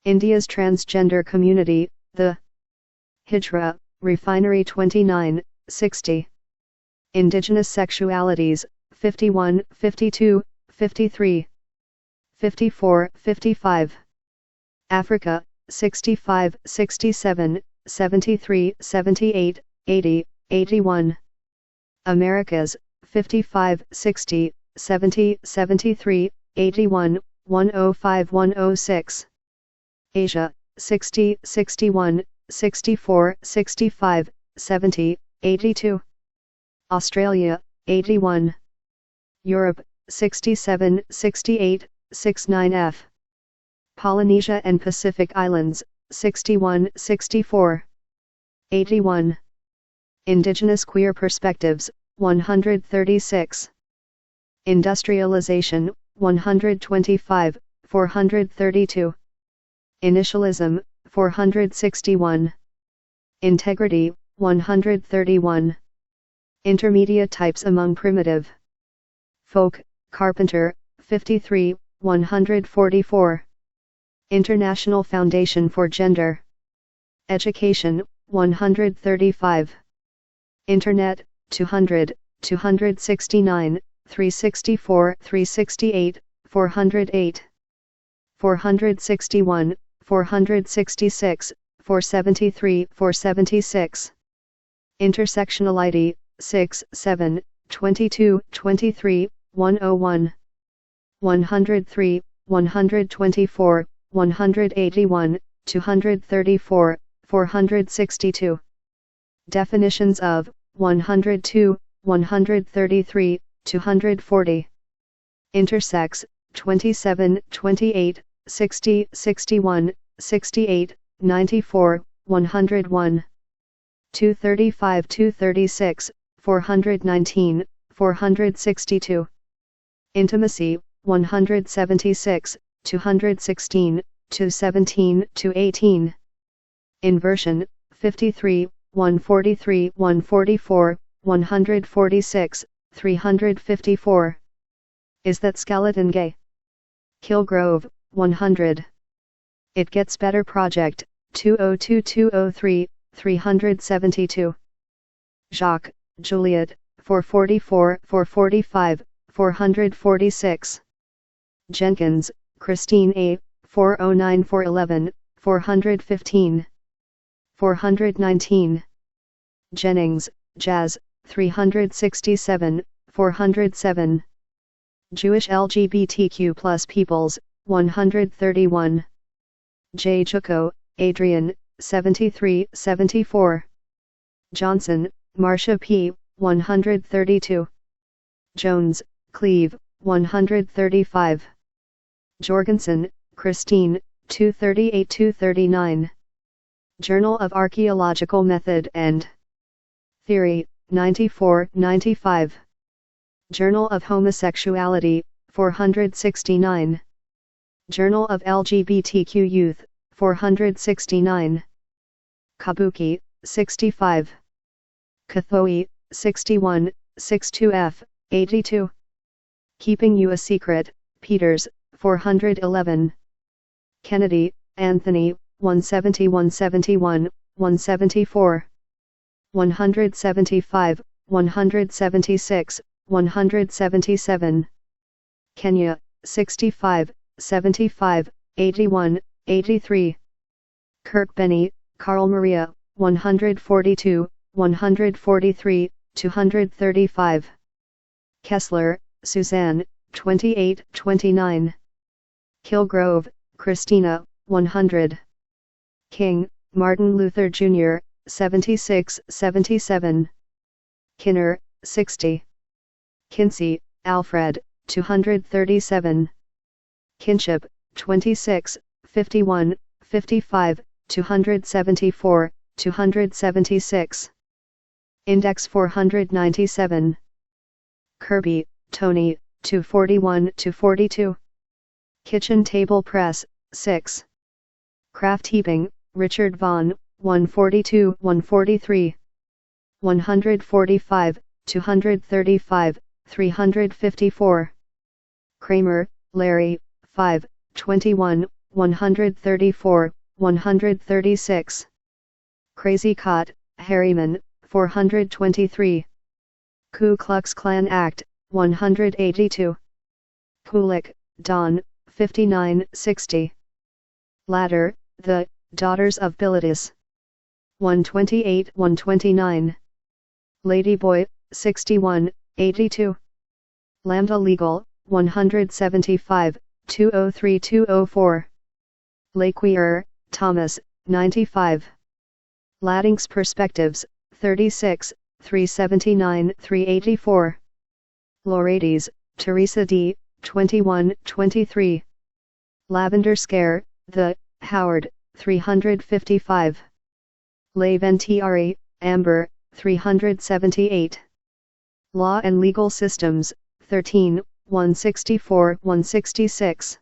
India's transgender community, the Hijra, Refinery 29, 60. Indigenous sexualities, 51, 52, 53. 54, 55. Africa, 65, 67, 73, 78, 80, 81. Americas, 55, 60, 70, 73, 81, 105, 106. Asia, 60, 61, 64, 65, 70, 82. Australia, 81. Europe, 67, 68, 69F. Polynesia and Pacific Islands, 61, 64. 81. Indigenous Queer Perspectives, 136. Industrialization, 125, 432. Initialism, 461. Integrity, 131. Intermediate types among primitive. Folk, carpenter, 53, 144. International Foundation for Gender. Education, 135. Internet, 200, 269, 364, 368, 408. 461, 466, 473, 476. Intersectionality, 6, 7, 22, 23, 101. 103, 124, 181, 234, 462. Definitions of, 102, 133, 240. Intersex, 27, 28, 60, 61, 68, 94, 101. 235, 236, 419, 462. Intimacy, 176, 216, 217, 218. Inversion, 53, 143, 144, 146, 354. Is that skeleton gay? Kilgrove, 100. It Gets Better Project, 202203, 372. Jacques, Juliet, 444, 445, 446. Jenkins, Christine A., 409, 411, 415. 419. Jennings, Jazz, 367, 407. Jewish LGBTQ+ Peoples, 131. J. Chuko, Adrian, 73, 74. Johnson, Marcia P., 132. Jones, Cleve, 135. Jorgensen, Christine, 238-239. Journal of Archaeological Method and Theory, 94-95. Journal of Homosexuality, 469. Journal of LGBTQ Youth, 469. Kabuki, 65. Kathoi, 61, 62f, 82. Keeping You a Secret, Peters, 411. Kennedy, Anthony, 170 171, 174. 175, 176, 177. Kenya, 65, 75, 81, 83. Kirk Benny, Carl Maria, 142, 143, 235. Kessler, Suzanne, 28, 29. Kilgrove, Christina, 100. King, Martin Luther Jr., 76, 77. Kinner, 60. Kinsey, Alfred, 237. Kinship, 26, 51, 55, 274, 276. Index 497. Kirby, Tony, 241 to 42. Kitchen Table Press, 6. Craft Heaping, Richard Vaughan, 142 143. 145, 235, 354. Kramer, Larry, 5, 21, 134, 136. Crazy Cot, Harriman, 423. Ku Klux Klan Act, 182. Kulik, Don, 59, 60. Ladder, The Daughters of Bilitis. 128, 129. Ladyboy, 61, 82. Lambda Legal, 175, 203 204. Laquier, Thomas, 95. Ladding's Perspectives, 36, 379 384. Lorades, Teresa D., 21, 23. Lavender Scare, The, Howard, 355. Laventieri, Amber, 378. Law and Legal Systems, 13, 164 166.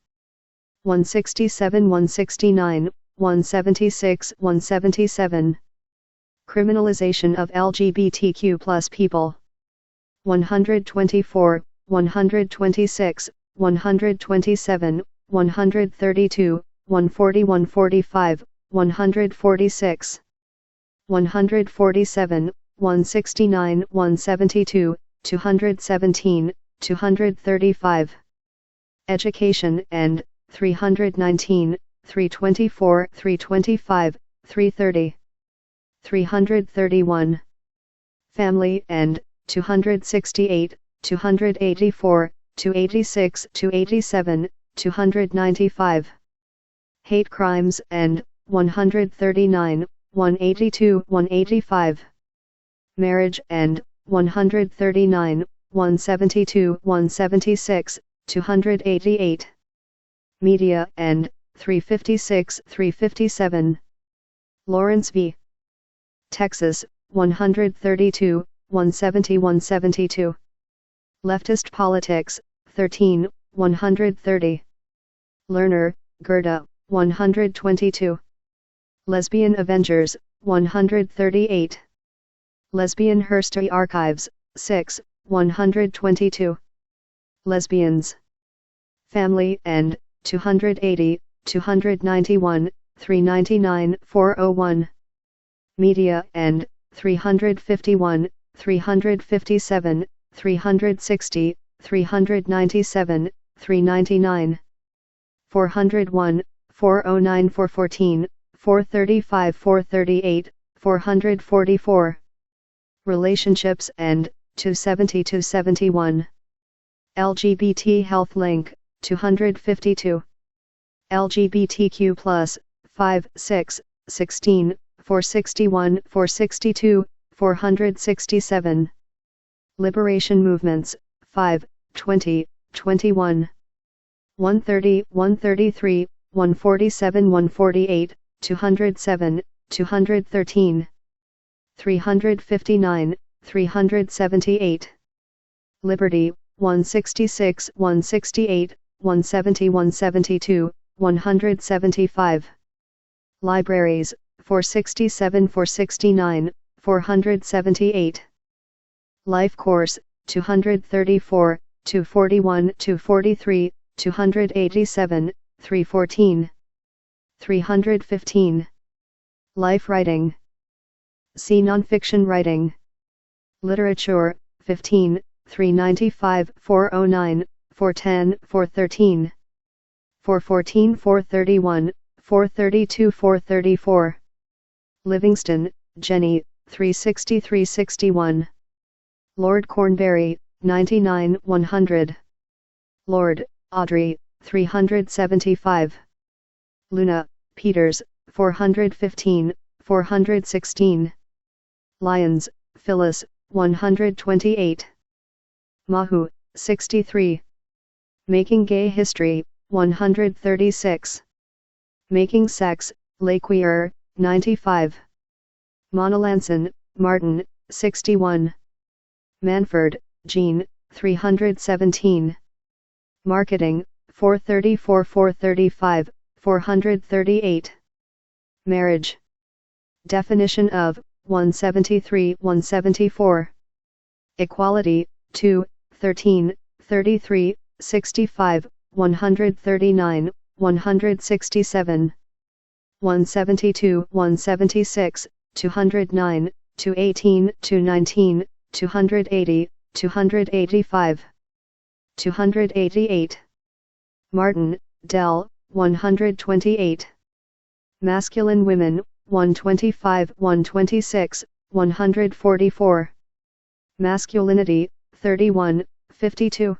167 169, 176 177. Criminalization of LGBTQ+ people. 124, 126, 127, 132, 140 145, 146. 147, 169 172, 217, 235. Education and 319, 324 325, 330. 331. Family and 268, 284, 286 287, 295. Hate Crimes and 139, 182 185. Marriage and 139, 172 176, 288. Media and 356 357. Lawrence v. Texas, 132, 170 172. Leftist Politics, 13, 130. Lerner, Gerda, 122. Lesbian Avengers, 138. Lesbian History Archives, 6, 122. Lesbians. Family and 280, 291, 399 401. Media and 351, 357, 360, 397, 399. 401, 409 414, 435 438, 444. Relationships and 270 271. LGBT Health Link, 252. LGBTQ+, 5, 6, 16, 461, 462, 467. Liberation Movements, 5, 20, 21. 130, 133, 147 148, 207, 213. 359, 378. Liberty, 166, 168, 170 172, 175. Libraries, 467 469, 478. Life Course, 234, 241 243, 287, 314. 315. Life Writing. See Nonfiction Writing. Literature, 15, 395, 409, 410, 413. 414 431, 432 434. Livingston, Jenny, 360 361. Lord Cornbury, 99 100. Lord, Audrey, 375. Luna, Peters, 415, 416. Lyons, Phyllis, 128. Mahu, 63. Making Gay History, 136. Making Sex, Laqueer, 95. Monalanson, Martin, 61. Manford, Jean, 317. Marketing, 434 435, 438. Marriage. Definition of, 173 174. Equality, 2, 13, 33, 65, 139, 167. 172 176, 209, 218 219, 280, 285. 288. Martin, Dell, 128. Masculine Women, 125 126, 144. Masculinity, 31, 52.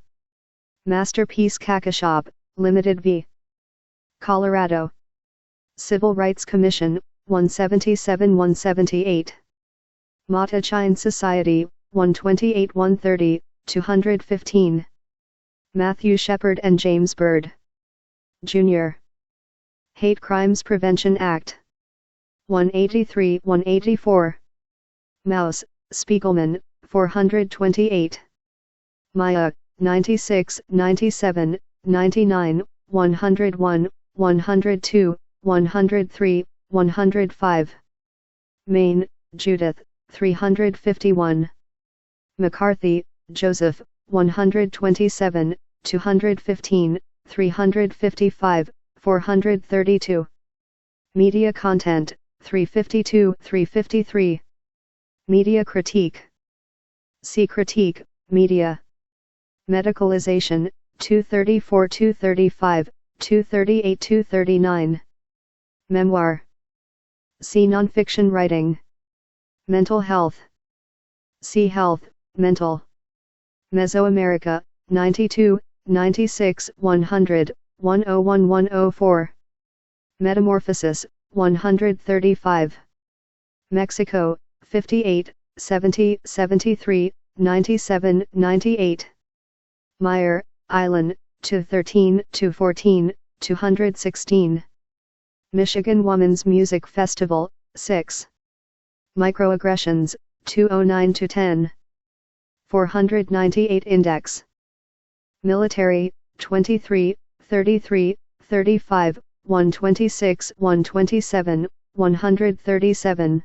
Masterpiece Kakashop, Limited v. Colorado. Civil Rights Commission, 177 178. Matachine Society, 128 130, 215. Matthew Shepard and James Byrd, Jr. Hate Crimes Prevention Act, 183 184. Mouse, Spiegelman, 428. Maya, 96 97, 99, 101, 102, 103, 105. Maine, Judith, 351. McCarthy, Joseph, 127, 215, 355, 432. Media Content, 352 353. Media Critique. See Critique, Media. Medicalization, 234 235, 238 239. Memoir. See Nonfiction Writing. Mental Health. See Health, Mental. Mesoamerica, 92, 96, 100, 101 104. Metamorphosis, 135. Mexico, 58, 70, 73, 97, 98. Meyer, Island, 213, 214, 216. Michigan Women's Music Festival, 6. Microaggressions, 209 to 10. 498 Index. Military, 23, 33, 35, 126, 127, 137.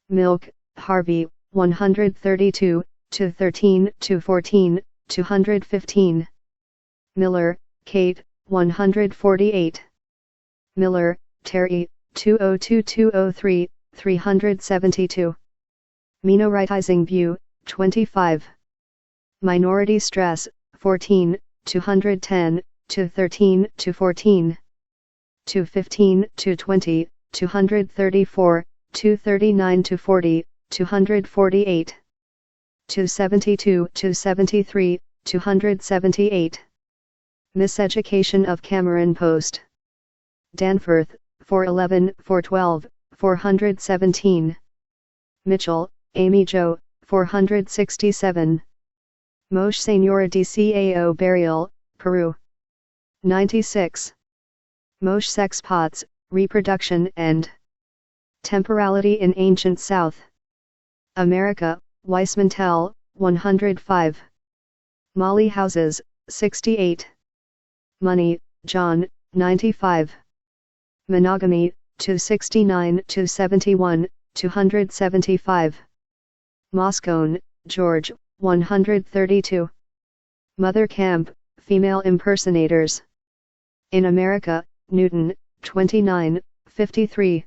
Milk, Harvey, 132, 213, 214, 215. Miller, Kate, 148. Miller, Terry, 202 203, 372. Minoritizing View, 25. Minority Stress, 14, 210, 213 to 14. 215 to 20, 234, 239 to 40, 248. 272 to 73, 278. Miseducation of Cameron Post. Danforth, 411, 412, 417. Mitchell, Amy Jo, 467. Moche Señora de Cao Burial, Peru. 96. Moche Sex Pots, Reproduction and Temporality in Ancient South America, Weissmantel, 105. Molly Houses, 68. Money, John, 95. Monogamy, 269, 271, 275. Moscone, George, 132. Mother Camp, Female Impersonators. In America, Newton, 29, 53.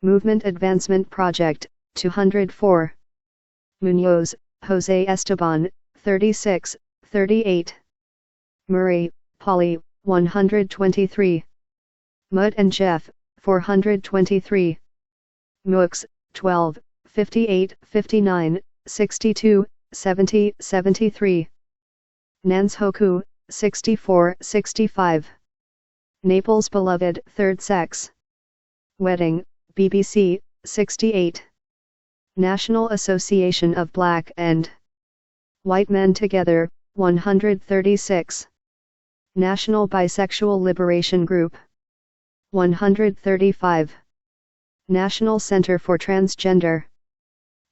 Movement Advancement Project, 204. Munoz, Jose Esteban, 36, 38. Murray, Polly, 123. Mudd and Jeff, 423. Mooks, 12, 58, 59, 62, 70, 73. Nanshoku, 64, 65. Naples Beloved, Third Sex. Wedding, BBC, 68. National Association of Black and White Men Together, 136. National Bisexual Liberation Group, 135. National Center for Transgender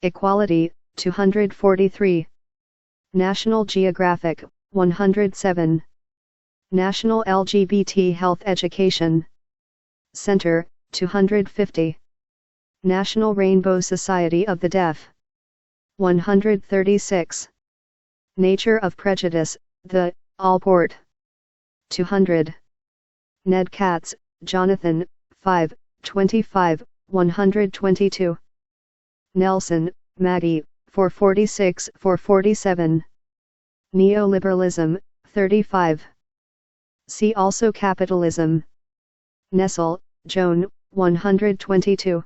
Equality, 243. National Geographic, 107. National LGBT Health Education Center, 250. National Rainbow Society of the Deaf, 136. Nature of Prejudice, the Allport, 200. Ned Katz, Jonathan, 5, 25, 122. Nelson, Maggie, 446, 447. Neoliberalism, 35. See also Capitalism. Nessel, Joan, 122.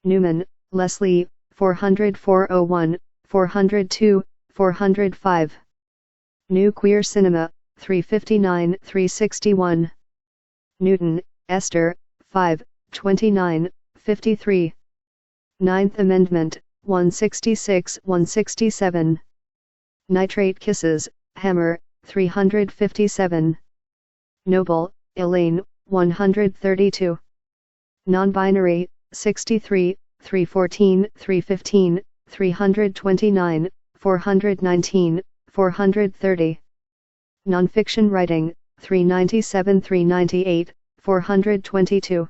Newman, Leslie, 40401, 402, 405. New Queer Cinema, 359, 361. Newton, Esther, 5, 29, 53. Ninth Amendment, 166, 167. Nitrate Kisses, Hammer, 357. Noble, Elaine, 132. Non-binary, 63, 314, 315, 329, 419, 430. Non-fiction writing, 397, 398, 422.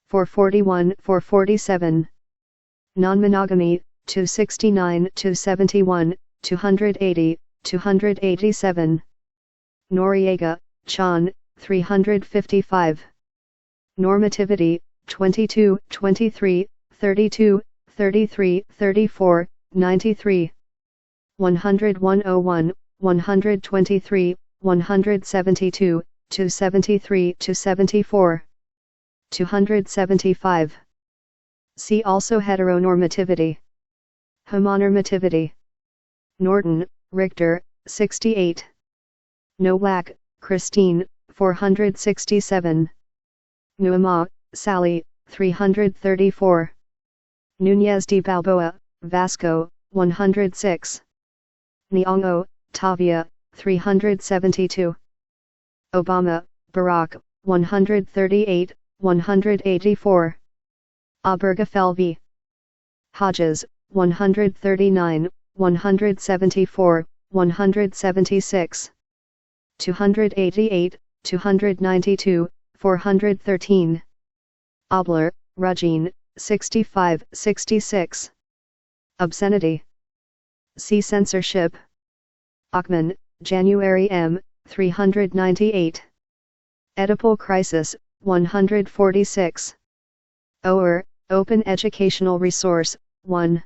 441, 447. Non-monogamy, 269, 271, 280, 287. Noriega, John, 355. Normativity, 22, 23, 32, 33, 34, 93. 10101, 123, 172, 273 to 74. 275. See also Heteronormativity. Homonormativity. Norton, Richter, 68. Nowak, Christine, 467. Nuama, Sally, 334. Núñez de Balboa, Vasco, 106. Nyong'o, Tavia, 372. Obama, Barack, 138, 184. Obergefell. Hodges, 139, 174, 176. 288, 292, 413. Obler, Rugine, 65, 66. Obscenity. See Censorship. Achman, January M., 398. Oedipal Crisis, 146. Oer, Open Educational Resource, 1.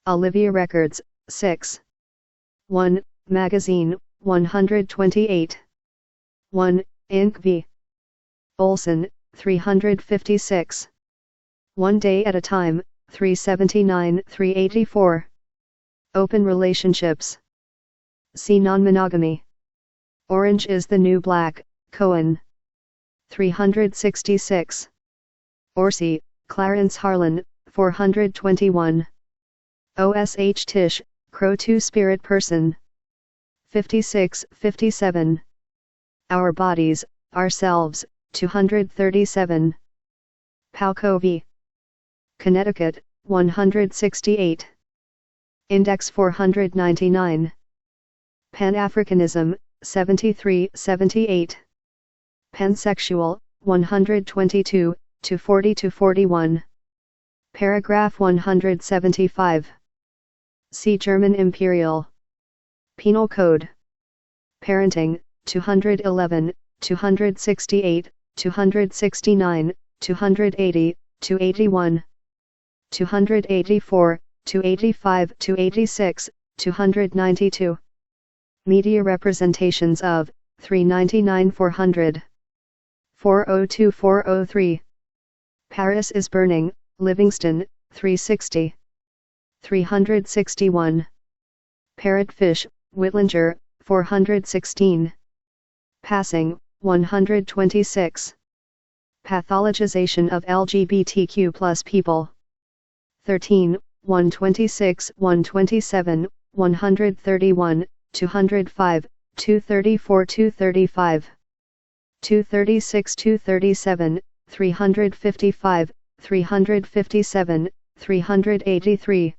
Olivia Records, 6. 1. Magazine, 128. 1. Inc. v. Olson, 356. One Day at a Time, 379, 384. Open Relationships. See Non-Monogamy. Orange is the New Black, Cohen. 366. Orsi, Clarence Harlan, 421. Osh Tish, Crow Two-Spirit Person. 56, 57. Our Bodies, Ourselves, 237. Pauco v. Connecticut, 168. Index 499. Pan-Africanism, 73, 78. Pansexual, 122, 240-41. Paragraph 175. See German Imperial Penal Code. Parenting, 211, 268, 269, 280, 281. 284, 285, 286, 292. Media representations of, 399 400. 402 403. Paris is burning, Livingston, 360. 361. Parrotfish, Whitlinger, 416. Passing, 126. Pathologization of LGBTQ+ people. 13, 126, 127, 131, 205, 234, 235. 236, 237, 355, 357, 383.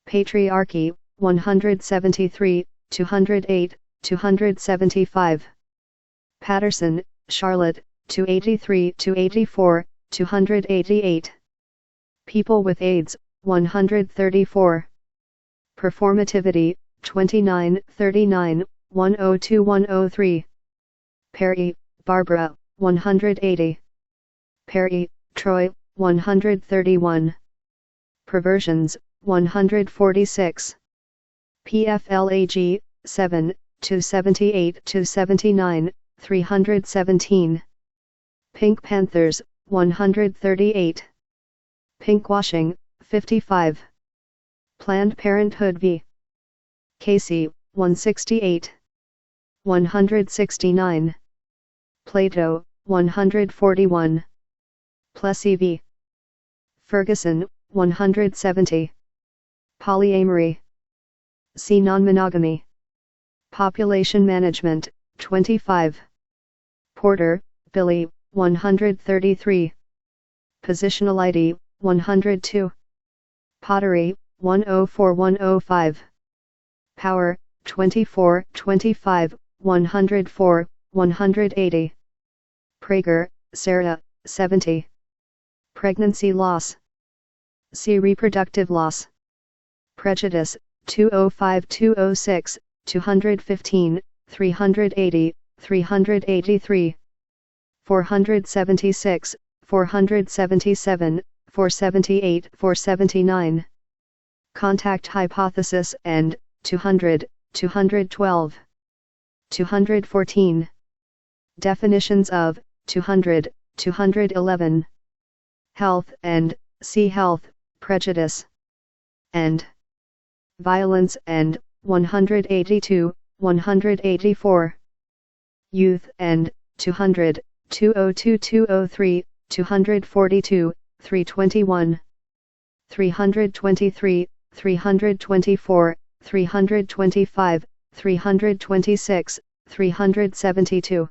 Patriarchy, 173, 208, 275. Patterson, Charlotte, 283, 284, 288. People with AIDS, 134. Performativity, 29, 39, 102, 103. Perry, Barbara, 180. Perry, Troy, 131. Perversions, 146. PFLAG, 7, 278, 279, 317. Pink Panthers, 138. Pinkwashing, 55. Planned Parenthood v. Casey, 168. 169. Plato, 141. Plessy v. Ferguson, 170. Polyamory. See non-monogamy. Population management, 25. Porter, Billy, 133. Positionality, 102. Pottery, 104-105. Power, 24, 25, 104, 180. Prager, Sarah, 70. Pregnancy loss. See reproductive loss. Prejudice, 205-206, 215, 380, 383. 476, 477, 478, 479. Contact hypothesis and 200, 212. 214. Definitions of 200, 211. Health and see health, prejudice, and violence and 182, 184. Youth and 200, 202, 203, 242, 321. 323, 324, 325, 326, 372.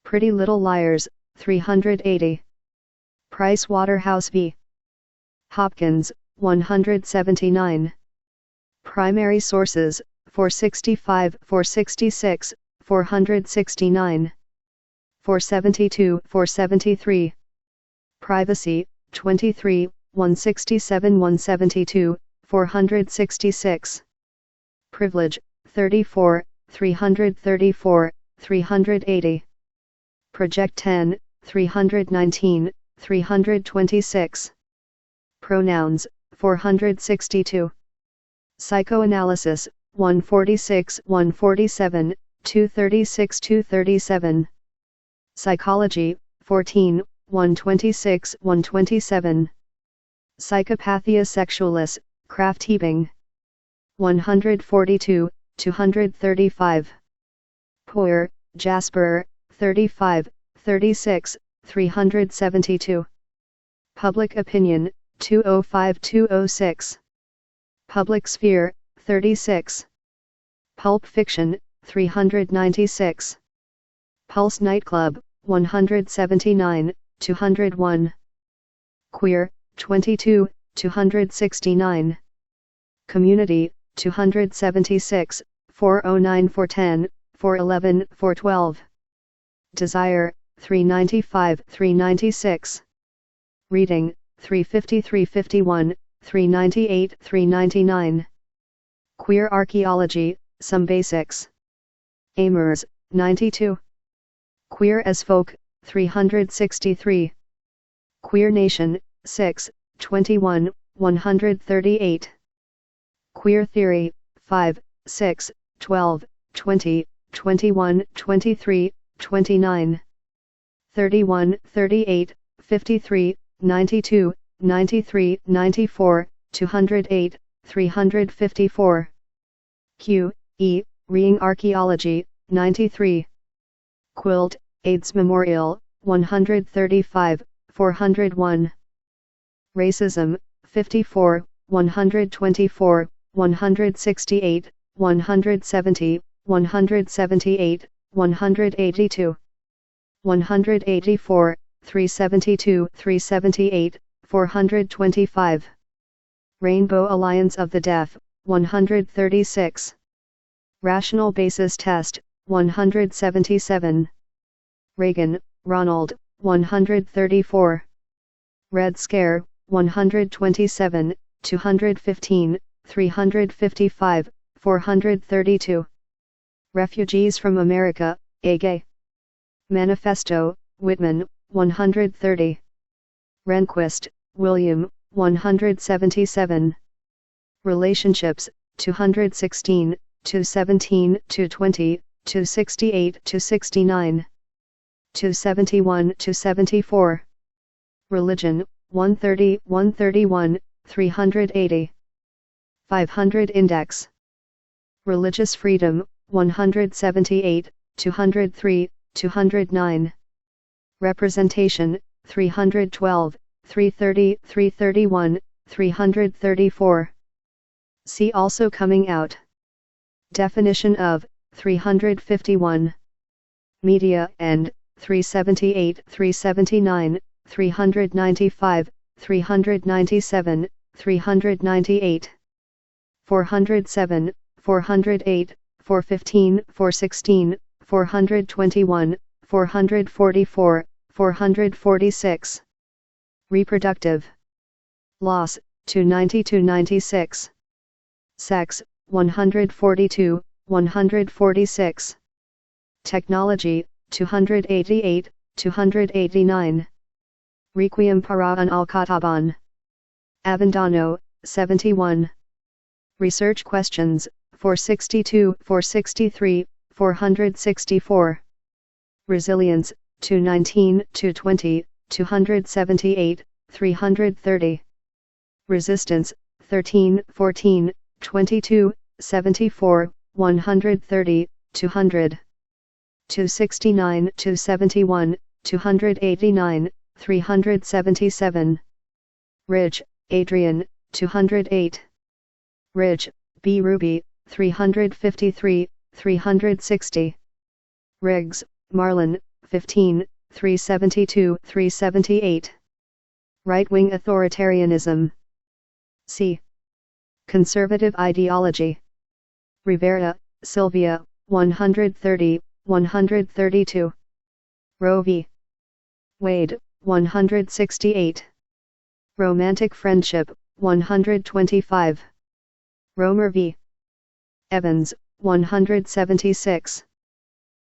Pretty Little Liars, 380. Price Waterhouse v. Hopkins, 179. Primary sources, 465, 466, 469. 472, 473. Privacy, 23, 167, 172, 466. Privilege, 34, 334, 380. Project 10, 319, 326. Pronouns, 462. Psychoanalysis, 146, 147, 236, 237. Psychology, 14, 126, 127. Psychopathia sexualis, Kraft-Hebing. 142, 235. Poyer, Jasper, 35, 36, 372. Public Opinion, 205-206. Public Sphere, 36. Pulp Fiction, 396. Pulse Nightclub, 179, 201. Queer, 22, 269. Community, 276, 409, 410, 411, 412. Desire, 395, 396. Reading, 350 351, 398 399. Queer Archaeology, Some Basics. Amers, 92. Queer as Folk, 363. Queer Nation, 6, 21, 138. Queer Theory, 5, 6, 12, 20, 21, 23, 29. 31, 38, 53, 92, 93, 94, 208, 354. Q. E. Reing Archaeology, 93. Quilt, AIDS Memorial, 135, 401. Racism, 54, 124, 168, 170, 178, 182. 184, 372, 378, 425. Rainbow Alliance of the Deaf, 136. Rational Basis Test, 177. Reagan, Ronald, 134. Red Scare, 127, 215, 355, 432. Refugees from America, A. Gay. Manifesto, Whitman, 130. Rehnquist, William, 177. Relationships, 216, 217, 220, 268, 269. 271, 274. Religion, 130, 131, 380. 500 Index. Religious Freedom, 178, 203, 209. Representation, 312, 330, 331, 334. See also Coming Out. Definition of, 351. Media and, 378, 379, 395, 397, 398. 407, 408, 415, 416, 421, 444, 446. Reproductive. Loss, 290-96. Sex, 142, 146. Technology, 288, 289. Requiem para un Al-Kataban. Avendano, 71. Research questions, 462, 463, 464. Resilience, 219, 220, 278, 330. Resistance, 13, 14, 22, 74, 130, 200. 269, 271, 289, 377. Ridge, Adrian, 208. Ridge, B. Ruby, 353, 360. Riggs, Marlon, 15, 372, 378. Right-wing authoritarianism. C. Conservative ideology. Rivera, Sylvia, 130, 132. Roe v. Wade, 168. Romantic friendship, 125. Romer v. Evans, 176.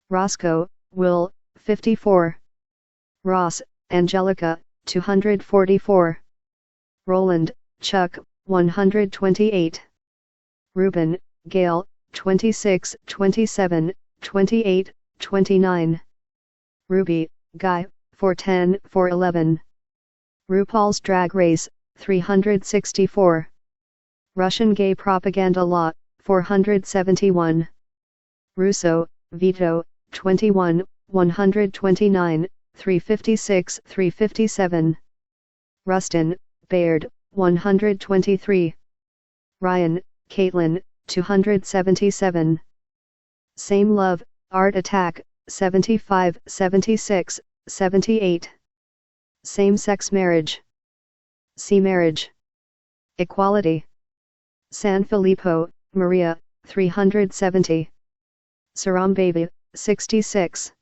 Roscoe, Will, 54. Ross, Angelica, 244. Roland, Chuck, 128. Reuben, Gail, 26, 27, 28, 29. Ruby, Guy, 410, 411. RuPaul's Drag Race, 364. Russian Gay Propaganda Law, 471. Russo, Vito, 21, 129, 356, 357. Rustin, Baird, 123. Ryan, Caitlin, 277. Same Love, Art Attack, 75, 76, 78. Same-sex marriage. See Marriage. Equality. San Filippo, Maria, 370. Sarambaby, 66.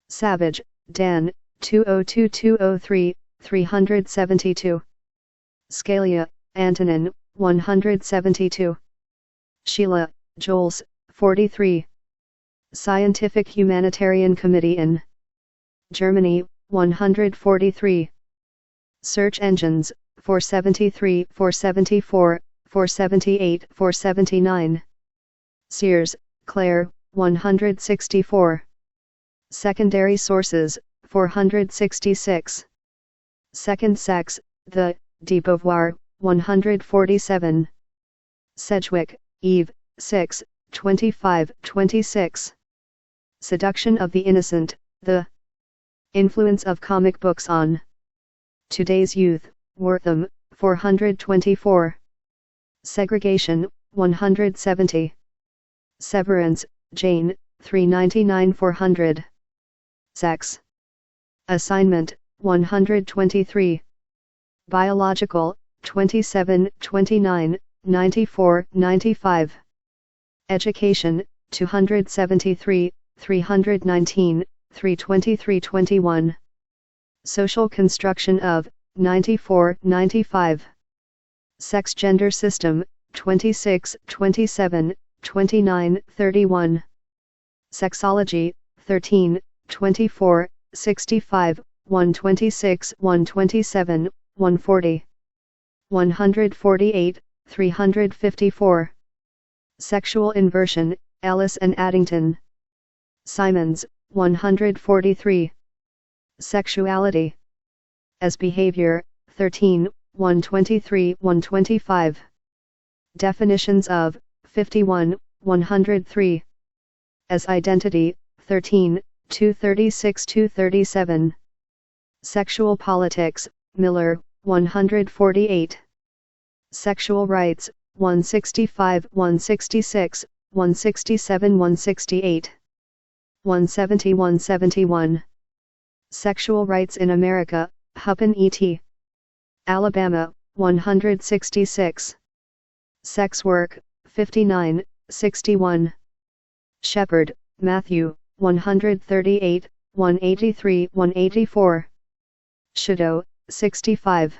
Savage, Dan, 202203, 372. Scalia, Antonin, 172. Sheila, Jules, 43. Scientific Humanitarian Committee in Germany, 143. Search engines, 473, 474, 478, 479. Sears, Claire, 164. Secondary sources, 466. Second Sex, The, de Beauvoir, 147. Sedgwick, Eve, 6, 25, 26. Seduction of the Innocent, The Influence of Comic Books on Today's Youth, Wortham, 424. Segregation, 170. Severance, Jane, 399 400. Sex. Assignment, 123. Biological, 27, 29, 94, 95. Education, 273, 319, 323 21. Social construction of, 94, 95. Sex gender system, 26, 27, 29, 31. Sexology, 13, 24, 65, 126, 127, 140. 148, 354. Sexual inversion, Ellis and Addington. Simons, 143. Sexuality as behavior, 13, 123, 125. Definitions of, 51, 103. As identity, 13, 236, 237. Sexual politics, Miller, 148. Sexual rights, 165, 166, 167, 168. 170, 171. Sexual Rights in America, Huppin et. Alabama, 166. Sex Work, 59, 61. Shepard, Matthew, 138, 183, 184. Shadow, 65.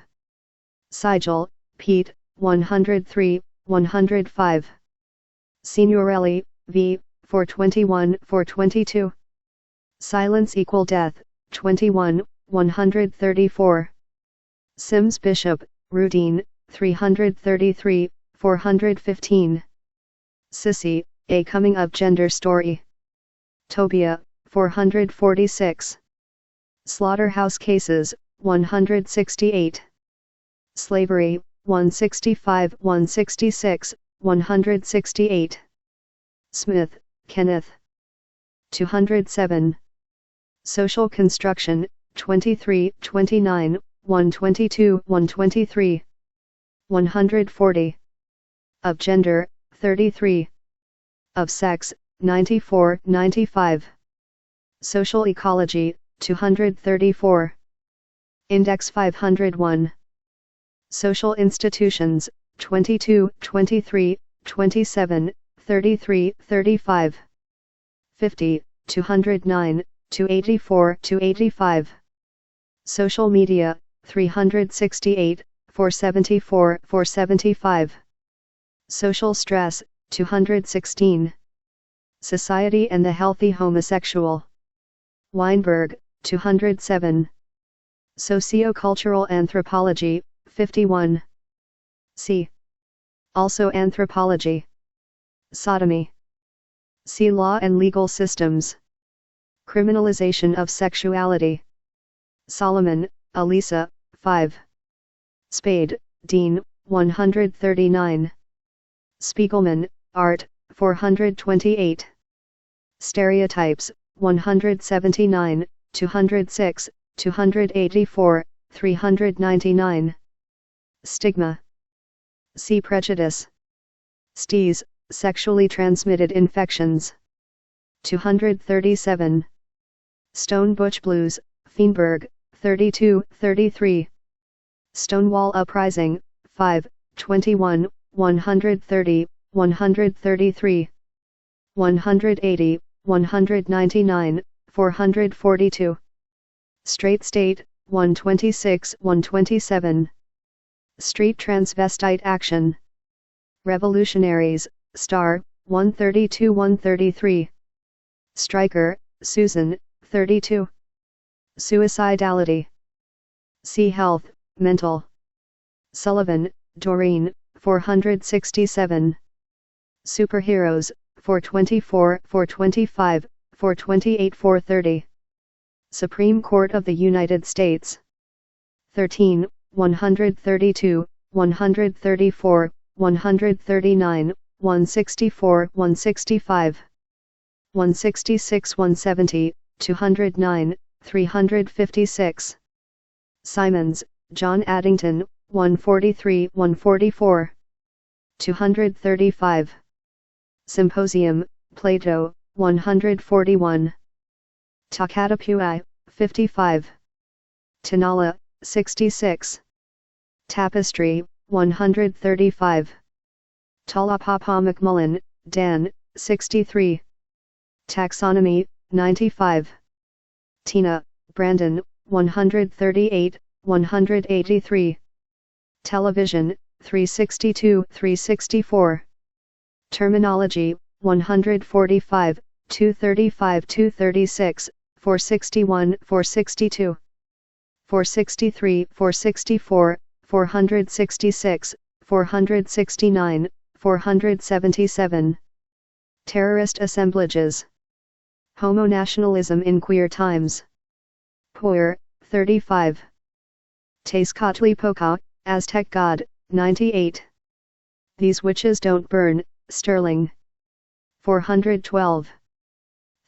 Sigel, Pete, 103, 105. Signorelli, V, 421, 422. Silence equal death, 21, 134. Sims Bishop, Rudine, 333, 415. Sissy, A Coming of Gender Story. Tobia, 446. Slaughterhouse Cases, 168. Slavery, 165, 166, 168. Smith, Kenneth. 207. Social Construction, 23, 29, 122, 123. 140. Of Gender, 33. Of Sex, 94, 95. Social Ecology, 234. Index 501. Social Institutions, 22, 23, 27, 33, 35. 50, 209, 284, 285. Social Media, 368, 474, 475. Social Stress, 216. Society and the Healthy Homosexual. Weinberg, 207. Sociocultural Anthropology, 51. C. Also Anthropology. Sodomy. See Law and Legal Systems. Criminalization of Sexuality. Solomon, Elisa, 5. Spade, Dean, 139. Spiegelman, Art, 428. Stereotypes, 179, 206, 284, 399. Stigma. See Prejudice. Stees, Sexually Transmitted Infections. 237. Stone Butch Blues, Feinberg, 32, 33. Stonewall Uprising, 5, 21, 130, 133. 180, 199, 442. Straight State, 126, 127. Street transvestite action. Revolutionaries, Star, 132, 133. Stryker, Susan, 32. Suicidality. Sea Health, Mental. Sullivan, Doreen, 467. Superheroes, 424, 425, 428, 430. Supreme Court of the United States. 13, 132, 134, 139, 164, 165. 166, 170, 209, 356. Simons, John Addington, 143, 144. 235. Symposium, Plato, 141. Takatapui, 55. Tinala, 66. Tapestry, 135. Talapapa McMullen, Dan, 63. Taxonomy, 95. Tina, Brandon, 138, 183. Television, 362, 364. Terminology, 145, 235, 236, 461, 462. 463, 464, 466, 469, 477. Terrorist assemblages. Homonationalism in Queer Times. Poor, 35. Tezcatlipoca, Aztec God, 98. These Witches Don't Burn, Sterling. 412.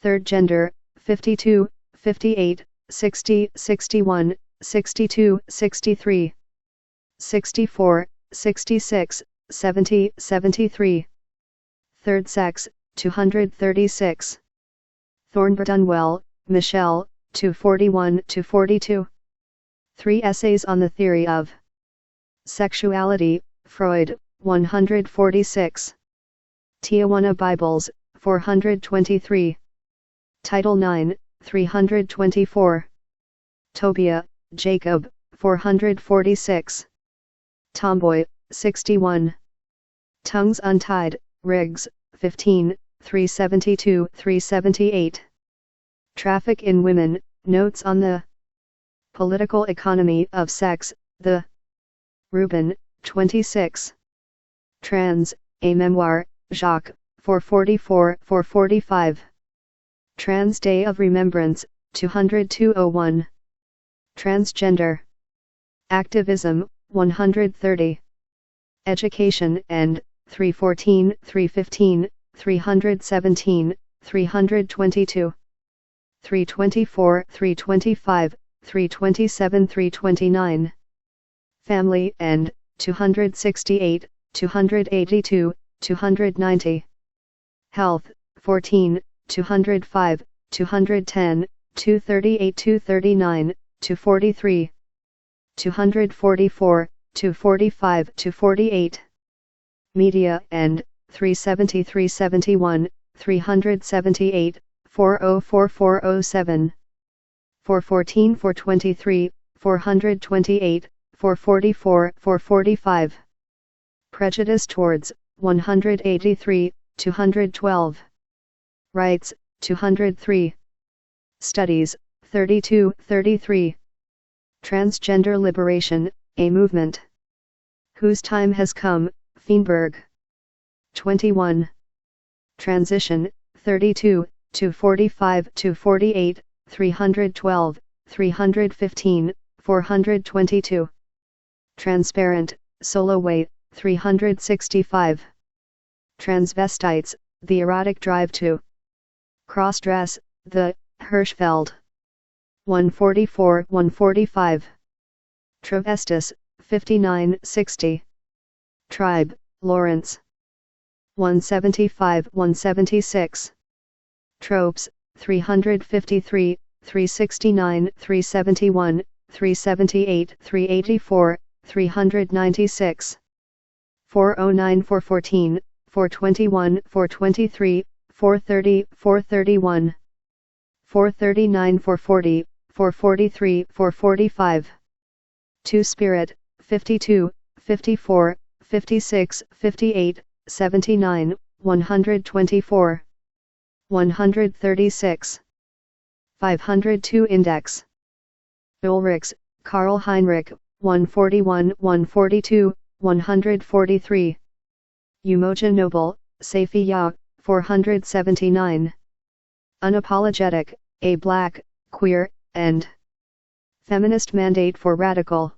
Third Gender, 52, 58, 60, 61, 62, 63. 64, 66, 70, 73. Third Sex, 236. Thornburton-Dunwell, Michelle, 241 to 42. 3 Essays on the Theory of Sexuality, Freud, 146. Tijuana Bibles, 423. Title 9, 324. Tobia, Jacob, 446. Tomboy, 61. Tongues Untied, Riggs, 15, 372, 378. Traffic in Women, Notes on the Political Economy of Sex, the Rubin, 26. Trans, A Memoir, Jacques, 444, 445. Trans Day of Remembrance, 20201. Transgender Activism, 130. Education and 314, 315, 317, 322. 324, 325, 327, 329. Family and 268, 282, 290. Health, 14, 205, 210, 238, 239, 243. 244, 245, 248. Media and 370, 371, 378, 404, 407. 414, 423, 428, 444, 445. Prejudice towards, 183, 212. Rights, 203. Studies, 32, 33. Transgender Liberation, a Movement. Whose Time Has Come, Feinberg. 21. Transition, 32, 245, 248, 312, 315, 422. Transparent, Solo Weight, 365. Transvestites, The Erotic Drive to Crossdress, The Hirschfeld. 144, 145. Travestis, 59, 60. Tribe, Lawrence. 175, 176. Tropes, 353, 369, 371, 378, 384, 396. 409, 414, 421, 423, 430, 431. 439, 440, 443, 445. 2 Spirit, 52, 54, 56, 58, 79, 124. 136. 502 Index. Ulrichs, Karl Heinrich, 141, 142, 143. Umoja Noble, Safiya, 479. Unapologetic, A Black, Queer, and Feminist Mandate for Radical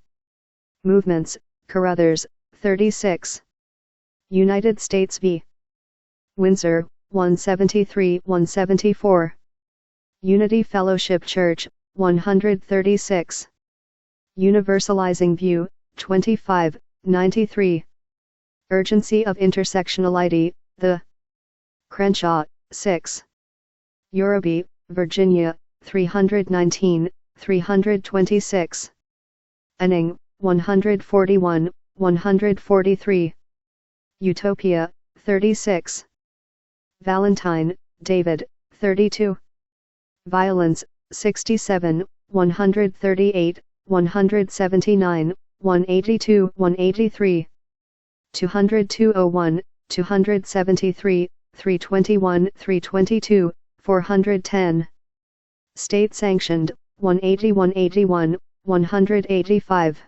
Movements, Carruthers, 36. United States v. Windsor, 173, 174. Unity Fellowship Church, 136. Universalizing View, 25, 93. Urgency of Intersectionality, The Crenshaw, 6. Yorubi, Virginia, 319, 326. Anning, 141, 143. Utopia, 36. Valentine, David, 32. Violence, 67, 138, 179, 182, 183. 20201, 273, 321, 322, 410. State-sanctioned, 180, 181, 185.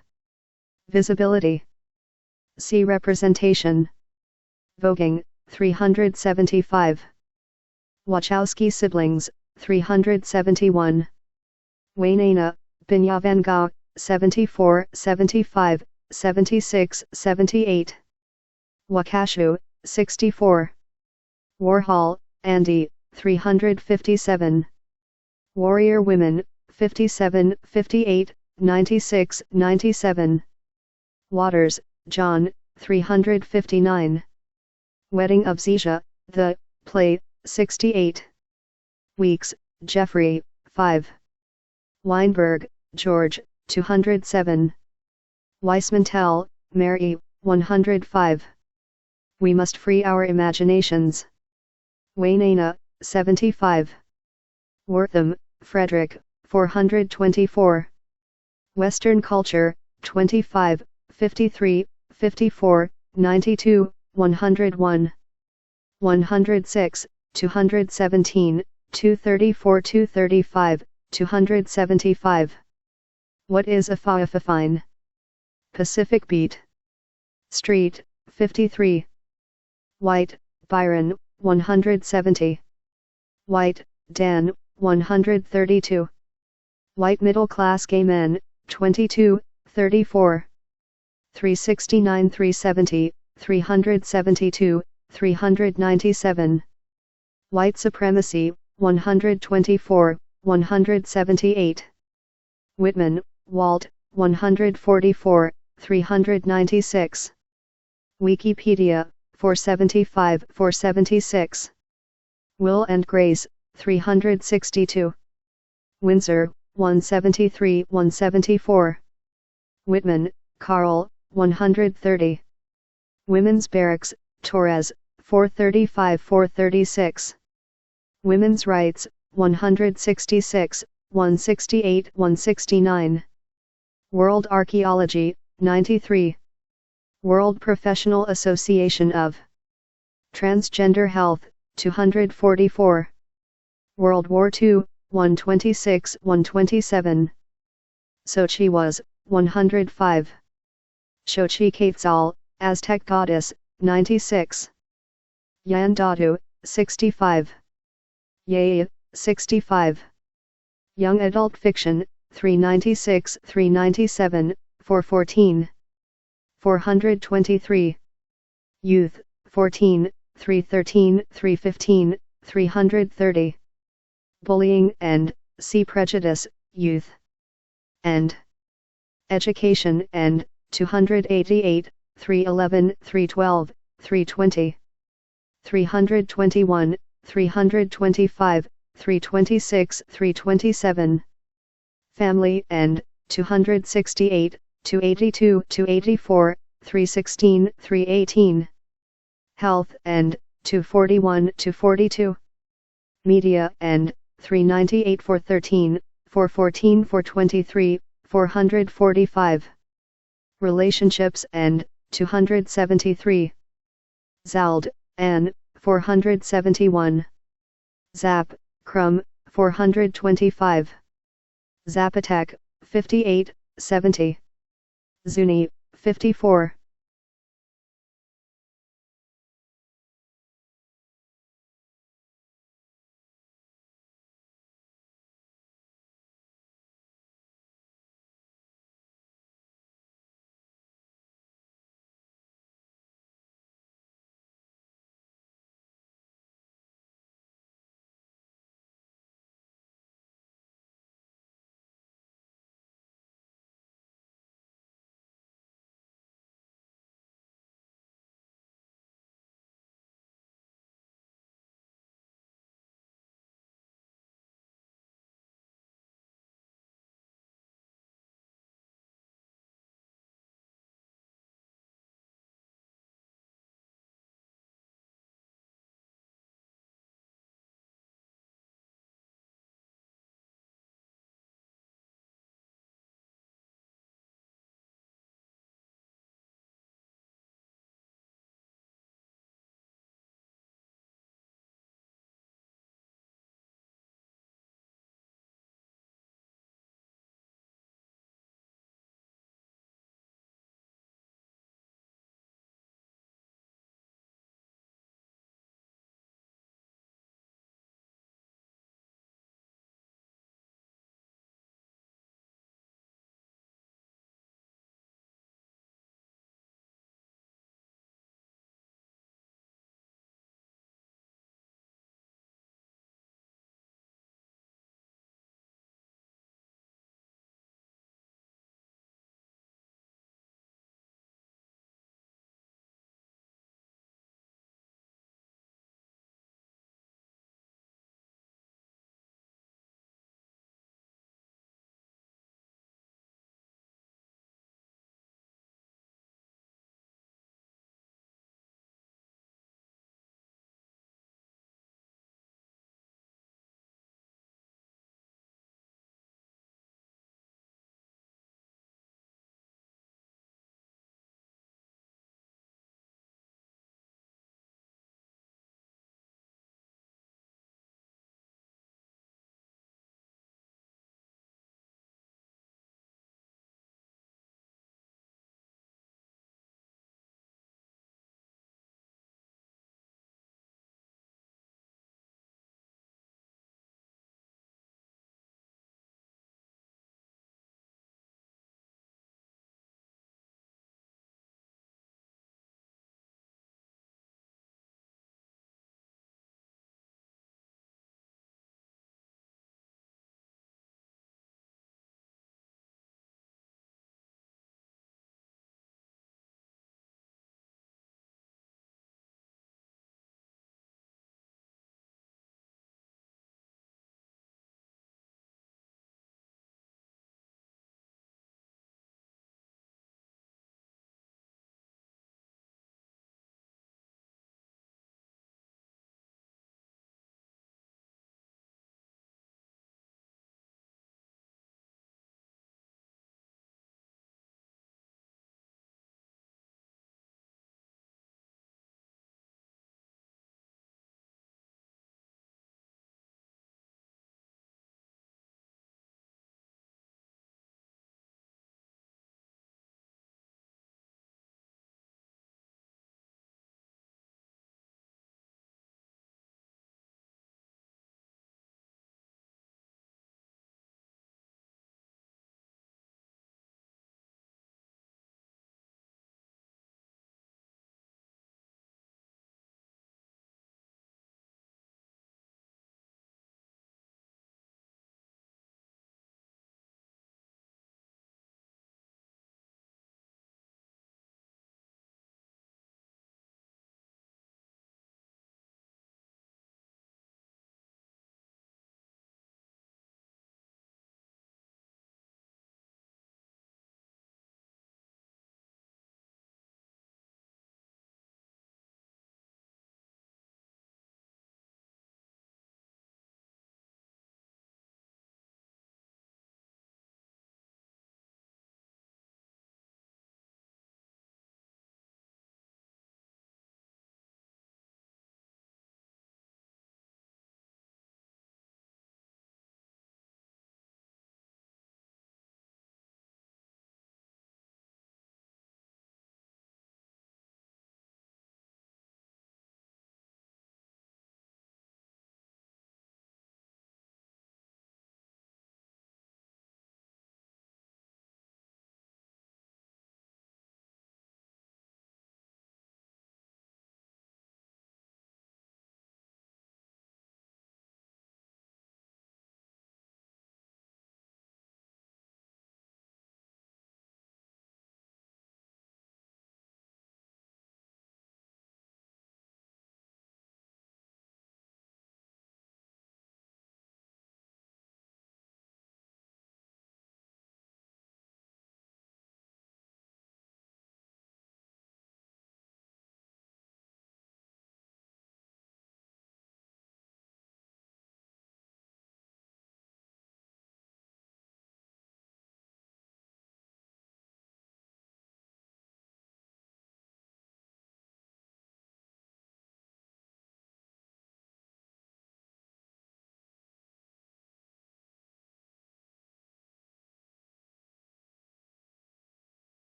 Visibility. See representation. Voguing, 375. Wachowski siblings, 371. Wainana, Binyavanga, 74, 75, 76, 78. Wakashu, 64. Warhol, Andy, 357. Warrior Women, 57, 58, 96, 97. Waters, John, 359. Wedding of Zizia, The Play, 68. Weeks, Jeffrey, 5. Weinberg, George, 207. Weismantel, Mary, 105. We Must Free Our Imaginations. Wainana, 75. Wortham, Frederick, 424. Western Culture, 25, 53, 54, 92, 101. 106, 217, 234, 235, 275. What is a Fa'afafine? Pacific Beat. Street, 53. White, Byron, 170. White, Dan, 132. White middle-class gay men, 22, 34. 369, 370, 372, 397. White supremacy, 124, 178. Whitman, Walt, 144, 396. Wikipedia, 475, 476. Will and Grace, 362. Windsor, 173, 174. Whitman, Carl, 130. Women's Barracks, Torres, 435, 436. Women's Rights, 166, 168, 169. World Archaeology, 93. World Professional Association of Transgender Health, 244. World War II, 126, 127. Sochi was, 105. Xochiquetzal, Aztec Goddess, 96. Yandadu, 65. Yay, 65. Young Adult Fiction, 396, 397, 414. 423. Youth, 14, 313, 315, 330. Bullying and See Prejudice, Youth and Education and 288, 311, 312, 320. 321, 325, 326, 327. Family and 268, 282, 284, 316, 318. Health and 241, 242. Media and 398, 413, 414 423, 445. Relationships and 273. Zald, Anne, 471. Zap, Crum, 425. Zapatek, 58, 70. Zuni, 54.